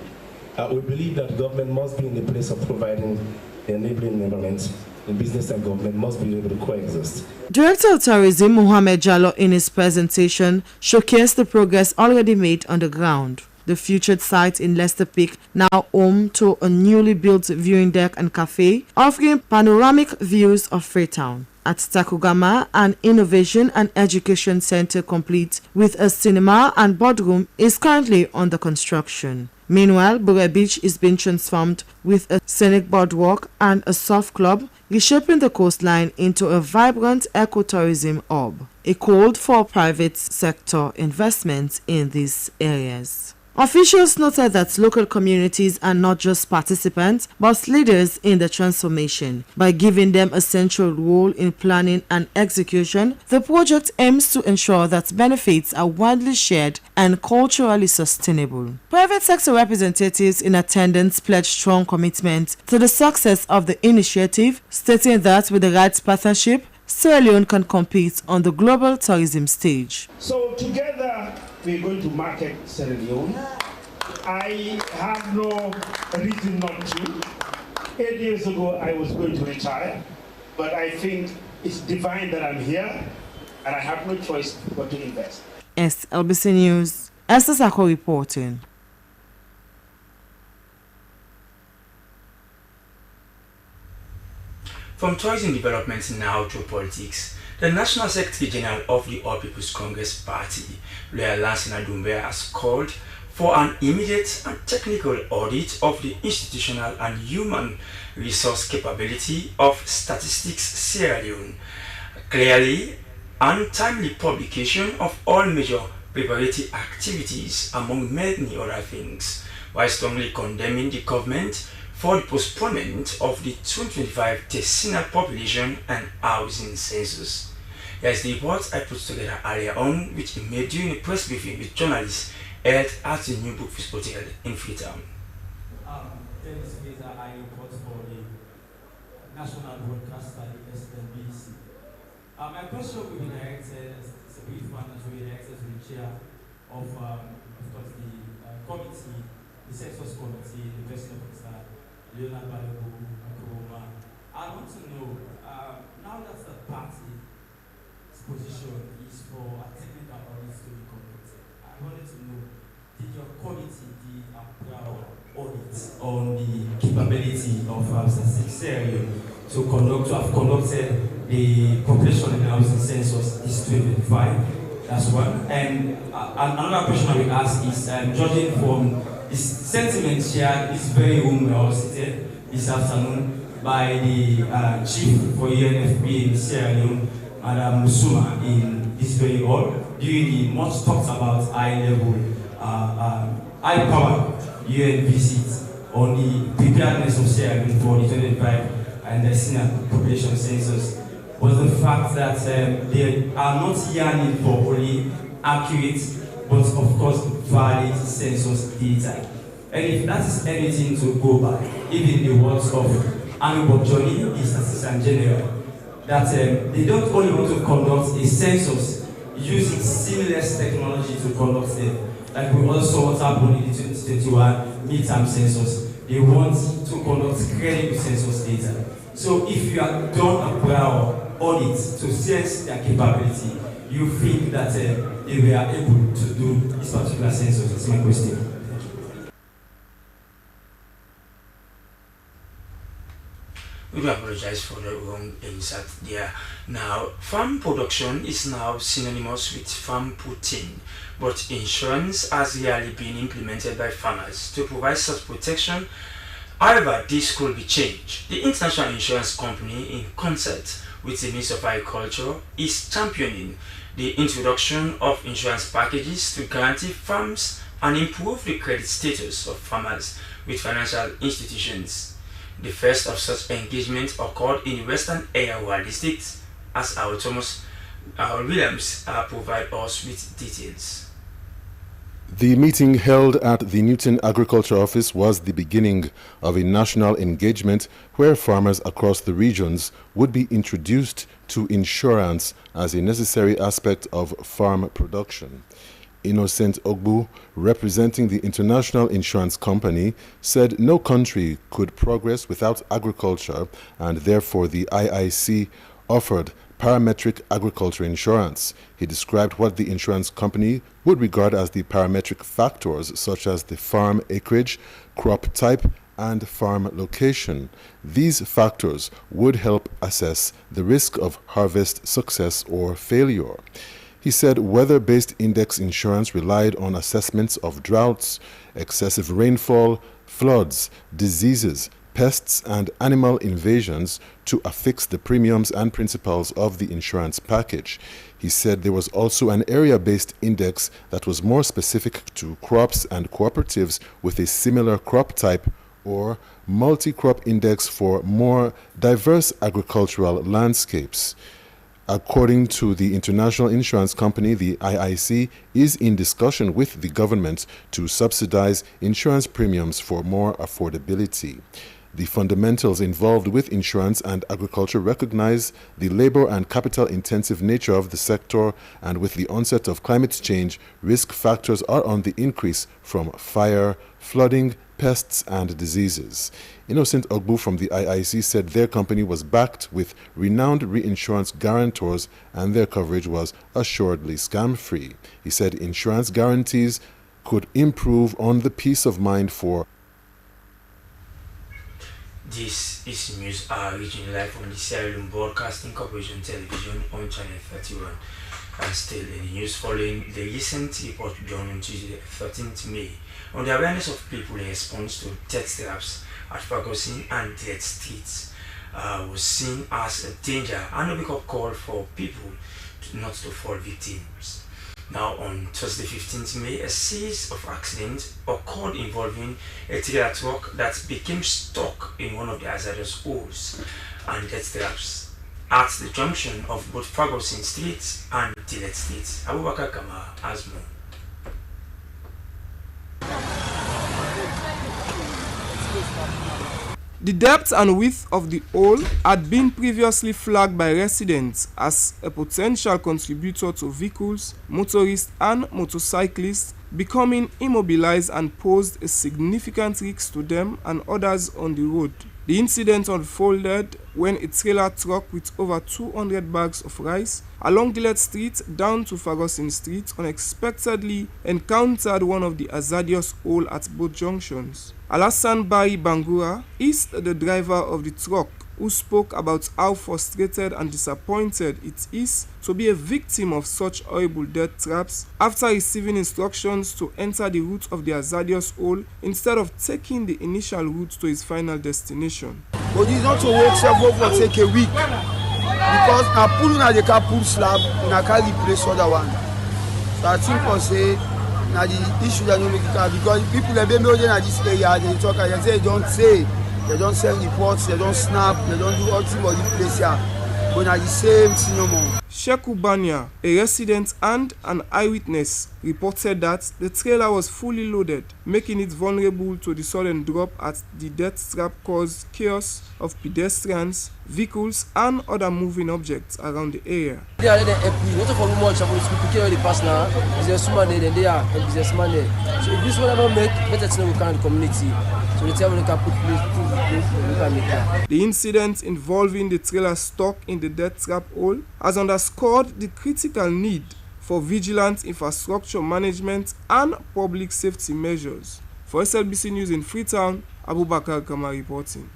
We believe that government must be in the place of providing the enabling environment. And business and government must be able to coexist. Director of Tourism Mohamed Jallo in his presentation showcased the progress already made on the ground. The featured site in Leicester Peak, now home to a newly built viewing deck and cafe, offering panoramic views of Freetown. At Takugama, an innovation and education center complete with a cinema and boardroom is currently under construction. Meanwhile, Bure Beach is being transformed with a scenic boardwalk and a surf club, reshaping the coastline into a vibrant ecotourism hub. It called for private sector investments in these areas. Officials noted that local communities are not just participants but leaders in the transformation. By giving them a central role in planning and execution, the project aims to ensure that benefits are widely shared and culturally sustainable. Private sector representatives in attendance pledged strong commitment to the success of the initiative, stating that with the right partnership, Sierra Leone can compete on the global tourism stage. So together we're going to market Sierra Leone. I have no reason not to. 8 years ago I was going to retire, but I think it's divine that I'm here and I have no choice but to invest. Slbc News, Esther Sako reporting. From tourism development now to politics, the National Secretary General of the All People's Congress Party, Lawyer Lansina Doumbia, has called for an immediate and technical audit of the institutional and human resource capability of Statistics Sierra Leone. Clearly, and timely publication of all major preparatory activities, among many other things, while strongly condemning the government for the postponement of the 2025 decennial population and housing census. Here's the report I put together earlier on, which he made during a press briefing with journalists held at the New Brookfield Hotel in Freetown. This is a report for the national broadcaster, the Slbc. My question will be directed, it's a brief one, that will be directed to the chair of course, the committee, the census committee, the president of the Leonard Balebo. I want to know, now that the party's position is for a technical audit to be conducted, I wanted to know, did your committee do a proud audit on the capability of Statistics Sierra Leone to have conducted the population and housing census this 2025? That's one. And another question I will ask is, judging from the sentiment shared this very room I was seated this afternoon by the chief for UNFP in Sierra Leone, Madam Musuma, in this very hall, during the much talked about high-level, high-power UN visit on the preparedness of Sierra Leone for the 2025 and the senior population census, was the fact that they are not yearning for only accurate but of course valid census data. And if that is anything to go by, even the words of Anubok Johnny, the Statistician General, that they don't only want to conduct a census using seamless technology to conduct it, like we also what happened in the 2021 midterm census. They want to conduct credible census data. So if you have done a prior audit to sense their capability, you think that they were able to do this particular census? That's my question. We do apologize for the wrong insert there. Now, farm production is now synonymous with farm putting, but insurance has rarely been implemented by farmers to provide such protection. However, this could be changed. The International Insurance Company, in concert with the Ministry of Agriculture, is championing the introduction of insurance packages to guarantee farms and improve the credit status of farmers with financial institutions. The first of such engagements occurred in the Western Area District, as our Thomas Williams provide us with details. The meeting held at the Newton Agriculture Office was the beginning of a national engagement where farmers across the regions would be introduced to insurance as a necessary aspect of farm production. Innocent Ogbu, representing the International Insurance Company, said no country could progress without agriculture, and therefore the IIC offered parametric agriculture insurance. He described what the insurance company would regard as the parametric factors, such as the farm acreage, crop type, and farm location. These factors would help assess the risk of harvest success or failure. He said weather-based index insurance relied on assessments of droughts, excessive rainfall, floods, diseases, pests, and animal invasions to affix the premiums and principals of the insurance package. He said there was also an area-based index that was more specific to crops and cooperatives with a similar crop type, or multi-crop index for more diverse agricultural landscapes. According to the International Insurance Company, the IIC is in discussion with the government to subsidize insurance premiums for more affordability. The fundamentals involved with insurance and agriculture recognize the labor and capital-intensive nature of the sector, and with the onset of climate change, risk factors are on the increase from fire, flooding, pests, and diseases. Innocent Ogbu from the IIC said their company was backed with renowned reinsurance guarantors and their coverage was assuredly scam-free. He said insurance guarantees could improve on the peace of mind for. This is news reaching live on the Sierra Leone Broadcasting Corporation television on Channel 31. And still in the news following the recent report done on Tuesday 13th May on the awareness of people in response to death traps at Ferguson and Dead Streets was seen as a danger and a wake-up call for people not to fall victims. Now on Thursday 15th May, a series of accidents occurred involving a trailer truck that became stuck in one of the hazardous holes and death traps at the junction of both Ferguson Street and Dead Street. Abubakar Kama has more. The depth and width of the hole had been previously flagged by residents as a potential contributor to vehicles, motorists and motorcyclists becoming immobilized and posed a significant risk to them and others on the road. The incident unfolded when a trailer truck with over 200 bags of rice along Gillette Street down to Ferguson Street unexpectedly encountered one of the hazardous holes at both junctions. Alassan Bari Bangura is the driver of the truck, who spoke about how frustrated and disappointed it is to be a victim of such horrible death traps after receiving instructions to enter the route of the hazardous hole instead of taking the initial route to his final destination. But it's not to wait several for take a week, because na pull na the car pull slab, na car replace other one. So I think for say na the issue that no make it car, because people that be in this area they talk and they say they don't send reports, they don't snap, they don't do all things for the place here. But at the same thing no more. Sheku Banya, a resident and an eyewitness, reported that the trailer was fully loaded, making it vulnerable to the sudden drop at the death trap caused chaos of pedestrians, vehicles and other moving objects around the area. They are not for much about people the past now. Businessman there, they are a businessman there. So if this one ever make better to know we can the community. So the tell we can put place. The incident involving the trailer stuck in the death trap hole has underscored the critical need for vigilant infrastructure management and public safety measures. For SLBC News in Freetown, Abubakar Kama reporting.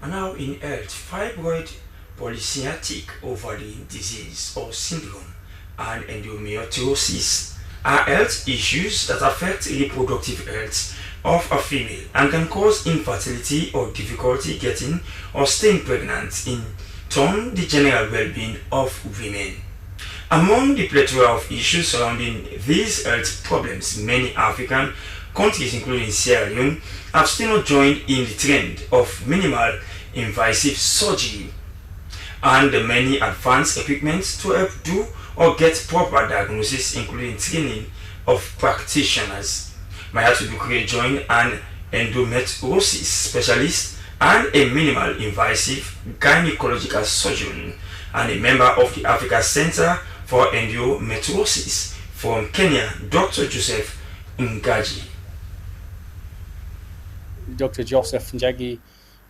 And now in health, fibroid polycystic ovary disease or syndrome and endometriosis are health issues that affect reproductive health of a female and can cause infertility or difficulty getting or staying pregnant, in turn the general well-being of women. Among the plethora of issues surrounding these health problems, many African countries, including Sierra Leone, have still not joined in the trend of minimal invasive surgery and the many advanced equipment to help do or get proper diagnosis, including training of practitioners. Maya Tudukure joined an endometriosis specialist and a minimal invasive gynecological surgeon and a member of the Africa Center for Endometriosis from Kenya, Dr. Joseph Ngaji. Dr. Joseph Njagi,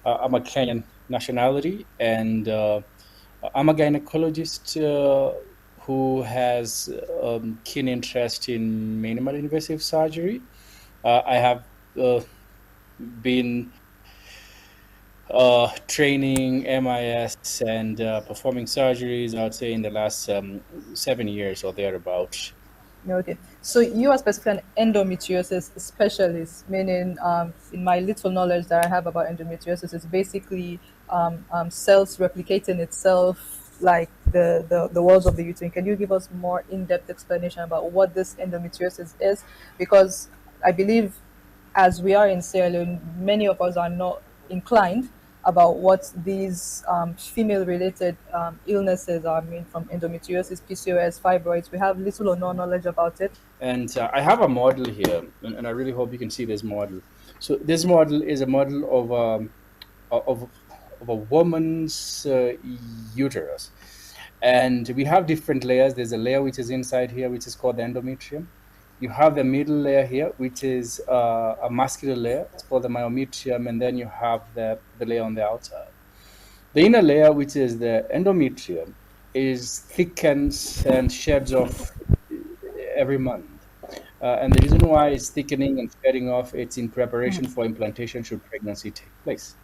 I'm a Kenyan nationality, and I'm a gynecologist who has keen interest in minimal invasive surgery. I have been training MIS and performing surgeries, I would say, in the last 7 years or thereabouts. Okay, so you are specifically an endometriosis specialist, meaning in my little knowledge that I have about endometriosis, it's basically cells replicating itself like the walls of the uterine. Can you give us more in-depth explanation about what this endometriosis is? Because I believe as we are in Sierra Leone, many of us are not inclined about what these female-related illnesses are. I mean, from endometriosis, PCOS, fibroids, we have little or no knowledge about it. And I have a model here, and I really hope you can see this model. So this model is a model of a woman's uterus. And we have different layers. There's a layer which is inside here, which is called the endometrium. You have the middle layer here, which is a muscular layer. It's called the myometrium, and then you have the layer on the outside. The inner layer, which is the endometrium, is thickens and sheds off every month. And the reason why it's thickening and shedding off, it's in preparation for implantation should pregnancy take place.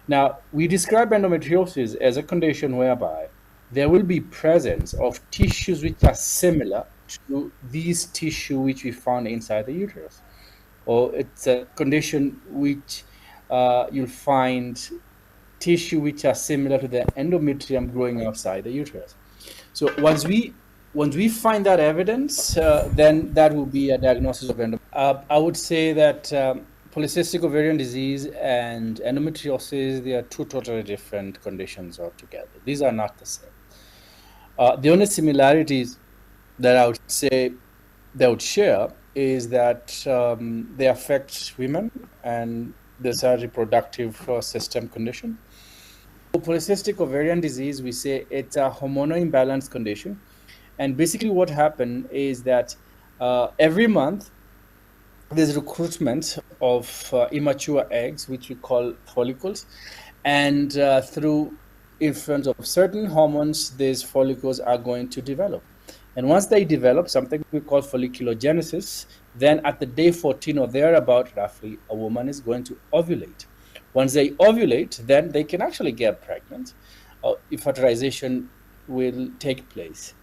Now, we describe endometriosis as a condition whereby there will be presence of tissues which are similar to these tissue which we found inside the uterus. Or it's a condition which you'll find tissue which are similar to the endometrium growing outside the uterus. So once we find that evidence, then that will be a diagnosis of endometriosis. I would say that polycystic ovarian disease and endometriosis, they are two totally different conditions altogether. These are not the same. The only similarities that I would say they would share is that they affect women and there's a reproductive system condition. For polycystic ovarian disease, we say it's a hormonal imbalance condition. And basically what happened is that every month there's recruitment of immature eggs, which we call follicles. And through influence of certain hormones, these follicles are going to develop. And once they develop, something we call folliculogenesis, then at the day 14 or thereabout, roughly, a woman is going to ovulate. Once they ovulate, then they can actually get pregnant, if fertilization will take place.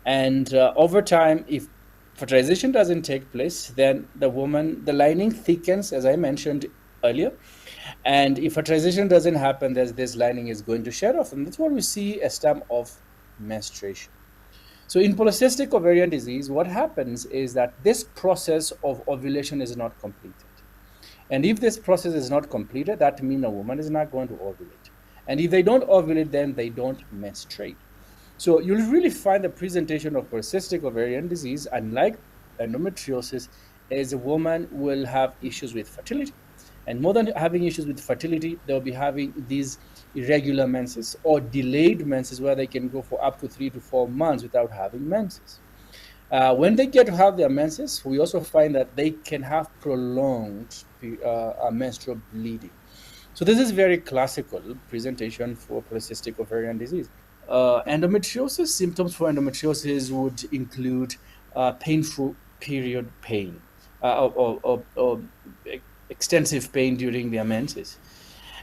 And over time, if fertilization doesn't take place, then the lining thickens, as I mentioned earlier. And if fertilization doesn't happen, this lining is going to shed off. And that's what we see as term of menstruation. So in polycystic ovarian disease, what happens is that this process of ovulation is not completed. And if this process is not completed, that means a woman is not going to ovulate. And if they don't ovulate, then they don't menstruate. So you'll really find the presentation of polycystic ovarian disease, unlike endometriosis, is a woman will have issues with fertility. And more than having issues with fertility, they'll be having these irregular menses or delayed menses where they can go for up to 3 to 4 months without having menses. When they get to have their menses, we also find that they can have prolonged menstrual bleeding. So this is very classical presentation for polycystic ovarian disease. Endometriosis, symptoms for endometriosis would include painful period pain or extensive pain during their menses.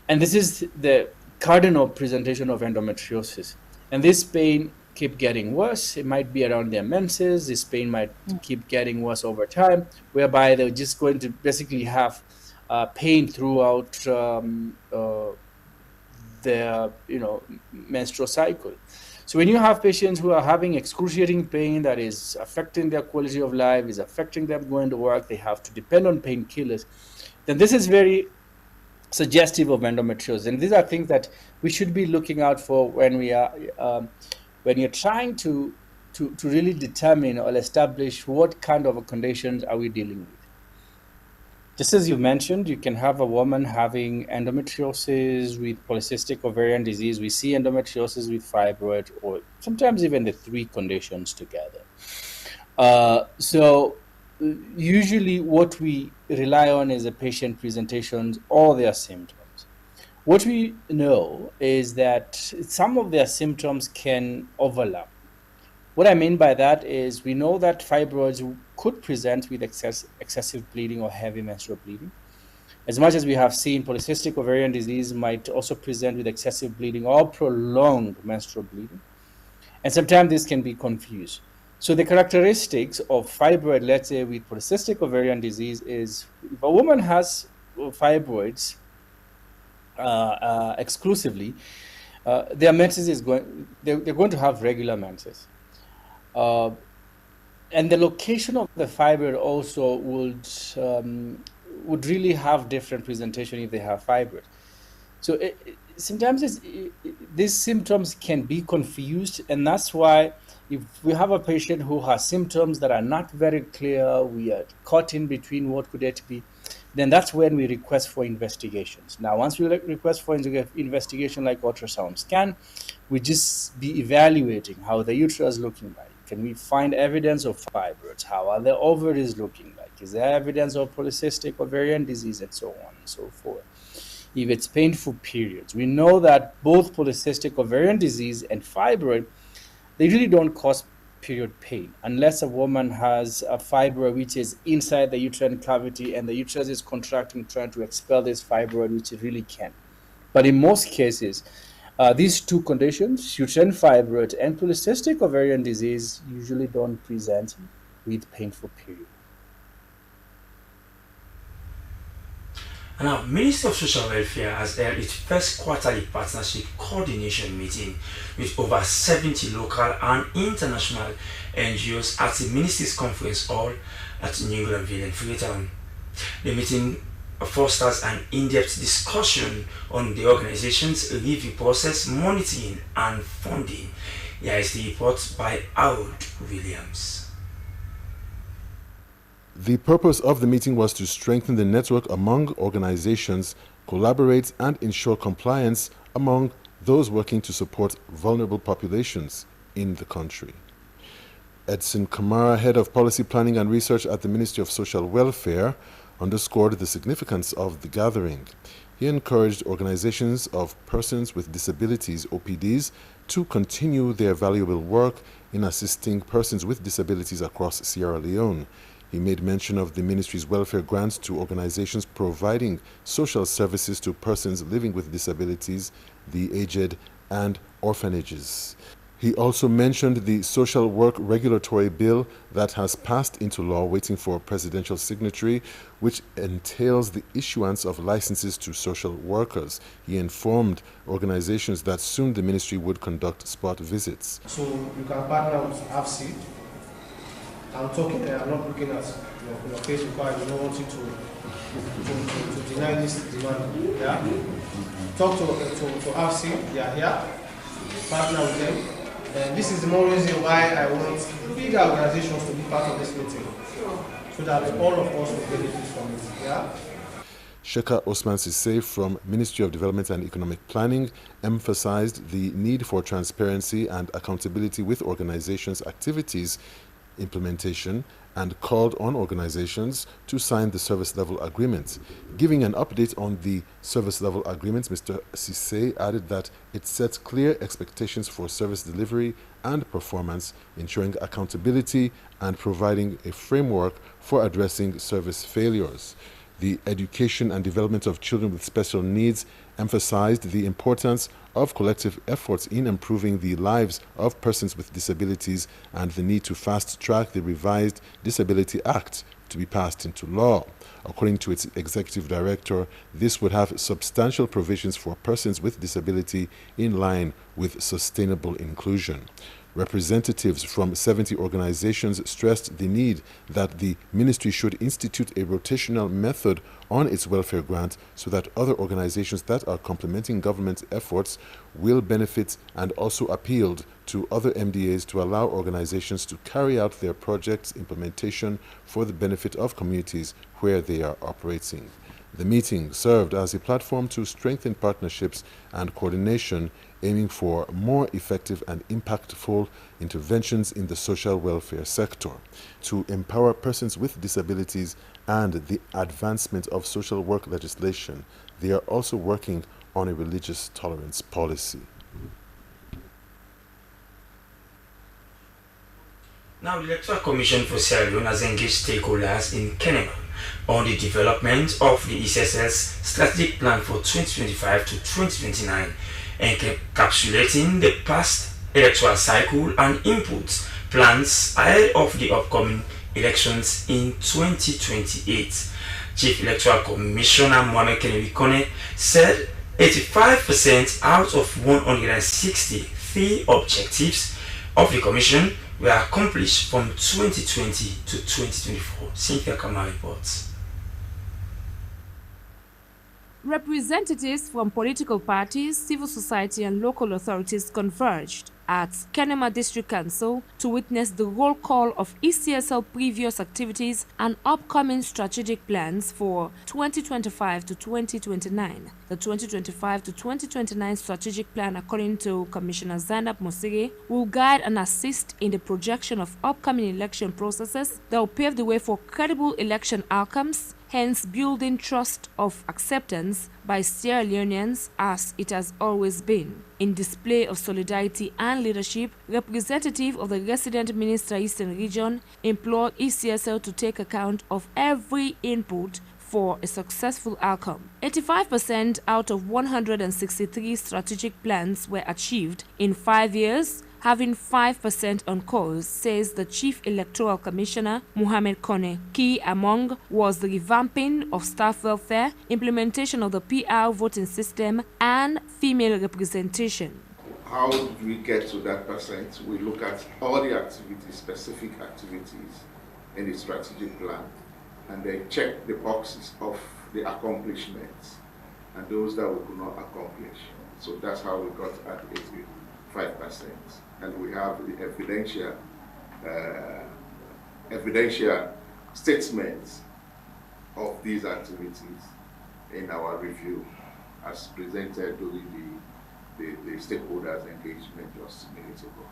And this is the cardinal presentation of endometriosis. And this pain keep getting worse. It might be around their menses. This pain might keep getting worse over time, whereby they're just going to basically have pain throughout their menstrual cycle. So when you have patients who are having excruciating pain that is affecting their quality of life, is affecting them going to work, they have to depend on painkillers, then this is very suggestive of endometriosis. And these are things that we should be looking out for when we are when you're trying to really determine or establish what kind of conditions are we dealing with. Just as you mentioned, you can have a woman having endometriosis with polycystic ovarian disease. We see endometriosis with fibroid, or sometimes even the three conditions together. So usually what we rely on is the patient presentations or their symptoms. What we know is that some of their symptoms can overlap. What I mean by that is we know that fibroids could present with excessive bleeding or heavy menstrual bleeding. As much as we have seen polycystic ovarian disease might also present with excessive bleeding or prolonged menstrual bleeding. And sometimes this can be confused. So the characteristics of fibroid, let's say with polycystic ovarian disease, is if a woman has fibroids exclusively, their menses is they're going to have regular menses. And the location of the fibroid also would really have different presentation if they have fibroid. So sometimes these symptoms can be confused, and that's why if we have a patient who has symptoms that are not very clear, we are caught in between what could it be, then that's when we request for investigations. Now, once we request for investigation like ultrasound scan, we just be evaluating how the uterus is looking like. Can we find evidence of fibroids? How are the ovaries looking like? Is there evidence of polycystic ovarian disease, and so on and so forth? If it's painful periods, we know that both polycystic ovarian disease and fibroid, they really don't cause period pain unless a woman has a fibroid which is inside the uterine cavity and the uterus is contracting, trying to expel this fibroid, which it really can. But in most cases, these two conditions, uterine fibroid and polycystic ovarian disease, usually don't present with painful period. Now, Ministry of Social Welfare has held its first quarterly partnership coordination meeting with over 70 local and international NGOs at the Ministry's Conference Hall at New Granville in Freetown. The meeting fosters an in-depth discussion on the organization's review process, monitoring and funding. Here is the report by Harold Williams. The purpose of the meeting was to strengthen the network among organizations, collaborate and ensure compliance among those working to support vulnerable populations in the country. Edson Kamara, Head of Policy Planning and Research at the Ministry of Social Welfare, underscored the significance of the gathering. He encouraged organizations of persons with disabilities, OPDs, to continue their valuable work in assisting persons with disabilities across Sierra Leone. He made mention of the ministry's welfare grants to organizations providing social services to persons living with disabilities, the aged, and orphanages. He also mentioned the Social Work Regulatory Bill that has passed into law waiting for presidential signature, which entails the issuance of licenses to social workers. He informed organizations that soon the ministry would conduct spot visits. So you can partner with AFC. I'm talking, I'm not looking at your case because I don't want you to deny this demand. Yeah? Talk to AFC, they are here, partner with them. And this is the more reason why I want bigger organizations to be part of this meeting, so that all of us will benefit from it. Yeah? Sheka Osman Sisse from Ministry of Development and Economic Planning emphasized the need for transparency and accountability with organizations' activities implementation and called on organizations to sign the service level agreement. Giving an update on the service level agreements, Mr. Sisse added that it sets clear expectations for service delivery and performance, ensuring accountability and providing a framework for addressing service failures. The education and development of children with special needs emphasized the importance of collective efforts in improving the lives of persons with disabilities and the need to fast-track the revised Disability Act to be passed into law. According to its executive director, this would have substantial provisions for persons with disability in line with sustainable inclusion. Representatives from 70 organizations stressed the need that the ministry should institute a rotational method on its welfare grant so that other organizations that are complementing government efforts will benefit, and also appealed to other MDAs to allow organizations to carry out their projects implementation for the benefit of communities where they are operating. The meeting served as a platform to strengthen partnerships and coordination, aiming for more effective and impactful interventions in the social welfare sector, to empower persons with disabilities and the advancement of social work legislation. They are also working on a religious tolerance policy. Now, the Electoral Commission for Sierra Leone has engaged stakeholders in Kenema on the development of the ECSL's strategic plan for 2025 to 2029, encapsulating the past electoral cycle and inputs plans ahead of the upcoming elections in 2028. Chief Electoral Commissioner Mohamed Kenema said 85% out of 163 objectives of the Commission were accomplished from 2020 to 2024. Cynthia Kama reports. Representatives from political parties, civil society and local authorities converged at Kenema District Council to witness the roll call of ECSL previous activities and upcoming strategic plans for 2025 to 2029. The 2025 to 2029 strategic plan, according to Commissioner Zainab Mosire, will guide and assist in the projection of upcoming election processes that will pave the way for credible election outcomes, hence building trust of acceptance by Sierra Leoneans as it has always been. In display of solidarity and leadership, representative of the resident Minister Eastern Region implored ECSL to take account of every input for a successful outcome. 85% out of 163 strategic plans were achieved in 5 years, having 5% on course, says the Chief Electoral Commissioner, Mohamed Kone. Key among was the revamping of staff welfare, implementation of the PR voting system, and female representation. How did we get to that percent? We look at all the activities, specific activities in the strategic plan, and then check the boxes of the accomplishments and those that we could not accomplish. So that's how we got at 85%. And we have the evidential statements of these activities in our review as presented during the stakeholders engagement just a minute ago.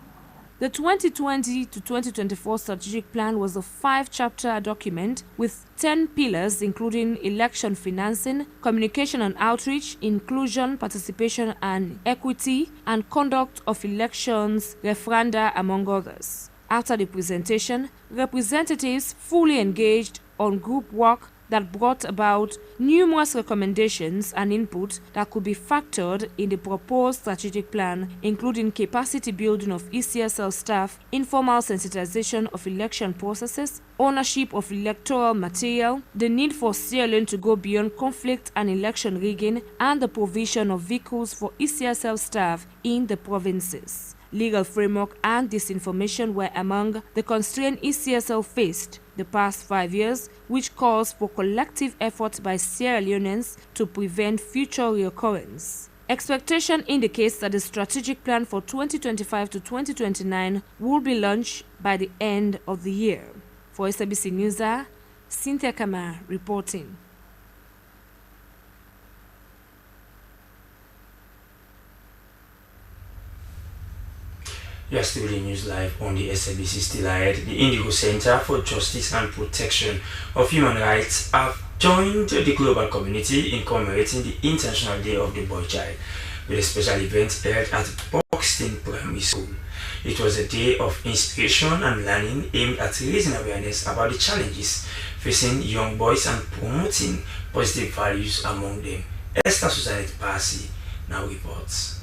The 2020 to 2024 strategic plan was a 5-chapter document with 10 pillars, including election financing, communication and outreach, inclusion, participation and equity, and conduct of elections, referenda, among others. After the presentation, representatives fully engaged on group work that brought about numerous recommendations and input that could be factored in the proposed strategic plan, including capacity building of ECSL staff, informal sensitization of election processes, ownership of electoral material, the need for Sierra Leone to go beyond conflict and election rigging, and the provision of vehicles for ECSL staff in the provinces. Legal framework and disinformation were among the constraints ECSL faced the past 5 years, which calls for collective efforts by Sierra Leoneans to prevent future reoccurrence. Expectation indicates that the strategic plan for 2025 to 2029 will be launched by the end of the year. For Slbc News, Cynthia Kama reporting. You are still in News Live on the Slbc Still Ahead. The Indigo Center for Justice and Protection of Human Rights have joined the global community in commemorating the International Day of the Boy Child with a special event held at Buxton Primary School. It was a day of inspiration and learning aimed at raising awareness about the challenges facing young boys and promoting positive values among them. Esther Susanette Passy now reports.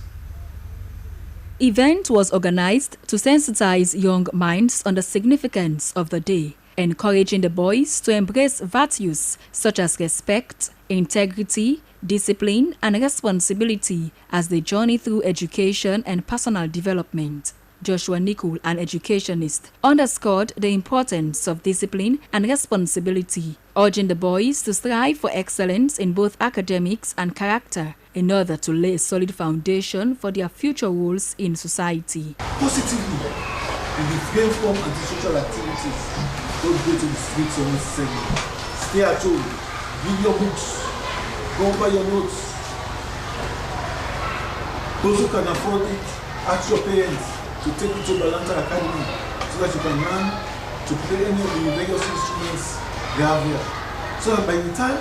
Event was organized to sensitize young minds on the significance of the day, encouraging the boys to embrace virtues such as respect, integrity, discipline, and responsibility as they journey through education and personal development. Joshua Nicol, an educationist, underscored the importance of discipline and responsibility, urging the boys to strive for excellence in both academics and character in order to lay a solid foundation for their future roles in society. Positively, in the frame form antisocial activities, don't go to the streets unnecessarily. Stay at home, read your books, go over your notes. Those who can afford it, ask your parents to take you to Balanta Academy so that you can learn to play any of the various instruments they have here. So that by the time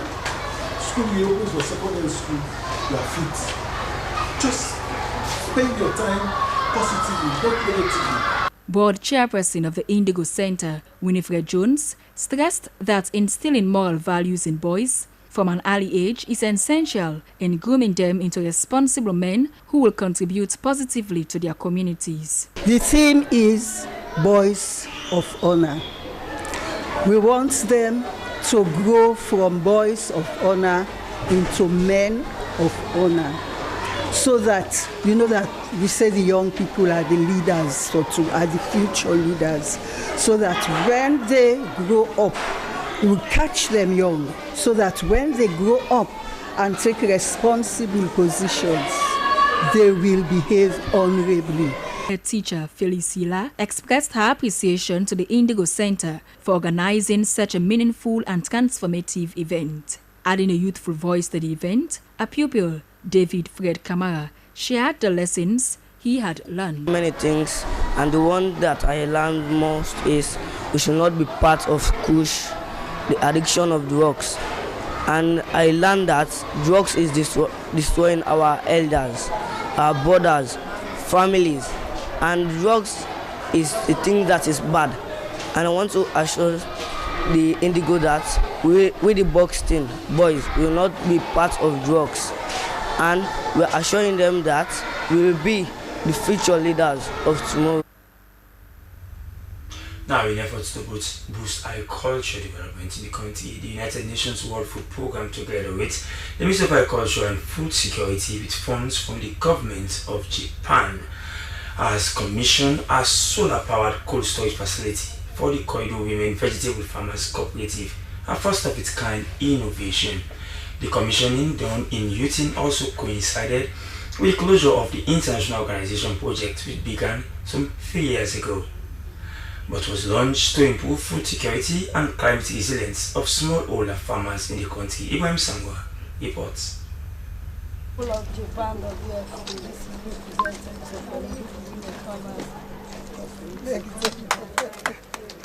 school reopens for secondary school, you are fit. Just spend your time positively, not negatively. Board chairperson of the Indigo Center, Winifred Jones, stressed that instilling moral values in boys from an early age is essential in grooming them into responsible men who will contribute positively to their communities. The theme is Boys of Honor. We want them to grow from boys of honor into men of honor, so that, you know, that we say the young people are the leaders, are the future leaders, so that when they grow up, we catch them young, so that when they grow up and take responsible positions, they will behave honorably. Head teacher Felicilla expressed her appreciation to the Indigo Center for organizing such a meaningful and transformative event. Adding a youthful voice to the event, a pupil, David Fred Kamara, shared the lessons he had learned. Many things, and the one that I learned most is we should not be part of kush, the addiction of drugs. And I learned that drugs is destroying our elders, our brothers, families, and drugs is the thing that is bad. And I want to assure the Indigo that we the Buxton boys will not be part of drugs, and we're assuring them that we will be the future leaders of tomorrow. Now, in efforts to boost agriculture development in the country, the United Nations World Food Programme, together with the Ministry of Agriculture and Food Security, with funds from the government of Japan, has commissioned a solar-powered cold storage facility for the Corridor Women Vegetable Farmers Cooperative, a first-of-its-kind innovation. The commissioning done in Utin also coincided with the closure of the international organization project, which began some 3 years ago, but was launched to improve food security and climate resilience of smallholder farmers in the country. Ibrahim Sangwa reports.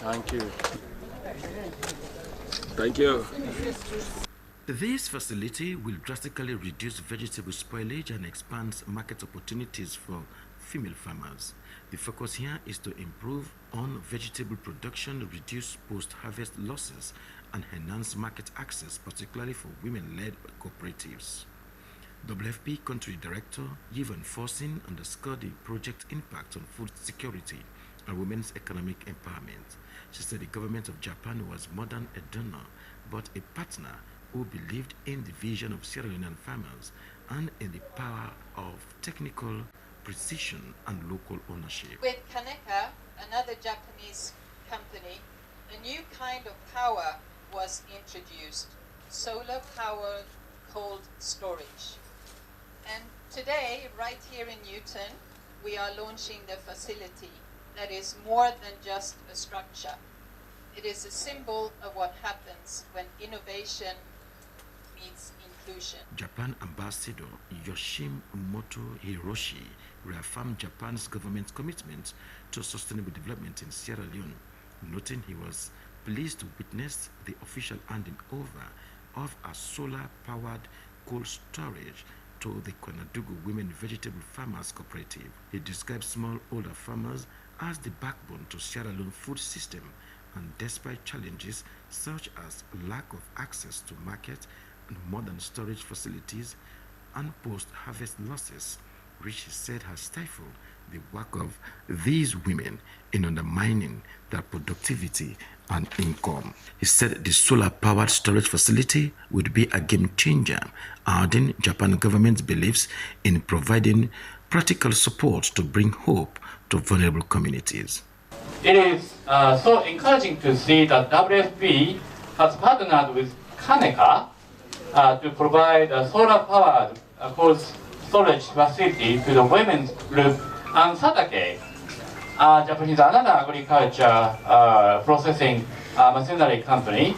Thank you. Thank you. This facility will drastically reduce vegetable spoilage and expand market opportunities for female farmers. The focus here is to improve on vegetable production, reduce post-harvest losses, and enhance market access, particularly for women-led cooperatives. WFP Country Director Yvonne Forsin underscored the project impact on food security and women's economic empowerment. She said the government of Japan was more than a donor, but a partner who believed in the vision of Sierra Leonean farmers and in the power of technical precision and local ownership. With Kenema, another Japanese company, a new kind of power was introduced, solar-powered cold storage. And today, right here in Newton, we are launching the facility that is more than just a structure. It is a symbol of what happens when innovation meets inclusion. Japan Ambassador Yoshimoto Hiroshi reaffirmed Japan's government's commitment to sustainable development in Sierra Leone, noting he was pleased to witness the official handing over of a solar-powered cold storage to the Konadugu Women Vegetable Farmers Cooperative. He described smallholder farmers as the backbone to Sierra Leone food system, and despite challenges such as lack of access to market and modern storage facilities and post-harvest losses, which he said has stifled the work of these women in undermining their productivity and income. He said the solar-powered storage facility would be a game changer, adding Japan government believes in providing practical support to bring hope to vulnerable communities. It is so encouraging to see that WFP has partnered with Kenema to provide a solar-powered cold storage facility to the women's group and Satake, Japanese another agriculture processing machinery company,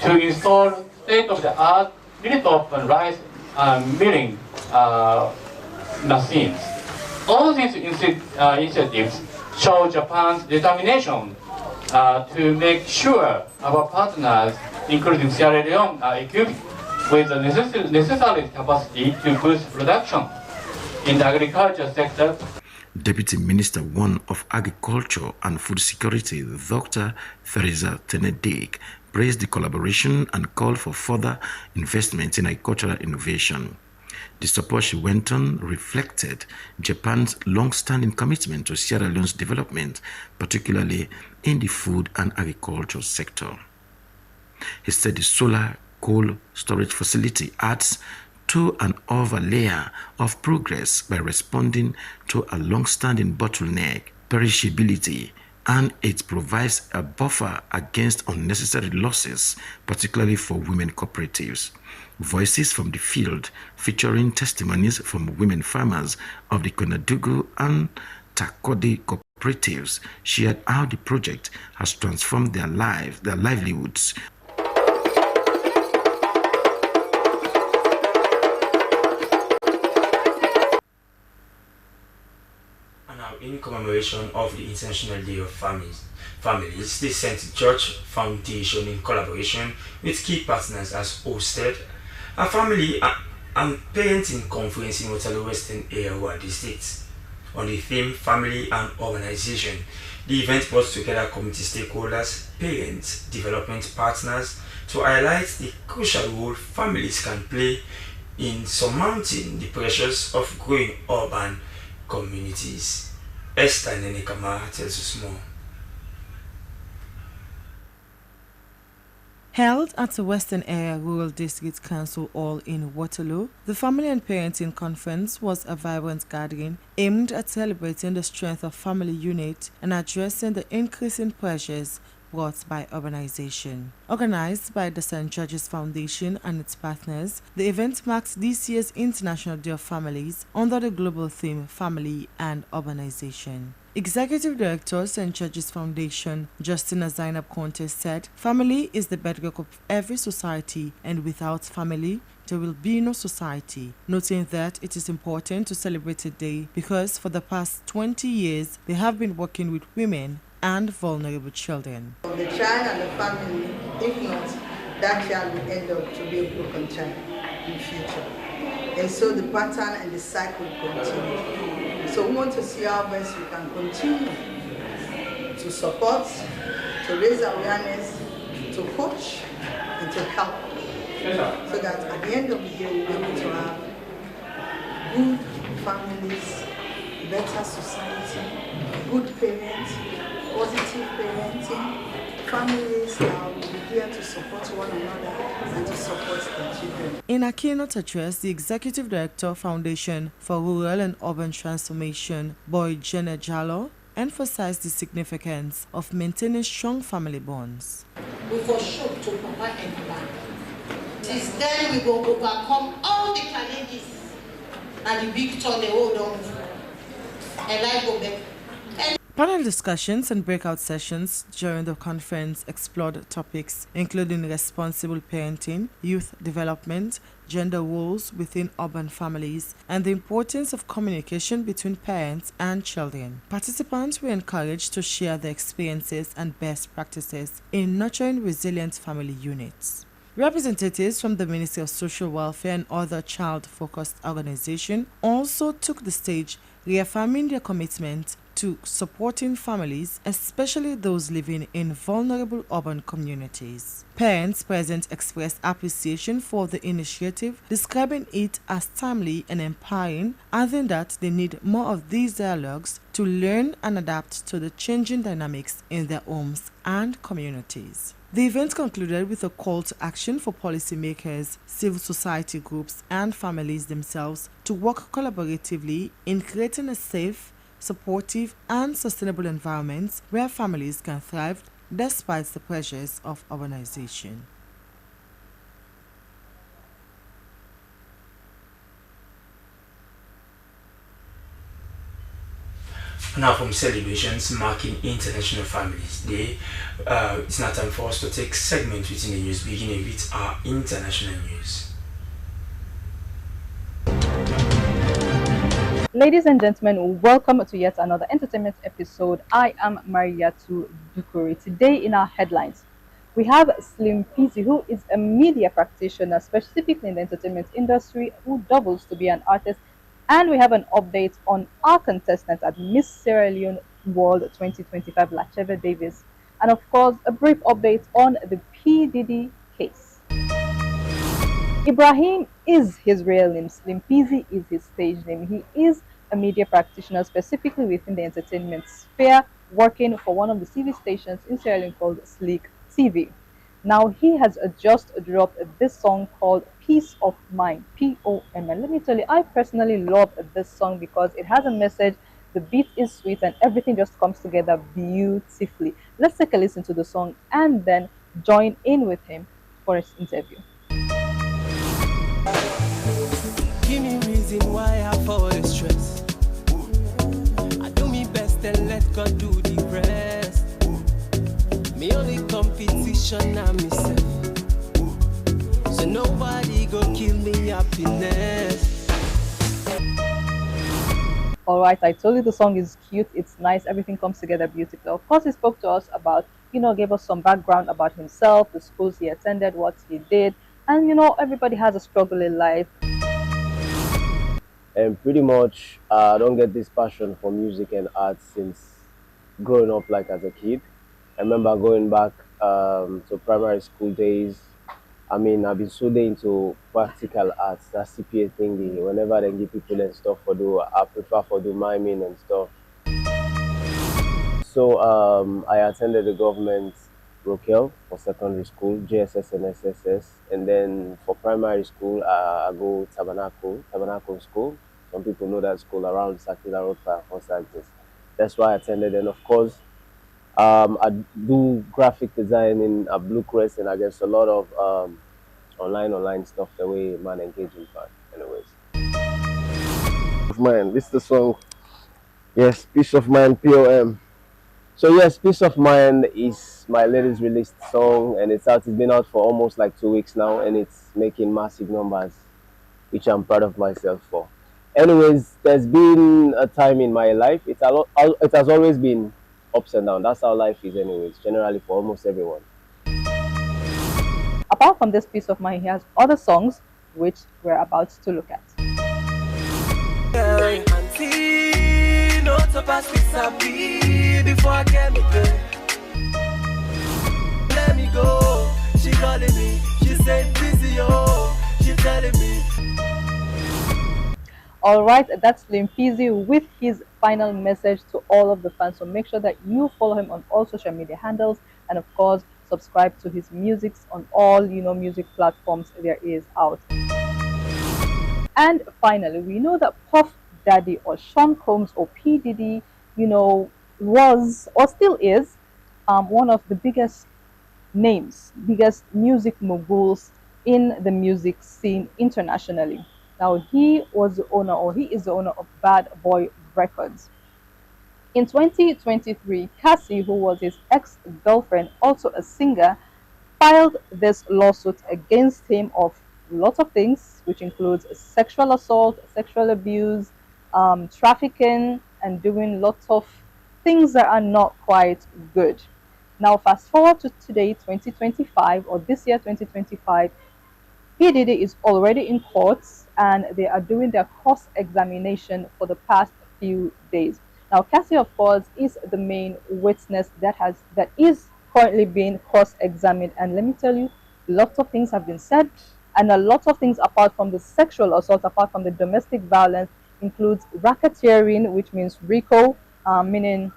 to install state-of-the-art millet and rice milling machines. All these initiatives show Japan's determination to make sure our partners, including Sierra Leone, are equipped with the necessary capacity to boost production in the agriculture sector. Deputy Minister 1 of Agriculture and Food Security, Dr. Theresa Tenedick, praised the collaboration and called for further investment in agricultural innovation. The support, she went on, reflected Japan's long-standing commitment to Sierra Leone's development, particularly in the food and agriculture sector. He said the solar coal storage facility adds to an overlayer of progress by responding to a long-standing bottleneck, perishability, and it provides a buffer against unnecessary losses, particularly for women cooperatives. Voices from the field, featuring testimonies from women farmers of the Konadugu and Takodi cooperatives, shared how the project has transformed their livelihoods. In commemoration of the International Day of Families, the St. George Foundation, in collaboration with key partners, has hosted a family and parenting conference in Waterloo Western Area District on the theme Family and Organization. The event brought together community stakeholders, parents, development partners to highlight the crucial role families can play in surmounting the pressures of growing urban communities. Esther Nenekama tells us more. Held at the Western Area Rural District Council Hall in Waterloo, the Family and Parenting Conference was a vibrant gathering aimed at celebrating the strength of family unit and addressing the increasing pressures brought by urbanization. Organized by the St. George's Foundation and its partners, the event marks this year's International Day of Families under the global theme Family and Urbanization. Executive Director, St. George's Foundation, Justina Zainab Conte, said, "Family is the bedrock of every society, and without family, there will be no society," noting that it is important to celebrate today because for the past 20 years, they have been working with women and vulnerable children. The child and the family, if not, that child will end up to be a broken child in the future. And so the pattern and the cycle continue. So we want to see how best we can continue to support, to raise awareness, to coach, and to help. So that at the end of the day, we'll be able to have good families, better society, good parents, positive parenting, families that will be here to support one another and to support their children. In a keynote address, the Executive Director, Foundation for Rural and Urban Transformation, Boy Jenna Jallo, emphasized the significance of maintaining strong family bonds. We for sure to provide and plan. Since then, we will overcome all the challenges and the big turn they hold on and life go back. Panel discussions and breakout sessions during the conference explored topics including responsible parenting, youth development, gender roles within urban families, and the importance of communication between parents and children. Participants were encouraged to share their experiences and best practices in nurturing resilient family units. Representatives from the Ministry of Social Welfare and other child-focused organizations also took the stage, reaffirming their commitment to supporting families, especially those living in vulnerable urban communities. Parents present expressed appreciation for the initiative, describing it as timely and empowering, adding that they need more of these dialogues to learn and adapt to the changing dynamics in their homes and communities. The event concluded with a call to action for policymakers, civil society groups, and families themselves to work collaboratively in creating a safe, supportive, and sustainable environment where families can thrive despite the pressures of urbanization. Now from celebrations marking International Families Day, it's now time for us to take segments within the news, beginning with our international news. Ladies and gentlemen, welcome to yet another entertainment episode. I am Mariatu Dukuri. Today in our headlines, we have Slbc, who is a media practitioner specifically in the entertainment industry, who doubles to be an artist. And we have an update on our contestant at Miss Sierra Leone World 2025, Lacheva Davis. And of course, a brief update on the P. Diddy case. Ibrahim is his real name. Slbc is his stage name. He is a media practitioner specifically within the entertainment sphere, working for one of the TV stations in Sierra Leone called Slbc Tv. Now, he has just dropped this song called Peace of Mind, P-O-M-N. Let me tell you, I personally love this song because it has a message, the beat is sweet, and everything just comes together beautifully. Let's take a listen to the song and then join in with him for his interview. Give me reason why I fall the stress. I do me best and let God do the rest. Me only competition na myself. So nobody go kill me happiness. Alright, I told you the song is cute, it's nice, everything comes together beautifully. Of course, he spoke to us about, gave us some background about himself, the schools he attended, what he did, and everybody has a struggle in life. And pretty much, I don't get this passion for music and art since growing up like as a kid. I remember going back to primary school days. I mean, I've been so into practical arts, that CPA thingy. Whenever they give people and stuff for do, I prefer for do miming and stuff. So I attended the government Rokel for secondary school, JSS and SSS. And then for primary school, I go Tabernacle School. Some people know that school around Sakila Road for scientists. That's why I attended. And of course, I do graphic design at Blue Crest, and I guess a lot of online stuff the way man engaging part. Anyways, of mine. This is the song. Yes, Peace of Mind, POM. So yes, Peace of Mind is my latest released song, and it's out. It's been out for almost like 2 weeks now, and it's making massive numbers, which I'm proud of myself for. Anyways, there's been a time in my life. It has always been ups and downs. That's how life is anyways, generally for almost everyone. Apart from this Peace of Mind, he has other songs which we're about to look at. Before I get me there. Let me go. She calling me. She said busy, oh. She telling me. Alright, that's Slbc with his final message to all of the fans. So make sure that you follow him on all social media handles, and of course subscribe to his music on all music platforms there is out. And finally, we know that Puff Daddy or Sean Combs or P. Diddy, was or still is one of the biggest biggest music moguls in the music scene internationally. Now, he is the owner of Bad Boy Records. In 2023, Cassie, who was his ex-girlfriend, also a singer, filed this lawsuit against him of lots of things, which includes sexual assault, sexual abuse, trafficking, and doing lots of things that are not quite good. Now, fast forward to today, 2025, or this year, 2025, P. Diddy is already in court, and they are doing their cross-examination for the past few days. Now, Cassie, of course, is the main witness that is currently being cross-examined. And let me tell you, lots of things have been said, and a lot of things apart from the sexual assault, apart from the domestic violence, includes racketeering, which means RICO, meaning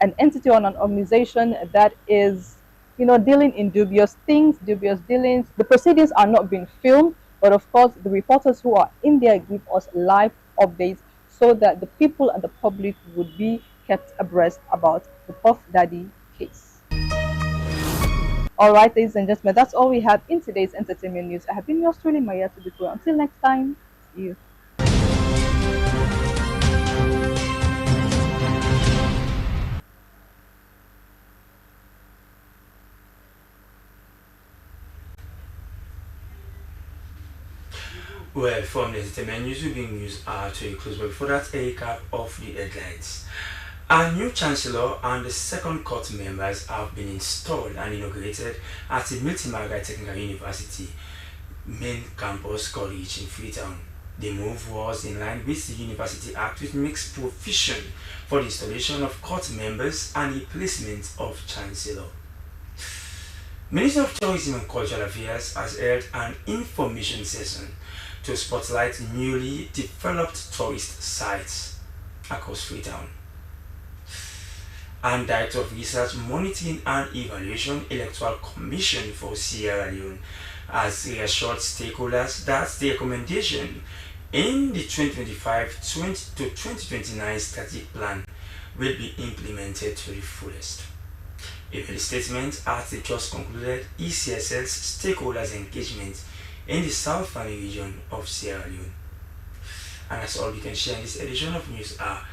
an entity or an organization that is, dealing in dubious things, dubious dealings. The proceedings are not being filmed, but of course, the reporters who are in there give us live updates so that the people and the public would be kept abreast about the Puff Daddy case. All right, ladies and gentlemen, that's all we have in today's entertainment news. I have been yours truly, Maria Tudiko. Until next time, see you. Well, from the entertainment news, we bring news to a close, but before that, a recap of the headlines. A new chancellor and the second court members have been installed and inaugurated at the Milton Margaret Technical University main campus college in Freetown. The move was in line with the University Act, which makes provision for the installation of court members and the placement of chancellor. Minister of Tourism and Cultural Affairs has held an information session to spotlight newly developed tourist sites across Freetown. And Director of Research, Monitoring and Evaluation, Electoral Commission for Sierra Leone has reassured stakeholders that the recommendation in the 2025 to 2029 strategic plan will be implemented to the fullest. In the statement, as they just concluded ECSL's stakeholders engagement in the southern region of Sierra Leone. And that's all we can share in this edition of News Hour.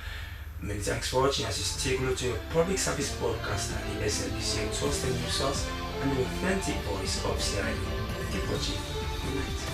Many thanks for watching as you stay close to your public service broadcaster, the Slbc trusted news source and the authentic voice of Sierra Leone. Keep watching. Good night.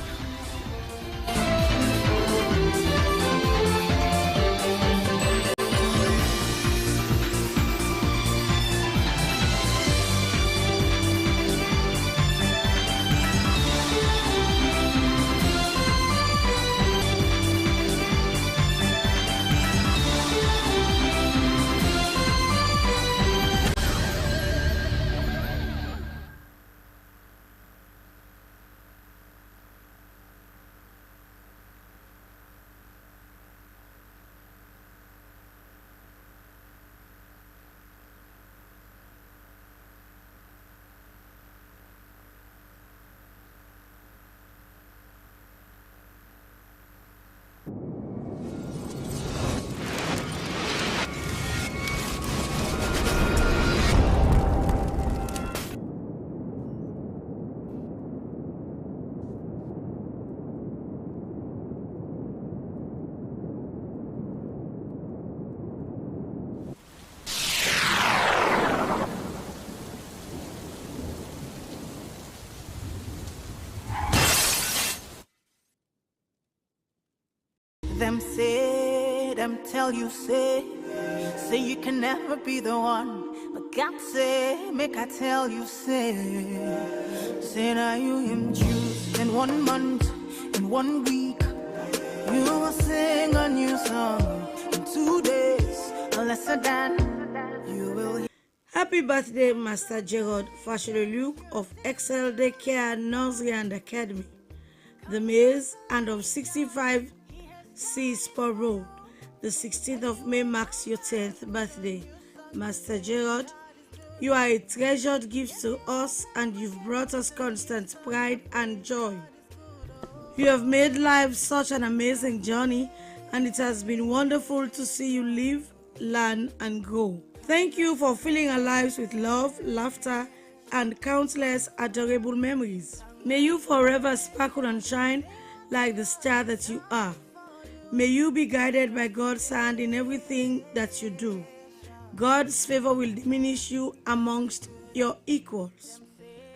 Them say, them tell you say you can never be the one. But God say, make I tell you say now you him choose in 1 month, in 1 week. You will sing a new song in 2 days, lesser than you will. Happy birthday, Master Gerald Luke of Excel Daycare Nursery and Academy, the Maze, and of 65 C Spur Road. The 16th of May marks your 10th birthday. Master Gerald, you are a treasured gift to us and you've brought us constant pride and joy. You have made life such an amazing journey and it has been wonderful to see you live, learn and grow. Thank you for filling our lives with love, laughter and countless adorable memories. May you forever sparkle and shine like the star that you are. May you be guided by God's hand in everything that you do. God's favor will diminish you amongst your equals.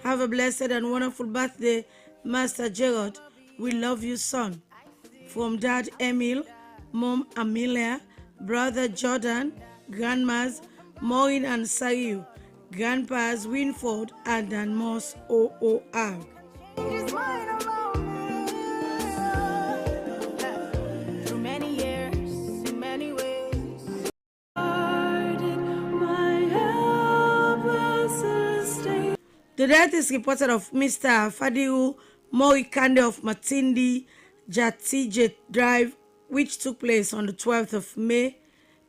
Have a blessed and wonderful birthday, Master Gerald. We love you, son. From Dad Emil, Mom Amelia, Brother Jordan, Grandmas Maureen and Sariu, Grandpas Winford and Dan Moss OOR. Through many years, in many ways. The death is reported of Mr. Fadiru Morikande of Matindi Jatije Drive, which took place on the 12th of May,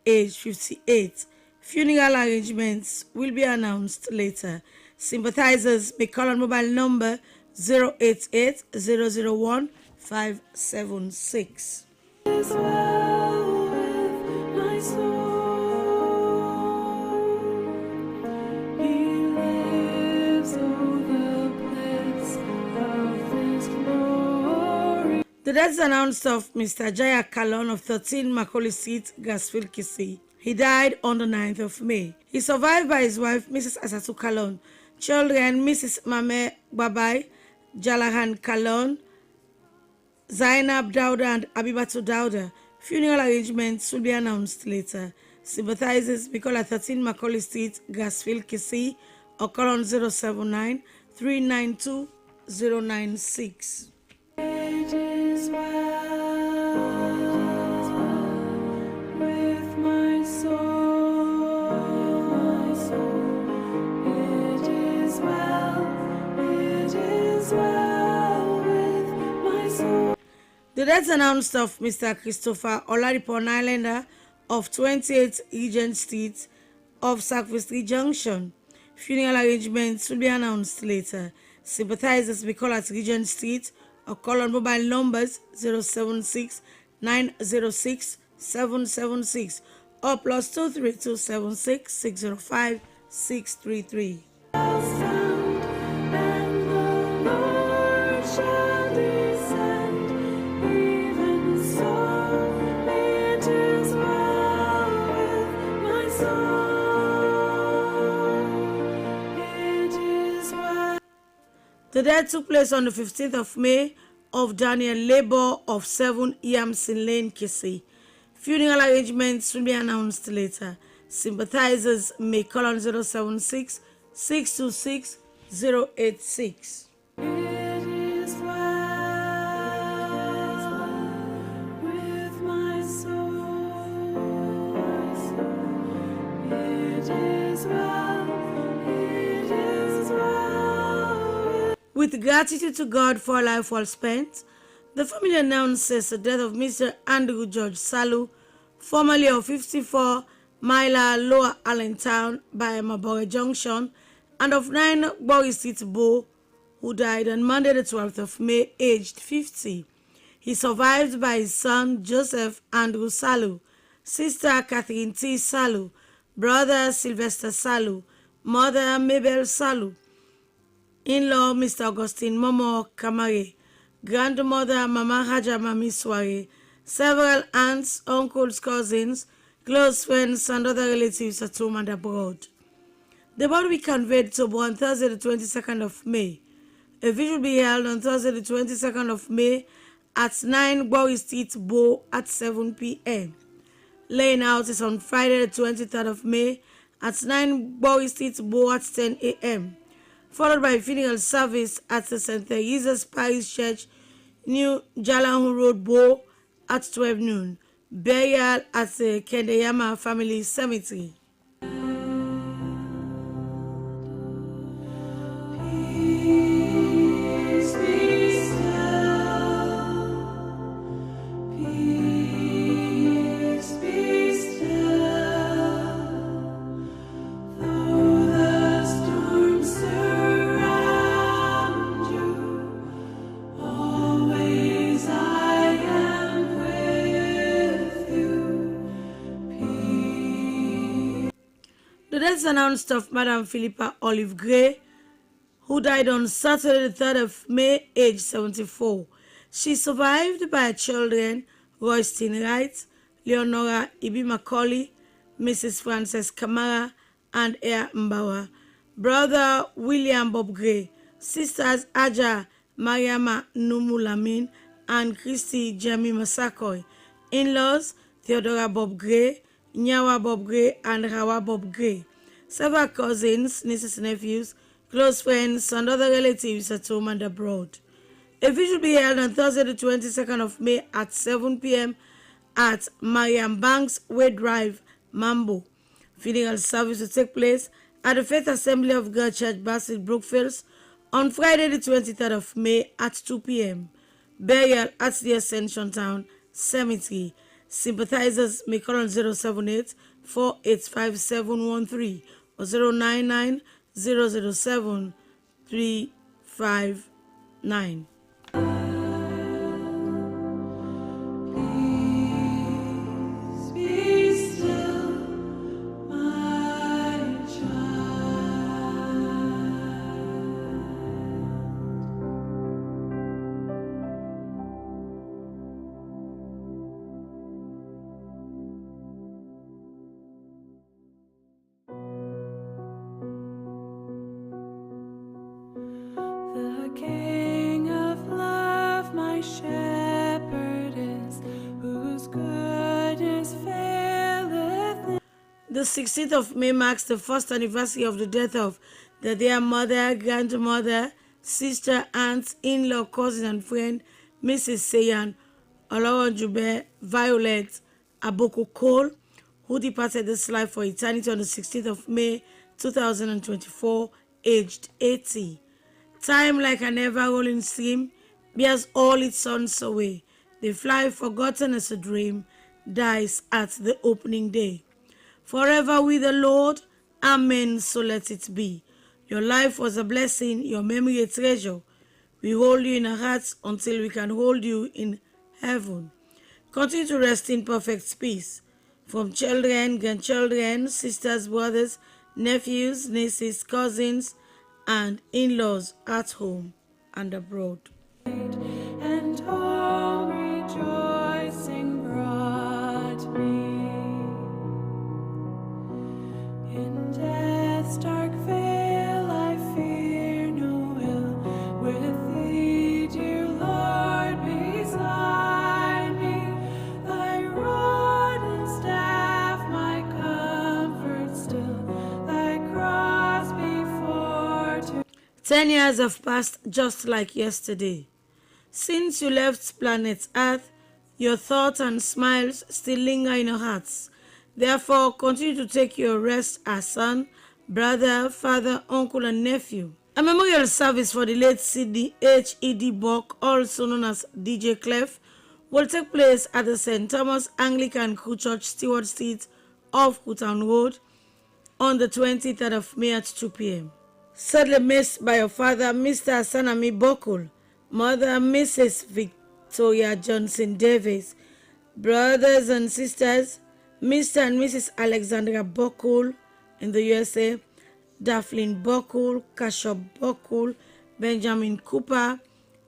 age 58. Funeral arrangements will be announced later. Sympathizers may call on mobile number 088 001 576. The death announced of Mr. Jaya Kalon of 13 Macaulay Street, Gasfield, Kisii. He died on the 9th of May. He survived by his wife, Mrs. Asatu Kalon, children, Mrs. Mame Babai, Jalahan Kalon, Zainab Dauda and Abibatu Dauda. Funeral arrangements will be announced later. Sympathizers may call at 13 Macaulay Street, Gasfield, Kisii, or call on 079 392 096. It is well with my soul, It is well with my soul. The death announced of Mr. Christopher Olaripon Islander of 28 Regent Street of Sackville Junction. Funeral arrangements will be announced later. Sympathizers may call at Regent Street or call on mobile numbers 076 906 776 or plus 23276 605 633. The death took place on the 15th of May of Daniel Labor of 7 Yamson Lane, Kisii. Funeral arrangements will be announced later. Sympathizers may call on 076 626 086. It is well with my soul. It is well. With gratitude to God for a life well spent, the family announces the death of Mr. Andrew George Salu, formerly of 54 Mila Lower Allentown by Mabore Junction, and of 9 Boris Street Bo, who died on Monday the 12th of May, aged 50. He survived by his son Joseph Andrew Salu, sister Catherine T. Salu, brother Sylvester Salu, mother Mabel Salu, in-law Mr. Augustine Momo Kamare, grandmother Mama Haja Mami Sware, several aunts, uncles, cousins, close friends, and other relatives at home and abroad. The body will be conveyed to Bo on Thursday the 22nd of May. A vigil will be held on Thursday the 22nd of May at 9 Boris Street, Bo at 7 p.m. Laying out is on Friday the 23rd of May at 9 Boris Street, Bo at 10 a.m. followed by a funeral service at the St. Teresa's Parish Church, New Jalanhu Road, Bo, at 12 noon. Burial at the Kenema Family Cemetery. The death announced of Madam Philippa Olive Gray, who died on Saturday the 3rd of May, age 74. She survived by her children Royston Wright, Leonora Ibi Macaulay, Mrs. Frances Kamara, and Ea Mbawa, brother William Bob Gray, sisters Aja Mariama Numulamin and Christy Jemi Masakoy, in-laws Theodora Bob Gray, Nyawa Bob Gray, and Hawa Bob Gray, several cousins, nieces and nephews, close friends, and other relatives at home and abroad. A vigil will be held on Thursday the 22nd of May at 7 p.m. at Mariam Banks Way Drive, Mambo. Funeral service will take place at the Faith Assembly of God Church, Bassett, Brookfields, on Friday the 23rd of May at 2 p.m. Burial at the Ascension Town Cemetery. Sympathizers may call on 078 485713 or 099 007 359. The King of love, my shepherd is, whose goodness faileth. The 16th of May marks the first anniversary of the death of the dear mother, grandmother, sister, aunt, in-law, cousin, and friend, Mrs. Sayan Olawojube Violet Aboko Cole, who departed this life for eternity on the 16th of May 2024, aged 80. Time, like an ever-rolling stream, bears all its sons away. They fly forgotten as a dream, dies at the opening day. Forever with the Lord, amen, so let it be. Your life was a blessing, your memory a treasure. We hold you in our hearts until we can hold you in heaven. Continue to rest in perfect peace. From children, grandchildren, sisters, brothers, nephews, nieces, cousins, and in-laws at home and abroad. And home rejoicing brought me. In death's dark veil I fear no ill, with thee, dear Lord, beside me. Thy rod and staff my comfort still, thy cross before to 10 years have passed just like yesterday. Since you left planet Earth, your thoughts and smiles still linger in our hearts. Therefore, continue to take your rest as son, brother, father, uncle, and nephew. A memorial service for the late Sidney H.E.D. Buck, also known as DJ Clef, will take place at the St. Thomas Anglican Crew Church, Stewart Street, off Freetown Road, on the 23rd of May at 2 p.m. Sadly missed by your father, Mr. Sanami Bokul, mother, Mrs. Victoria Johnson Davis, brothers and sisters, Mr. and Mrs. Alexandra Bokul in the USA, Daphne Bokul, Kashob Bokul, Benjamin Cooper,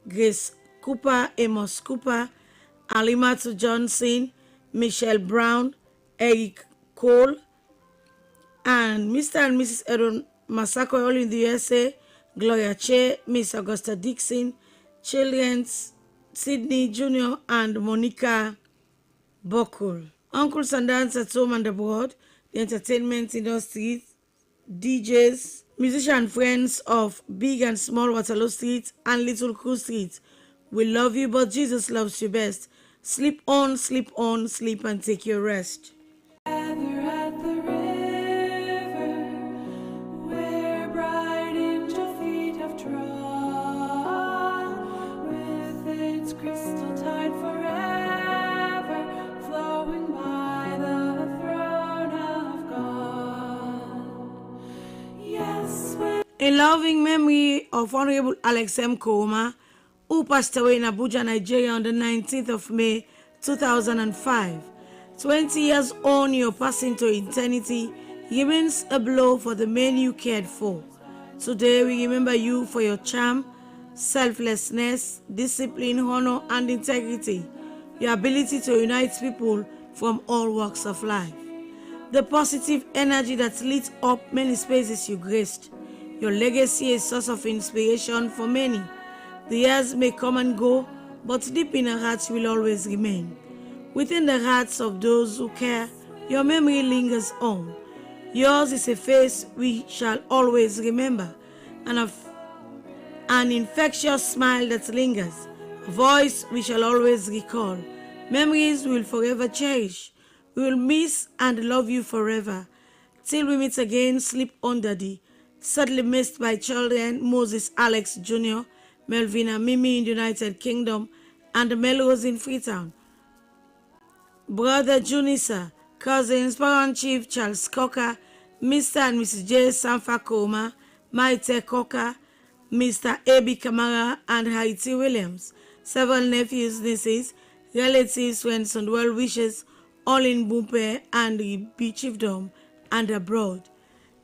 Grace Cooper, Amos Cooper, Alimatu Johnson, Michelle Brown, Eric Cole, and Mr. and Mrs. Aaron Masako all in the USA, Gloria Che, Miss Augusta Dixon, children's Sydney Jr. and Monica Bokul. Uncles and aunts at home and abroad, the entertainment industry, DJs, musician friends of Big and Small Waterloo Street and Little Crew Street. We love you, but Jesus loves you best. Sleep on, sleep and take your rest. gather at the river, where bright angel feet have trod, with its crystal tide forever flowing by the throne of God. Yes, In loving memory of Honorable Alex M. Kouma, who passed away in Abuja, Nigeria on the 19th of May 2005. 20 years on your passing to eternity remains a blow for the men you cared for. Today we remember you for your charm, selflessness, discipline, honor, and integrity, your ability to unite people from all walks of life, the positive energy that lit up many spaces you graced. Your legacy is a source of inspiration for many. The years may come and go, but deep in our hearts will always remain. Within the hearts of those who care, your memory lingers on. Yours is a face we shall always remember, and an infectious smile that lingers, a voice we shall always recall, memories we will forever cherish. We will miss and love you forever. Till we meet again, sleep under thee. Sadly missed by children Moses Alex Jr., Melvina Mimi in the United Kingdom, and Melrose in Freetown. Brother Junisa, cousins, parent chief Charles Cocker, Mr. and Mrs. J. Sanfa Koma, Maite Cocker, Mr. A.B. Kamara, and Haiti Williams, several nephews, nieces, relatives, friends, and well wishes, all in Bumpe and the Chiefdom and abroad.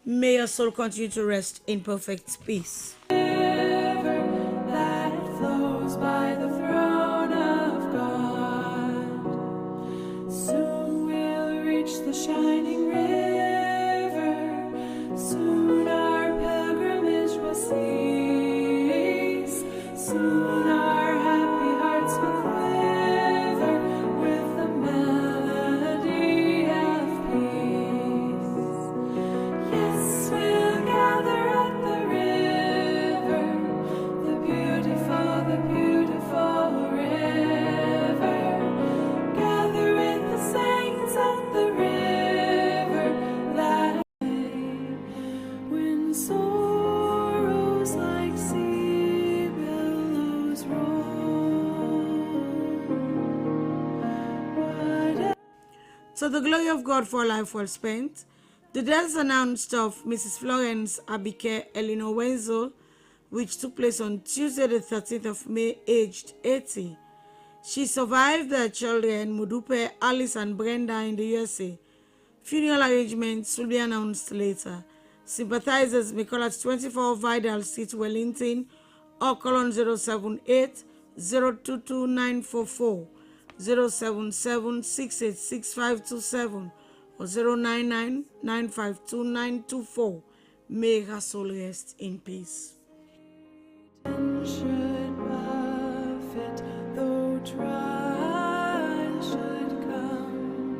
May your soul continue to rest in perfect peace. That flows by the throne of God. Soon we'll reach the shining river. Soon our pilgrimage will cease. Soon our happy hearts will quiver with the melody of peace. Yes, we'll gather at the river, the beautiful river. Gather with the saints at the river that day, when sorrows like sea billows roll. To the glory of God for a life well spent, the deaths announced of Mrs. Florence Abike Elinor Wenzel, which took place on Tuesday the 13th of May, aged 80. She survived their children Mudupe, Alice and Brenda in the USA. Funeral arrangements will be announced later. Sympathizers may call at 24 Vidal Street, Wellington, or call on 078 022 944, 077 686527, or 099 952 924. May her soul rest in peace. Should buffet, though trial should come,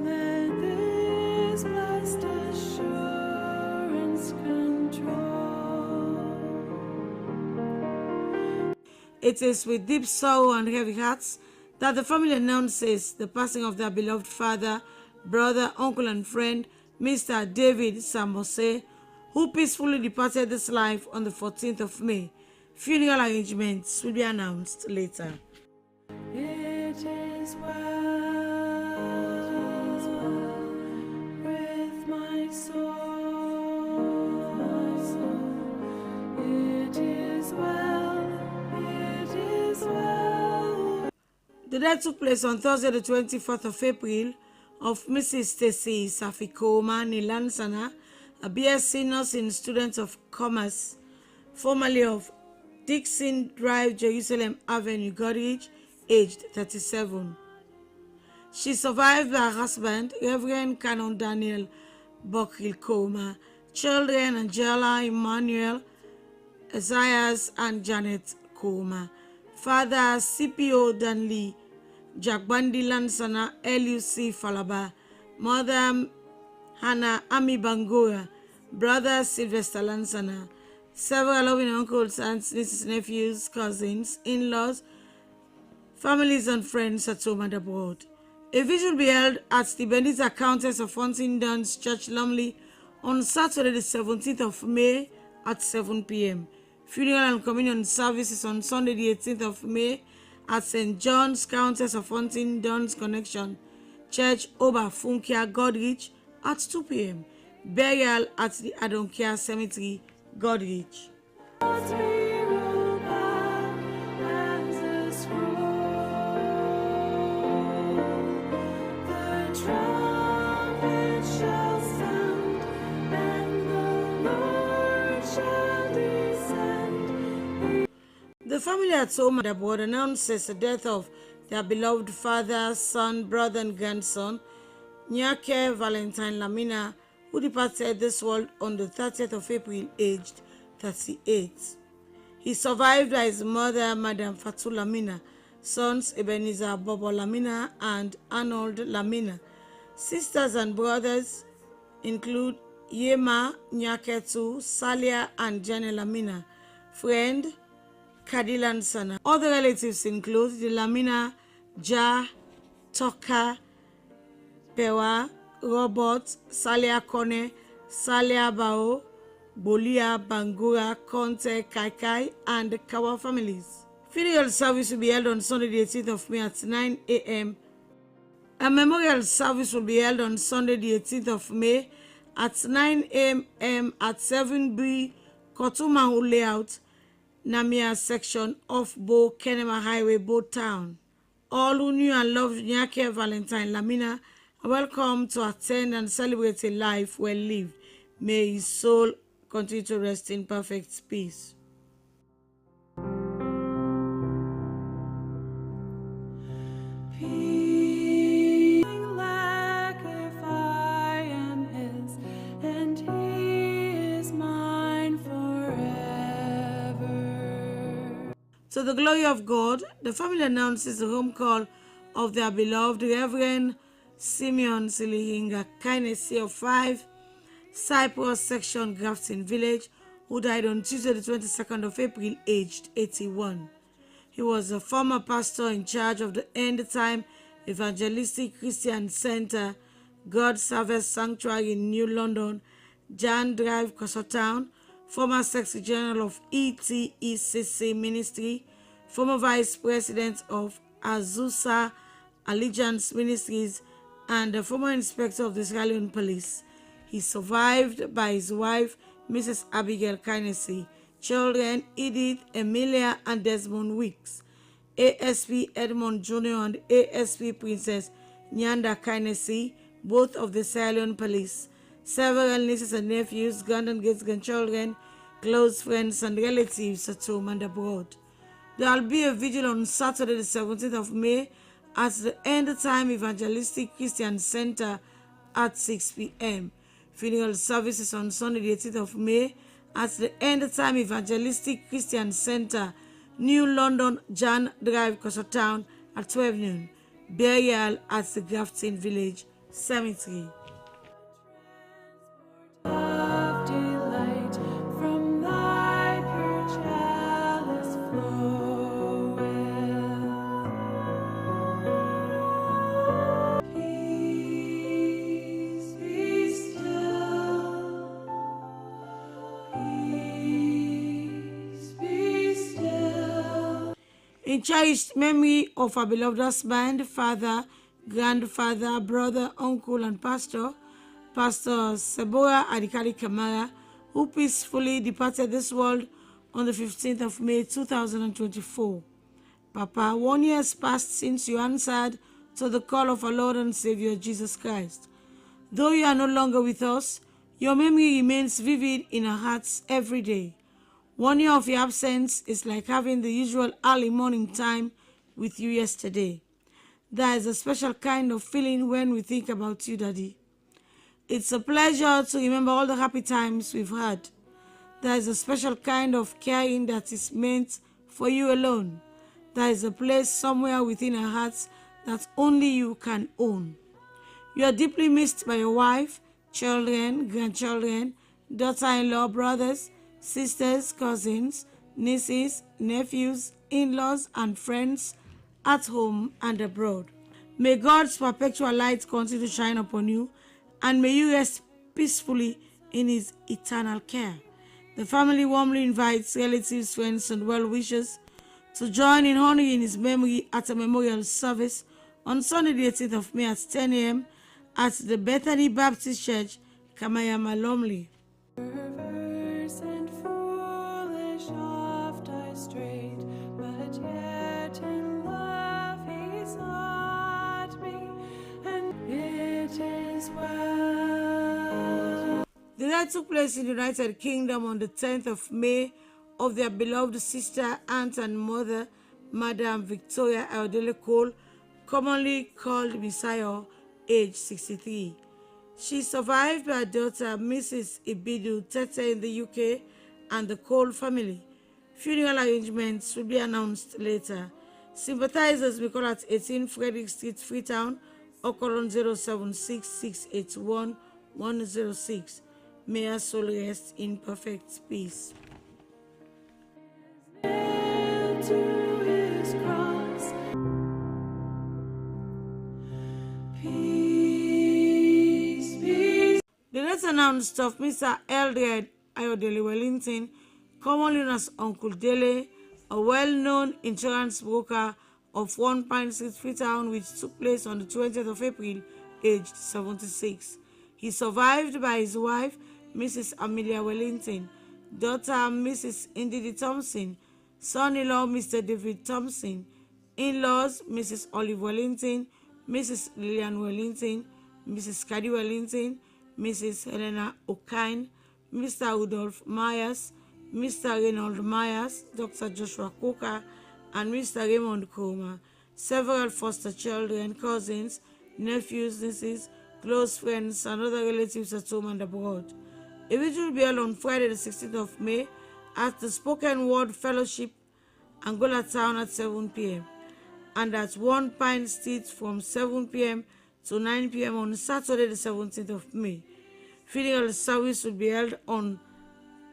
let this blessed assurance control. It is with deep sorrow and heavy hearts that the family announces the passing of their beloved father, brother, uncle, and friend, Mr. David Samose, who peacefully departed this life on the 14th of May. Funeral arrangements will be announced later. It is well with my soul. It is well. The death took place on Thursday the 24th of April of Mrs. Stacy Safikoma Nilansana, a BSc nursing student of commerce, formerly of Dixon Drive, Jerusalem Avenue, Goodrich, aged 37. She survived by her husband, Reverend Canon Daniel Bokil Koma, children Angela, Emmanuel, Isaias, and Janet Koma, father CPO Danley, Jagbandi Lansana, LUC Falaba, mother Hannah Ami Bangura, brother Sylvester Lansana, several loving uncles, aunts, nieces, nephews, cousins, in-laws, families, and friends at home and abroad. A vigil will be held at the Benedicta Countess of Huntingdon's Church, Lumley, on Saturday the 17th of May at 7 p.m. Funeral and communion services on Sunday the 18th of May at St. John's Countess of Huntingdon's Connection Church, Oba Funkia, Goodrich, at 2 p.m. Burial at the Adonkia Cemetery, Goodrich. The family at home and abroad announces the death of their beloved father, son, brother, and grandson, Nyake Valentine Lamina, who departed this world on the 30th of April, aged 38. He survived by his mother, Madam Fatou Lamina, sons Ebenezer Bobo Lamina and Arnold Lamina. Sisters and brothers include Yema Nyaketu, Salia, and Jane Lamina. Friend, Kadilan Sana. Other relatives include the Lamina, Ja, Toka, Pewa, Robert, Salia Kone, Salia Bao, Bolia, Bangura, Conte, Kaikai, and the Kawa families. Funeral service will be held on Sunday the 18th of May at 9 a.m. A memorial service will be held on Sunday the 18th of May at 9 a.m. at 7B Kotumahu Layout, Namia section of Bo Kenema Highway, Bo Town. All who knew and loved Nyake Valentine Lamina are welcome to attend and celebrate a life well lived. May his soul continue to rest in perfect peace. Like if I am his, and he is mine forever. To the glory of God, the family announces the home call of their beloved Reverend Simeon Silihinga Kainesi of 5 Cyprus Section, Grafton Village, who died on Tuesday the 22nd of April, aged 81. He was a former pastor in charge of the End Time Evangelistic Christian Center, God's Harvest Sanctuary in New London, Jan Drive, Town, former Secretary General of ETECC Ministry, former Vice President of Azusa Allegiance Ministries, and the former Inspector of the Sierra Leone Police. He is survived by his wife, Mrs. Abigail Kainesi, children Edith, Emilia, and Desmond Weeks, ASP Edmond Jr. and ASP Princess Nyanda Kainesi, both of the Sierra Leone Police, several nieces and nephews, grandchildren, close friends, and relatives at home and abroad. There will be a vigil on Saturday the 17th of May at the End Time Evangelistic Christian Center at 6 p.m. Funeral services on Sunday the 18th of May at the End Time Evangelistic Christian Center, New London, Jan Drive, Town at 12 noon. Burial at the Grafton Village Cemetery. Of delight from thy pure chalice floweth. Peace, be still. Peace, be still. In cherished memory of our beloved husband, father, grandfather, brother, uncle, and pastor, Pastor Sebora Adikari Kamara, who peacefully departed this world on the 15th of May 2024. Papa, 1 year has passed since you answered to the call of our Lord and Savior Jesus Christ. Though you are no longer with us, your memory remains vivid in our hearts every day. 1 year of your absence is like having the usual early morning time with you yesterday. There is a special kind of feeling when we think about you, Daddy. It's a pleasure to remember all the happy times we've had. There is a special kind of caring that is meant for you alone. There is a place somewhere within our hearts that only you can own. You are deeply missed by your wife, children, grandchildren, daughter-in-law, brothers, sisters, cousins, nieces, nephews, in-laws, and friends at home and abroad. May God's perpetual light continue to shine upon you, and may you rest peacefully in His eternal care. The family warmly invites relatives, friends, and well-wishers to join in honoring his memory at a memorial service on Sunday the 18th of May at 10 a.m. at the Bethany Baptist Church, Kamayama, Lumley. Perverse and foolish oft I strayed, but yet in love He sought me, and it is well. The night took place in the United Kingdom on the 10th of May of their beloved sister, aunt, and mother, Madam Victoria Eldele Cole, commonly called Messiah, age 63. She is survived by her daughter, Mrs. Ibidu Tete, in the UK, and the Cole family. Funeral arrangements will be announced later. Sympathizers may call at 18 Frederick Street, Freetown, or call on 076 681 106. May her soul rest in perfect peace. To His cross. Peace announced of Mr. Eldred Ayodele Wellington, commonly known as Uncle Dele, a well-known insurance broker of 1 Pine Street, Freetown, which took place on the 20th of April, aged 76. He survived by his wife, Mrs. Amelia Wellington, daughter Mrs. Indidi Thompson, son-in-law Mr. David Thompson, in-laws Mrs. Olive Wellington, Mrs. Lillian Wellington, Mrs. Cady Wellington, Mrs. Helena O'Kine, Mr. Rudolph Myers, Mr. Reynold Myers, Dr. Joshua Coker, and Mr. Raymond Coma, several foster children, cousins, nephews, nieces, close friends, and other relatives at home and abroad. A vigil will be held on Friday, the 16th of May, at the Spoken Word Fellowship, Angola Town at 7 p.m. and at 1 Pine Street from 7 p.m. to 9 p.m. on Saturday, the 17th of May. Funeral service will be held on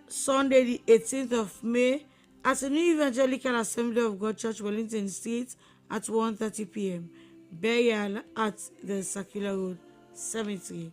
Sunday, the 18th of May, at the New Evangelical Assembly of God Church, Wellington Street, at 1:30 p.m. Burial at the Circular Road Cemetery.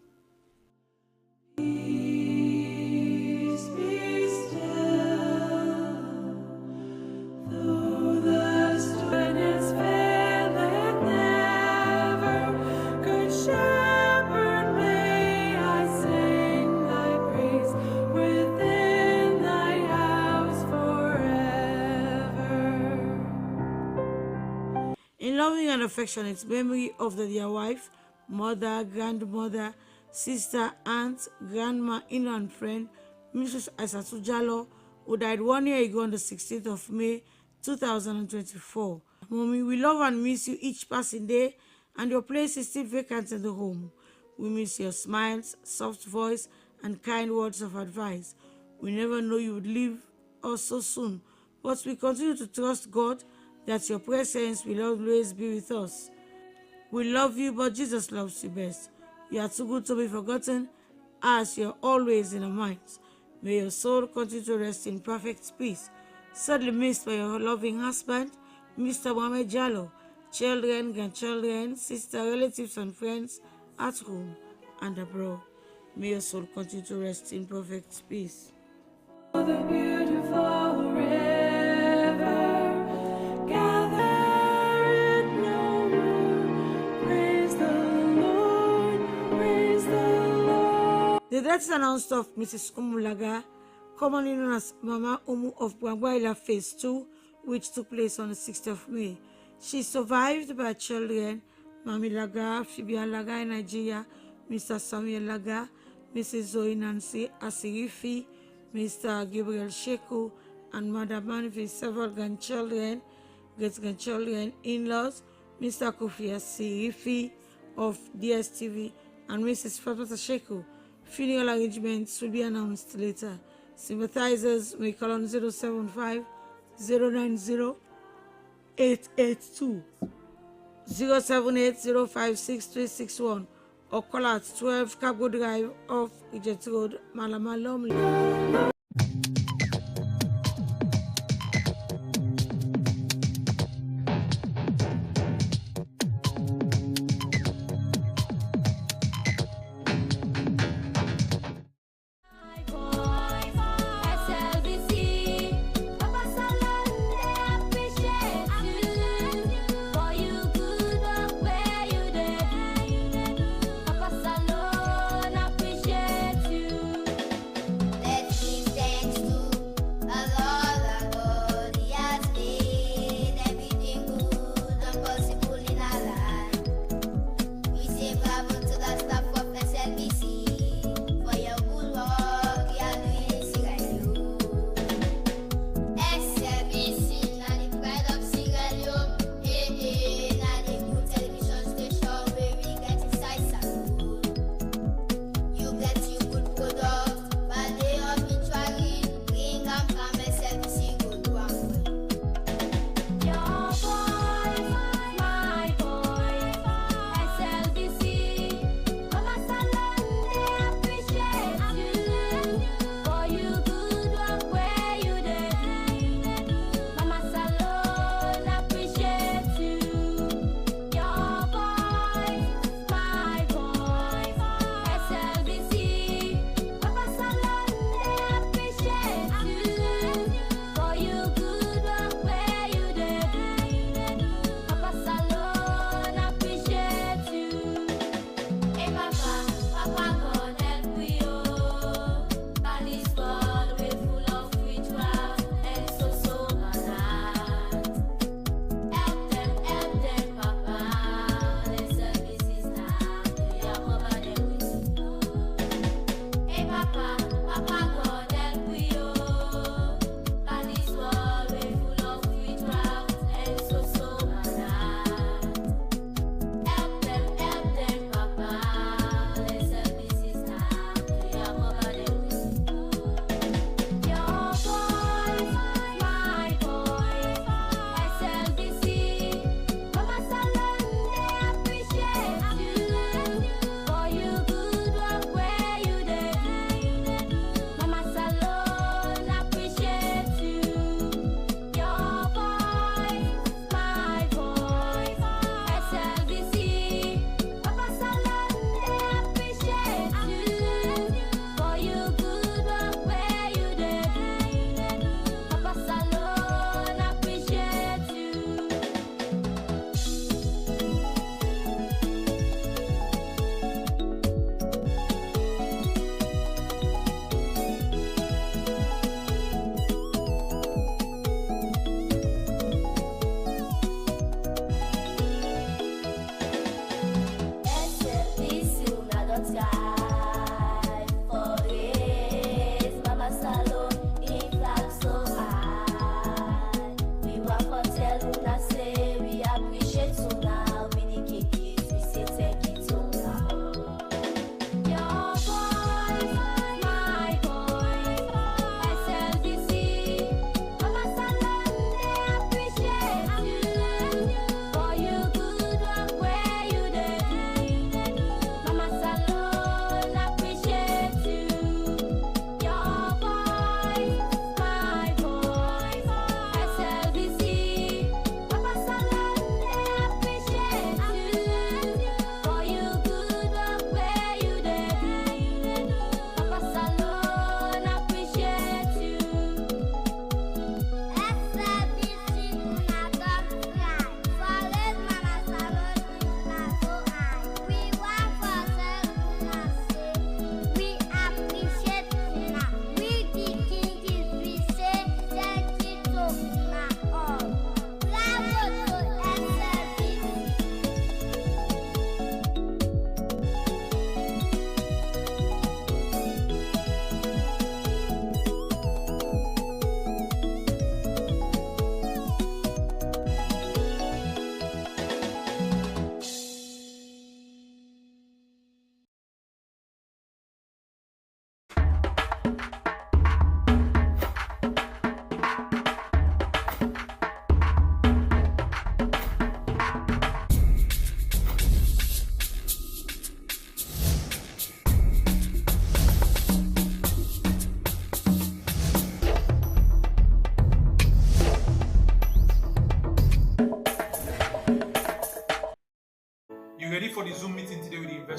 In loving and affectionate memory of the dear wife, mother, grandmother, sister, aunt, grandma, in-law and friend, Mrs. Aisatu Jallo, who died 1 year ago on the 16th of May, 2024. Mommy, we love and miss you each passing day, and your place is still vacant in the home. We miss your smiles, soft voice, and kind words of advice. We never know you would leave us so soon, but we continue to trust God that your presence will always be with us. We love you, but Jesus loves you best. You are too good to be forgotten, as you're always in our minds. May your soul continue to rest in perfect peace. Sadly missed by your loving husband, Mr. Mohamed Jallo, children, grandchildren, sister, relatives, and friends at home and abroad. May your soul continue to rest in perfect peace. The beautiful river gathered no more. Praise the Lord, praise the Lord. The death is announced of Mrs. Umulaga, commonly known as Mama Umu of Bwangwaila Phase 2, which took place on the 6th of May. She is survived by children, Mami Laga, Fibian Laga in Nigeria, Mr. Samuel Laga, Mrs. Zoe Nancy Asirifi, Mr. Gabriel Sheku, and Madam Manifi, several grandchildren, great-grandchildren, in-laws, Mr. Kofi Asirifi of DSTV, and Mrs. Fatmata Sheku. Funeral arrangements will be announced later. Sympathizers may call on 075 090 882 078056361 or call at 12 Cabo Drive off Ijet Road, Malamalom. Let's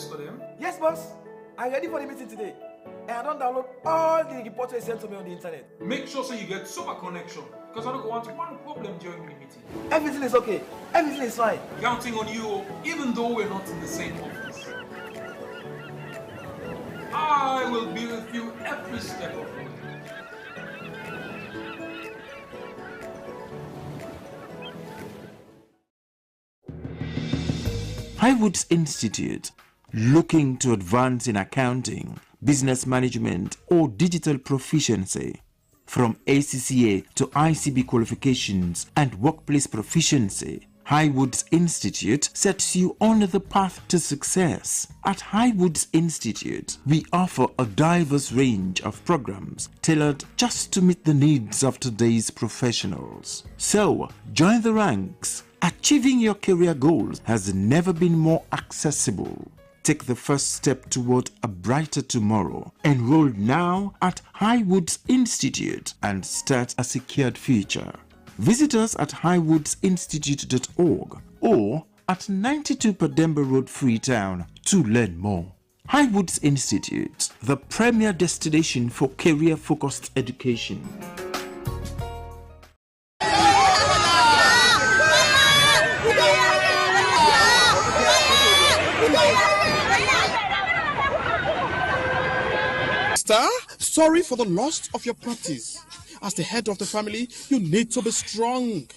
rest of them? Yes, boss. I'm ready for the meeting today. And I don't download all the reports they sent to me on the internet. Make sure so you get super connection, because I don't want one problem during the meeting. Everything is okay. Everything is fine. Counting on you, even though we're not in the same office. I will be with you every step of the way. Highwoods Institute, looking to advance in accounting, business management, or digital proficiency. From ACCA to ICB qualifications and workplace proficiency, Highwoods Institute sets you on the path to success. At Highwoods Institute, we offer a diverse range of programs tailored just to meet the needs of today's professionals. So, join the ranks. Achieving your career goals has never been more accessible. Take the first step toward a brighter tomorrow. Enroll now at Highwoods Institute and start a secured future. Visit us at highwoodsinstitute.org or at 92 Pademba Road, Freetown to learn more. Highwoods Institute, the premier destination for career-focused education. Sorry for the loss of your properties. As the head of the family, you need to be strong.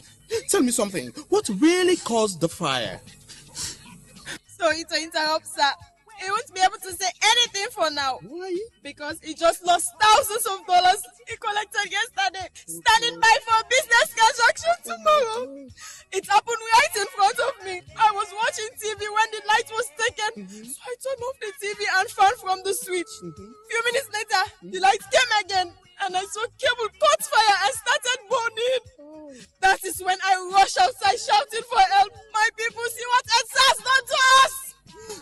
Tell me something. What really caused the fire? Sorry to interrupt, sir. He won't be able to say anything for now. Why? Because he just lost thousands of dollars he collected yesterday, standing by for a business transaction tomorrow. It happened right in front of me. I was watching TV when the light was taken, so I turned off the TV and fan from the switch. Few minutes later, the light came again, and I saw cable caught fire and started burning. That is when I rushed outside shouting for help. My people, see what EDSA has done to us!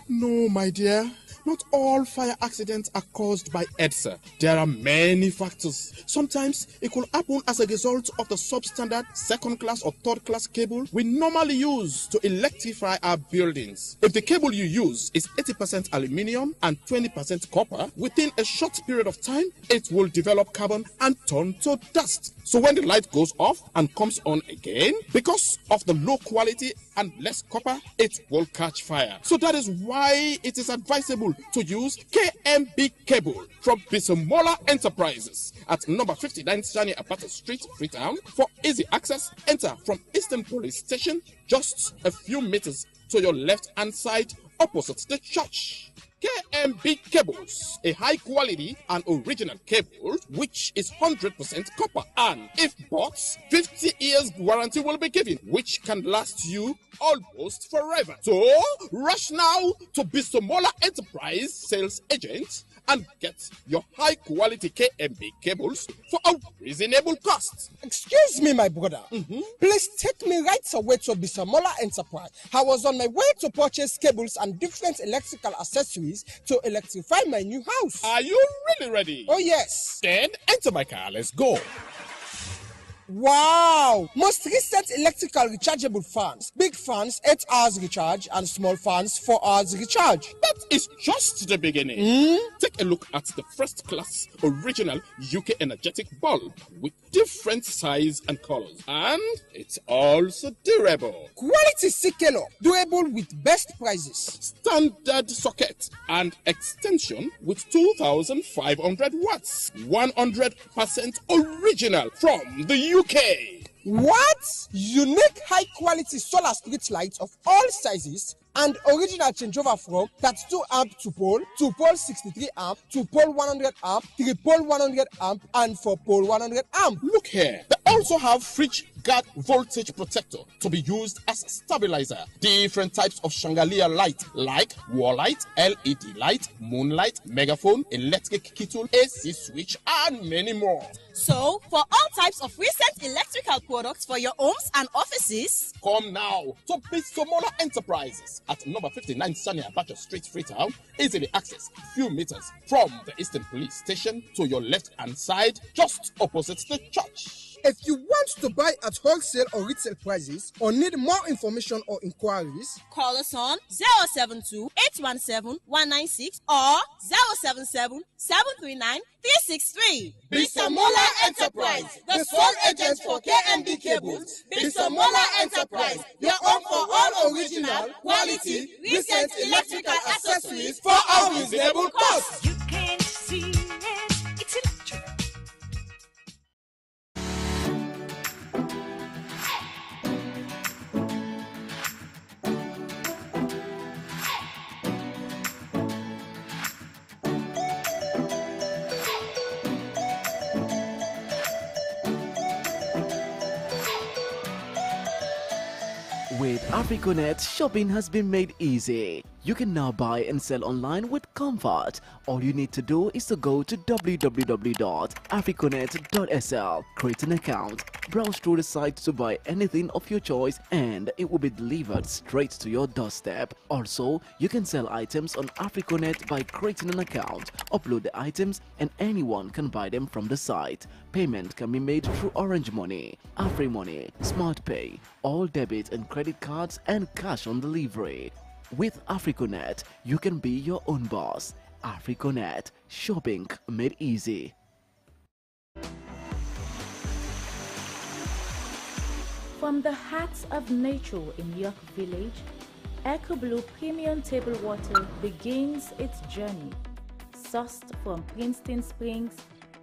No, my dear. Not all fire accidents are caused by EDSA. There are many factors. Sometimes it could happen as a result of the substandard second class or third class cable we normally use to electrify our buildings. If the cable you use is 80% aluminium and 20% copper, within a short period of time, it will develop carbon and turn to dust. So when the light goes off and comes on again, because of the low quality and less copper, it will catch fire. So that is why it is advisable to use KMB cable from Bisomola Enterprises at number 59 Shani Apata Street, Freetown. For easy access, enter from Eastern Police Station, just a few meters to your left-hand side, opposite the church. KMB cables, a high quality and original cable which is 100% copper, and if bought, 50 years warranty will be given, which can last you almost forever. So rush now to Bisomola Enterprise sales agent and get your high quality KMB cables for a reasonable cost. Excuse me, my brother. Please take me right away to Bisomola Enterprise. I was on my way to purchase cables and different electrical accessories to electrify my new house. Are you really ready? Oh, yes. Then enter my car. Let's go. Wow! Most recent electrical rechargeable fans. Big fans, 8 hours recharge, and small fans, 4 hours recharge. That is just the beginning. Take a look at the first class original UK energetic bulb with different size and colors. And it's also durable. Quality Sikelo, durable with best prices. Standard socket and extension with 2,500 watts. 100% original from the UK. What? Unique high-quality solar street lights of all sizes and original changeover from 32 amp to pole 63 amp, to pole 100 amp, 3 pole 100 amp, and 4 pole 100 amp. Look here. They also have fridge guard voltage protector to be used as stabilizer. Different types of chandelier light like wall light, LED light, moonlight, megaphone, electric kettle, AC switch, and many more. So, for all types of recent electrical products for your homes and offices, come now to Bisomola Enterprises at number 59 Sanya Abacha Street, Freetown. Easily accessed, few meters from the Eastern Police Station to your left-hand side, just opposite the church. If you want to buy at wholesale or retail prices or need more information or inquiries, call us on 072-817-196 or 077-739-363. Bisomola Enterprise, the sole agent for KMB Cables. Bisomola Enterprise, your home for all original, quality, recent electrical accessories for a reasonable cost. You can't see it, it's electric. With Africonet, shopping has been made easy. You can now buy and sell online with comfort. All you need to do is to go to www.africonet.sl, create an account, browse through the site to buy anything of your choice, and it will be delivered straight to your doorstep. Also, you can sell items on Africonet by creating an account, upload the items, and anyone can buy them from the site. Payment can be made through Orange Money, AfriMoney, Smart Pay, all debit and credit cards, and cash on delivery. With Africonet, you can be your own boss. Africonet, shopping made easy. From the heart of nature in York Village, Echo Blue Premium Table Water begins its journey. Sourced from Princeton Springs,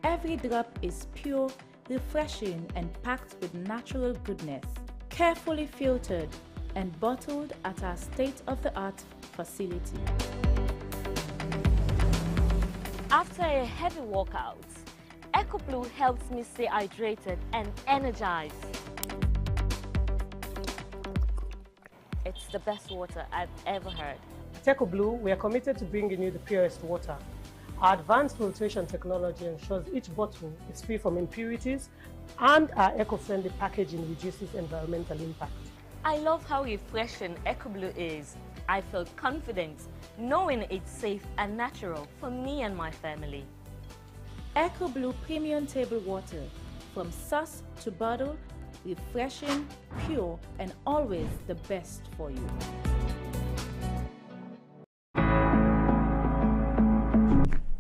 every drop is pure, refreshing, and packed with natural goodness. Carefully filtered and bottled at our state-of-the-art facility. After a heavy workout, Echo Blue helps me stay hydrated and energized. It's the best water I've ever heard. At Echo Blue, we are committed to bringing you the purest water. Our advanced filtration technology ensures each bottle is free from impurities, and our eco-friendly packaging reduces environmental impact. I love how refreshing Echo Blue is. I feel confident knowing it's safe and natural for me and my family. Echo Blue Premium Table Water, from source to bottle, refreshing, pure, and always the best for you.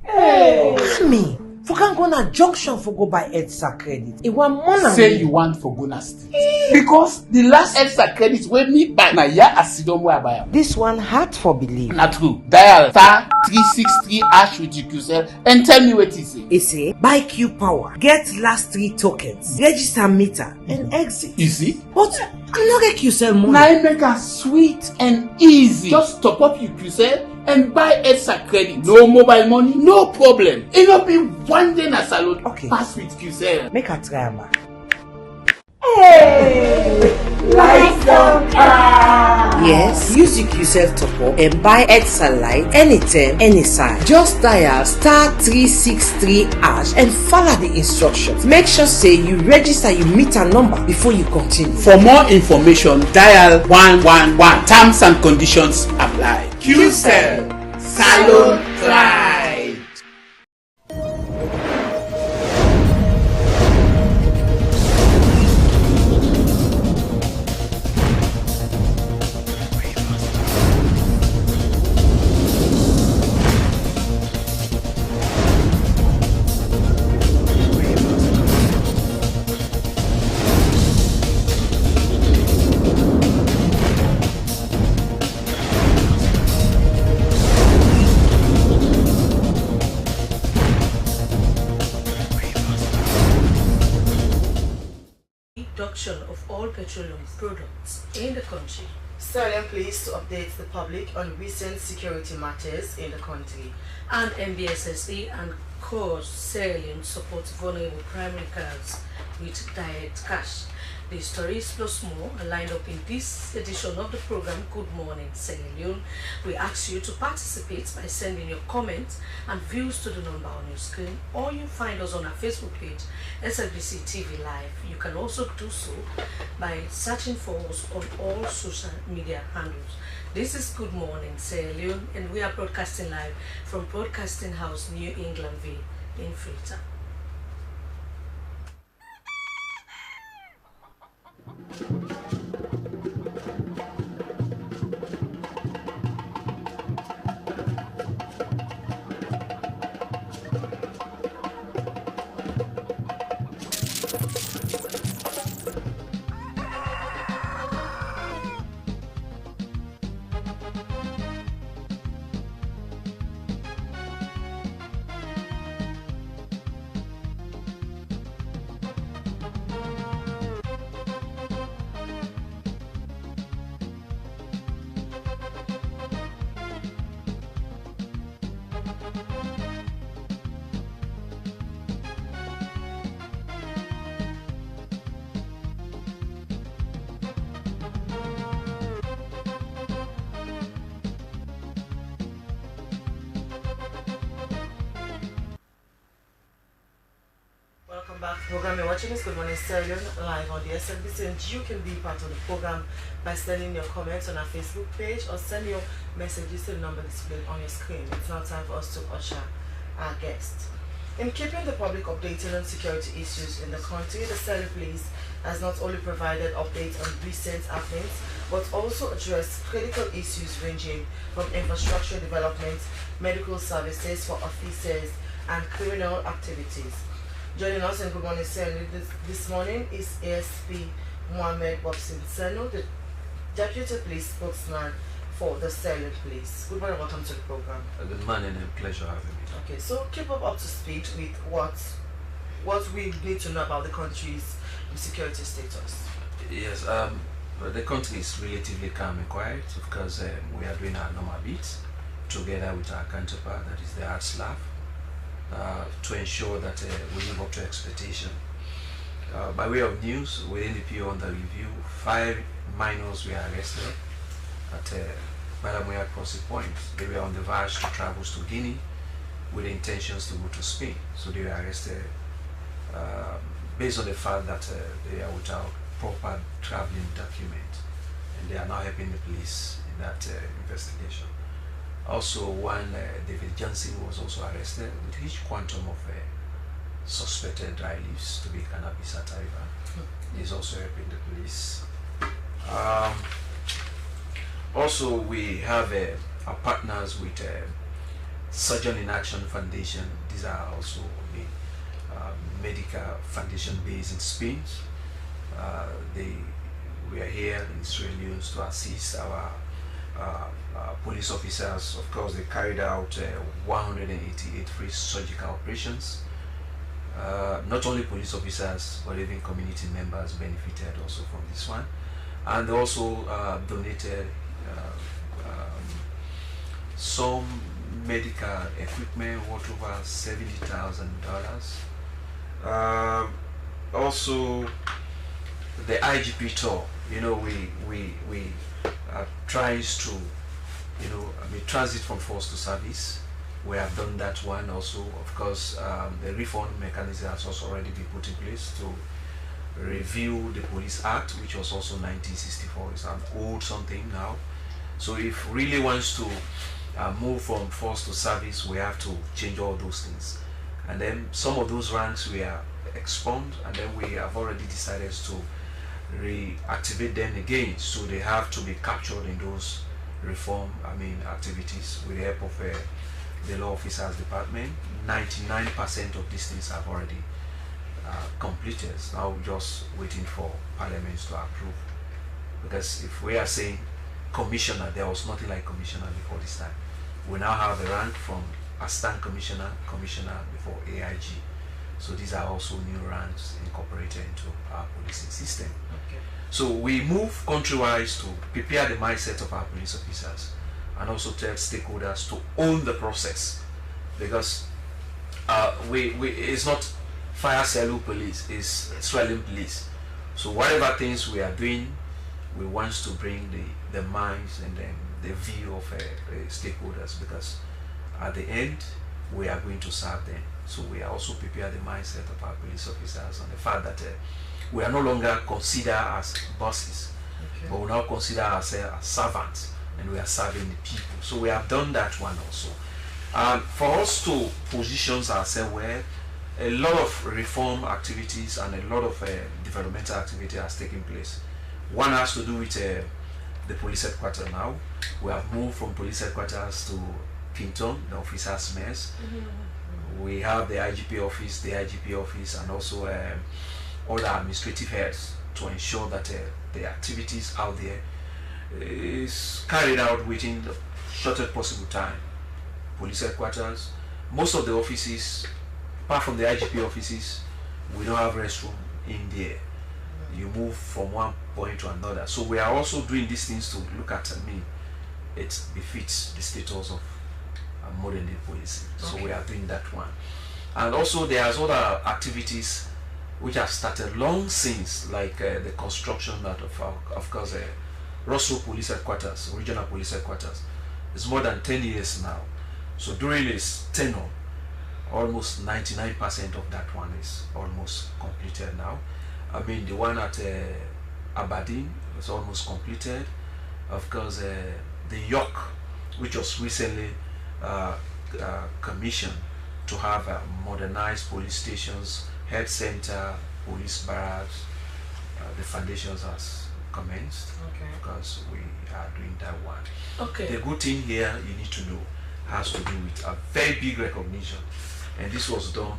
Hey! Me, for can go na junction for go buy EDSA credit. It want more than say you want for bonus because the last EDSA credit when me buy na ya asidom where I buy am. This one hard for believe. Na true. Dial *363# with QCell and tell me what it say. It say buy Q Power, get last 3 tokens, register meter, and exit. Easy. But I no get QCell money. Now it make it sweet and easy. Just top up your QCell and buy EDSA credit. No mobile money, no problem. It will be one day na salon. Okay. Pass with QCell. Make a try, man. Hey! Lights don't come! Yes, use the QCell top up and buy EDSA Light anytime, any size. Just dial *363# and follow the instructions. Make sure say you register your meter number before you continue. For more information, dial 111. Terms and conditions apply. QCell, Salon Pride. Of all petroleum products in the country. Sorry, I'm pleased to update the public on recent security matters in the country, and MBSSA and CORE Sierra Leone support vulnerable primary cards with direct cash. These stories plus more are lined up in this edition of the program Good Morning Sierra Leone. We ask you to participate by sending your comments and views to the number on your screen, or you find us on our Facebook page, Slbc TV Live. You can also do so by searching for us on all social media handles. This is Good Morning Sierra Leone, and we are broadcasting live from Broadcasting House, New England V in Freetown. Welcome back to the program. You're watching this Good Morning Sierra Leone live on the Slbc, and you can be part of the program by sending your comments on our Facebook page or send your messages to the number displayed on your screen. It's now time for us to usher our guest. In keeping the public updated on security issues in the country, the Sierra Police has not only provided updates on recent happenings, but also addressed critical issues ranging from infrastructure development, medical services for officers, and criminal activities. Joining us in Good Morning Sierra Leone this morning is ASP Mohammed Bobson Seno, the Deputy Police Spokesman for the Sierra Leone Police. Good morning, welcome to the program. Good morning, and pleasure having me. Okay, so keep up to speed with what we need to know about the country's security status. Yes, the country is relatively calm and quiet because we are doing our normal beats together with our counterpart, that is the ARTSLAF, to ensure that we live up to expectation. By way of news, within the PO under review, 5 minors were arrested at Balamuya Crossing Point. They were on the verge to travel to Guinea with the intentions to go to Spain. So they were arrested based on the fact that they are without proper traveling document, and they are now helping the police in that investigation. Also, one David Johnson was also arrested with huge quantum of suspected dry leaves to be cannabis sativa. He's also helping the police. Also, we have our partners with Surgeon in Action Foundation. These are also the medical foundation based in Spain. We are here in Sierra Leone to assist our police officers. Of course, they carried out 188 free surgical operations. Not only police officers, but even community members benefited also from this one, and also donated some medical equipment worth over $70,000. Also, the IGP tour. You know, we tries to, transit from force to service. We have done that one also. Of course, the reform mechanism has also already been put in place to review the Police Act, which was also 1964. It's an old something now. So if really wants to move from force to service, we have to change all those things. And then some of those ranks we are expunged, and then we have already decided to reactivate them again, so they have to be captured in those reform activities with the help of the law officers department. 99% of these things have already completed. Now we're just waiting for parliaments to approve, because if we are saying commissioner, there was nothing like commissioner before this time. We now have a rank from assistant commissioner, commissioner before AIG. So these are also new ranks incorporated into our policing system. Okay. So we move country-wise to prepare the mindset of our police officers, and also tell stakeholders to own the process, because it's not Fire Sierra Leone Police, it's Sierra Leone Police. So whatever things we are doing, we want to bring the minds and then the view of stakeholders, because at the end we are going to serve them. So we are also prepare the mindset of our police officers on the fact that we are no longer considered as bosses, but we now consider ourselves as servants, and we are serving the people. So we have done that one also. For us to position ourselves where a lot of reform activities and a lot of developmental activity has taken place. One has to do with the police headquarters now. We have moved from police headquarters to Freetown, the officers' mess. We have the IGP office, and also all the administrative heads to ensure that the activities out there is carried out within the shortest possible time. Police headquarters, most of the offices, apart from the IGP offices, we don't have restroom in there. You move from one point to another. So we are also doing these things to look at it befits the status of modern day policing. So we are doing that one. And also there's other activities which have started long since, like the construction of course Russell Police Headquarters, Regional Police Headquarters. It's more than 10 years now. So during its tenure, almost 99% of that one is almost completed now. I mean, the one at Aberdeen was almost completed. Of course, the York, which was recently commissioned to have modernized police stations, health center, police barracks, the foundations has commenced. Because we are doing that one. The good thing here you need to know has to do with a very big recognition, and this was done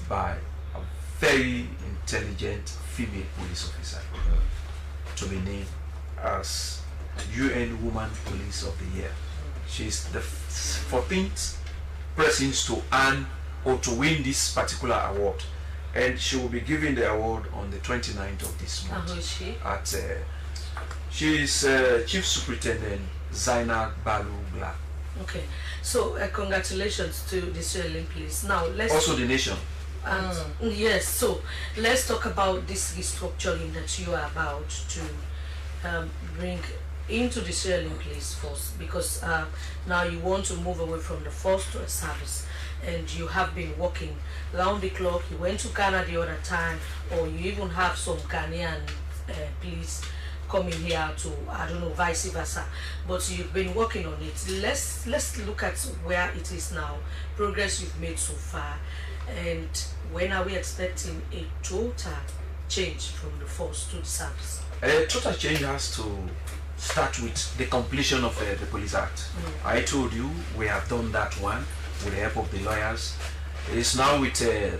by a very intelligent female police officer to be named as UN Woman Police of the Year. She's the 14th person to earn or to win this particular award, and she will be given the award on the 29th of this month. Who is she? She is Chief Superintendent Zainab Balu Black. Okay, so congratulations to the Sierra Leone Police. Now let's also the nation. And yes, so let's talk about this restructuring that you are about to bring into the Sierra Leone Police Force, because now you want to move away from the force to a service, and you have been working round the clock. You went to Ghana the other time, or you even have some Ghanaian police coming here to, I don't know, vice versa, but you've been working on it. Let's look at where it is now, progress you've made so far, and when are we expecting a total change from the force to the service? A total change has to start with the completion of the Police Act. I told you we have done that one with the help of the lawyers. It's now with the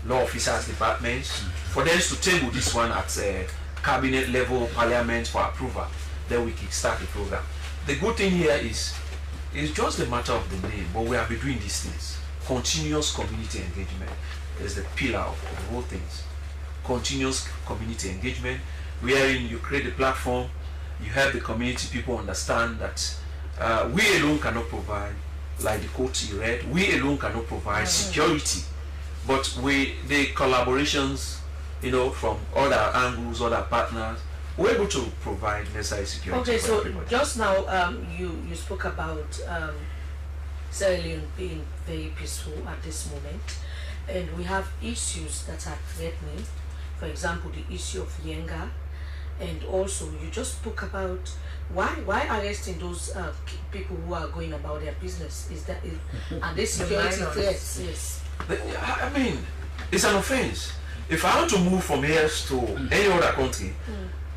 law officers departments for them to table this one at cabinet level, parliament for approval. Then we kickstart the program. The good thing here is it's just a matter of the name, but we have been doing these things. Continuous community engagement is the pillar of the whole things. Continuous community engagement, wherein you create a platform, you help the community people understand that we alone cannot provide, like the quote you read, we alone cannot provide security, but the collaborations, from other angles, other partners, we're able to provide necessary security. Okay, for so everybody. just now you spoke about Sierra Leone being very peaceful at this moment, and we have issues that are threatening. For example, the issue of Yenga, and also you just spoke about why arresting those people who are going about their business. Are they security threats? Yes. I mean, it's an offense. If I want to move from here to any other country,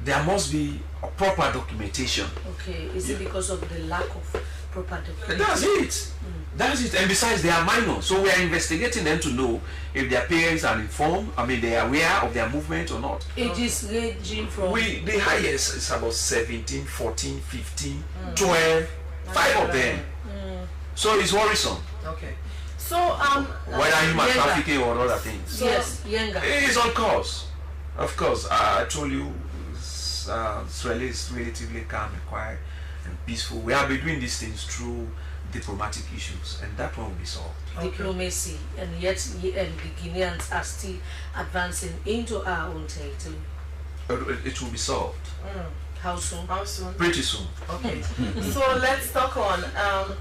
there must be a proper documentation. Okay, is it because of the lack of proper documentation? That's it. That's it. And besides, they are minors, so we are investigating them to know if their parents are informed. I mean, they are aware of their movement or not. Ages ranging from the highest is about 17, 14, 15, 12, 5 of them. So it's worrisome. Okay. So whether human trafficking or other things. Yes, Yenga. It is on course. Of course, I told you, Sierra Leone is relatively calm and quiet and peaceful. We have been doing these things through diplomatic issues, and that one will be solved. Diplomacy, and yet the Guineans are still advancing into our own territory. It will be solved. How soon? How soon? Pretty soon. Okay. So let's talk on.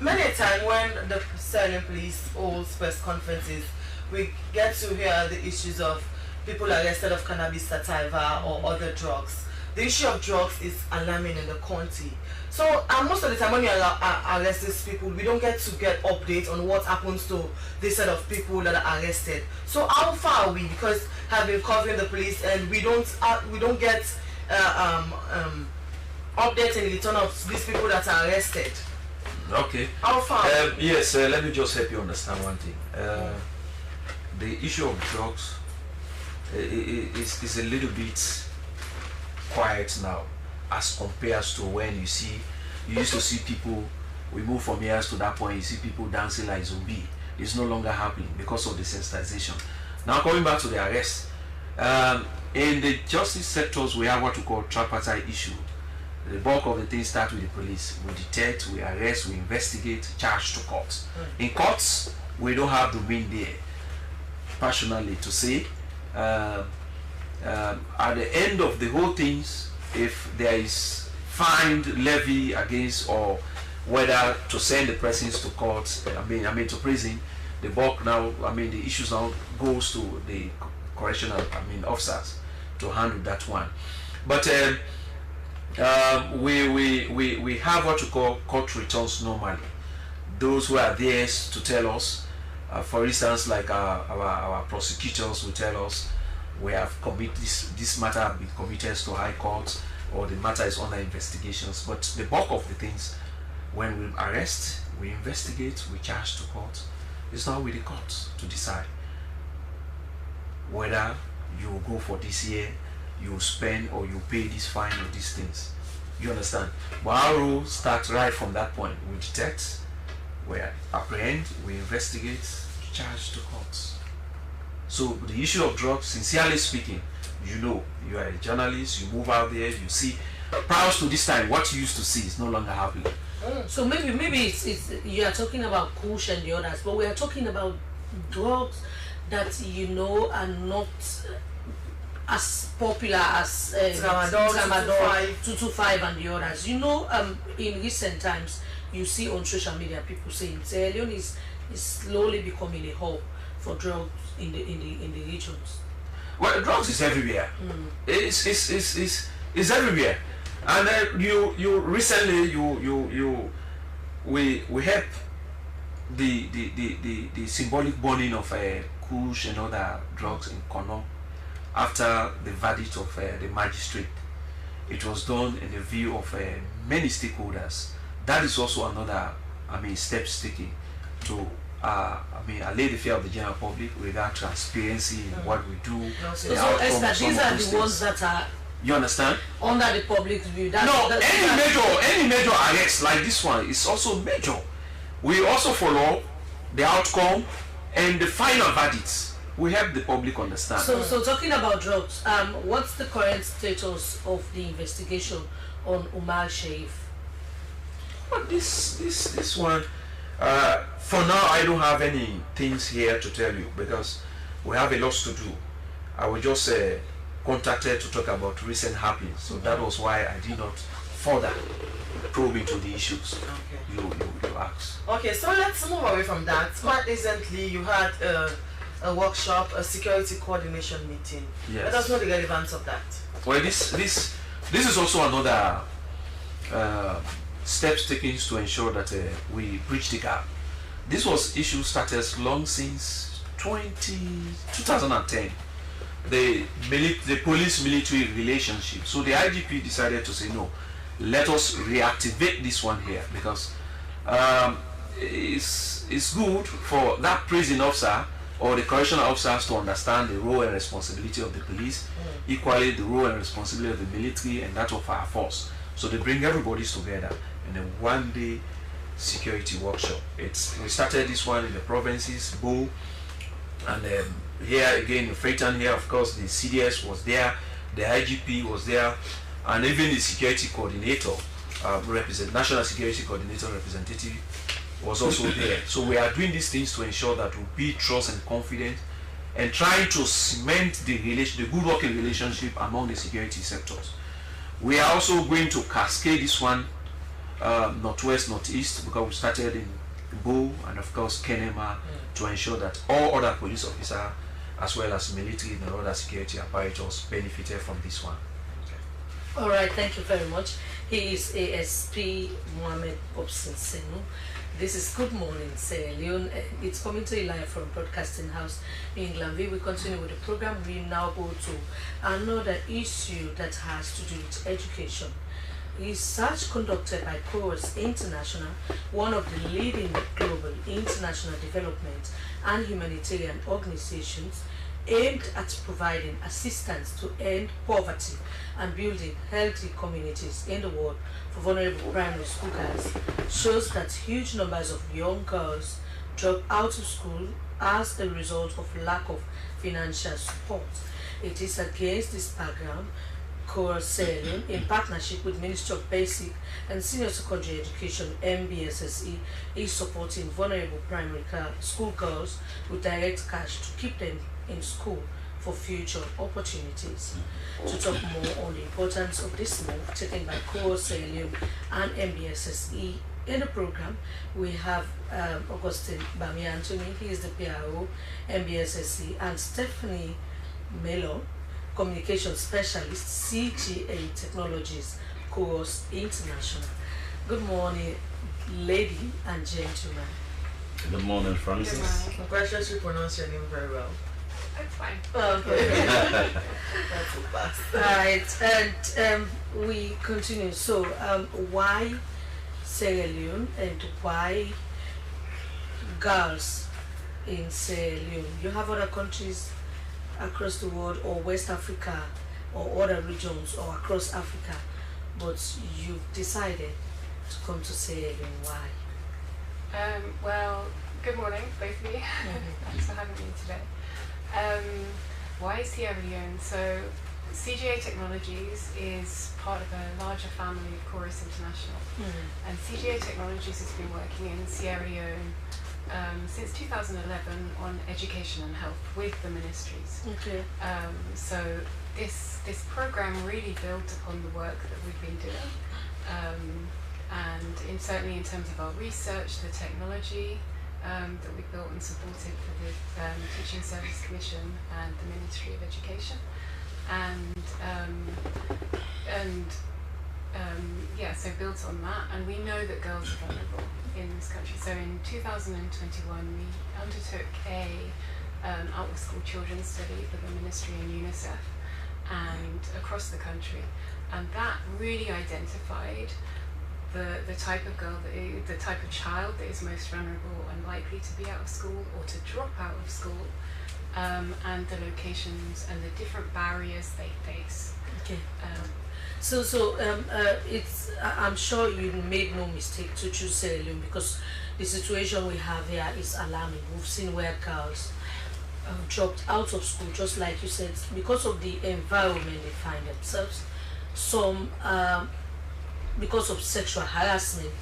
Many a time when the Sierra Leone police holds press conferences, we get to hear the issues of people arrested of cannabis sativa or other drugs. The issue of drugs is alarming in the country. So most of the time when you arrest these people, we don't get to get updates on what happens to this set of people that are arrested. So how far are we? Because I've been covering the police and we don't get updates in return of these people that are arrested. Okay. How far? Yes, let me just help you understand one thing. The issue of drugs is a little bit quiet now as compared to when you used to see people, we move from years to that point, you see people dancing like zombie. It's no longer happening because of the sensitization. Now coming back to the arrest, in the justice sectors we have what we call tripartite issue. The bulk of the things start with the police. We detect, we arrest, we investigate, charge to court. In courts, we don't have domain there, passionately to say. At the end of the whole things, if there is fine levy against or whether to send the persons to court, to prison, the bulk now, the issues now goes to the correctional, officers to handle that one. But we have what we call court returns normally. Those who are there to tell us, for instance, like our prosecutors will tell us, we have committed this matter have been committed to high court, or the matter is under investigations. But the bulk of the things, when we arrest, we investigate, we charge to court, it's now with the court to decide whether you go for this year, you spend or you pay this fine or these things. You understand? But our rule starts right from that point. We detect, we apprehend, we investigate, charge to courts. So the issue of drugs, sincerely speaking, you are a journalist, you move out there, you see, prior to this time, what you used to see is no longer happening. So maybe it's you are talking about Kush and the others, but we are talking about drugs that are not as popular as Tramadol, 225 and the others. In recent times, you see on social media people saying Sierra Leone is slowly becoming a hub for drugs in the regions. Well, drugs is everywhere. It's everywhere. And you recently we help the symbolic burning of Kush and other drugs in Kono after the verdict of the magistrate. It was done in the view of many stakeholders. That is also another steps taken to allay the fear of the general public without transparency in what we do. So these are the ones that are, you understand, under the public's view. Any major arrest like this one is also major. We also follow the outcome and the final verdicts. We help the public understand. So talking about drugs, what's the current status of the investigation on Umar Sheif? Well, this one, for now I don't have any things here to tell you because we have a lot to do. I was just contacted to talk about recent happenings, so that was why I did not further probe into the issues you asked. Okay, so let's move away from that. Quite recently you had a workshop, a security coordination meeting. Yes. Let us know the relevance of that. Well, this is also another steps taken to ensure that we bridge the gap. This was issue started long since 2010. The police-military relationship. So the IGP decided to say no, let us reactivate this one here because it's good for that prison officer or the correctional officers to understand the role and responsibility of the police, equally the role and responsibility of the military and that of our force. So they bring everybody together in a one-day security workshop. We started this one in the provinces, Bo, and here again in Freetown here, of course, the CDS was there, the IGP was there, and even the security coordinator, National Security Coordinator representative was also there. So we are doing these things to ensure that we build trust and confidence and trying to cement the good working relationship among the security sectors. We are also going to cascade this one northwest, northeast, because we started in Bo and of course Kenema, to ensure that all other police officers as well as military and other security apparatus benefited from this one. All right, thank you very much. He is ASP Mohamed Obson Senu. This is Good Morning Sierra Leone. It's coming to you live from Broadcasting House in Glanville. We continue with the program. We now go to another issue that has to do with education. Research conducted by Chorus International, one of the leading global international development and humanitarian organizations, aimed at providing assistance to end poverty and building healthy communities in the world for vulnerable primary school girls, shows that huge numbers of young girls drop out of school as a result of lack of financial support. It is against this background Chorus Sierra Leone, in partnership with Ministry of Basic and Senior Secondary Education (MBSSE), is supporting vulnerable primary school girls with direct cash to keep them in school for future opportunities. To talk more on the importance of this move taken by Chorus Sierra Leone and MBSSE in the program, we have Augustine Bami Anthony, he is the PRO, MBSSE, and Stephanie Melo, Communication Specialist, CGA Technologies, Chorus International. Good morning, lady and gentlemen. Good morning, Francis. Good morning. Congratulations, you pronounce your name very well. That's fine. Okay. That's so fast. Right, and we continue. So, why Sierra Leone and why girls in Sierra Leone? You have other countries across the world, or West Africa, or other regions, or across Africa, but you've decided to come to Sierra Leone. Why? Well, good morning, both of you. Thanks for having me today. Why Sierra Leone? So, CGA Technologies is part of a larger family of Chorus International, and CGA Technologies has been working in Sierra Leone since 2011 on education and health with the ministries. Okay. So this program really built upon the work that we've been doing, and certainly in terms of our research, the technology that we built and supported for the Teaching Service Commission and the Ministry of Education, so built on that, and we know that girls are vulnerable in this country. So in 2021 we undertook an out-of-school children's study for the ministry and UNICEF and across the country, and that really identified the type of girl, the type of child that is most vulnerable and likely to be out of school or to drop out of school, and the locations and the different barriers they face. Okay. It's. I'm sure you made no mistake to choose Sierra Leone, because the situation we have here is alarming. We've seen where girls dropped out of school, just like you said, because of the environment they find themselves. Some because of sexual harassment,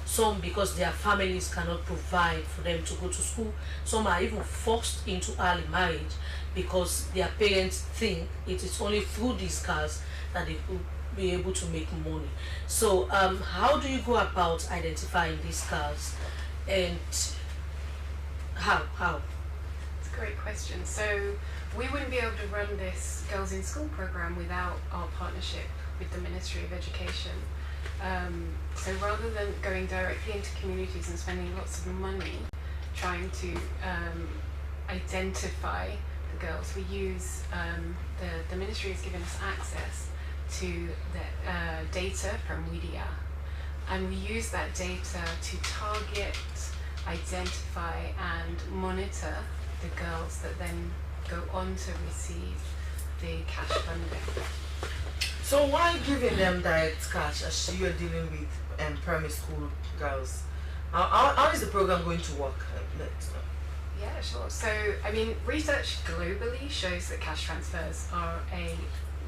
some because their families cannot provide for them to go to school. Some are even forced into early marriage because their parents think it is only through these cars that they will be able to make money. So how do you go about identifying these cars, and how? It's a great question. So we wouldn't be able to run this Girls in School program without our partnership with the Ministry of Education. So rather than going directly into communities and spending lots of money trying to identify the girls, we use the ministry has given us access to the data from WIDIA, and we use that data to target, identify and monitor the girls that then go on to receive the cash funding. So why giving them direct cash as you are dealing with primary school girls? How is the program going to work? Yeah, sure. So, I mean, research globally shows that cash transfers are a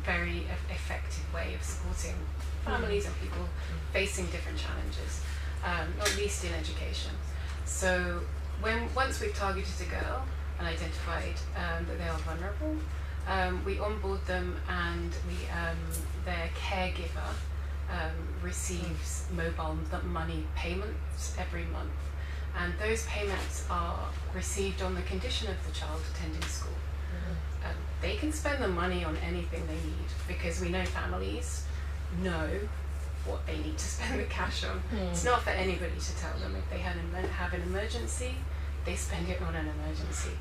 very effective way of supporting families and people facing different challenges. not least in education. So once we've targeted a girl and identified that they are vulnerable, we onboard them, and their caregiver receives mobile money payments every month, and those payments are received on the condition of the child attending school. They can spend the money on anything they need, because we know families know what they need to spend the cash on. It's not for anybody to tell them. If they have an emergency, they spend it on an emergency.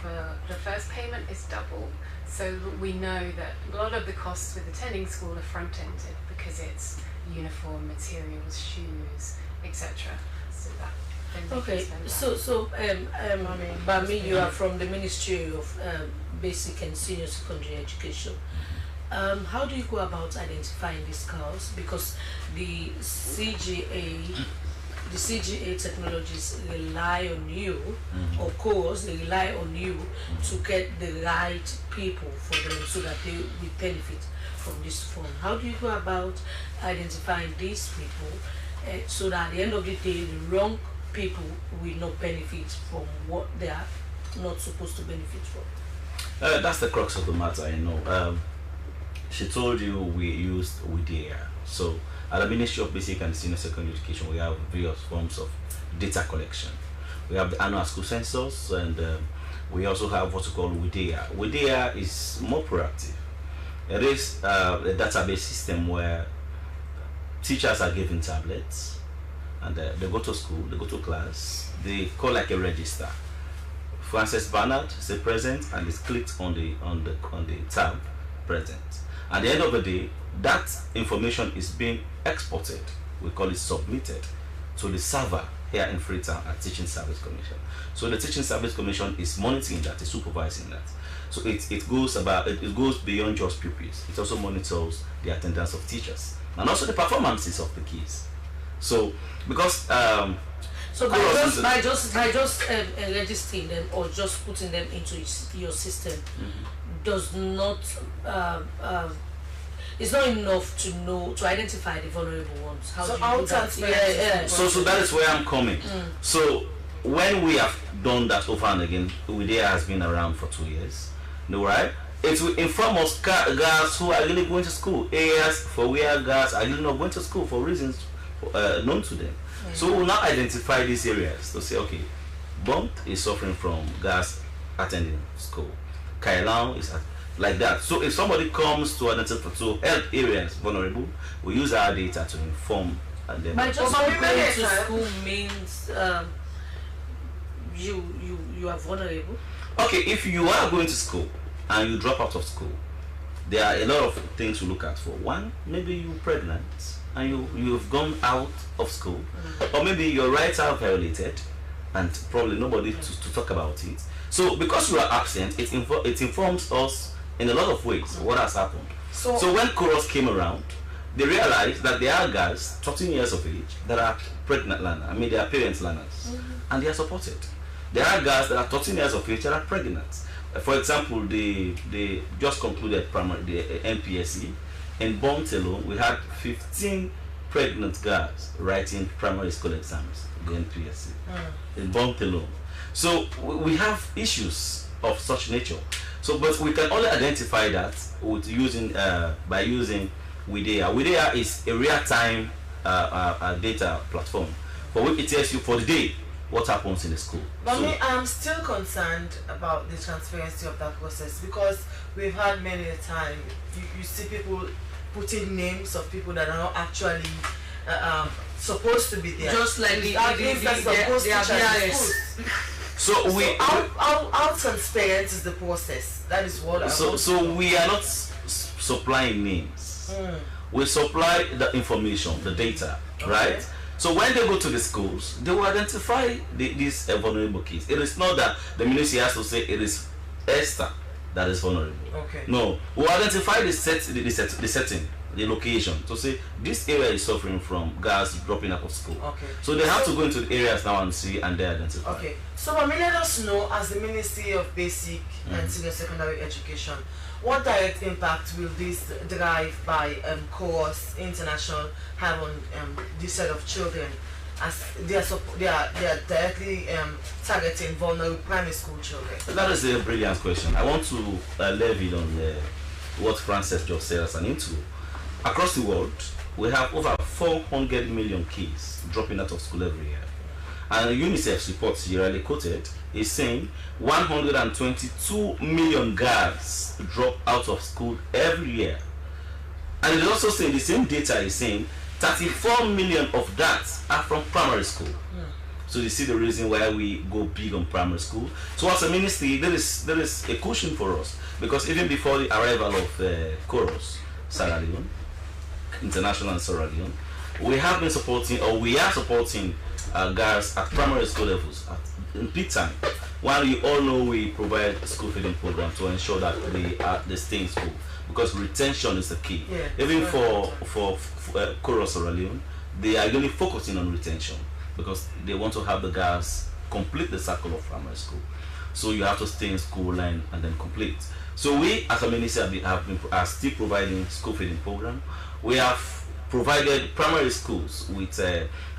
For the first payment is double, so we know that a lot of the costs with attending school are front-ended, because it's uniform, materials, shoes, etc. So that then they can spend that. Bami, you are from the Ministry of Basic and Senior Secondary Education. How do you go about identifying these girls? Because the CGA technologies rely on you, of course, they rely on you to get the right people for them so that they will benefit from this fund. How do you go about identifying these people so that at the end of the day, the wrong people will not benefit from what they are not supposed to benefit from? That's the crux of the matter, you know. She told you we used WIDEA. So at the Ministry of Basic and Senior Secondary Education, we have various forms of data collection. We have the annual school census, and we also have what we call WIDEA. WIDEA is more proactive. It is a database system where teachers are given tablets, and they go to school, they go to class, they call like a register. Frances Bernard is present, and is clicked on the tab present. At the end of the day, that information is being exported, we call it submitted, to the server here in Freetown at Teaching Service Commission. So the Teaching Service Commission is monitoring that, is supervising that. So it goes beyond just pupils. It also monitors the attendance of teachers and also the performances of the kids. So because so by just registering them or just putting them into your system does not it's not enough to identify the vulnerable ones. How do you do that? So that is where I'm coming. So when we have done that over and again, WIDEA has been around for 2 years, right? It will inform us girls who are really going to school, areas for where girls are really not going to school for reasons known to them. So we will now identify these areas to say, okay, Bont is suffering from girls attending school. Kailan is like that. So if somebody comes to identify to help areas vulnerable, we use our data to inform them. But just going to school means you are vulnerable. Okay, if you are going to school and you drop out of school, there are a lot of things to look at for. One, maybe you're pregnant and you've gone out of school, or maybe your rights are violated and probably nobody to talk about it. So because you are absent, it informs us in a lot of ways what has happened. So when Chorus came around, they realized that there are girls 13 years of age that are pregnant learners. I mean, they are parents learners, and they are supported. There are girls that are 13 years of age that are pregnant. For example, they just concluded primary, the NPSC. In Bont alone, we had 15 pregnant girls writing primary school exams, the NPSC, in Bont alone. So we have issues of such nature. So, but we can only identify that with by using WIDEA. WIDEA is a real-time data platform for which it tells you for the day what happens in the school. But I'm still concerned about the transparency of that process, because we've had many a time you see people putting names of people that are not actually supposed to be there. Just like the So how transparent is the process? That is what so we are not supplying names. We supply the information, the data, right? So when they go to the schools, they will identify these vulnerable kids. It is not that the ministry has to say it is Esther that is vulnerable. No, we identify the setting, the location, to say this area is suffering from girls dropping out of school. So they have to go into the areas now and see, and they identify. So let us know, as the Ministry of Basic and Senior Secondary Education, what direct impact will this drive by Chorus International have on this set of children? as they are directly targeting vulnerable primary school children? That is a brilliant question. I want to levy on what Frances just said as an intro. Across the world, we have over 400 million kids dropping out of school every year. And UNICEF's report, yearly quoted, is saying 122 million girls drop out of school every year. And it is also saying, the same data is saying, 34 million of that are from primary school. So you see the reason why we go big on primary school. So as a ministry, there is a cushion for us, because even before the arrival of Chorus, Sierra Leone, International and Sierra Leone, we have been supporting, or we are supporting girls at primary school levels in peak time. While you all know we provide school feeding program to ensure that they stay in school, because retention is the key. Yeah, even for Chorus Sierra Leone, they are really focusing on retention, because they want to have the girls complete the cycle of primary school. So you have to stay in school line and then complete. So we as a ministry are still providing school feeding program. We have provided primary schools with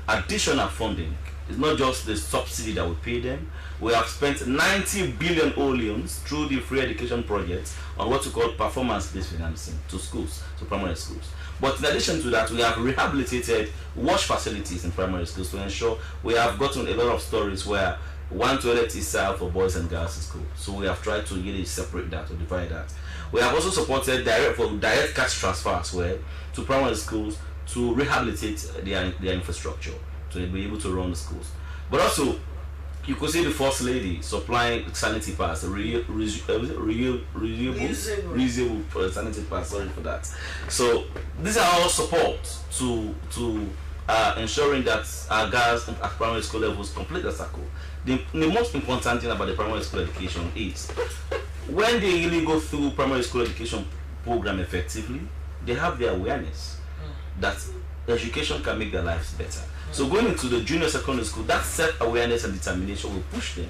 additional funding. It's not just the subsidy that we pay them. We have spent 90 billion oleons through the free education project on what we call performance-based financing to schools, to primary schools. But in addition to that, we have rehabilitated wash facilities in primary schools to ensure we have gotten a lot of stories where one toilet is served for boys and girls in school. So we have tried to really separate that or divide that. We have also supported direct cash transfers to primary schools to rehabilitate their infrastructure to be able to run the schools. But also, you could see the First Lady supplying sanitary pads, reusable sanitary pads, sorry for that. So these are all support to ensuring that our girls at primary school levels complete the cycle. The most important thing about the primary school education is when they really go through primary school education program effectively, they have the awareness that education can make their lives better. So going into the junior secondary school, that self-awareness and determination will push them.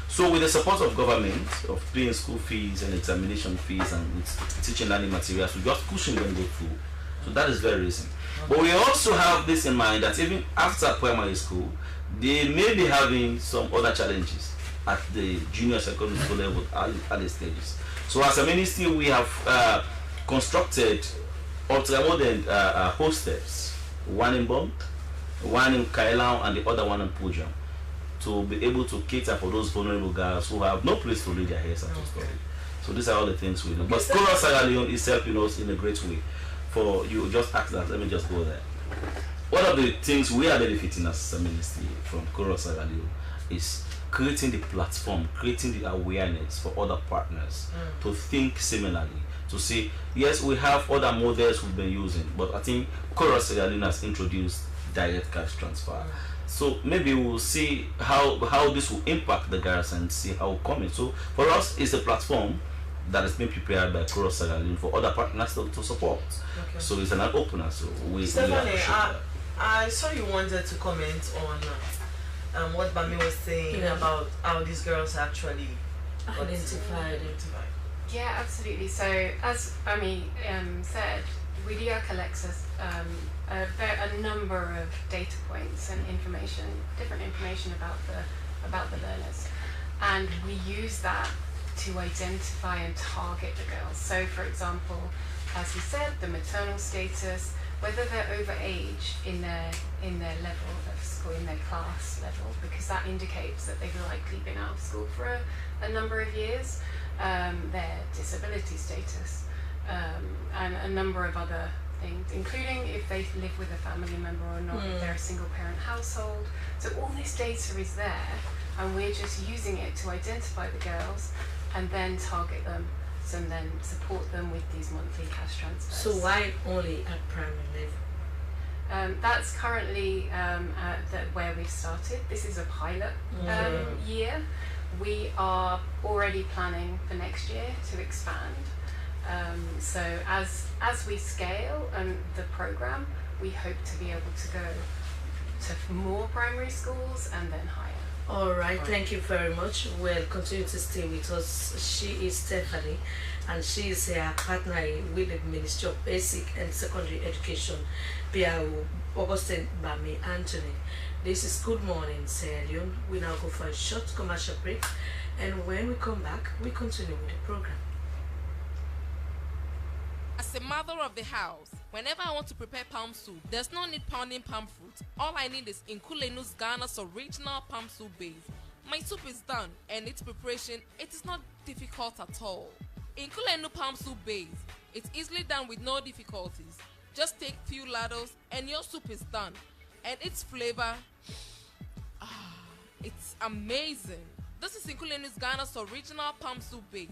So with the support of government, of paying school fees and examination fees and with teaching learning materials, we just pushing them to go through. So that is very reason. But we also have this in mind that even after primary school, they may be having some other challenges at the junior secondary school level at early stages. So as a ministry, we have constructed ultra-modern hostels, one in Bonk, one in Kailau, and the other one in Pujam, to be able to cater for those vulnerable girls who have no place to lay their heads and to study. So these are all the things we do. But Chorus Sierra Leone is helping us in a great way. For you just ask that, let me just go there. One of the things we are benefiting as a ministry from Chorus Sierra Leone is creating the platform, creating the awareness for other partners to think similarly, to say, yes, we have other models we've been using, but I think Chorus Sierra Leone has introduced direct cash transfer. So maybe we'll see how this will impact the girls and see how it comes. So for us, it's a platform that has been prepared by Chorus Sierra Leone for other partners to support. Okay. So it's an opener. So we Stephanie, I saw you wanted to comment on what Bami was saying about how these girls actually identified. Yeah, absolutely. So as Bami said, WIDIA collects a number of data points and information, different information about the learners, and we use that to identify and target the girls. So for example, as we said, the maternal status, whether they're over age in their level of school, in their class level, because that indicates that they've likely been out of school for a number of years, their disability status, and a number of other things, including if they live with a family member or not, if they're a single parent household. So all this data is there, and we're just using it to identify the girls and then target them, and then support them with these monthly cash transfers. So why only at primary level? That's currently where we've started. This is a pilot year. We are already planning for next year to expand. So as we scale the program, we hope to be able to go to more primary schools and then higher. All right, thank you very much. Well, continue to stay with us. She is Stephanie, and she is a partner with the Ministry of Basic and Secondary Education, PRO, Augustine Bami Anthony. This is Good Morning, Sierra Leone. We now go for a short commercial break, and when we come back, we continue with the program. As a mother of the house, whenever I want to prepare palm soup, there's no need pounding palm fruit. All I need is Nkulenu's Ghana's original palm soup base. My soup is done, and its preparation, it is not difficult at all. Nkulenu palm soup base, it's easily done with no difficulties. Just take few ladles and your soup is done. And its flavor, it's amazing. This is Nkulenu's Ghana's original palm soup base.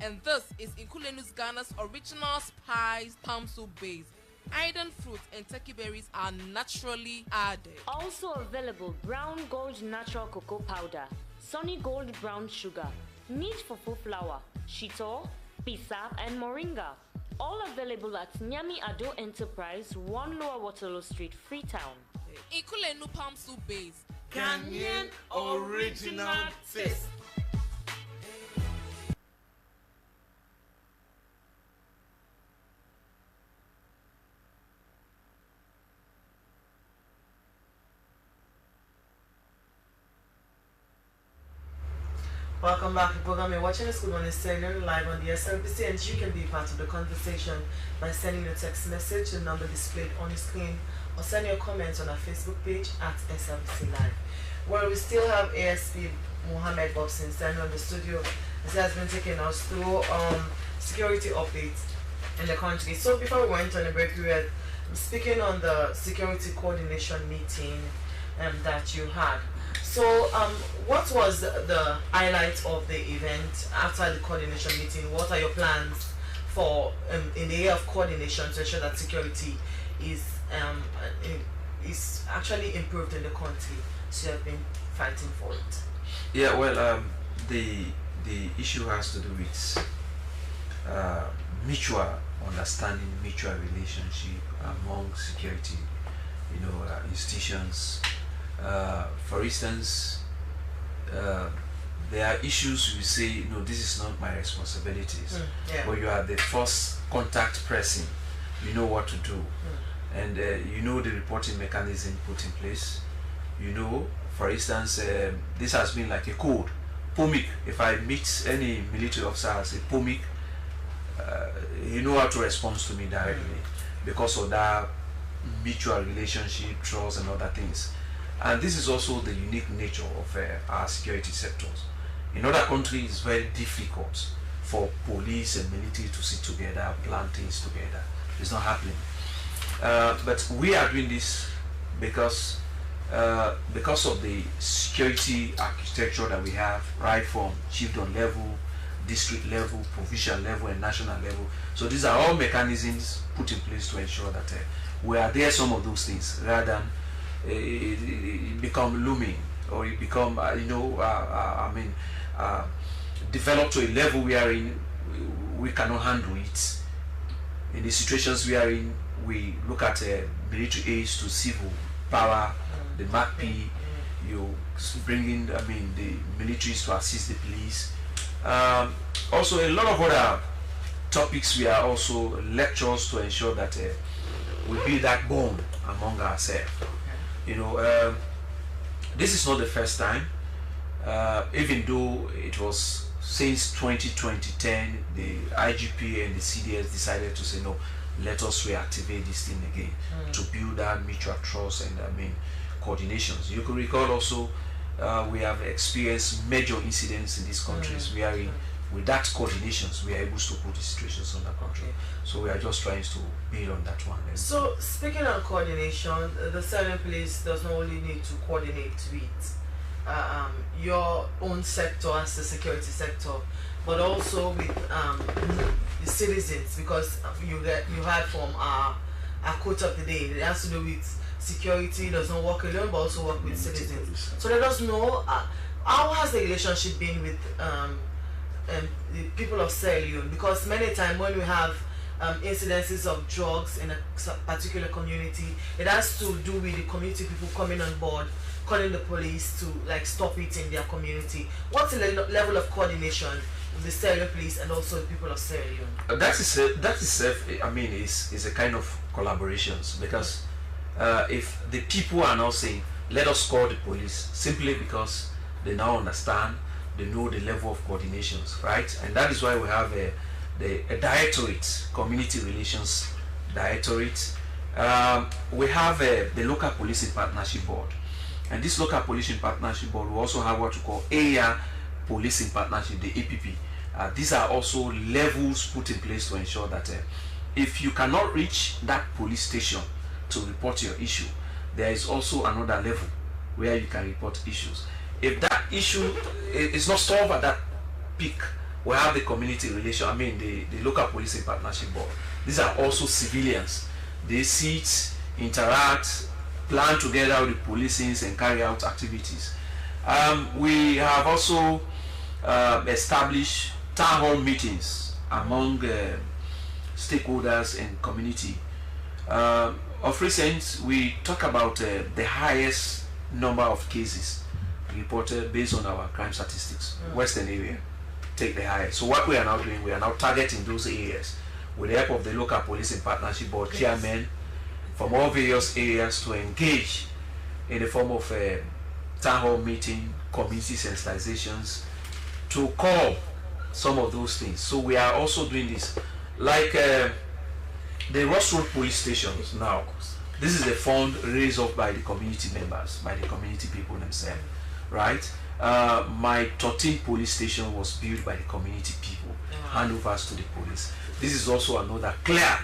And this is Nkulenu's Ghana's original spiced palm soup base. Iron fruit and turkey berries are naturally added. Also available Brown Gold Natural Cocoa Powder, Sunny Gold Brown Sugar, Neat Fufu Flour, Shito, Pisa, and Moringa. All available at Nyami Ado Enterprise, 1 Lower Waterloo Street, Freetown. Nkulenu palm soup base. Ghanaian original taste. Welcome back to the program. You're watching this Good Morning Sierra Leone live on the SLBC, and you can be part of the conversation by sending a text message to the number displayed on the screen, or send your comments on our Facebook page at SLBC Live. Well, we still have ASP Mohammed Bobson standing on the studio as he has been taking us through security updates in the country. So before we went on the break, we were speaking on the security coordination meeting that you had. So, what was the highlight of the event after the coordination meeting? What are your plans for in the area of coordination to ensure that security is actually improved in the country? So you have been fighting for it. Yeah, well, the issue has to do with mutual understanding, mutual relationship among security, institutions. For instance, there are issues you say, no, this is not my responsibilities. But you are the first contact person, you know what to do. And you know the reporting mechanism put in place. For instance, this has been like a code. POMIC, if I meet any military officer as a POMIC, you know how to respond to me directly because of that mutual relationship, trust, and other things. And this is also the unique nature of our security sectors. In other countries, it's very difficult for police and military to sit together, plan things together. It's not happening. But we are doing this because of the security architecture that we have, right from chiefdom level, district level, provincial level, and national level. So these are all mechanisms put in place to ensure that we are there, some of those things, rather than it become looming, or it become develop to a level wherein we cannot handle it. In the situations we are in, we look at military aids to civil power, the MACP, you bring in the militaries to assist the police. Also a lot of other topics. We are also lectures to ensure that we build that bond among ourselves. This is not the first time, even though it was since 2010 the IGP and the CDS decided to say no, let us reactivate this thing again to build that mutual trust and coordinations. You could recall also we have experienced major incidents in these countries wherein with that coordinations we are able to put the situations under control. So we are just trying to build on that one. So speaking of coordination, the Sierra Leone Police does not only need to coordinate with your own sector as the security sector, but also with the citizens, because you heard from our quote of the day, it has to do with security does not work alone but also work with citizens. So let us know how has the relationship been with the people of Sierra Leone, because many times when we have incidences of drugs in a particular community, it has to do with the community people coming on board, calling the police to like stop it in their community. What's the level of coordination with the Sierra Leone police and also the people of Sierra Leone? That is I mean, is a kind of collaborations, because if the people are now saying let us call the police, simply because they now understand, they know the level of coordinations, right? And that is why we have a directorate, community relations directorate. We have the local policing partnership board, and this local policing partnership board will also have what we call area policing partnership, the APP. These are also levels put in place to ensure that if you cannot reach that police station to report your issue, there is also another level where you can report issues. If that issue is not solved at that peak, we have the community relation, the local policing partnership board. These are also civilians. They sit, interact, plan together with the policing and carry out activities. We have also established town hall meetings among stakeholders and community. Of recent, we talk about the highest number of cases reported based on our crime statistics. Western area take the highest. So what we are now doing, we are now targeting those areas with the help of the local policing partnership board chairmen from all various areas to engage in the form of a town hall meeting, community sensitizations, to call some of those things. So we are also doing this, like the Ross Road police stations now. This is a fund raised up by the community members, by the community people themselves, right? My 13th police station was built by the community people, handovers to the police. This is also another clear,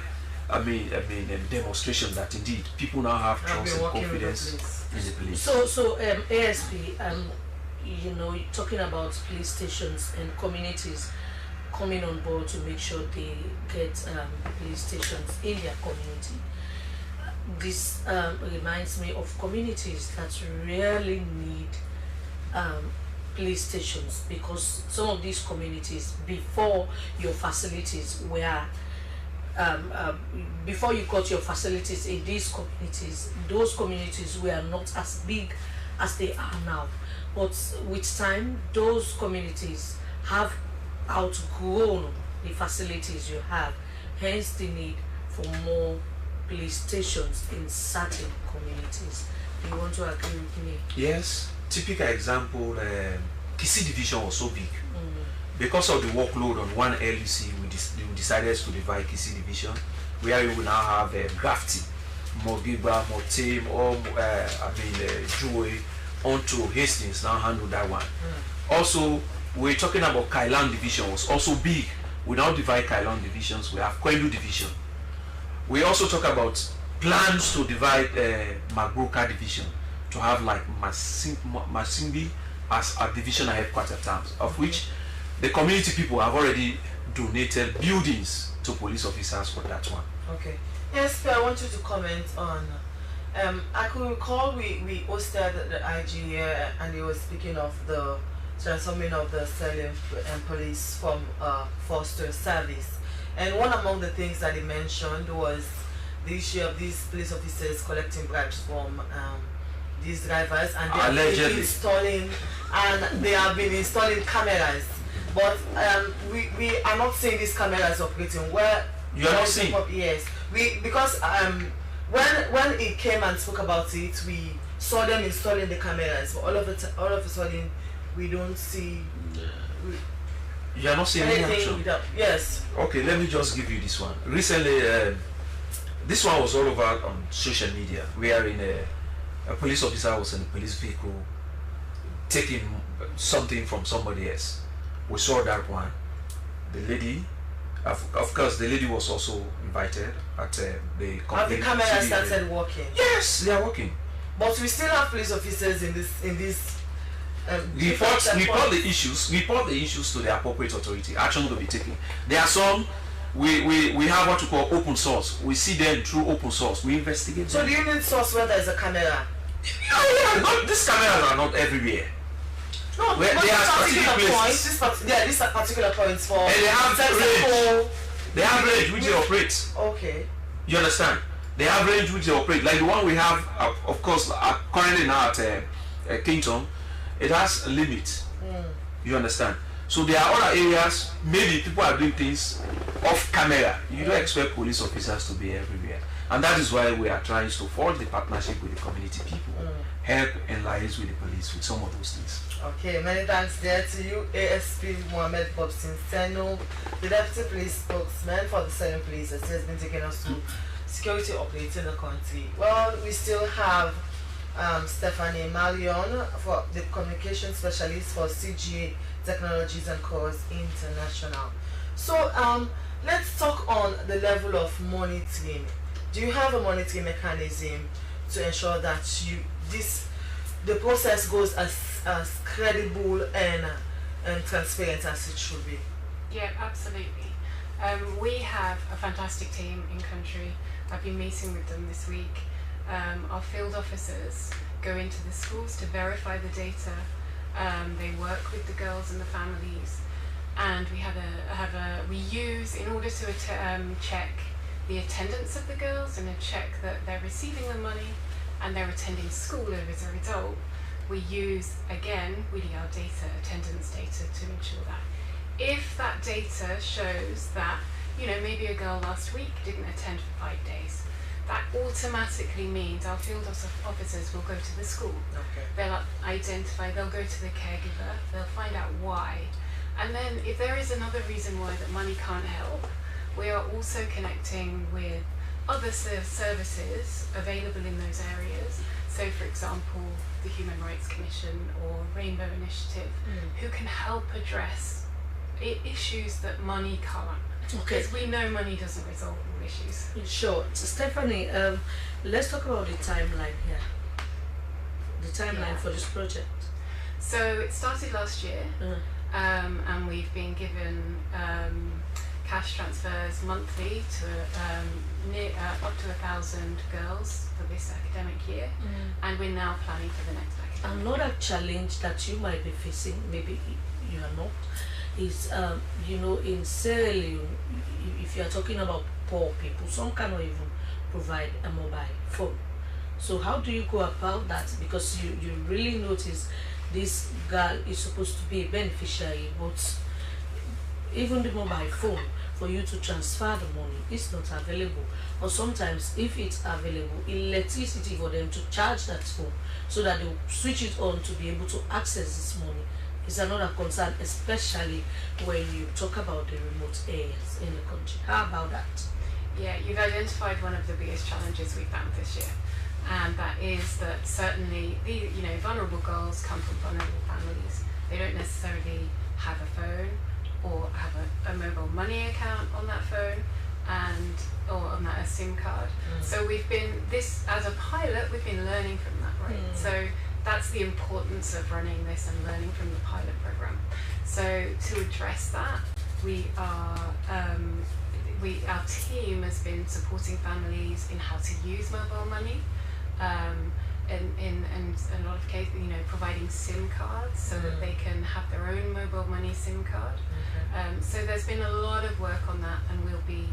demonstration that indeed people now have trust and confidence in the police. So ASP, talking about police stations and communities coming on board to make sure they get police stations in their community. This reminds me of communities that really need police stations, because some of these communities, before your facilities were before you got your facilities in these communities, those communities were not as big as they are now. But with time, those communities have outgrown the facilities you have, hence the need for more police stations in certain communities. Do you want to agree with me? Yes. Typical example, Kisi division was so big. Because of the workload on one LUC, we decided to divide Kisi division, where we will now have Grafty, Mogiba, Motim, or Joy, onto Hastings now handle that one. Also, we're talking about Kailan division was also big. We now divide Kailan divisions. We have Kwendu division. We also talk about plans to divide Magruka division to have like Masimbi as a division headquarter towns, of which the community people have already donated buildings to police officers for that one. Okay. Yes, I want you to comment on. I could recall we hosted the IG here, and he was speaking of the transforming of the Sierra Leone police from force to service. And one among the things that he mentioned was the issue of these police officers collecting bribes from these drivers, and they have been installing cameras. But we are not seeing these cameras operating. Where you are not seeing? Yes, because when he came and spoke about it, we saw them installing the cameras. But all of a sudden, we don't see. You are not seeing any action. Yes. Okay, let me just give you this one. Recently, this one was all over on social media. We are in a police officer was in a police vehicle taking something from somebody else. We saw that one. The lady, of course, the lady was also invited at the. Have the cameras started working? Yes, they are working. But we still have police officers in this. Report the issues to the appropriate authority. Action will be taken. There are some we have what we call open source. We see them through open source. We investigate. So them. do you need source where there is a camera? Yeah, these cameras are not everywhere. No, where they are particular points. These are particular points for. And they have range. They have range which they operate. Okay. You understand? They have range which they operate. Like the one we have, of course, currently now at Kington, it has a limit. You understand? So there are other areas, maybe people are doing things off camera. You don't expect police officers to be everywhere. And that is why we are trying to forge the partnership with the community people, help and liaise with the police with some of those things. Okay, many thanks there to you, ASP Mohammed Bobson Seno, the Deputy Police Spokesman for the Southern Police, that has been taking us to security updates in the country. Well, we still have Stephanie Malion, for the communication specialist for CGA Technologies and Course International. So let's talk on the level of monitoring. Do you have a monitoring mechanism to ensure that the process goes as credible and transparent as it should be? Yeah, absolutely. We have a fantastic team in country. I've been meeting with them this week. Our field officers go into the schools to verify the data. They work with the girls and the families, and we use, in order to check the attendance of the girls and to check that they're receiving the money and they're attending school as a result, we use, again, our data, attendance data, to ensure that. If that data shows that, maybe a girl last week didn't attend for 5 days, that automatically means our field officers will go to the school. Okay. They'll identify, they'll go to the caregiver, they'll find out why. And then if there is another reason why that money can't help, we are also connecting with other services available in those areas. So for example, the Human Rights Commission or Rainbow Initiative, who can help address issues that money can't. Okay. Because we know money doesn't resolve all issues. Sure. So Stephanie, let's talk about the timeline here. The timeline for this project. So it started last year, and we've been given cash transfers monthly to up to 1,000 girls for this academic year, and we're now planning for the next academic year. Another challenge that you might be facing, maybe you are not, is in Sierra Leone, if you are talking about poor people, some cannot even provide a mobile phone. So how do you go about that? Because you really notice this girl is supposed to be a beneficiary, but even the mobile phone for you to transfer the money is not available. Or sometimes if it's available, electricity for them to charge that phone so that they will switch it on to be able to access this money is another concern, especially when you talk about the remote areas in the country. How about that? Yeah, you've identified one of the biggest challenges we found this year, and that is that certainly the vulnerable girls come from vulnerable families. They don't necessarily have a phone or have a mobile money account on that phone, or on that a SIM card. So we've been, as a pilot, we've been learning from that, right? So that's the importance of running this and learning from the pilot program. So to address that, our team has been supporting families in how to use mobile money, in a lot of cases, providing SIM cards so that they can have their own mobile money SIM card. So there's been a lot of work on that, and we'll be,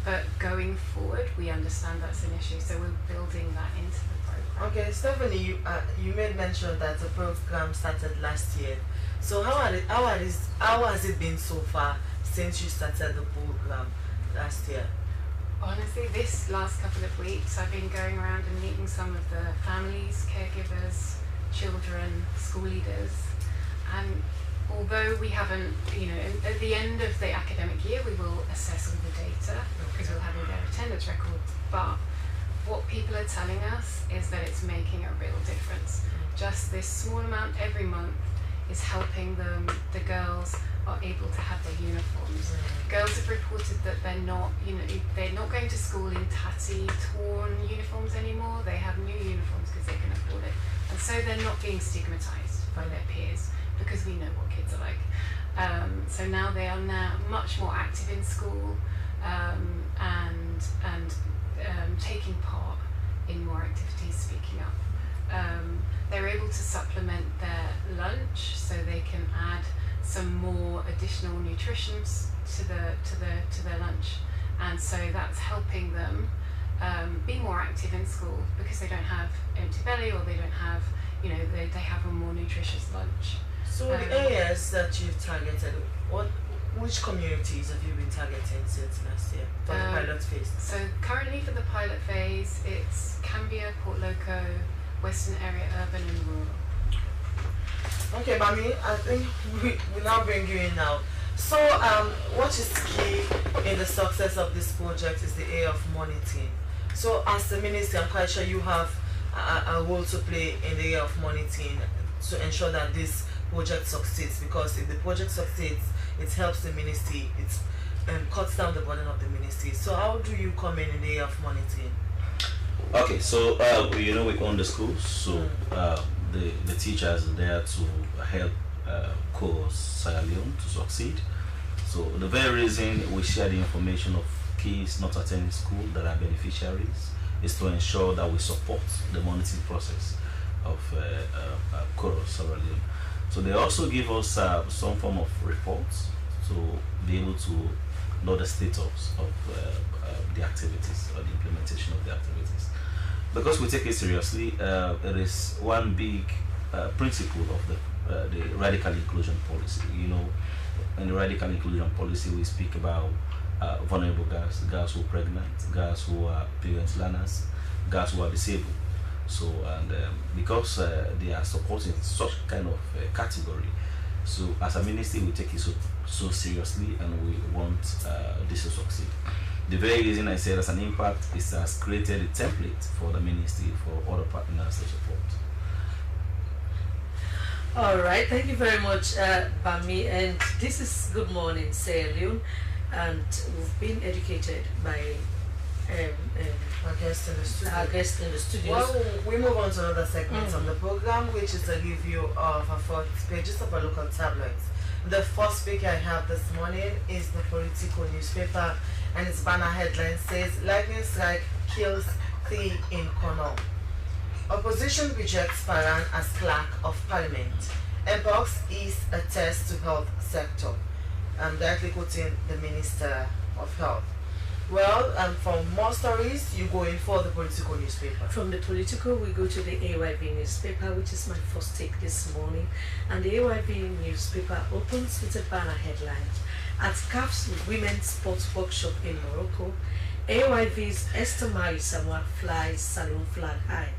but going forward, we understand that's an issue, so we're building that into the program. Okay, Stephanie, you made mention that the program started last year. So how has it been so far since you started the program last year? Honestly, this last couple of weeks, I've been going around and meeting some of the families, caregivers, children, school leaders, and although we haven't, at the end of the academic year, we will assess all the data because we'll have all their attendance records, but what people are telling us is that it's making a real difference. Just this small amount every month is helping them. The girls are able to have their uniforms. Girls have reported that they're not going to school in tatty, torn uniforms anymore. They have new uniforms because they can afford it, and so they're not being stigmatized by their peers because we know what kids are like. So now they are much more active in school, and taking part in more activities, speaking up. They're able to supplement their lunch, so they can add some more additional nutrition to their lunch, and so that's helping them be more active in school because they don't have empty belly, or they don't have they have a more nutritious lunch. So the areas that you've targeted, which communities have you been targeting since last year for the pilot phase? So currently for the pilot phase, it's Cambia, Port Loco, Western Area, Urban and Rural. Okay, Mami, I think we now bring you in now. So what is key in the success of this project is the area of monitoring. So as the ministry, I'm quite sure you have a role to play in the area of monitoring to ensure that this project succeeds, because if the project succeeds, it helps the ministry, it cuts down the burden of the ministry. So how do you come in the area of monitoring? Okay, so we own the schools, so the teachers are there to help Sierra Leone to succeed. So the very reason we share the information of kids not attending school that are beneficiaries is to ensure that we support the monitoring process of Sierra Leone. So they also give us some form of reports to be able to know the status of the activities or the implementation of the activities. Because we take it seriously, it is one big principle of the radical inclusion policy. In the radical inclusion policy, we speak about vulnerable girls who are pregnant, girls who are parent learners, girls who are disabled. So, and because they are supporting such kind of category, so as a ministry, we take it so seriously, and we want this to succeed. The very reason I said as an impact is has created a template for the ministry for other partners to support. All right, thank you very much, Bami. And this is Good Morning, Sierra Leone, and we've been educated by our guest in the studio. Well, we move on to another segment of the program, which is a review of 4 pages of our local tabloids. The first speaker I have this morning is the Politico newspaper, and its banner headline says, "Lightning strike kills 3 in Cornwall. Opposition rejects Paran as clerk of parliament. Mpox is a test to health sector." I'm directly quoting the Minister of Health. Well, for more stories, you go in for the Politico newspaper. From the Politico, we go to the AYV newspaper, which is my first take this morning. And the AYV newspaper opens with a banner headline. At CAF's Women's Sports Workshop in Morocco, AYV's Esther Mari Samoa flies salon flag high.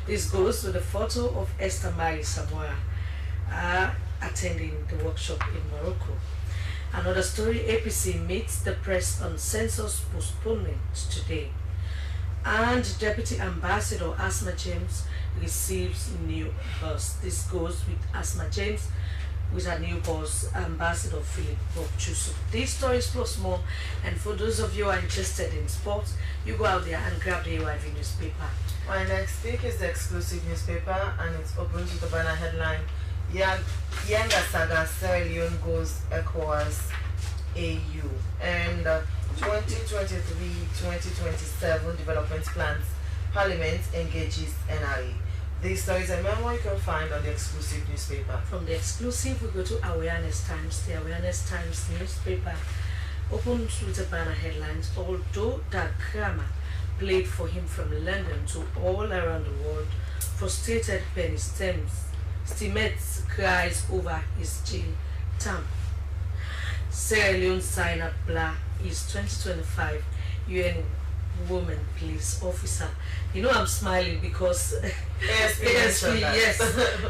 This goes with a photo of Esther Mari Samoa attending the workshop in Morocco. Another story, APC meets the press on census postponement today. And Deputy Ambassador Asma James receives new boss. This goes with Asma James with her new boss, Ambassador Philip Bokchusu. These stories plus more, and for those of you who are interested in sports, you go out there and grab the AYV newspaper. My next pick is the exclusive newspaper, and it opens with the banner headline, Yanga Saga, Sierra Leone goes ECOWAS AU. And 2023-2027 development plans, Parliament engages NRA. These stories and memo you can find on the exclusive newspaper. From the exclusive, we go to Awareness Times. The Awareness Times newspaper opens with a banner headlines. Although that grammar played for him from London to all around the world, frustrated Penny Stimets cries over his jail term. Sierra Leone sign-up blah is 2025 UN Woman Police Officer. I'm smiling because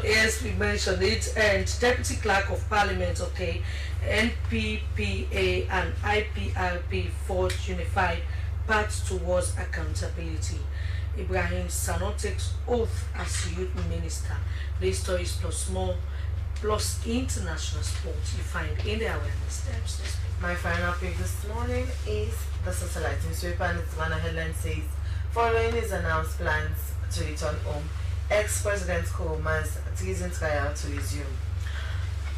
ASP mentioned it, and Deputy Clerk of Parliament, okay, NPPA and IPRP forge unified path towards accountability. Ibrahim Sano takes oath as youth minister. These stories plus more, plus international sports you find in the Awareness Times. My final pick this morning is the Satellite newspaper, and its banner headline says, following his announced plans to return home, ex-President Nkrumah's treason trial to resume.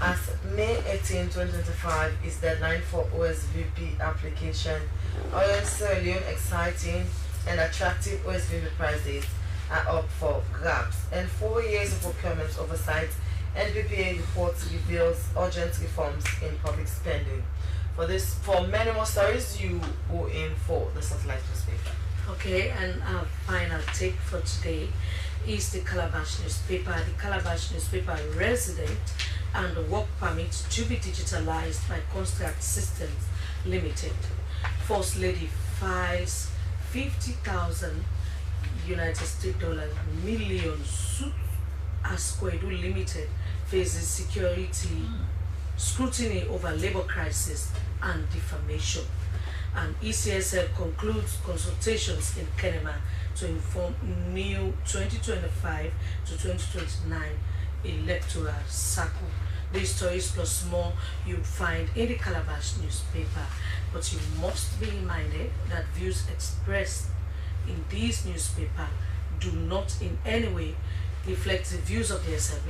As May 18, 2025 is deadline for OSVP application, Orange Sierra Leone exciting and attractive OSVP prizes are up for grabs. And 4 years of procurement oversight, NPPA report reveals urgent reforms in public spending. For many more stories, you go in for the Satellite newspaper. Okay, and our final take for today is the Calabash newspaper. The Calabash newspaper resident and the work permit to be digitalized by Construct Systems Limited. First Lady files 50,000 United States dollars million suit as Kwedu Limited faces security scrutiny over labor crisis and defamation. And ECSL concludes consultations in Kenema to inform new 2025 to 2029 electoral cycle. These stories plus more you find in the Calabash newspaper, but you must be reminded that views expressed in these newspaper do not in any way reflect the views of the SLBC